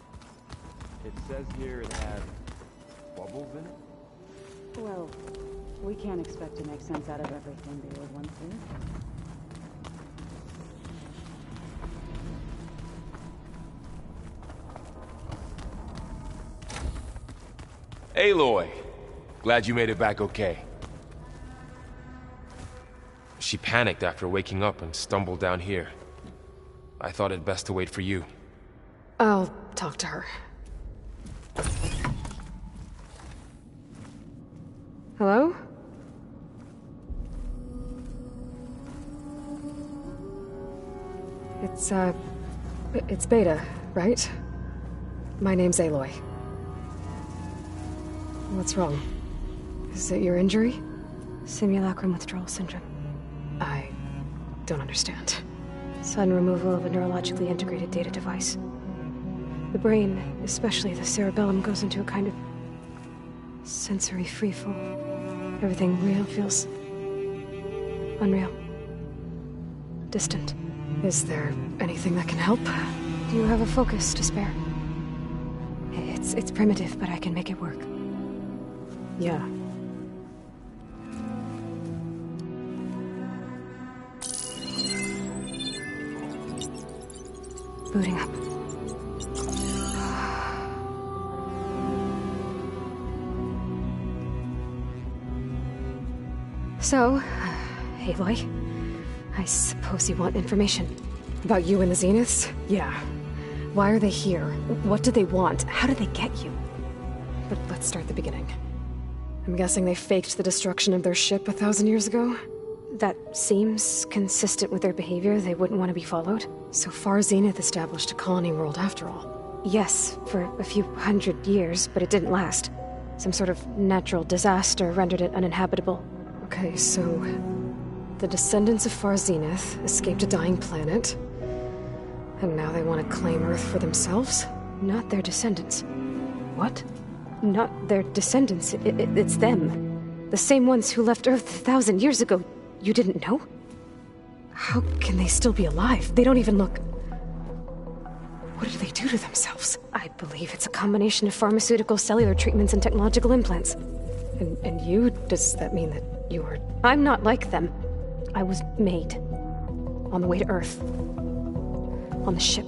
It says here it has bubbles in it? Well, we can't expect to make sense out of everything they would want to. Aloy! Glad you made it back okay. She panicked after waking up and stumbled down here. I thought it best to wait for you. I'll talk to her. Hello? It's Beta, right? My name's Aloy. What's wrong? Is it your injury? Simulacrum withdrawal syndrome. I don't understand. Sudden removal of a neurologically integrated data device. The brain, especially the cerebellum, goes into a kind of sensory freefall. Everything real feels unreal. Distant. Is there anything that can help? Do you have a focus to spare? It's primitive, but I can make it work. Yeah. Booting up. So, Aloy, I suppose you want information. About you and the Zeniths? Yeah. Why are they here? What do they want? How did they get you? But let's start at the beginning. I'm guessing they faked the destruction of their ship 1,000 years ago? That seems consistent with their behavior. They wouldn't want to be followed. So far, Zenith established a colony world after all. Yes, for a few hundred years, but it didn't last. Some sort of natural disaster rendered it uninhabitable. Okay, so the descendants of Far Zenith escaped a dying planet, and now they want to claim Earth for themselves? Not their descendants. What? Not their descendants. It's them. The same ones who left Earth 1,000 years ago. You didn't know? How can they still be alive? They don't even look... What did they do to themselves? I believe it's a combination of pharmaceutical, cellular treatments, and technological implants. And you? Does that mean that you are... I'm not like them. I was made. On the way to Earth. On the ship.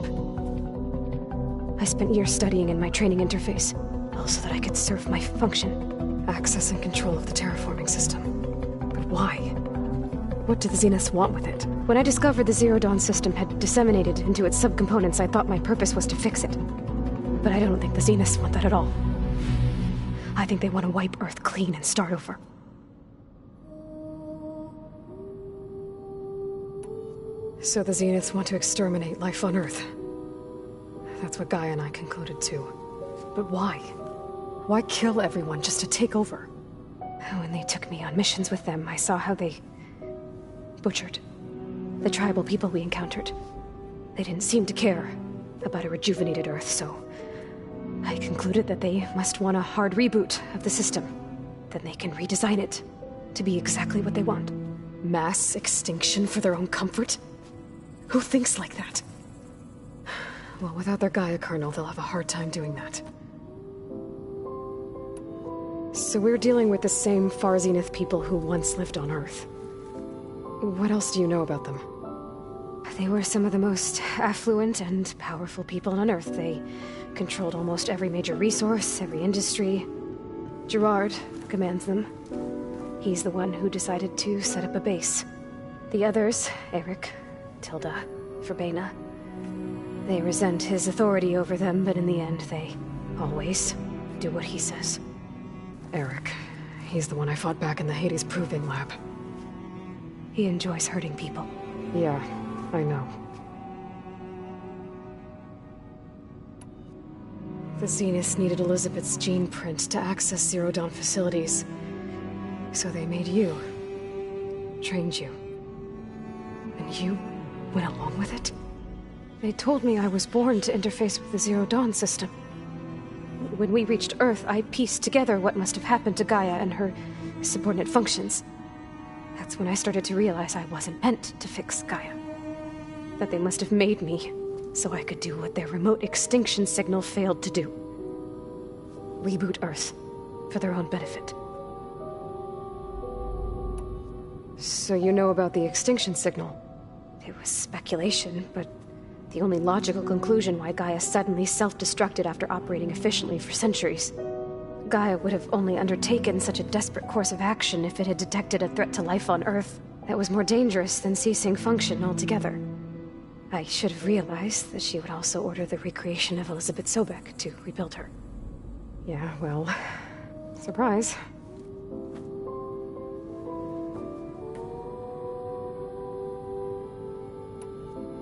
I spent years studying in my training interface, all so that I could serve my function. Access and control of the terraforming system. But why? What do the Zeniths want with it? When I discovered the Zero Dawn system had disseminated into its subcomponents, I thought my purpose was to fix it. But I don't think the Zeniths want that at all. I think they want to wipe Earth clean and start over. So the Zeniths want to exterminate life on Earth. That's what Gaia and I concluded too. But why? Why kill everyone just to take over? When they took me on missions with them, I saw how they butchered the tribal people we encountered. They didn't seem to care about a rejuvenated Earth, so I concluded that they must want a hard reboot of the system. Then they can redesign it to be exactly what they want. Mass extinction for their own comfort? Who thinks like that? Well, without their Gaia kernel, they'll have a hard time doing that. So we're dealing with the same Far Zenith people who once lived on Earth. What else do you know about them? They were some of the most affluent and powerful people on Earth. They controlled almost every major resource, every industry. Gerard commands them. He's the one who decided to set up a base. The others, Eric, Tilda, Verbena, they resent his authority over them, but in the end, they always do what he says. Eric. He's the one I fought back in the Hades Proving Lab. He enjoys hurting people. Yeah, I know. The Zeniths needed Elizabeth's gene print to access Zero Dawn facilities. So they made you. Trained you. And you went along with it? They told me I was born to interface with the Zero Dawn system. When we reached Earth, I pieced together what must have happened to Gaia and her subordinate functions. That's when I started to realize I wasn't meant to fix Gaia. That they must have made me so I could do what their remote extinction signal failed to do. Reboot Earth for their own benefit. So you know about the extinction signal? It was speculation, but the only logical conclusion why Gaia suddenly self-destructed after operating efficiently for centuries. Gaia would have only undertaken such a desperate course of action if it had detected a threat to life on Earth that was more dangerous than ceasing function altogether. I should have realized that she would also order the recreation of Elizabeth Sobek to rebuild her. Yeah, well, surprise.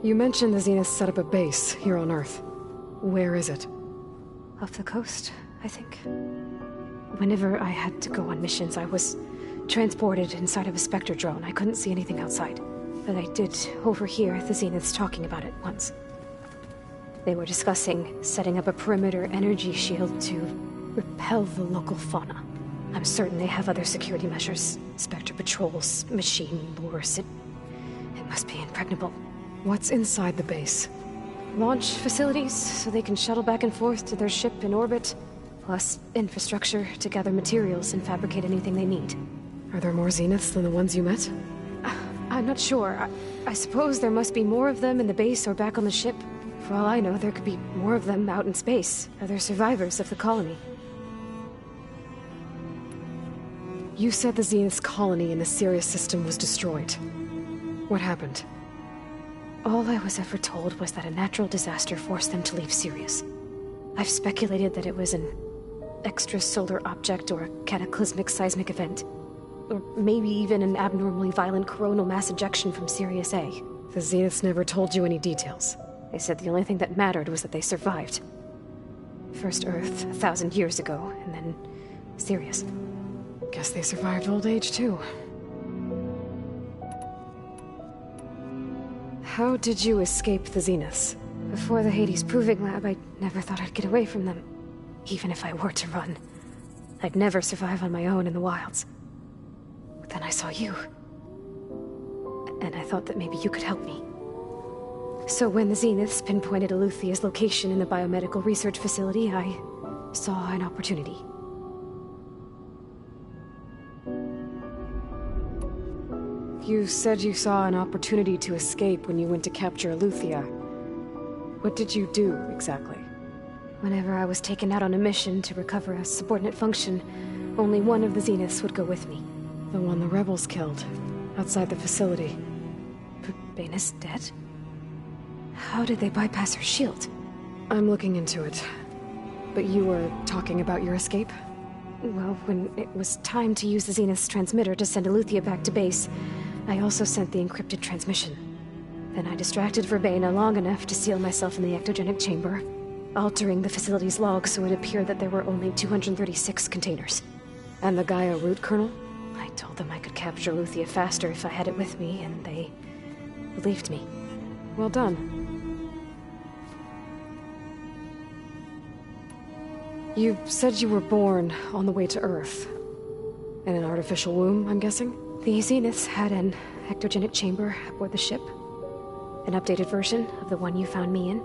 You mentioned the Zeniths set up a base here on Earth. Where is it? Off the coast, I think. Whenever I had to go on missions, I was transported inside of a Spectre drone. I couldn't see anything outside. But I did overhear the Zeniths talking about it once. They were discussing setting up a perimeter energy shield to repel the local fauna. I'm certain they have other security measures. Spectre patrols, machine lures. It must be impregnable. What's inside the base? Launch facilities, so they can shuttle back and forth to their ship in orbit, plus infrastructure to gather materials and fabricate anything they need. Are there more Zeniths than the ones you met? I'm not sure. I suppose there must be more of them in the base or back on the ship. For all I know, there could be more of them out in space, other survivors of the colony. You said the Zenith's colony in the Sirius system was destroyed. What happened? All I was ever told was that a natural disaster forced them to leave Sirius. I've speculated that it was an extrasolar object or a cataclysmic seismic event. Or maybe even an abnormally violent coronal mass ejection from Sirius A. The Zeniths never told you any details. They said the only thing that mattered was that they survived. First Earth, 1,000 years ago, and then Sirius. Guess they survived old age, too. How did you escape the Zeniths? Before the Hades Proving Lab, I never thought I'd get away from them. Even if I were to run. I'd never survive on my own in the wilds. But then I saw you. And I thought that maybe you could help me. So when the Zeniths pinpointed Eluthia's location in the biomedical research facility, I saw an opportunity. You said you saw an opportunity to escape when you went to capture Eluthia. What did you do, exactly? Whenever I was taken out on a mission to recover a subordinate function, only one of the Zeniths would go with me. The one the rebels killed, outside the facility. Baina's dead? How did they bypass her shield? I'm looking into it. But you were talking about your escape? Well, when it was time to use the Zenith's transmitter to send Eluthia back to base, I also sent the encrypted transmission. Then I distracted Verbena long enough to seal myself in the ectogenic chamber, altering the facility's log so it appeared that there were only 236 containers. And the Gaia root kernel? I told them I could capture Eluthia faster if I had it with me, and they believed me. Well done. You said you were born on the way to Earth. In an artificial womb, I'm guessing? The Zeniths had an ectogenic chamber aboard the ship. An updated version of the one you found me in.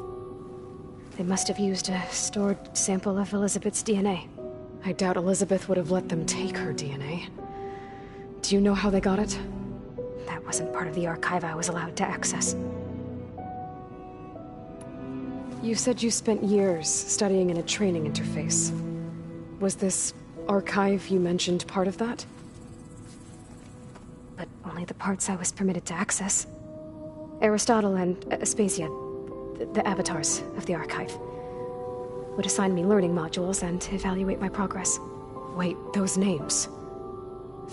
They must have used a stored sample of Elizabeth's DNA. I doubt Elizabeth would have let them take her DNA. Do you know how they got it? That wasn't part of the archive I was allowed to access. You said you spent years studying in a training interface. Was this archive you mentioned part of that? But only the parts I was permitted to access. Aristotle and Aspasia, the avatars of the archive, would assign me learning modules and evaluate my progress. Wait, those names.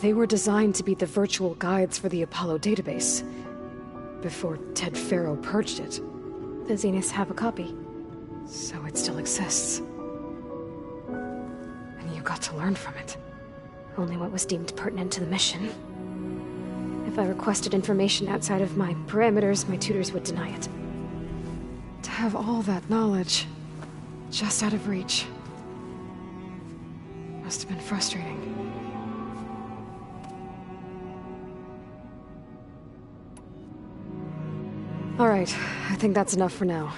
They were designed to be the virtual guides for the Apollo database, before Ted Faro purged it. The Zeniths have a copy, so it still exists. And you got to learn from it. Only what was deemed pertinent to the mission. If I requested information outside of my parameters, my tutors would deny it. To have all that knowledge, just out of reach, must have been frustrating. All right, I think that's enough for now.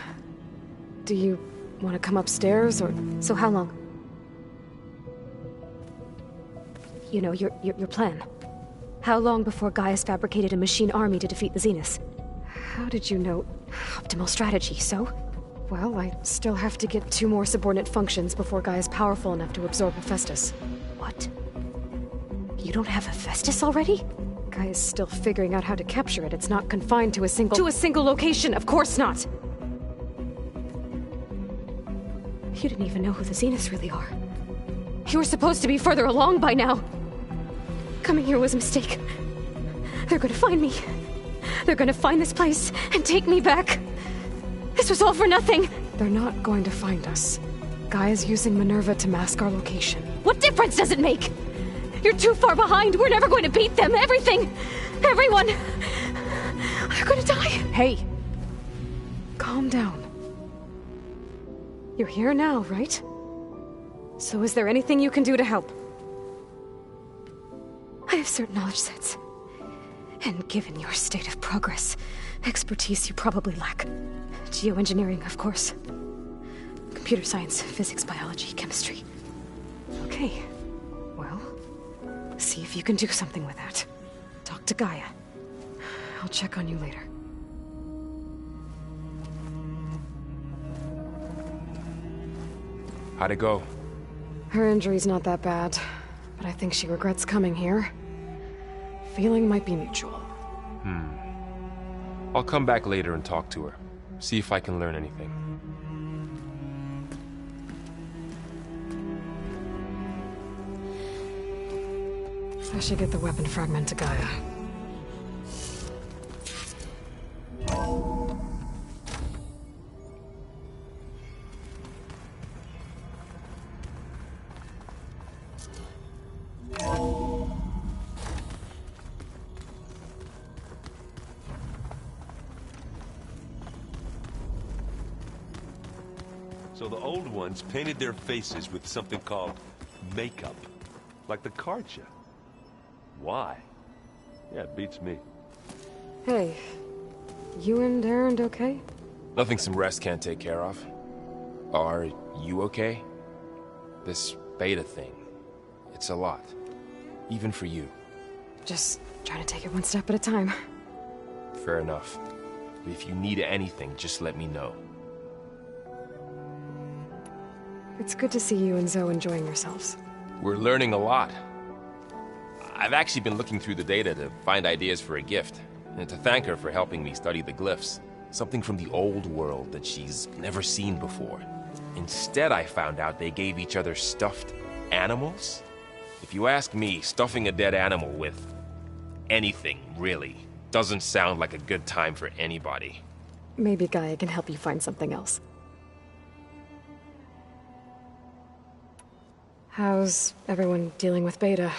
Do you want to come upstairs, or... So how long? You know, your plan. How long before Gaia's fabricated a machine army to defeat the Zeniths? How did you know? Optimal strategy, so? Well, I still have to get 2 more subordinate functions before Gaia's powerful enough to absorb Hephaestus. What? You don't have Hephaestus already? Gaia's still figuring out how to capture it. It's not confined to a single... To a single location, of course not! You didn't even know who the Zeniths really are. You were supposed to be further along by now. Coming here was a mistake. They're gonna find me. They're gonna find this place and take me back. This was all for nothing. They're not going to find us. Gaia's using Minerva to mask our location. What difference does it make? You're too far behind. We're never going to beat them. Everything. Everyone. They're gonna die. Hey. Calm down. You're here now, right? So is there anything you can do to help? I have certain knowledge sets. And given your state of progress, expertise you probably lack. Geoengineering, of course. Computer science, physics, biology, chemistry. Okay. Well, see if you can do something with that. Talk to Gaia. I'll check on you later. How'd it go? Her injury's not that bad, but I think she regrets coming here. Feeling might be mutual. I'll come back later and talk to her. See if I can learn anything. I should get the weapon fragment to Gaia. So the old ones painted their faces with something called makeup. Like the Carja. Why? Yeah, it beats me. Hey, you and Erend okay? Nothing some rest can't take care of. Are you okay? This beta thing, it's a lot. Even for you. Just trying to take it one step at a time. Fair enough. If you need anything, just let me know. It's good to see you and Zoe enjoying yourselves. We're learning a lot. I've actually been looking through the data to find ideas for a gift, and to thank her for helping me study the glyphs. Something from the old world that she's never seen before. Instead, I found out they gave each other stuffed animals. If you ask me, stuffing a dead animal with anything, really, doesn't sound like a good time for anybody. Maybe Gaia can help you find something else. How's everyone dealing with Beta?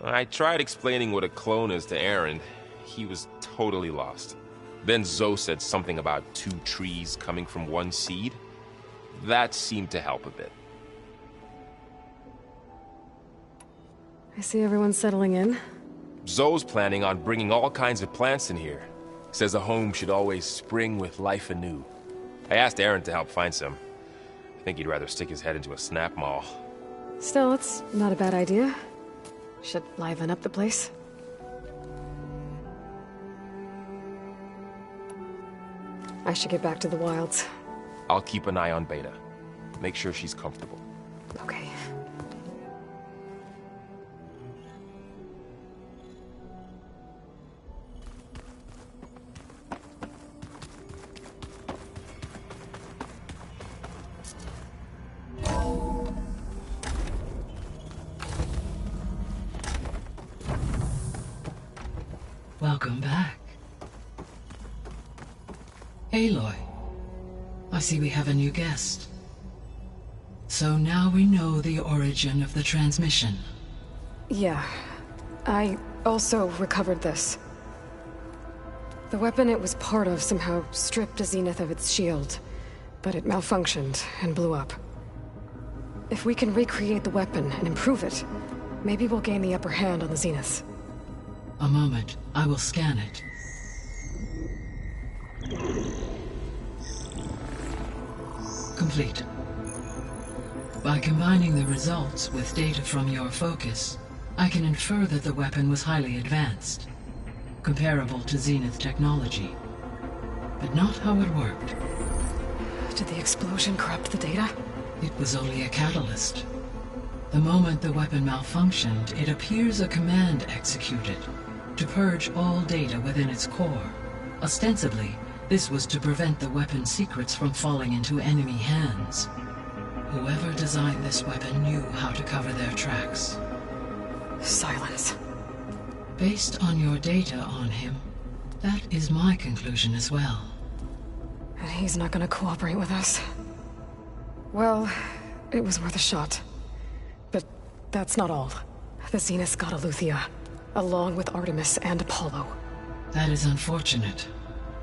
I tried explaining what a clone is to Erend. He was totally lost. Then Zoe said something about 2 trees coming from 1 seed. That seemed to help a bit. I see everyone settling in. Zoe's planning on bringing all kinds of plants in here. Says a home should always spring with life anew. I asked Erend to help find some. I think he'd rather stick his head into a snap mall. Still, it's not a bad idea. Should liven up the place. I should get back to the wilds. I'll keep an eye on Beta. Make sure she's comfortable. Okay. Welcome back. Aloy, I see we have a new guest. So now we know the origin of the transmission. Yeah. I also recovered this. The weapon it was part of somehow stripped Zenith of its shield, but it malfunctioned and blew up. If we can recreate the weapon and improve it, maybe we'll gain the upper hand on the Zeniths. A moment, I will scan it. Complete. By combining the results with data from your focus, I can infer that the weapon was highly advanced, comparable to Zenith technology, but not how it worked. Did the explosion corrupt the data? It was only a catalyst. The moment the weapon malfunctioned, it appears a command executed to purge all data within its core. Ostensibly, this was to prevent the weapon's secrets from falling into enemy hands. Whoever designed this weapon knew how to cover their tracks. Silence. Based on your data on him, that is my conclusion as well. And he's not gonna cooperate with us. Well, it was worth a shot. But that's not all. The Zeniths got Eleuthia, along with Artemis and Apollo. That is unfortunate.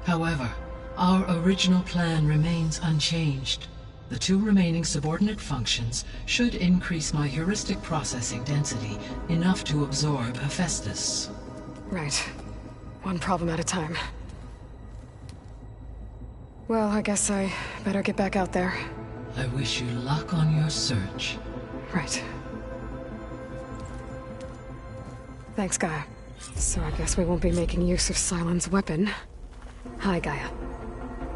However, our original plan remains unchanged. The 2 remaining subordinate functions should increase my heuristic processing density enough to absorb Hephaestus. Right. One problem at a time. Well, I guess I better get back out there. I wish you luck on your search. Right. Thanks, Gaia. So I guess we won't be making use of Sylens' weapon. Hi, Gaia.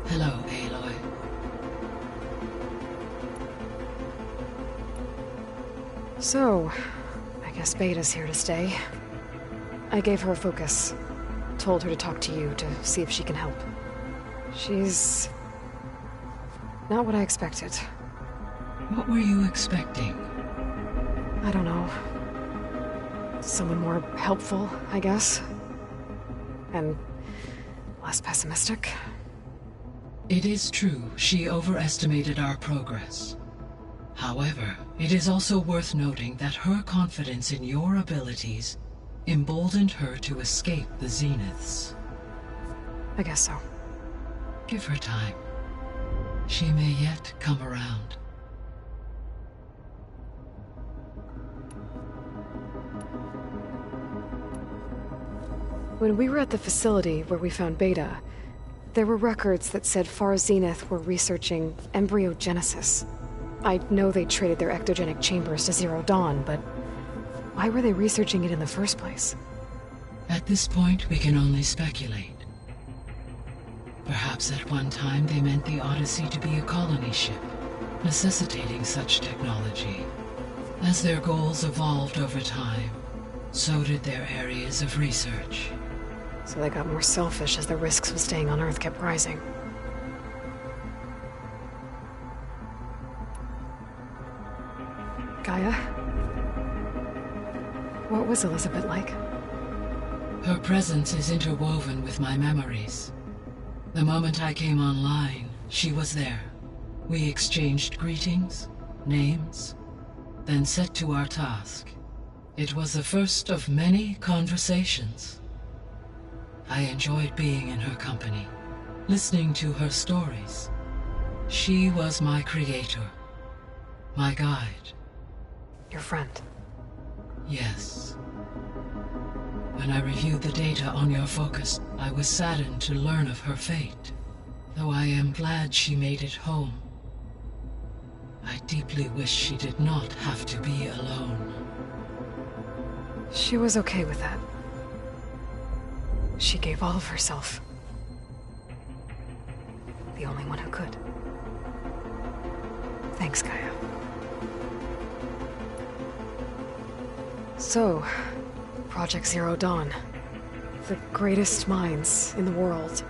Hello, Aloy. So, I guess Beta's here to stay. I gave her a focus. Told her to talk to you to see if she can help. She's... not what I expected. What were you expecting? I don't know. Someone more helpful, I guess. And less pessimistic. It is true, she overestimated our progress. However, it is also worth noting that her confidence in your abilities emboldened her to escape the Zeniths. I guess so. Give her time. She may yet come around. When we were at the facility where we found Beta, there were records that said Far Zenith were researching embryogenesis. I know they traded their ectogenic chambers to Zero Dawn, but why were they researching it in the first place? At this point, we can only speculate. Perhaps at one time they meant the Odyssey to be a colony ship, necessitating such technology. As their goals evolved over time, so did their areas of research. So they got more selfish as the risks of staying on Earth kept rising. Gaia? What was Elizabeth like? Her presence is interwoven with my memories. The moment I came online, she was there. We exchanged greetings, names, then set to our task. It was the first of many conversations. I enjoyed being in her company, listening to her stories. She was my creator, my guide. Your friend? Yes. When I reviewed the data on your focus, I was saddened to learn of her fate. Though I am glad she made it home. I deeply wish she did not have to be alone. She was okay with that. She gave all of herself. The only one who could. Thanks, Gaia. So, Project Zero Dawn. The greatest minds in the world.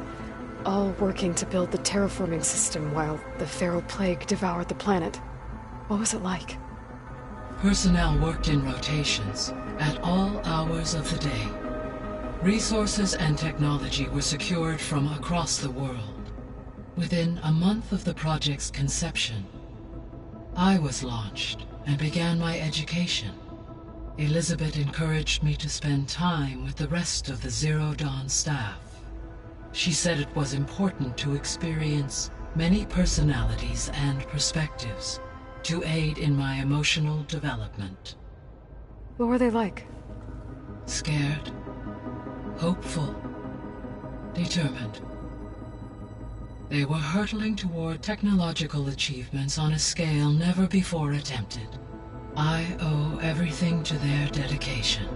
All working to build the terraforming system while the Pharaoh Plague devoured the planet. What was it like? Personnel worked in rotations, at all hours of the day. Resources and technology were secured from across the world. Within a month of the project's conception, I was launched and began my education. Elizabeth encouraged me to spend time with the rest of the Zero Dawn staff. She said it was important to experience many personalities and perspectives to aid in my emotional development. What were they like? Scared, hopeful, determined. They were hurtling toward technological achievements on a scale never before attempted. I owe everything to their dedication.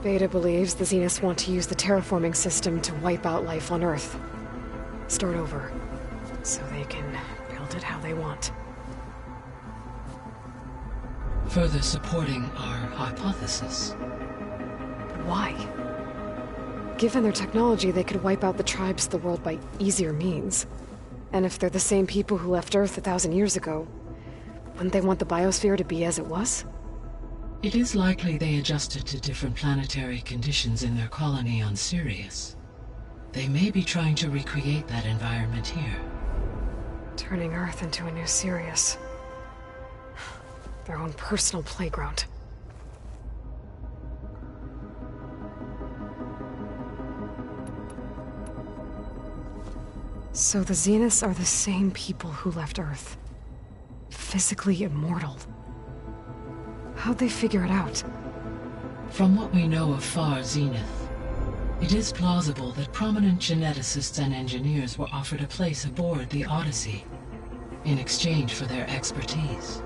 Beta believes the Zeniths want to use the terraforming system to wipe out life on Earth. Start over, so they can build it how they want. Further supporting our hypothesis. But why? Given their technology, they could wipe out the tribes of the world by easier means. And if they're the same people who left Earth 1,000 years ago, wouldn't they want the biosphere to be as it was? It is likely they adjusted to different planetary conditions in their colony on Sirius. They may be trying to recreate that environment here. Turning Earth into a new Sirius. Their own personal playground. So the Zeniths are the same people who left Earth. Physically immortal. How'd they figure it out? From what we know of Far Zenith, it is plausible that prominent geneticists and engineers were offered a place aboard the Odyssey in exchange for their expertise.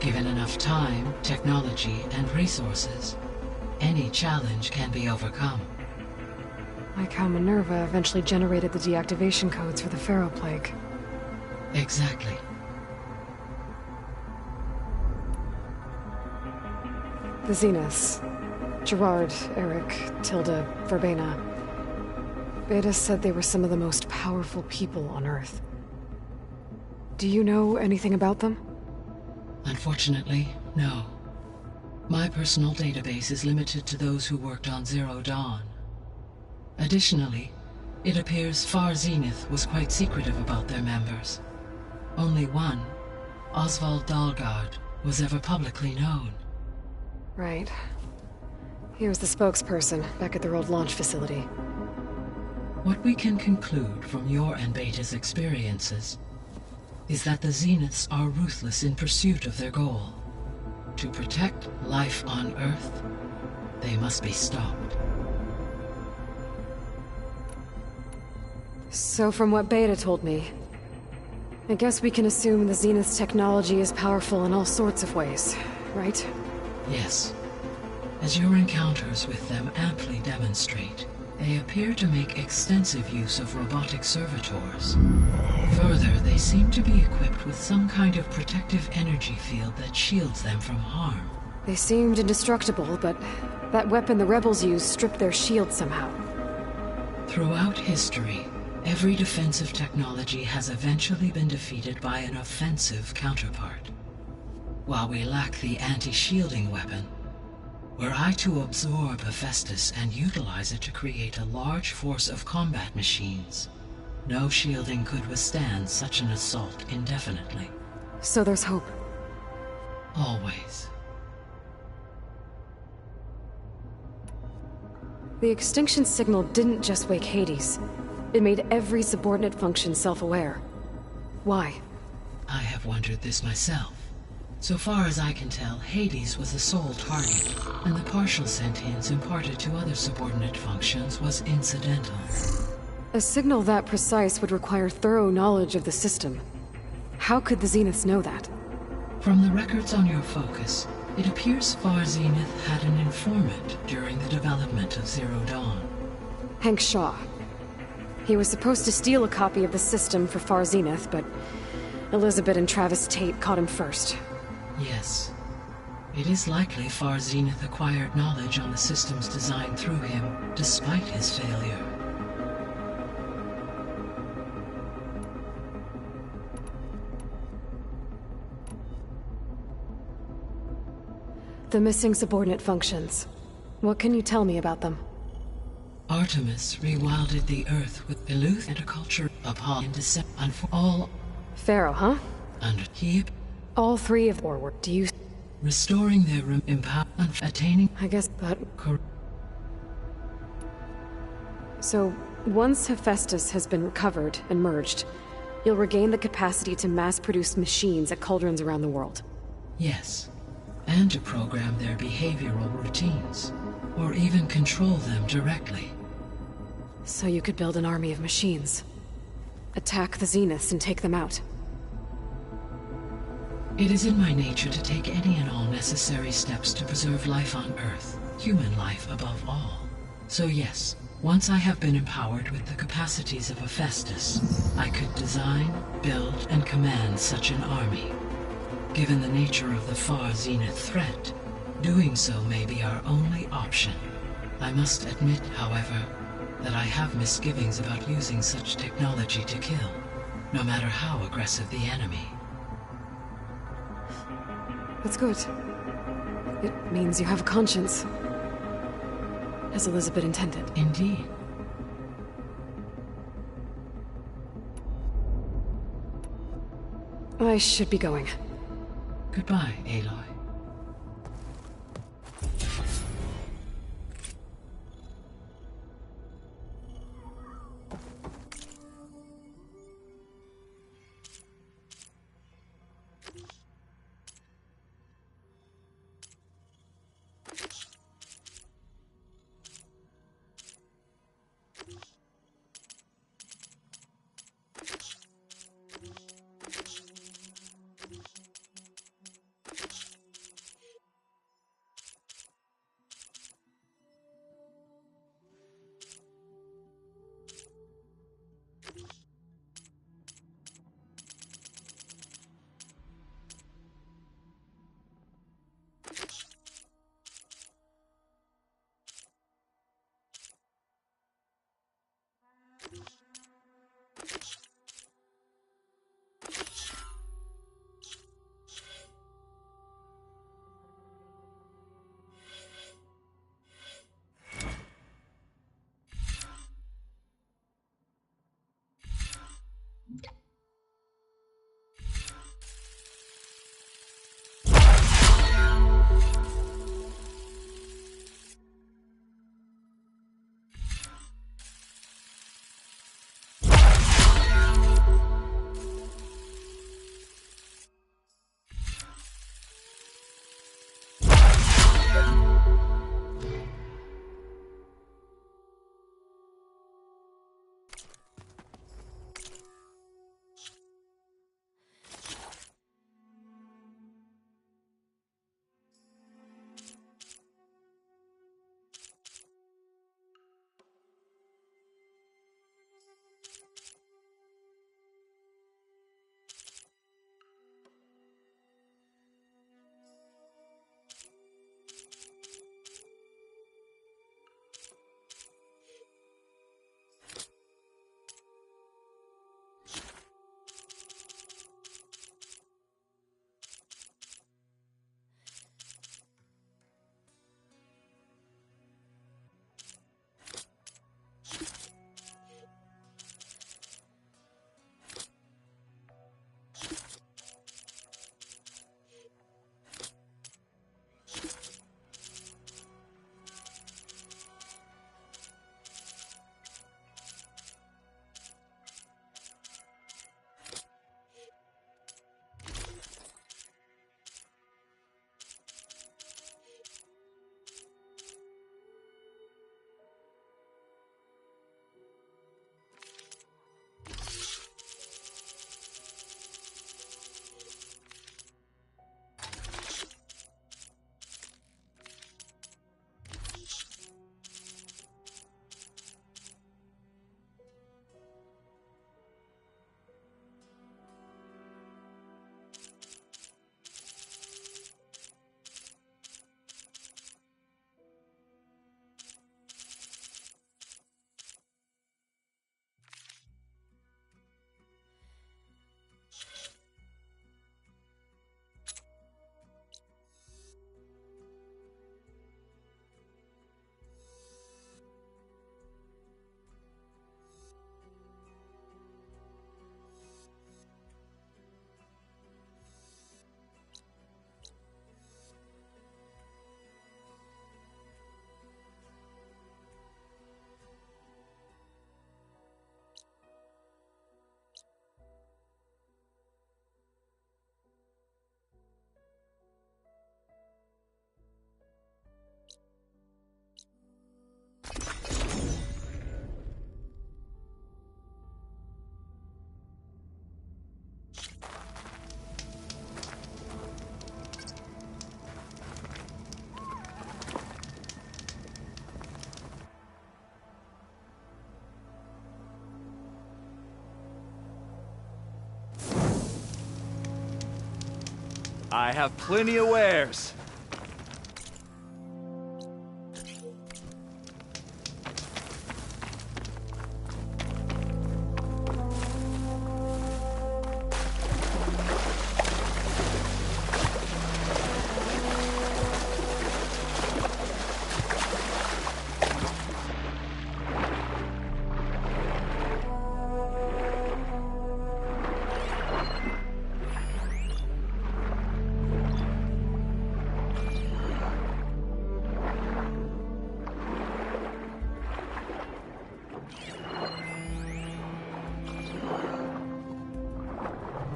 Given enough time, technology, and resources, any challenge can be overcome. Like how Minerva eventually generated the deactivation codes for the Pharaoh Plague. Exactly. The Zeniths. Gerard, Eric, Tilda, Verbena. Beta said they were some of the most powerful people on Earth. Do you know anything about them? Unfortunately, no. My personal database is limited to those who worked on Zero Dawn. Additionally, it appears Far Zenith was quite secretive about their members. Only one, Oswald Dahlgard, was ever publicly known. Right. He was the spokesperson back at their old launch facility. What we can conclude from your and Beta's experiences is that the Zeniths are ruthless in pursuit of their goal. To protect life on Earth, they must be stopped. So from what Beta told me, I guess we can assume the Zenith's technology is powerful in all sorts of ways, right? Yes. As your encounters with them amply demonstrate, they appear to make extensive use of robotic servitors. Further, they seem to be equipped with some kind of protective energy field that shields them from harm. They seemed indestructible, but that weapon the rebels used stripped their shield somehow. Throughout history, every defensive technology has eventually been defeated by an offensive counterpart. While we lack the anti-shielding weapon, were I to absorb Hephaestus and utilize it to create a large force of combat machines, no shielding could withstand such an assault indefinitely. So there's hope. Always. The extinction signal didn't just wake Hades. It made every subordinate function self-aware. Why? I have wondered this myself. So far as I can tell, Hades was the sole target, and the partial sentience imparted to other subordinate functions was incidental. A signal that precise would require thorough knowledge of the system. How could the Zeniths know that? From the records on your focus, it appears Far Zenith had an informant during the development of Zero Dawn. Hank Shaw. He was supposed to steal a copy of the system for Far Zenith, but Elizabeth and Travis Tate caught him first. Yes. It is likely Far Zenith acquired knowledge on the systems designed through him, despite his failure. The missing subordinate functions. What can you tell me about them? Artemis rewilded the Earth with Iluth and a culture Apollo in December, and for all... Pharaoh, huh? Under he... All three of them were... Do you... Restoring their empower and attaining... I guess, but... So, once Hephaestus has been recovered and merged, you'll regain the capacity to mass-produce machines at cauldrons around the world. Yes. And to program their behavioral routines, or even control them directly. So you could build an army of machines. Attack the Zeniths and take them out. It is in my nature to take any and all necessary steps to preserve life on Earth, human life above all. So yes, once I have been empowered with the capacities of Hephaestus, I could design, build, and command such an army. Given the nature of the Far Zenith threat, doing so may be our only option. I must admit, however, that I have misgivings about using such technology to kill, no matter how aggressive the enemy. That's good. It means you have a conscience. As Elizabeth intended. Indeed. I should be going. Goodbye, Aloy. I have plenty of wares.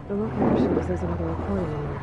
The locator shows there's another recording in there.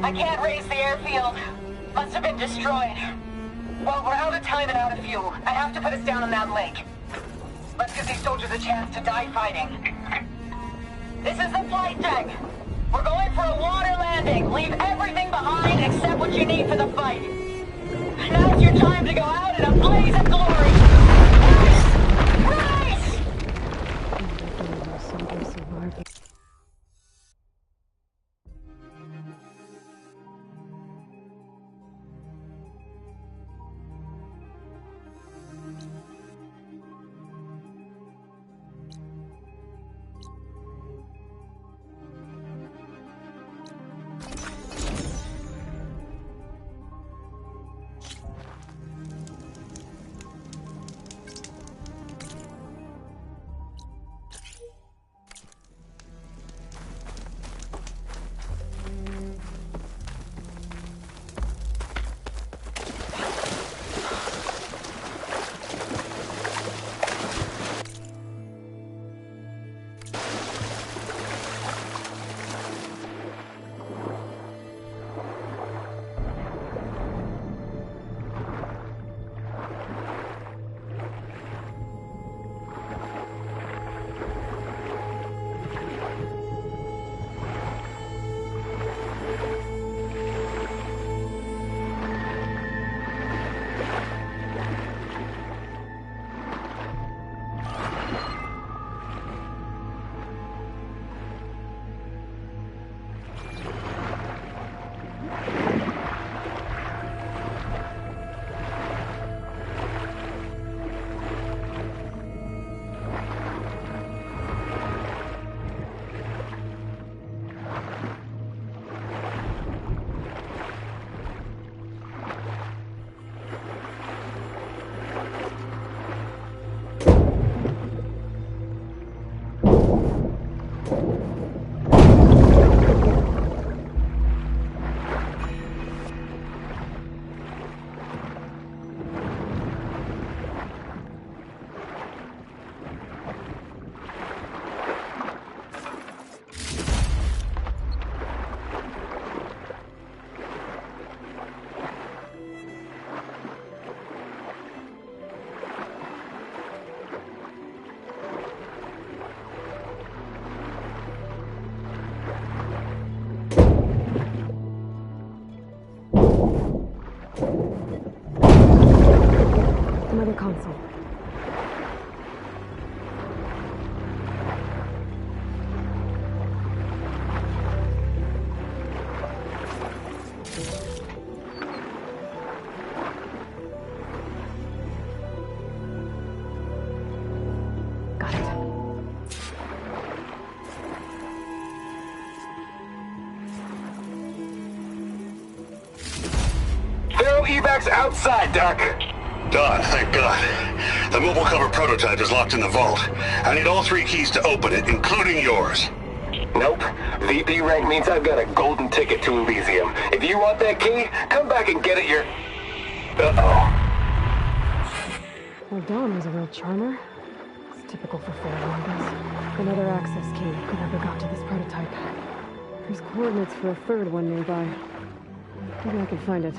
I can't raise the airfield. Must have been destroyed. Well, we're out of time and out of fuel. I have to put us down on that lake. Let's give these soldiers a chance to die fighting. This is the flight deck. We're going for a water landing. Leave everything behind except what you need for the fight. Now's your time to go out in a blaze of glory. Rise! Rise! console. Evacs outside, Doc. Done, thank God. The mobile cover prototype is locked in the vault. I need all 3 keys to open it, including yours. Nope. VP rank means I've got a golden ticket to Elysium. If you want that key, come back and get it Uh-oh. Well, Dawn was a real charmer. It's typical for Fairmongers. Another access key could never got to this prototype. There's coordinates for a third one nearby. Maybe I can find it.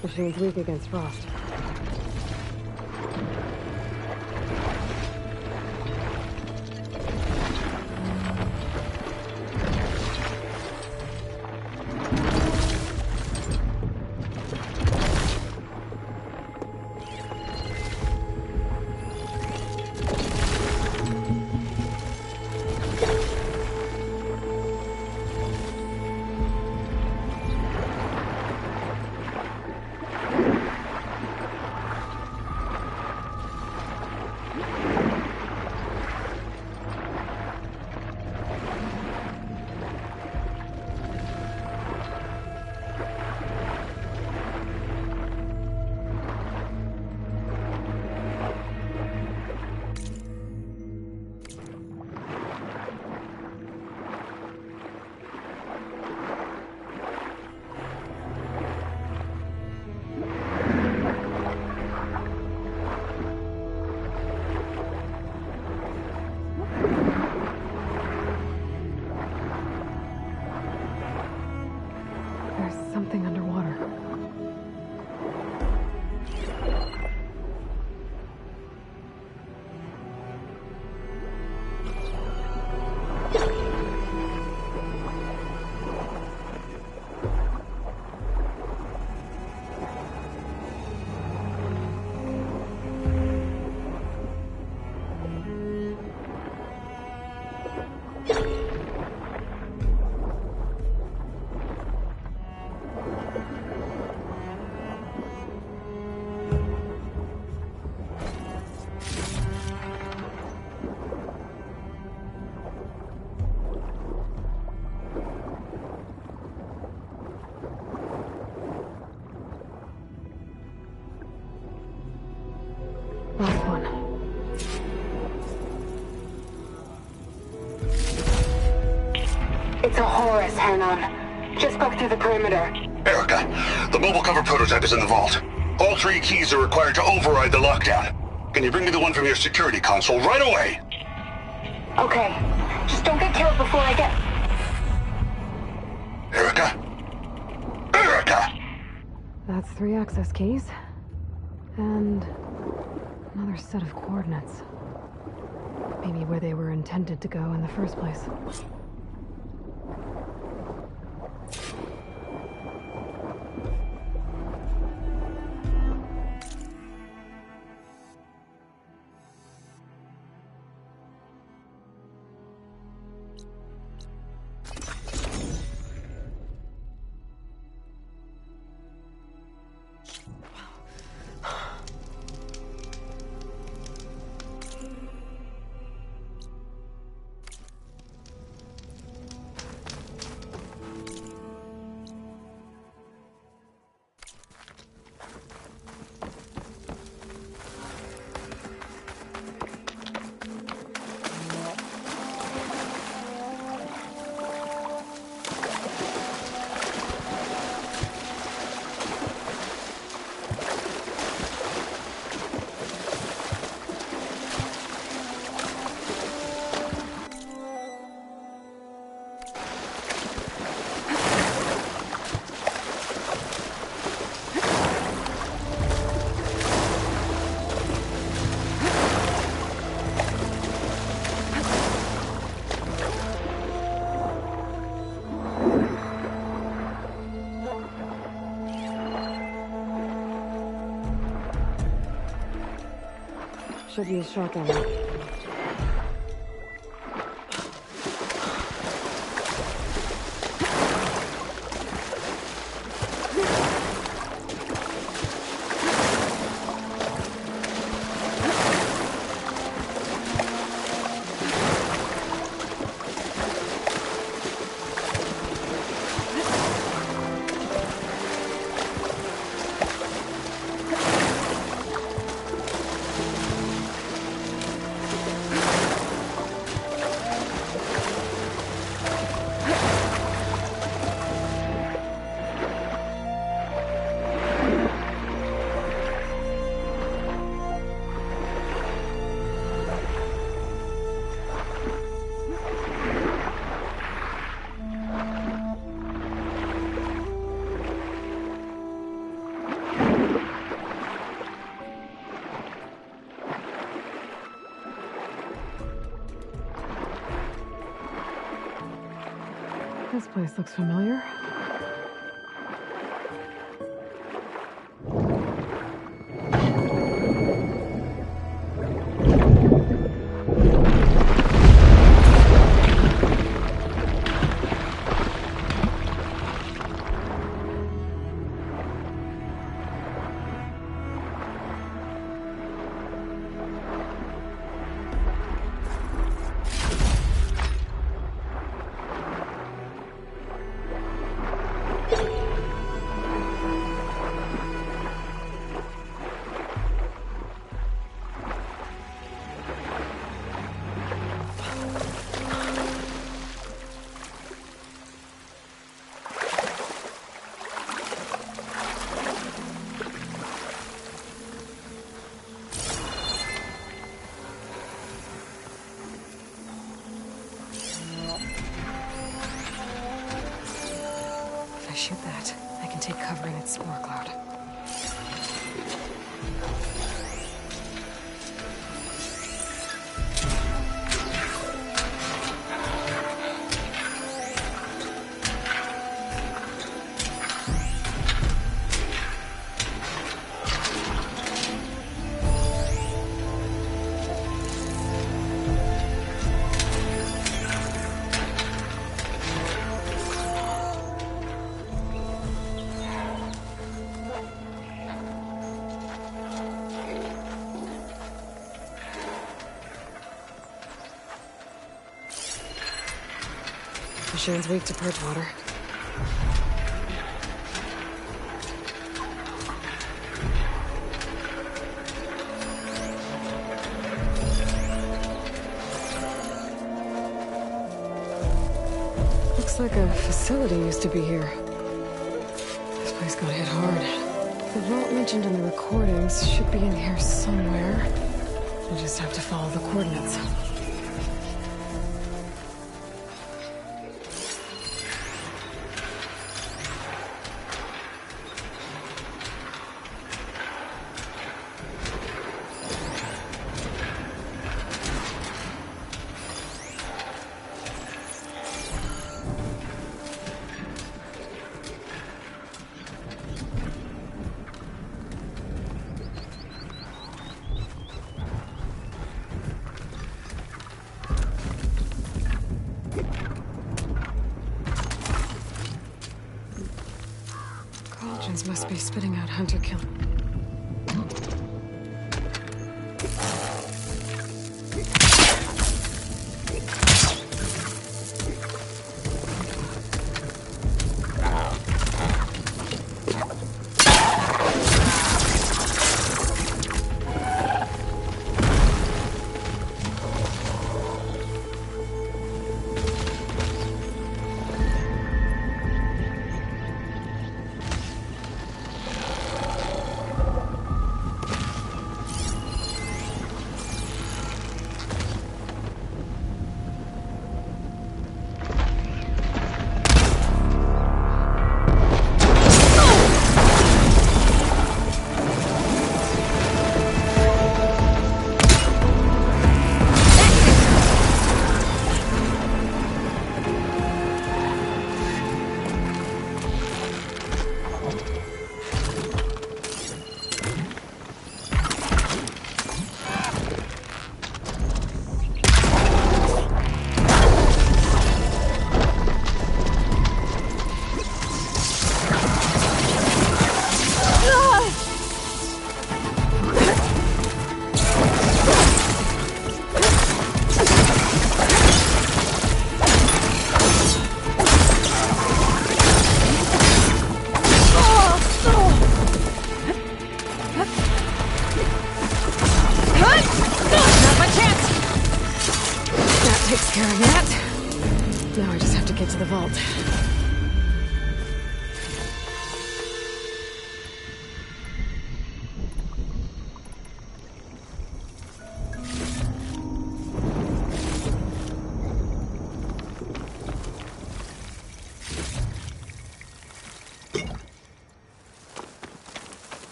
Machine's weak against frost. Something underwater. Last one. It's a Horus, Hernon. Just broke through the perimeter. Erica, the mobile cover prototype is in the vault. All 3 keys are required to override the lockdown. Can you bring me the one from your security console right away? Okay. Just don't get killed before I get... Erica? Erica! That's 3 access keys. And another set of coordinates. Maybe where they were intended to go in the first place. should use shotgun. This place looks familiar. If I shoot that, I can take cover in its spore cloud. Machine's weak to purge water. Looks like a facility used to be here. This place got hit hard. The vault mentioned in the recordings should be in here somewhere. I just have to follow the coordinates. Must be spitting out hunter kill.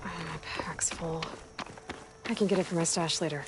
My pack's full. I can get it from my stash later.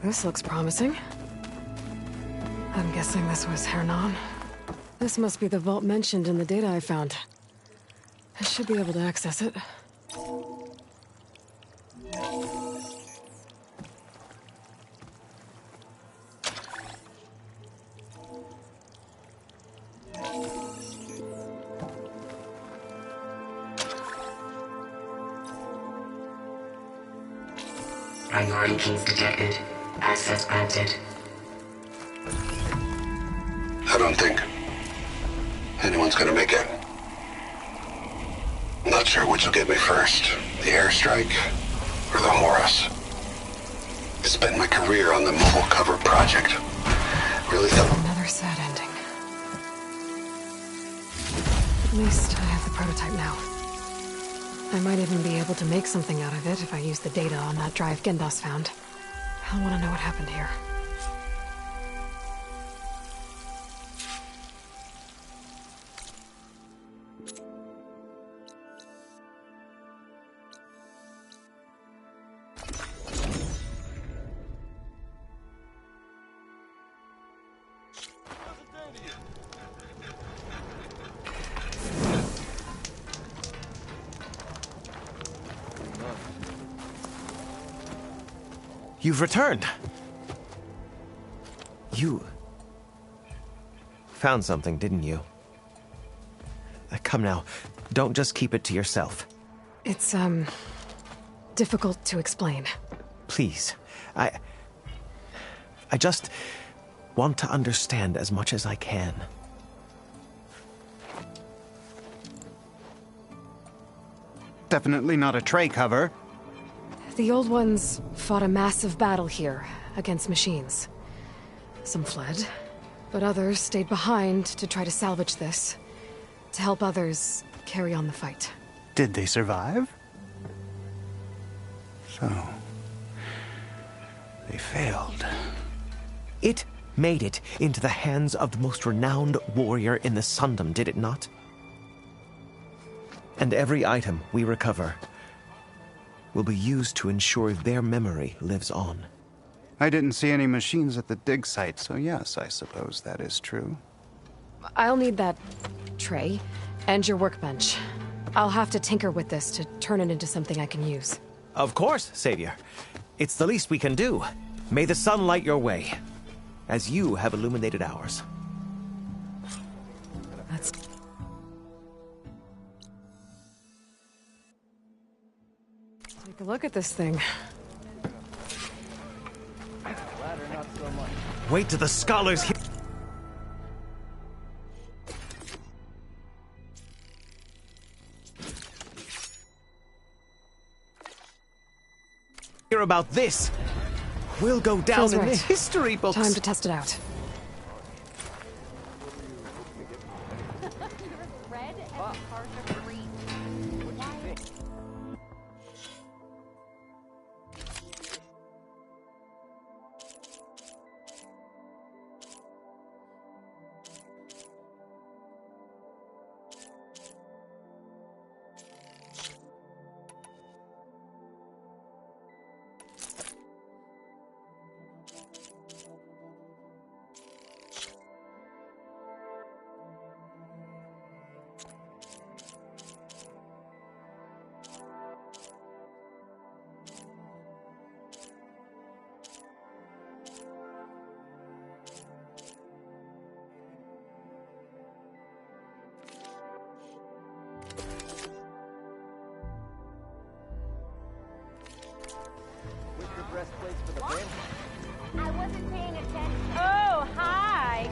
This looks promising. I'm guessing this was Hernon. This must be the vault mentioned in the data I found. I should be able to access it. Priority keys detected. Access granted. I don't think anyone's gonna make it. I'm not sure which will get me first, the airstrike or the Horus. I spent my career on the mobile cover project. Really thought... Another sad ending. At least I have the prototype now. I might even be able to make something out of it if I use the data on that drive Gendas found. I want to know what happened here. You've returned. You found something, didn't you? Come now, don't just keep it to yourself. It's, difficult to explain. Please, I just want to understand as much as I can. Definitely not a tray cover. The old ones fought a massive battle here against machines. Some fled, but others stayed behind to try to salvage this, to help others carry on the fight. Did they survive? So... they failed. It made it into the hands of the most renowned warrior in the Sundom, did it not? And every item we recover will be used to ensure their memory lives on. I didn't see any machines at the dig site, so yes, I suppose that is true. I'll need that tray and your workbench. I'll have to tinker with this to turn it into something I can use. Of course, Savior. It's the least we can do. May the sun light your way, as you have illuminated ours. That's... Take a look at this thing. Wait till the scholars hear about this. We'll go down Feels in right. the history books. Time to test it out. press plates for the band. I wasn't paying attention. Oh, hi.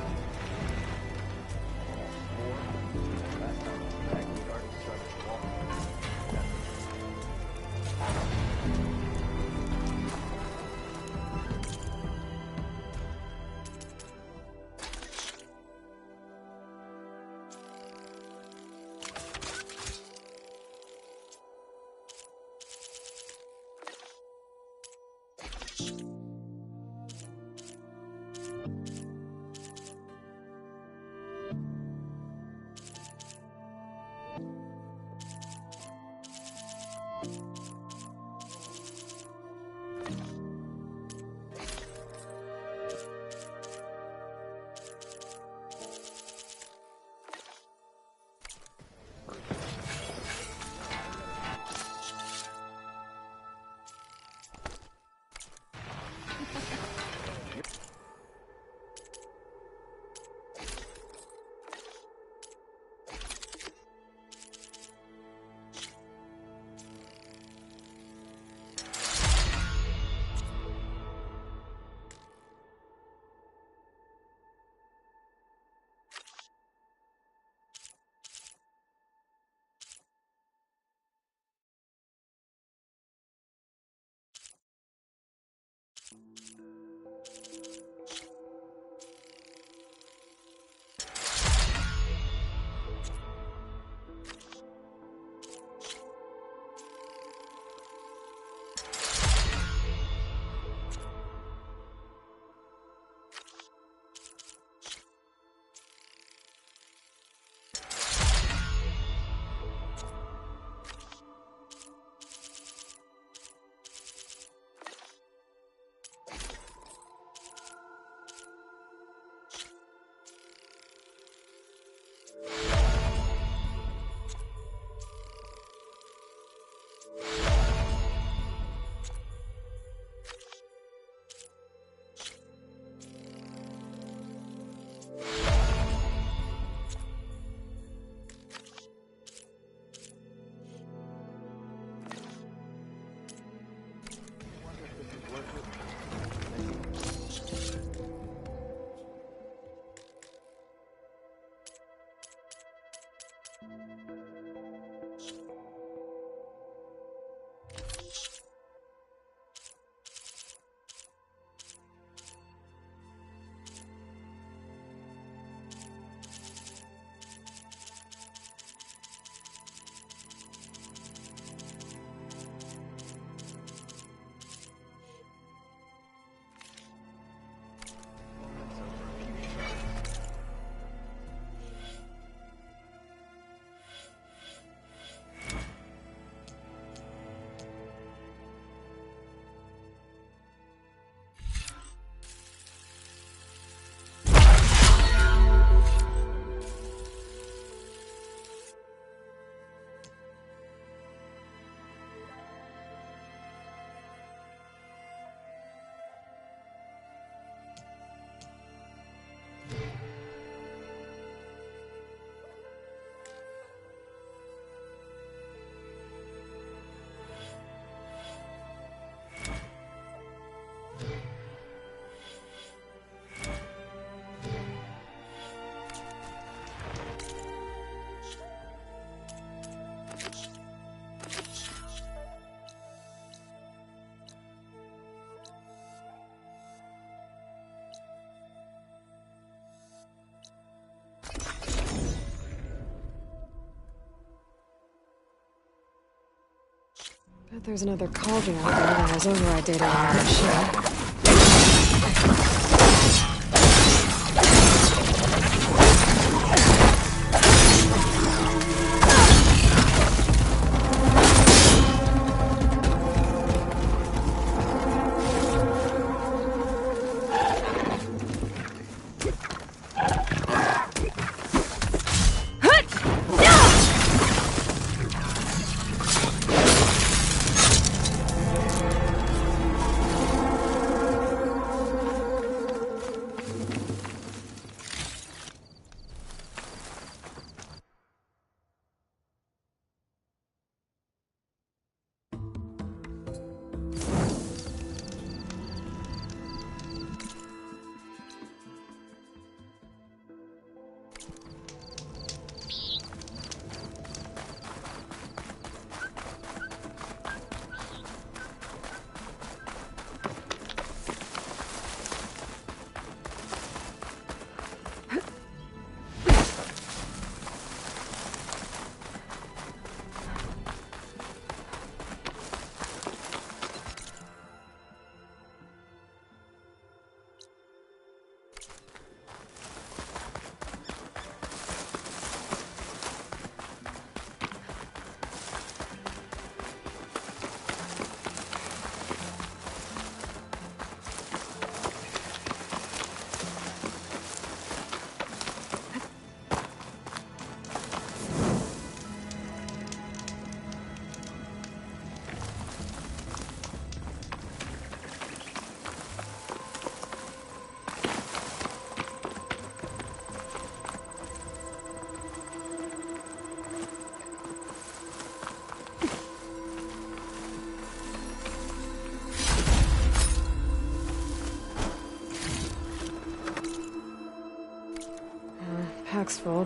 Bet there's another Kaldor out there that has override data on that machine.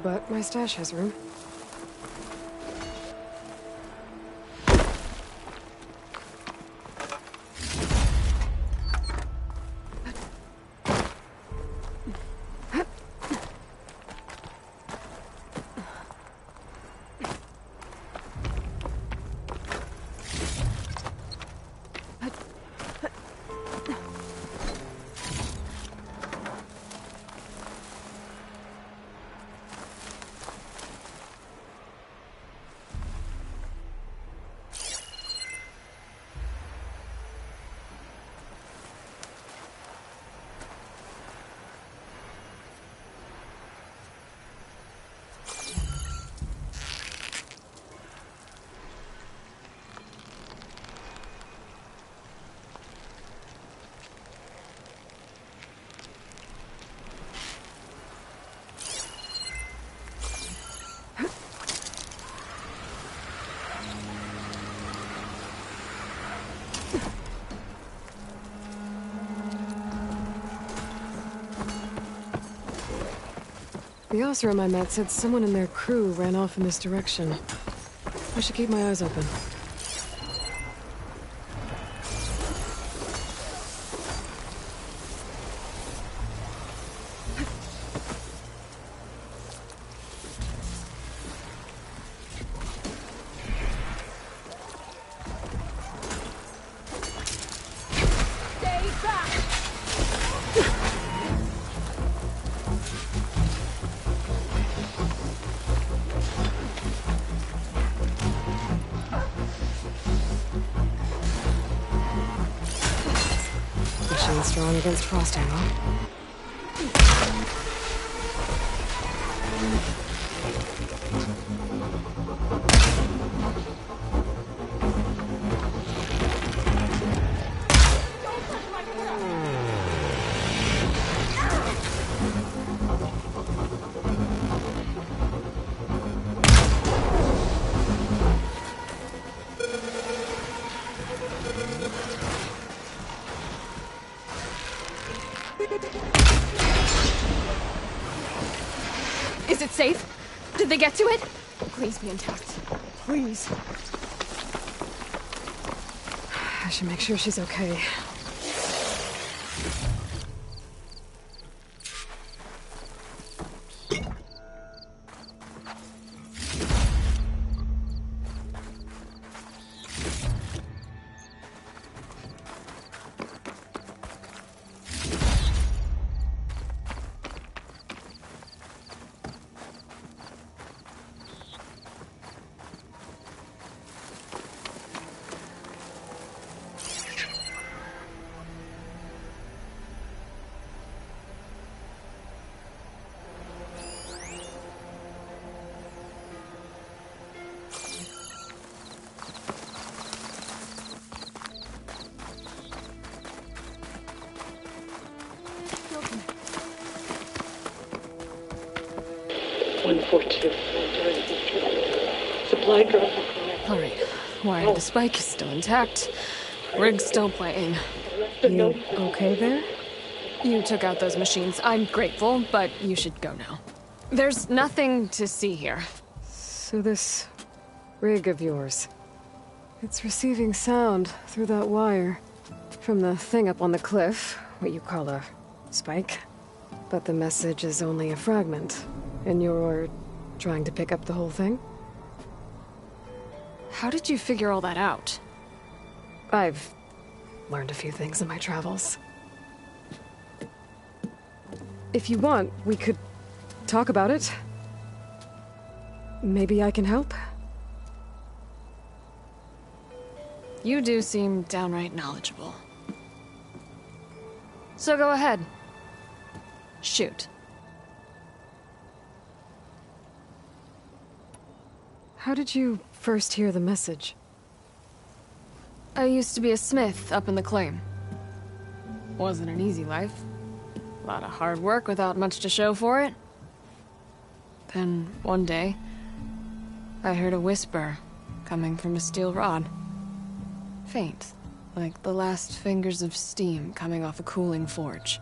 but my stash has room. The Oseram I met said someone in their crew ran off in this direction. I should keep my eyes open. Strong against frost ammo. Is it safe? Did they get to it? Please be intact. Please. I should make sure she's okay. Supply drop. Alright. Why, the spike is still intact. Rig's still playing. You okay there? You took out those machines. I'm grateful, but you should go now. There's nothing to see here. So this rig of yours, it's receiving sound through that wire from the thing up on the cliff, what you call a spike. But the message is only a fragment, and you're trying to pick up the whole thing? How did you figure all that out? I've learned a few things in my travels. If you want, we could talk about it. Maybe I can help? You do seem downright knowledgeable. So go ahead. Shoot. How did you first hear the message? I used to be a smith up in the claim. Wasn't an easy life. A lot of hard work without much to show for it. Then, one day, I heard a whisper coming from a steel rod. Faint, like the last fingers of steam coming off a cooling forge.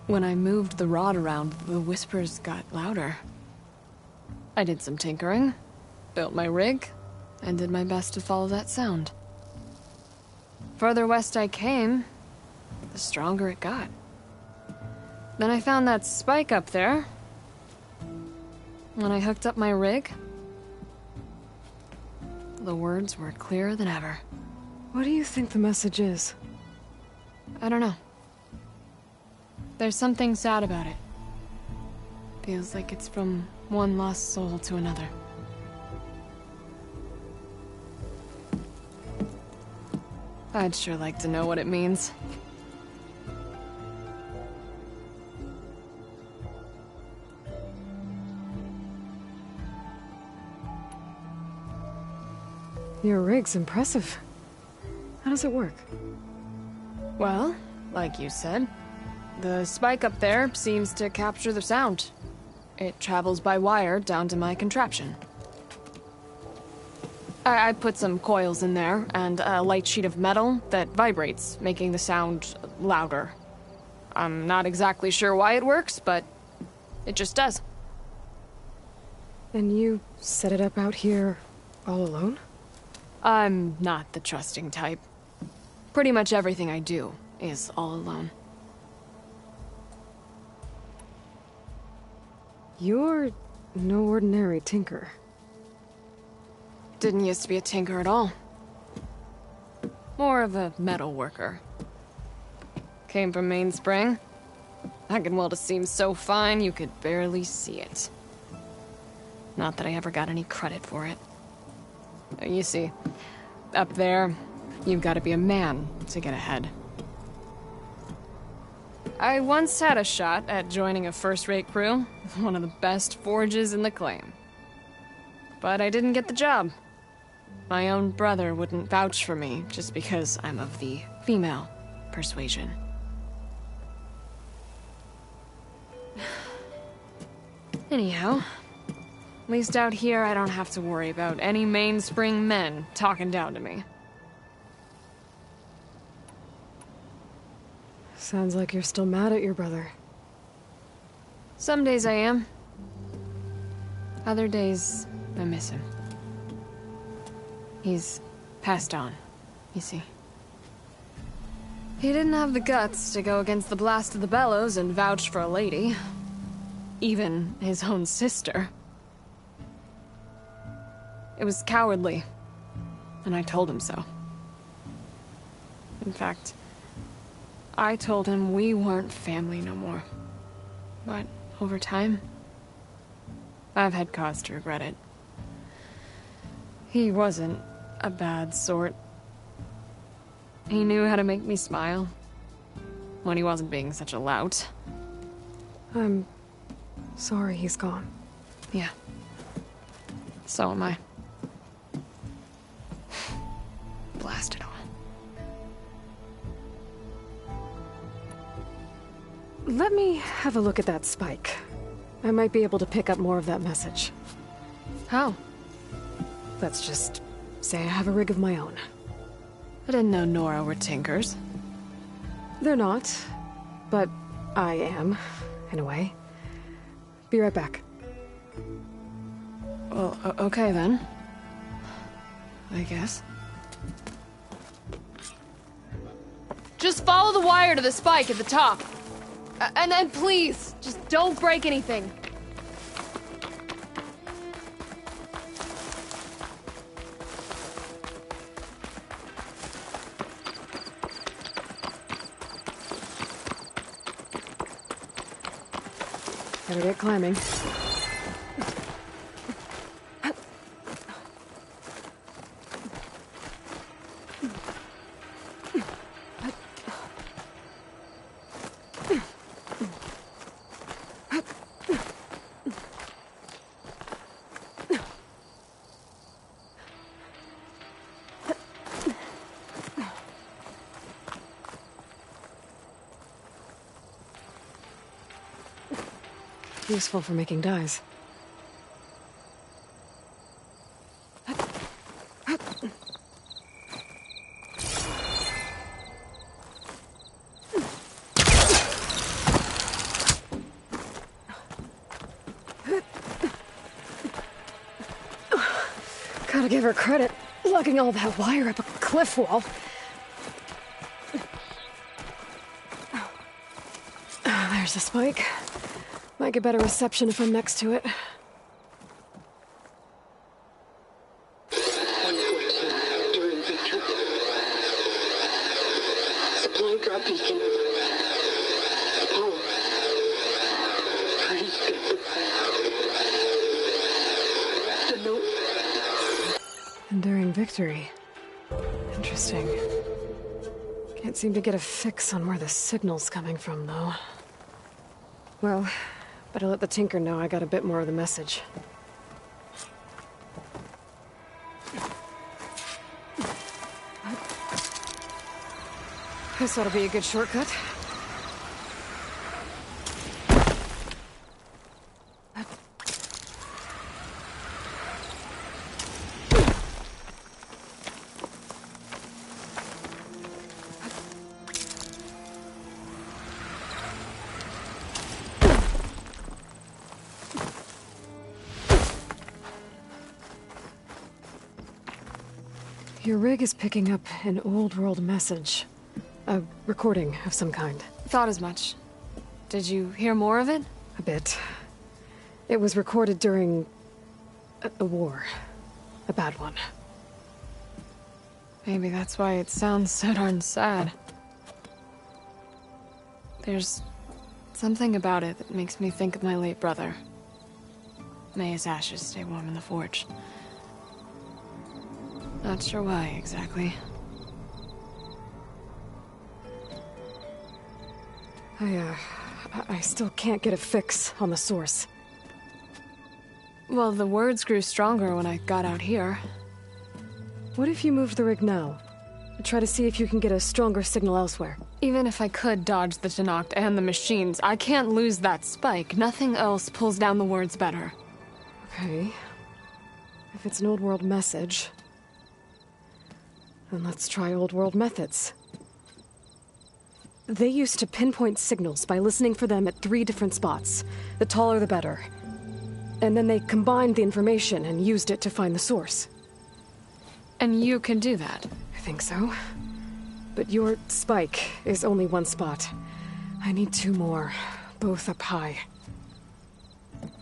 When I moved the rod around, the whispers got louder. I did some tinkering, built my rig, and did my best to follow that sound. Further west I came, the stronger it got. Then I found that spike up there. When I hooked up my rig, the words were clearer than ever. What do you think the message is? I don't know. There's something sad about it. Feels like it's from one lost soul to another. I'd sure like to know what it means. Your rig's impressive. How does it work? Well, like you said, the spike up there seems to capture the sound. It travels by wire down to my contraption. I put some coils in there and a light sheet of metal that vibrates, making the sound louder. I'm not exactly sure why it works, but it just does. And you set it up out here all alone? I'm not the trusting type. Pretty much everything I do is all alone. You're no ordinary tinker. Didn't used to be a tinker at all. More of a metal worker. Came from Mainspring. I can weld a seam so fine you could barely see it. Not that I ever got any credit for it. You see, up there, you've got to be a man to get ahead. I once had a shot at joining a first-rate crew, one of the best forges in the claim. But I didn't get the job. My own brother wouldn't vouch for me just because I'm of the female persuasion. Anyhow, at least out here I don't have to worry about any Mainspring men talking down to me. Sounds like you're still mad at your brother. Some days I am. Other days, I miss him. He's passed on, you see. He didn't have the guts to go against the blast of the bellows and vouch for a lady. Even his own sister. It was cowardly, and I told him so. In fact, I told him we weren't family no more. But over time, I've had cause to regret it. He wasn't a bad sort. He knew how to make me smile when he wasn't being such a lout. I'm sorry he's gone. Yeah. So am I. Blast it all. Let me have a look at that spike. I might be able to pick up more of that message. How? Let's just say I have a rig of my own. I didn't know Nora were tinkers. They're not, but I am, in a way. Be right back. Well, okay then. I guess. Just follow the wire to the spike at the top. And then please, just don't break anything. Better get climbing. Useful for making dyes. Gotta give her credit, lugging all that wire up a cliff wall. There's the spike. Might get better reception if I'm next to it. 114 during victory. Supply drop beacon. Apollo. Please get the note. Enduring victory. Interesting. Can't seem to get a fix on where the signal's coming from, though. Well, better let the Tinker know I got a bit more of the message. This ought to be a good shortcut. Your rig is picking up an old world message. A recording of some kind. Thought as much. Did you hear more of it? A bit. It was recorded during a war. A bad one. Maybe that's why it sounds so darn sad. There's something about it that makes me think of my late brother. May his ashes stay warm in the forge. Not sure why, exactly. I still can't get a fix on the source. Well, the words grew stronger when I got out here. What if you moved the rig now? Try to see if you can get a stronger signal elsewhere. Even if I could dodge the Tenakth and the machines, I can't lose that spike. Nothing else pulls down the words better. Okay. If it's an old world message, then let's try old world methods. They used to pinpoint signals by listening for them at 3 different spots. The taller the better. And then they combined the information and used it to find the source. And you can do that? I think so. But your spike is only 1 spot. I need 2 more, both up high.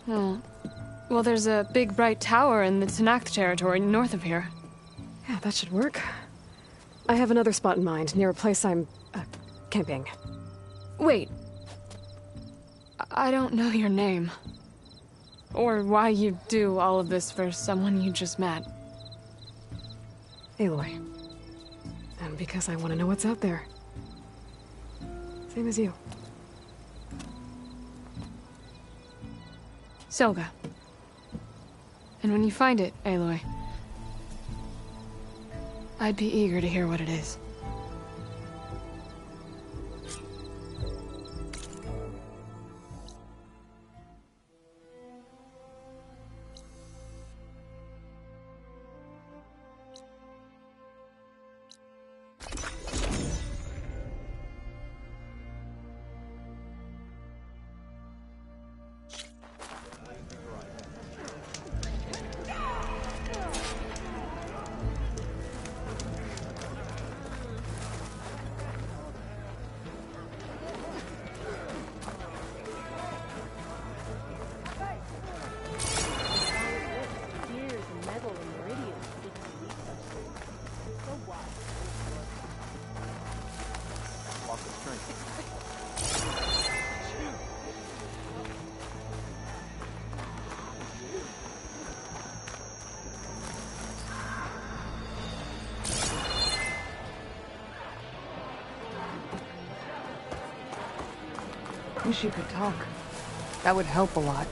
Oh. Well, there's a big bright tower in the Tenakth territory north of here. Yeah, that should work. I have another spot in mind, near a place I'm, camping. Wait. I don't know your name. Or why you do all of this for someone you just met. Aloy. And because I want to know what's out there. Same as you. Selga. And when you find it, Aloy, I'd be eager to hear what it is. Wish you could talk. That would help a lot.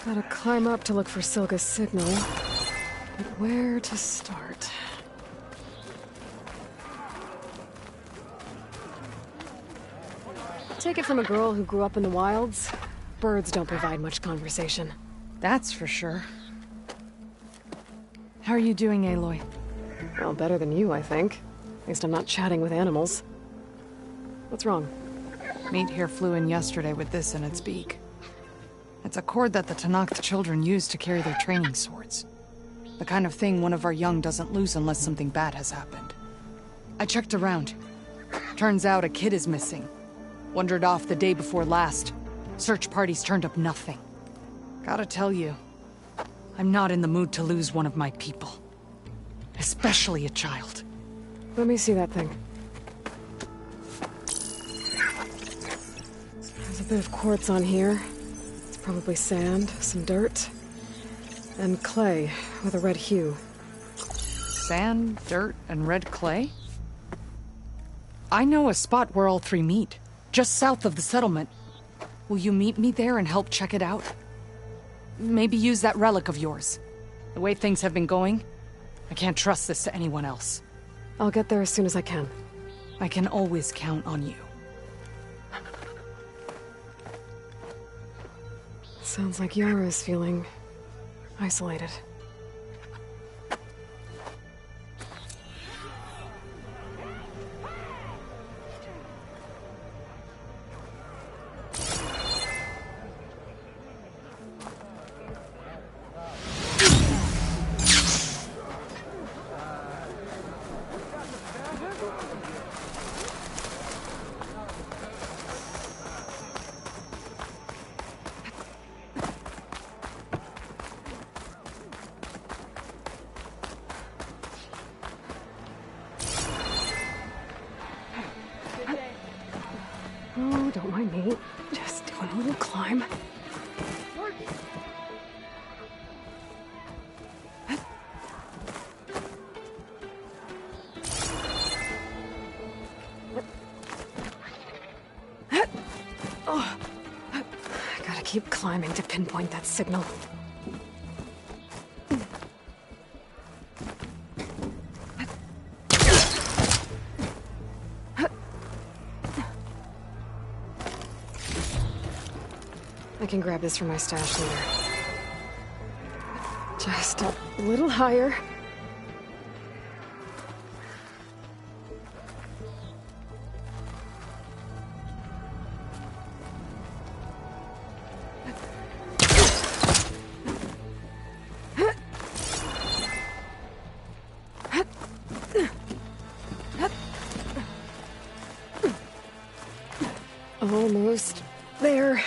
Gotta climb up to look for Selga's signal. But where to start? Take it from a girl who grew up in the wilds. Birds don't provide much conversation. That's for sure. How are you doing, Aloy? Well, better than you, I think. At least I'm not chatting with animals. What's wrong? Meat here flew in yesterday with this in its beak. It's a cord that the Tenakth children use to carry their training swords. The kind of thing one of our young doesn't lose unless something bad has happened. I checked around. Turns out a kid is missing. Wandered off the day before last. Search parties turned up nothing. Gotta tell you, I'm not in the mood to lose one of my people. Especially a child. Let me see that thing. There's a bit of quartz on here. It's probably sand, some dirt, and clay with a red hue. Sand, dirt, and red clay? I know a spot where all three meet. Just south of the settlement. Will you meet me there and help check it out? Maybe use that relic of yours. The way things have been going, I can't trust this to anyone else. I'll get there as soon as I can. I can always count on you. Sounds like Yara's feeling isolated. Oh, don't mind me. Just doing a little climb. Oh, I gotta keep climbing to pinpoint that signal. I can grab this from my stash later. Just a little higher. Almost there.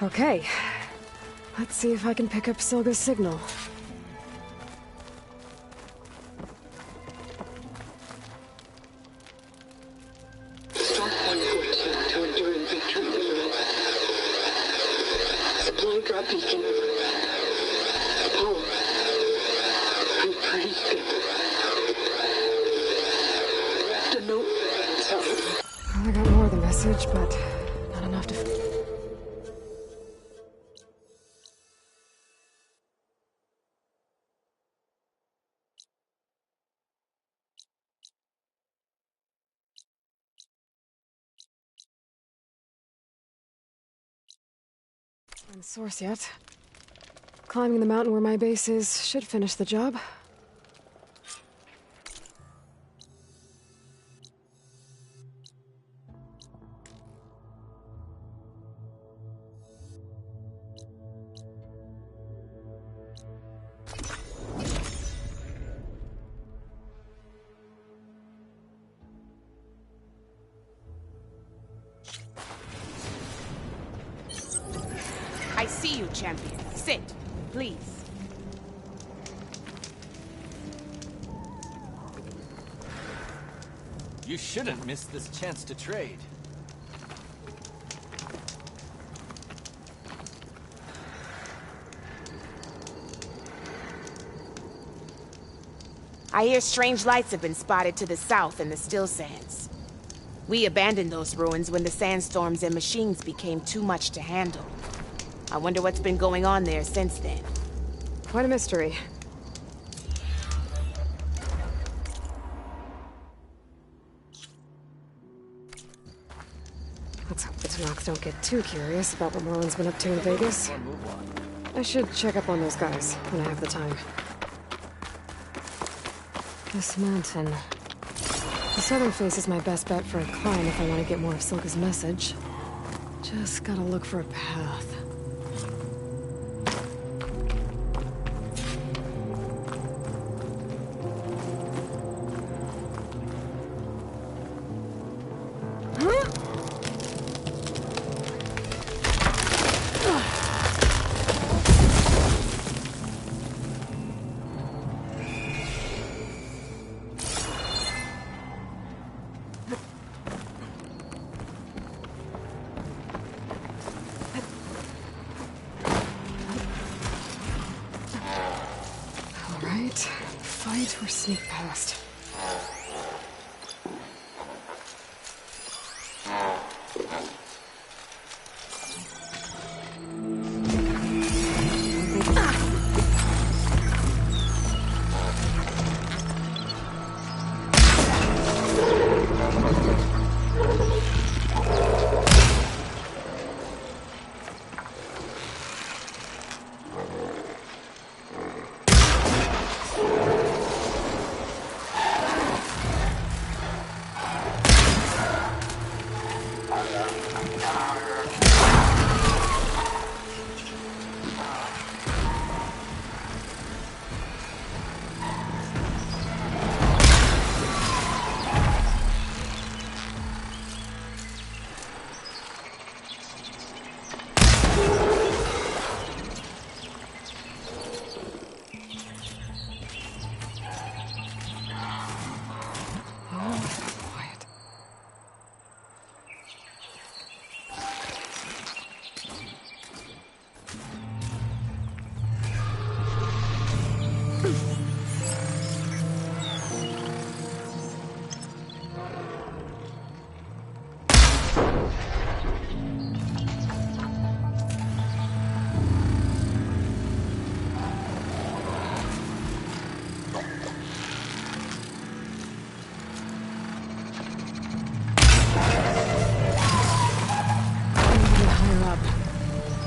Okay. Let's see if I can pick up Silga's signal. Start 114 to enduring victory. Supply drop beacon. Apollo. I'm pretty good. The note. I got more of the message, but not enough to... Find the source yet. Climbing the mountain where my base is should finish the job. I see you, champion. Sit, please. You shouldn't miss this chance to trade. I hear strange lights have been spotted to the south in the Still Sands. We abandoned those ruins when the sandstorms and machines became too much to handle. I wonder what's been going on there since then. Quite a mystery. Let's hope the Tanakhs don't get too curious about what Merlin's been up to in Vegas. I should check up on those guys when I have the time. This mountain. The southern face is my best bet for a climb if I want to get more of Silka's message. Just gotta look for a path. Fight or sneak past.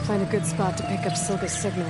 Find a good spot to pick up Silka's signal.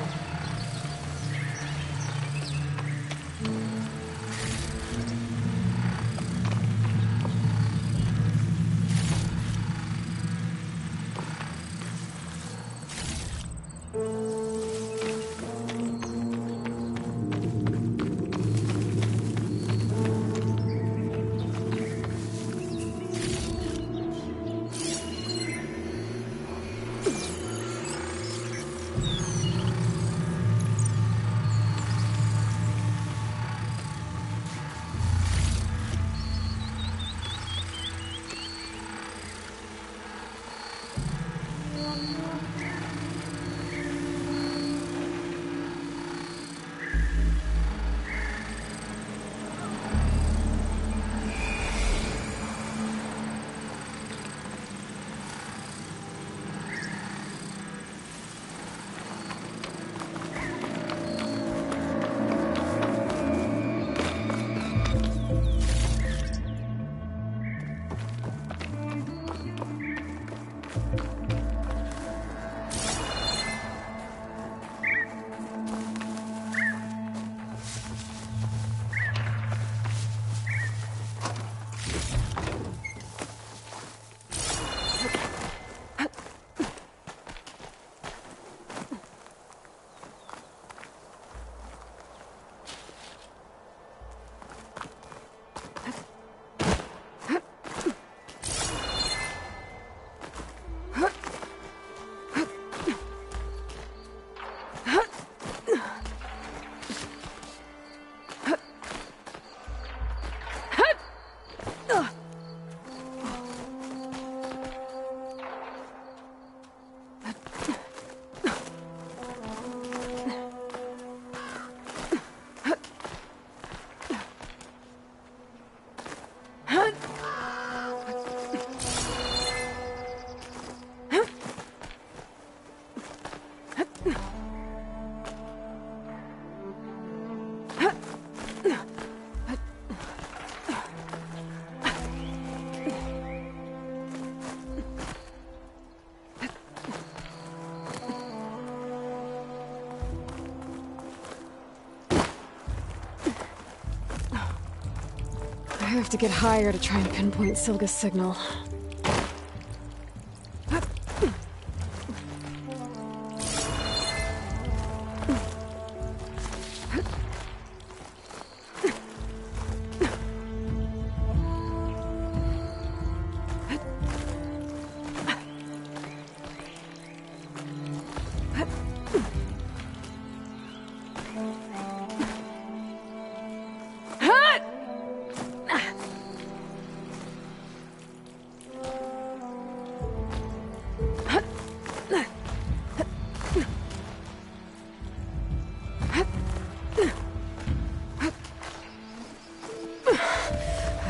have to get higher to try and pinpoint Silga's signal.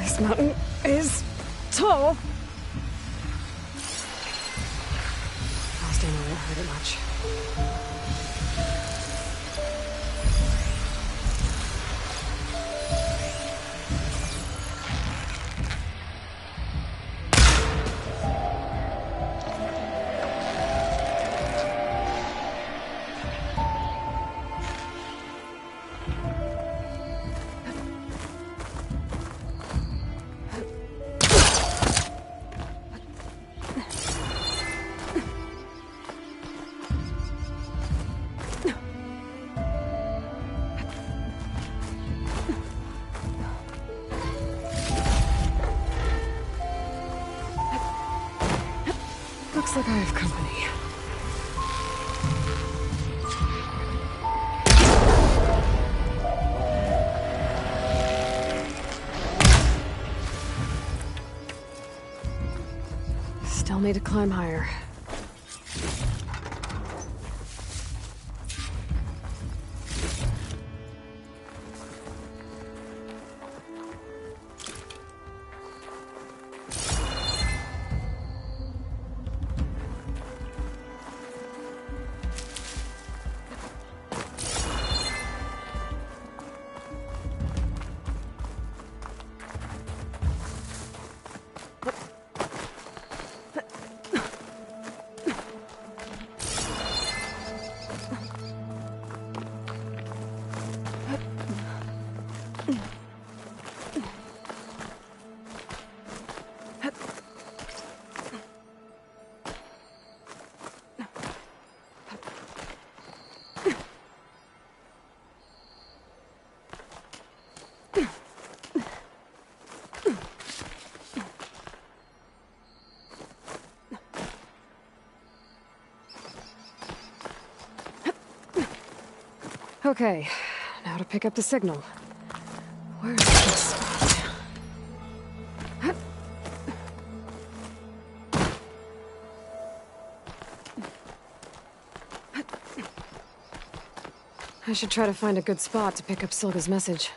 This mountain is tall. Last time I won't hurt it much. Looks like I have company. Still need to climb higher. Okay, now to pick up the signal. Where's this spot? I should try to find a good spot to pick up Silga's message.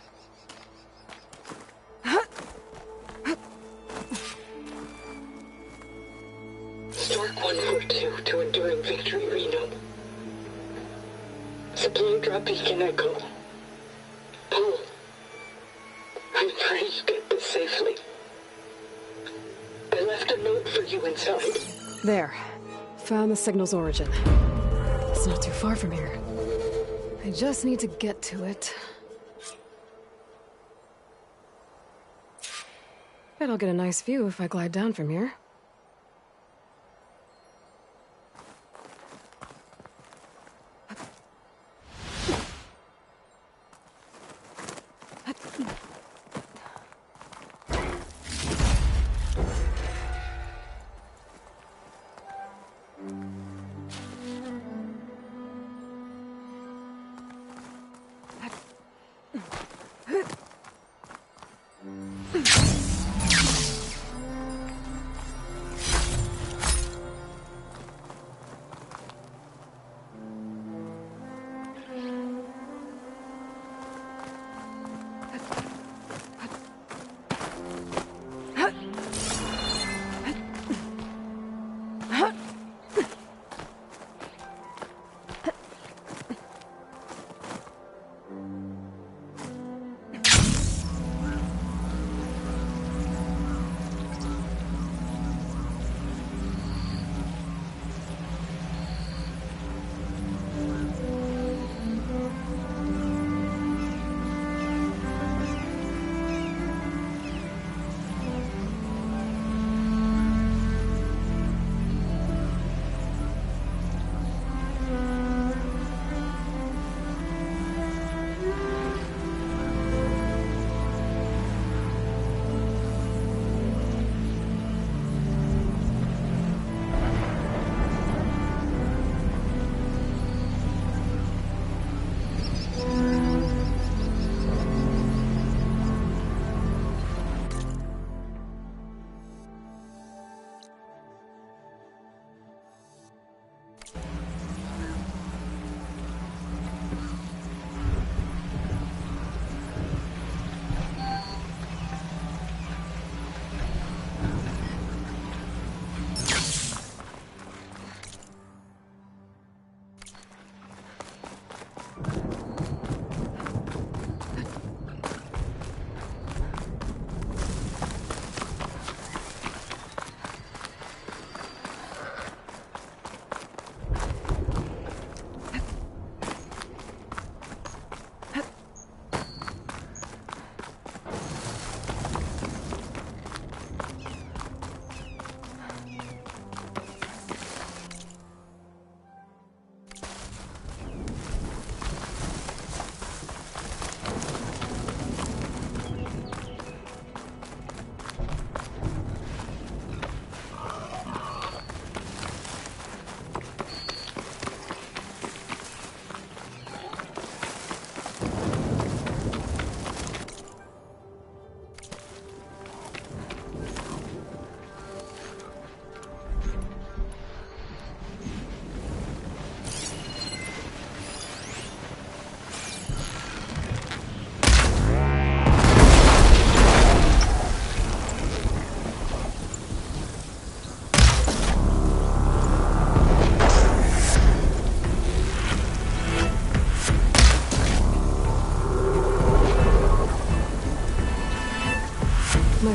Stark 142 to Enduring Victory, Reno. Supply drop beacon echo. Paul, I'm praying you get this safely. I left a note for you inside. There. Found the signal's origin. It's not too far from here. I just need to get to it. Bet I'll get a nice view if I glide down from here.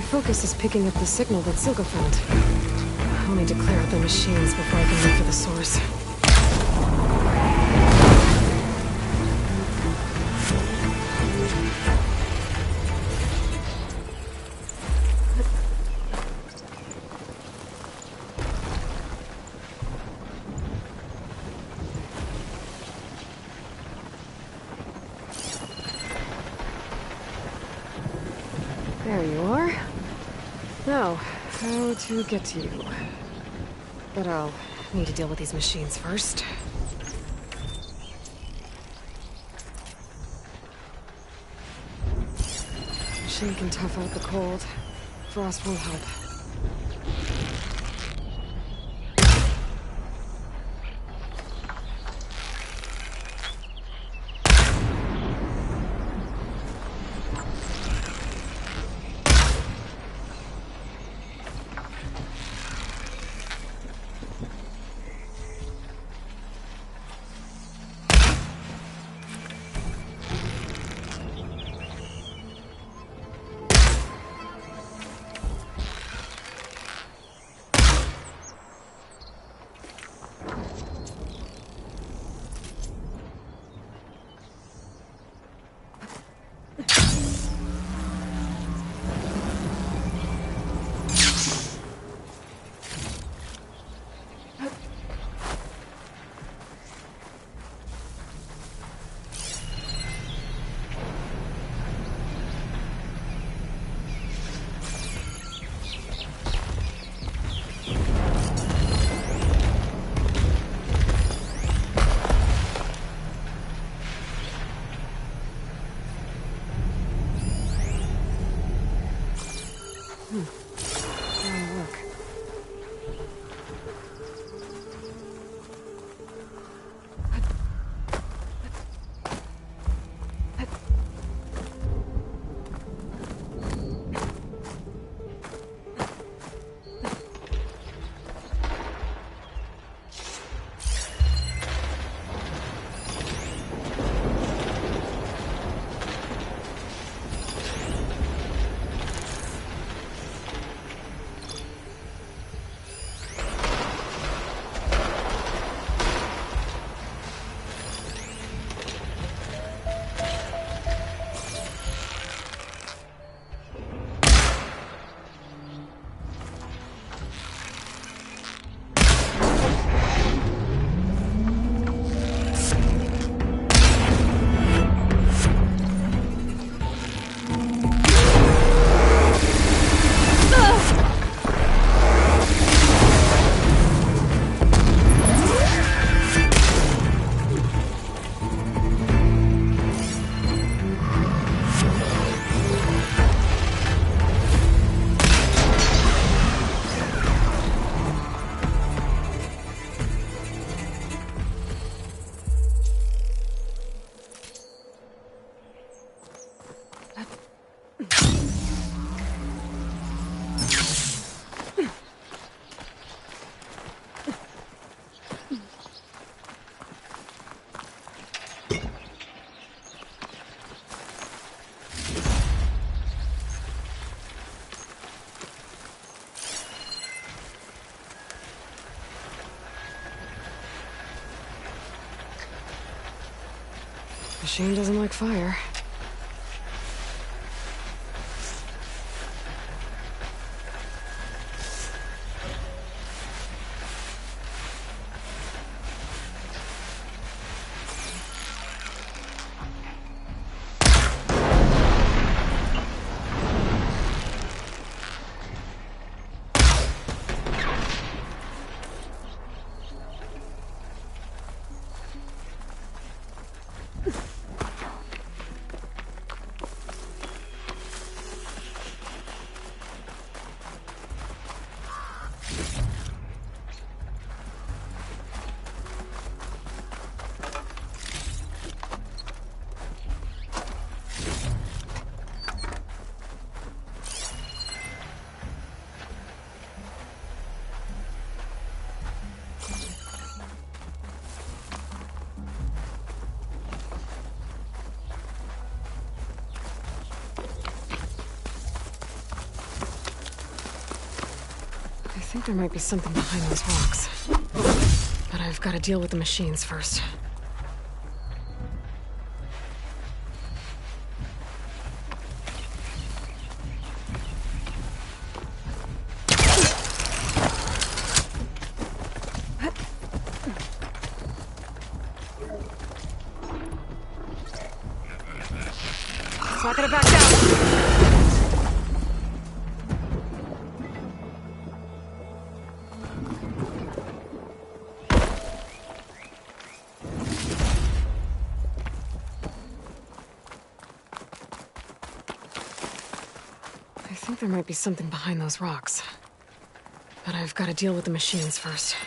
focus is picking up the signal that Silka found. I'll need to clear out the machines before I can look for the source. There you are. Now, how to get to you. But I'll need to deal with these machines first. Machine can tough out the cold. Frost will help. Machine doesn't like fire. I think there might be something behind those rocks. But I've got to deal with the machines first. It's not gonna back down. I think there might be something behind those rocks. But I've got to deal with the machines first.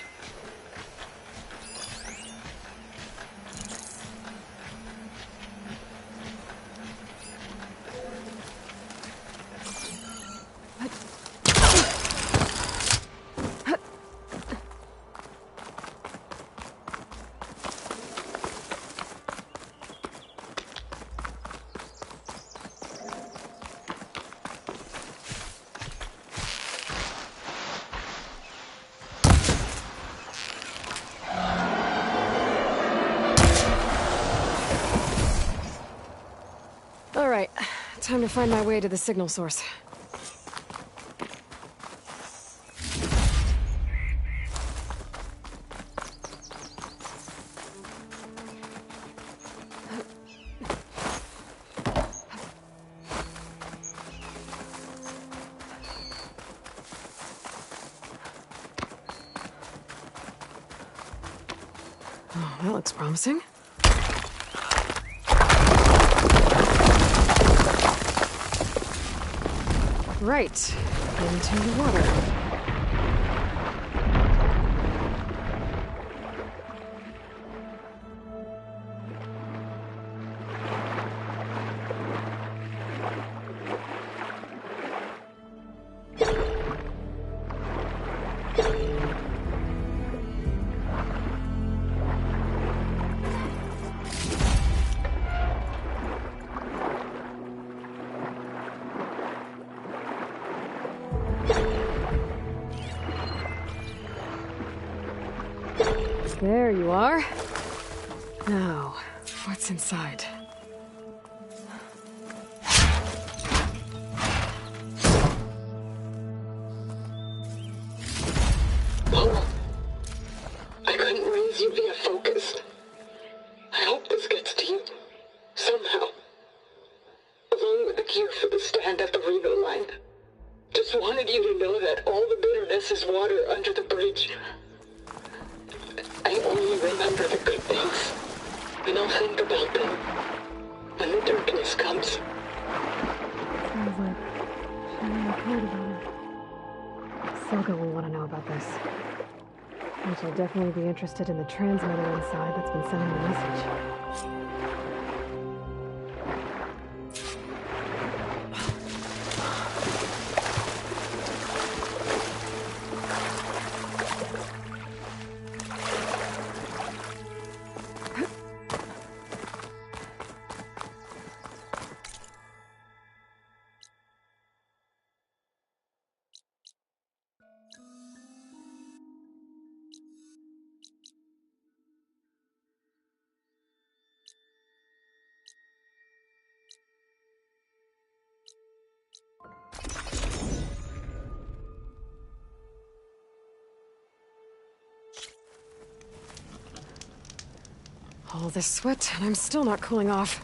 Alright, time to find my way to the signal source. Oh, that looks promising. Right, into the water. There you are. Now, what's inside? Paula, I couldn't raise you via focus. I hope this gets to you, somehow. Along with the cure for the stand at the Reno line. Just wanted you to know that all the bitterness is water under the bridge. I only remember the good things, and I'll think about them when the darkness comes. Sounds like Shania cared about it. Silga will want to know about this. And she'll definitely be interested in the transmitter inside that's been sending the message. All this sweat, and I'm still not cooling off.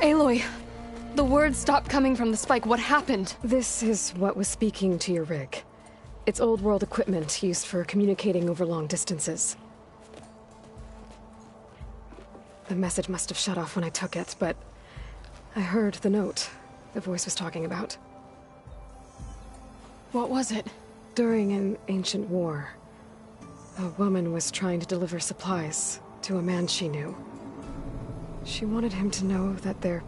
Aloy, The words stopped coming from the spike. What happened? This is what was speaking to your rig. It's old world equipment used for communicating over long distances. The message must have shut off when I took it, but I heard the note the voice was talking about. What was it? During an ancient war, a woman was trying to deliver supplies to a man she knew. She wanted him to know that their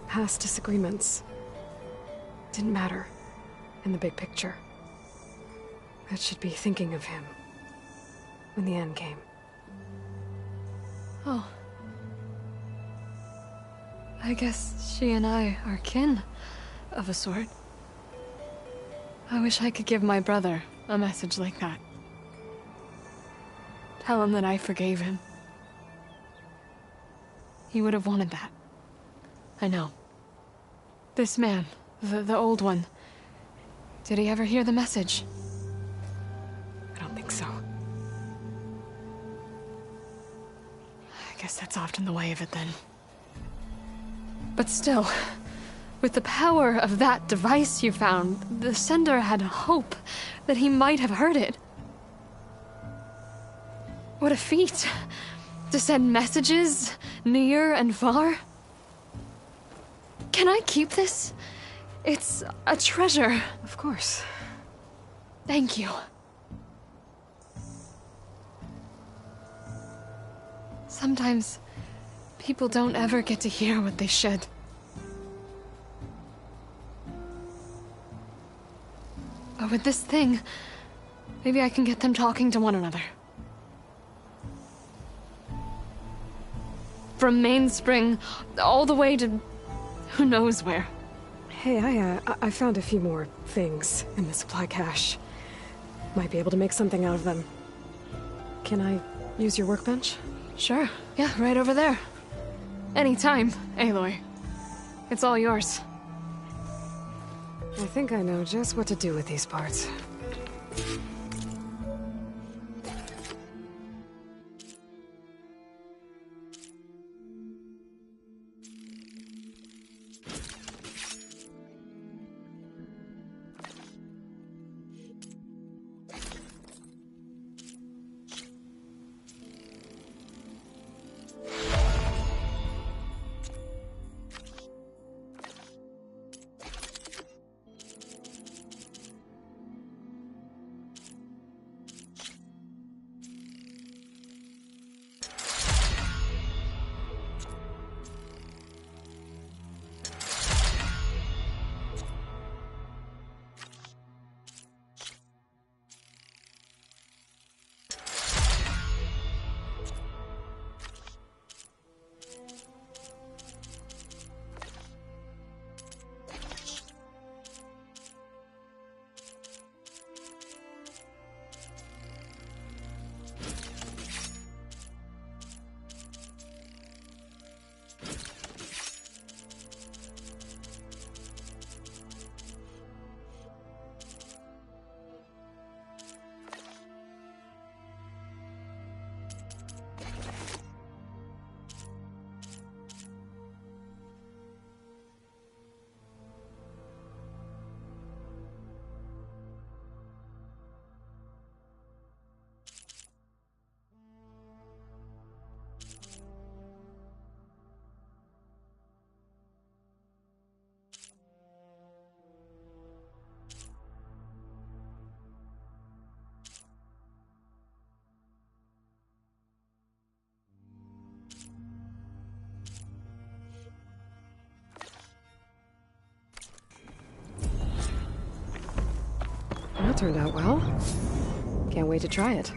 past disagreements didn't matter in the big picture. That she'd be thinking of him when the end came. Oh. I guess she and I are kin, of a sort. I wish I could give my brother a message like that. Tell him that I forgave him. He would have wanted that. I know. This man, the old one, did he ever hear the message? I don't think so. I guess that's often the way of it then. But still, with the power of that device you found, the sender had hope that he might have heard it. What a feat! To send messages near and far. Can I keep this? It's a treasure. Of course. Thank you. Sometimes people don't ever get to hear what they should. But with this thing, maybe I can get them talking to one another. From Mainspring, all the way to who knows where. Hey, I found a few more things in the supply cache. Might be able to make something out of them. Can I use your workbench? Sure. Yeah, right over there. Anytime, Aloy. It's all yours. I think I know just what to do with these parts. That turned out well. Can't wait to try it.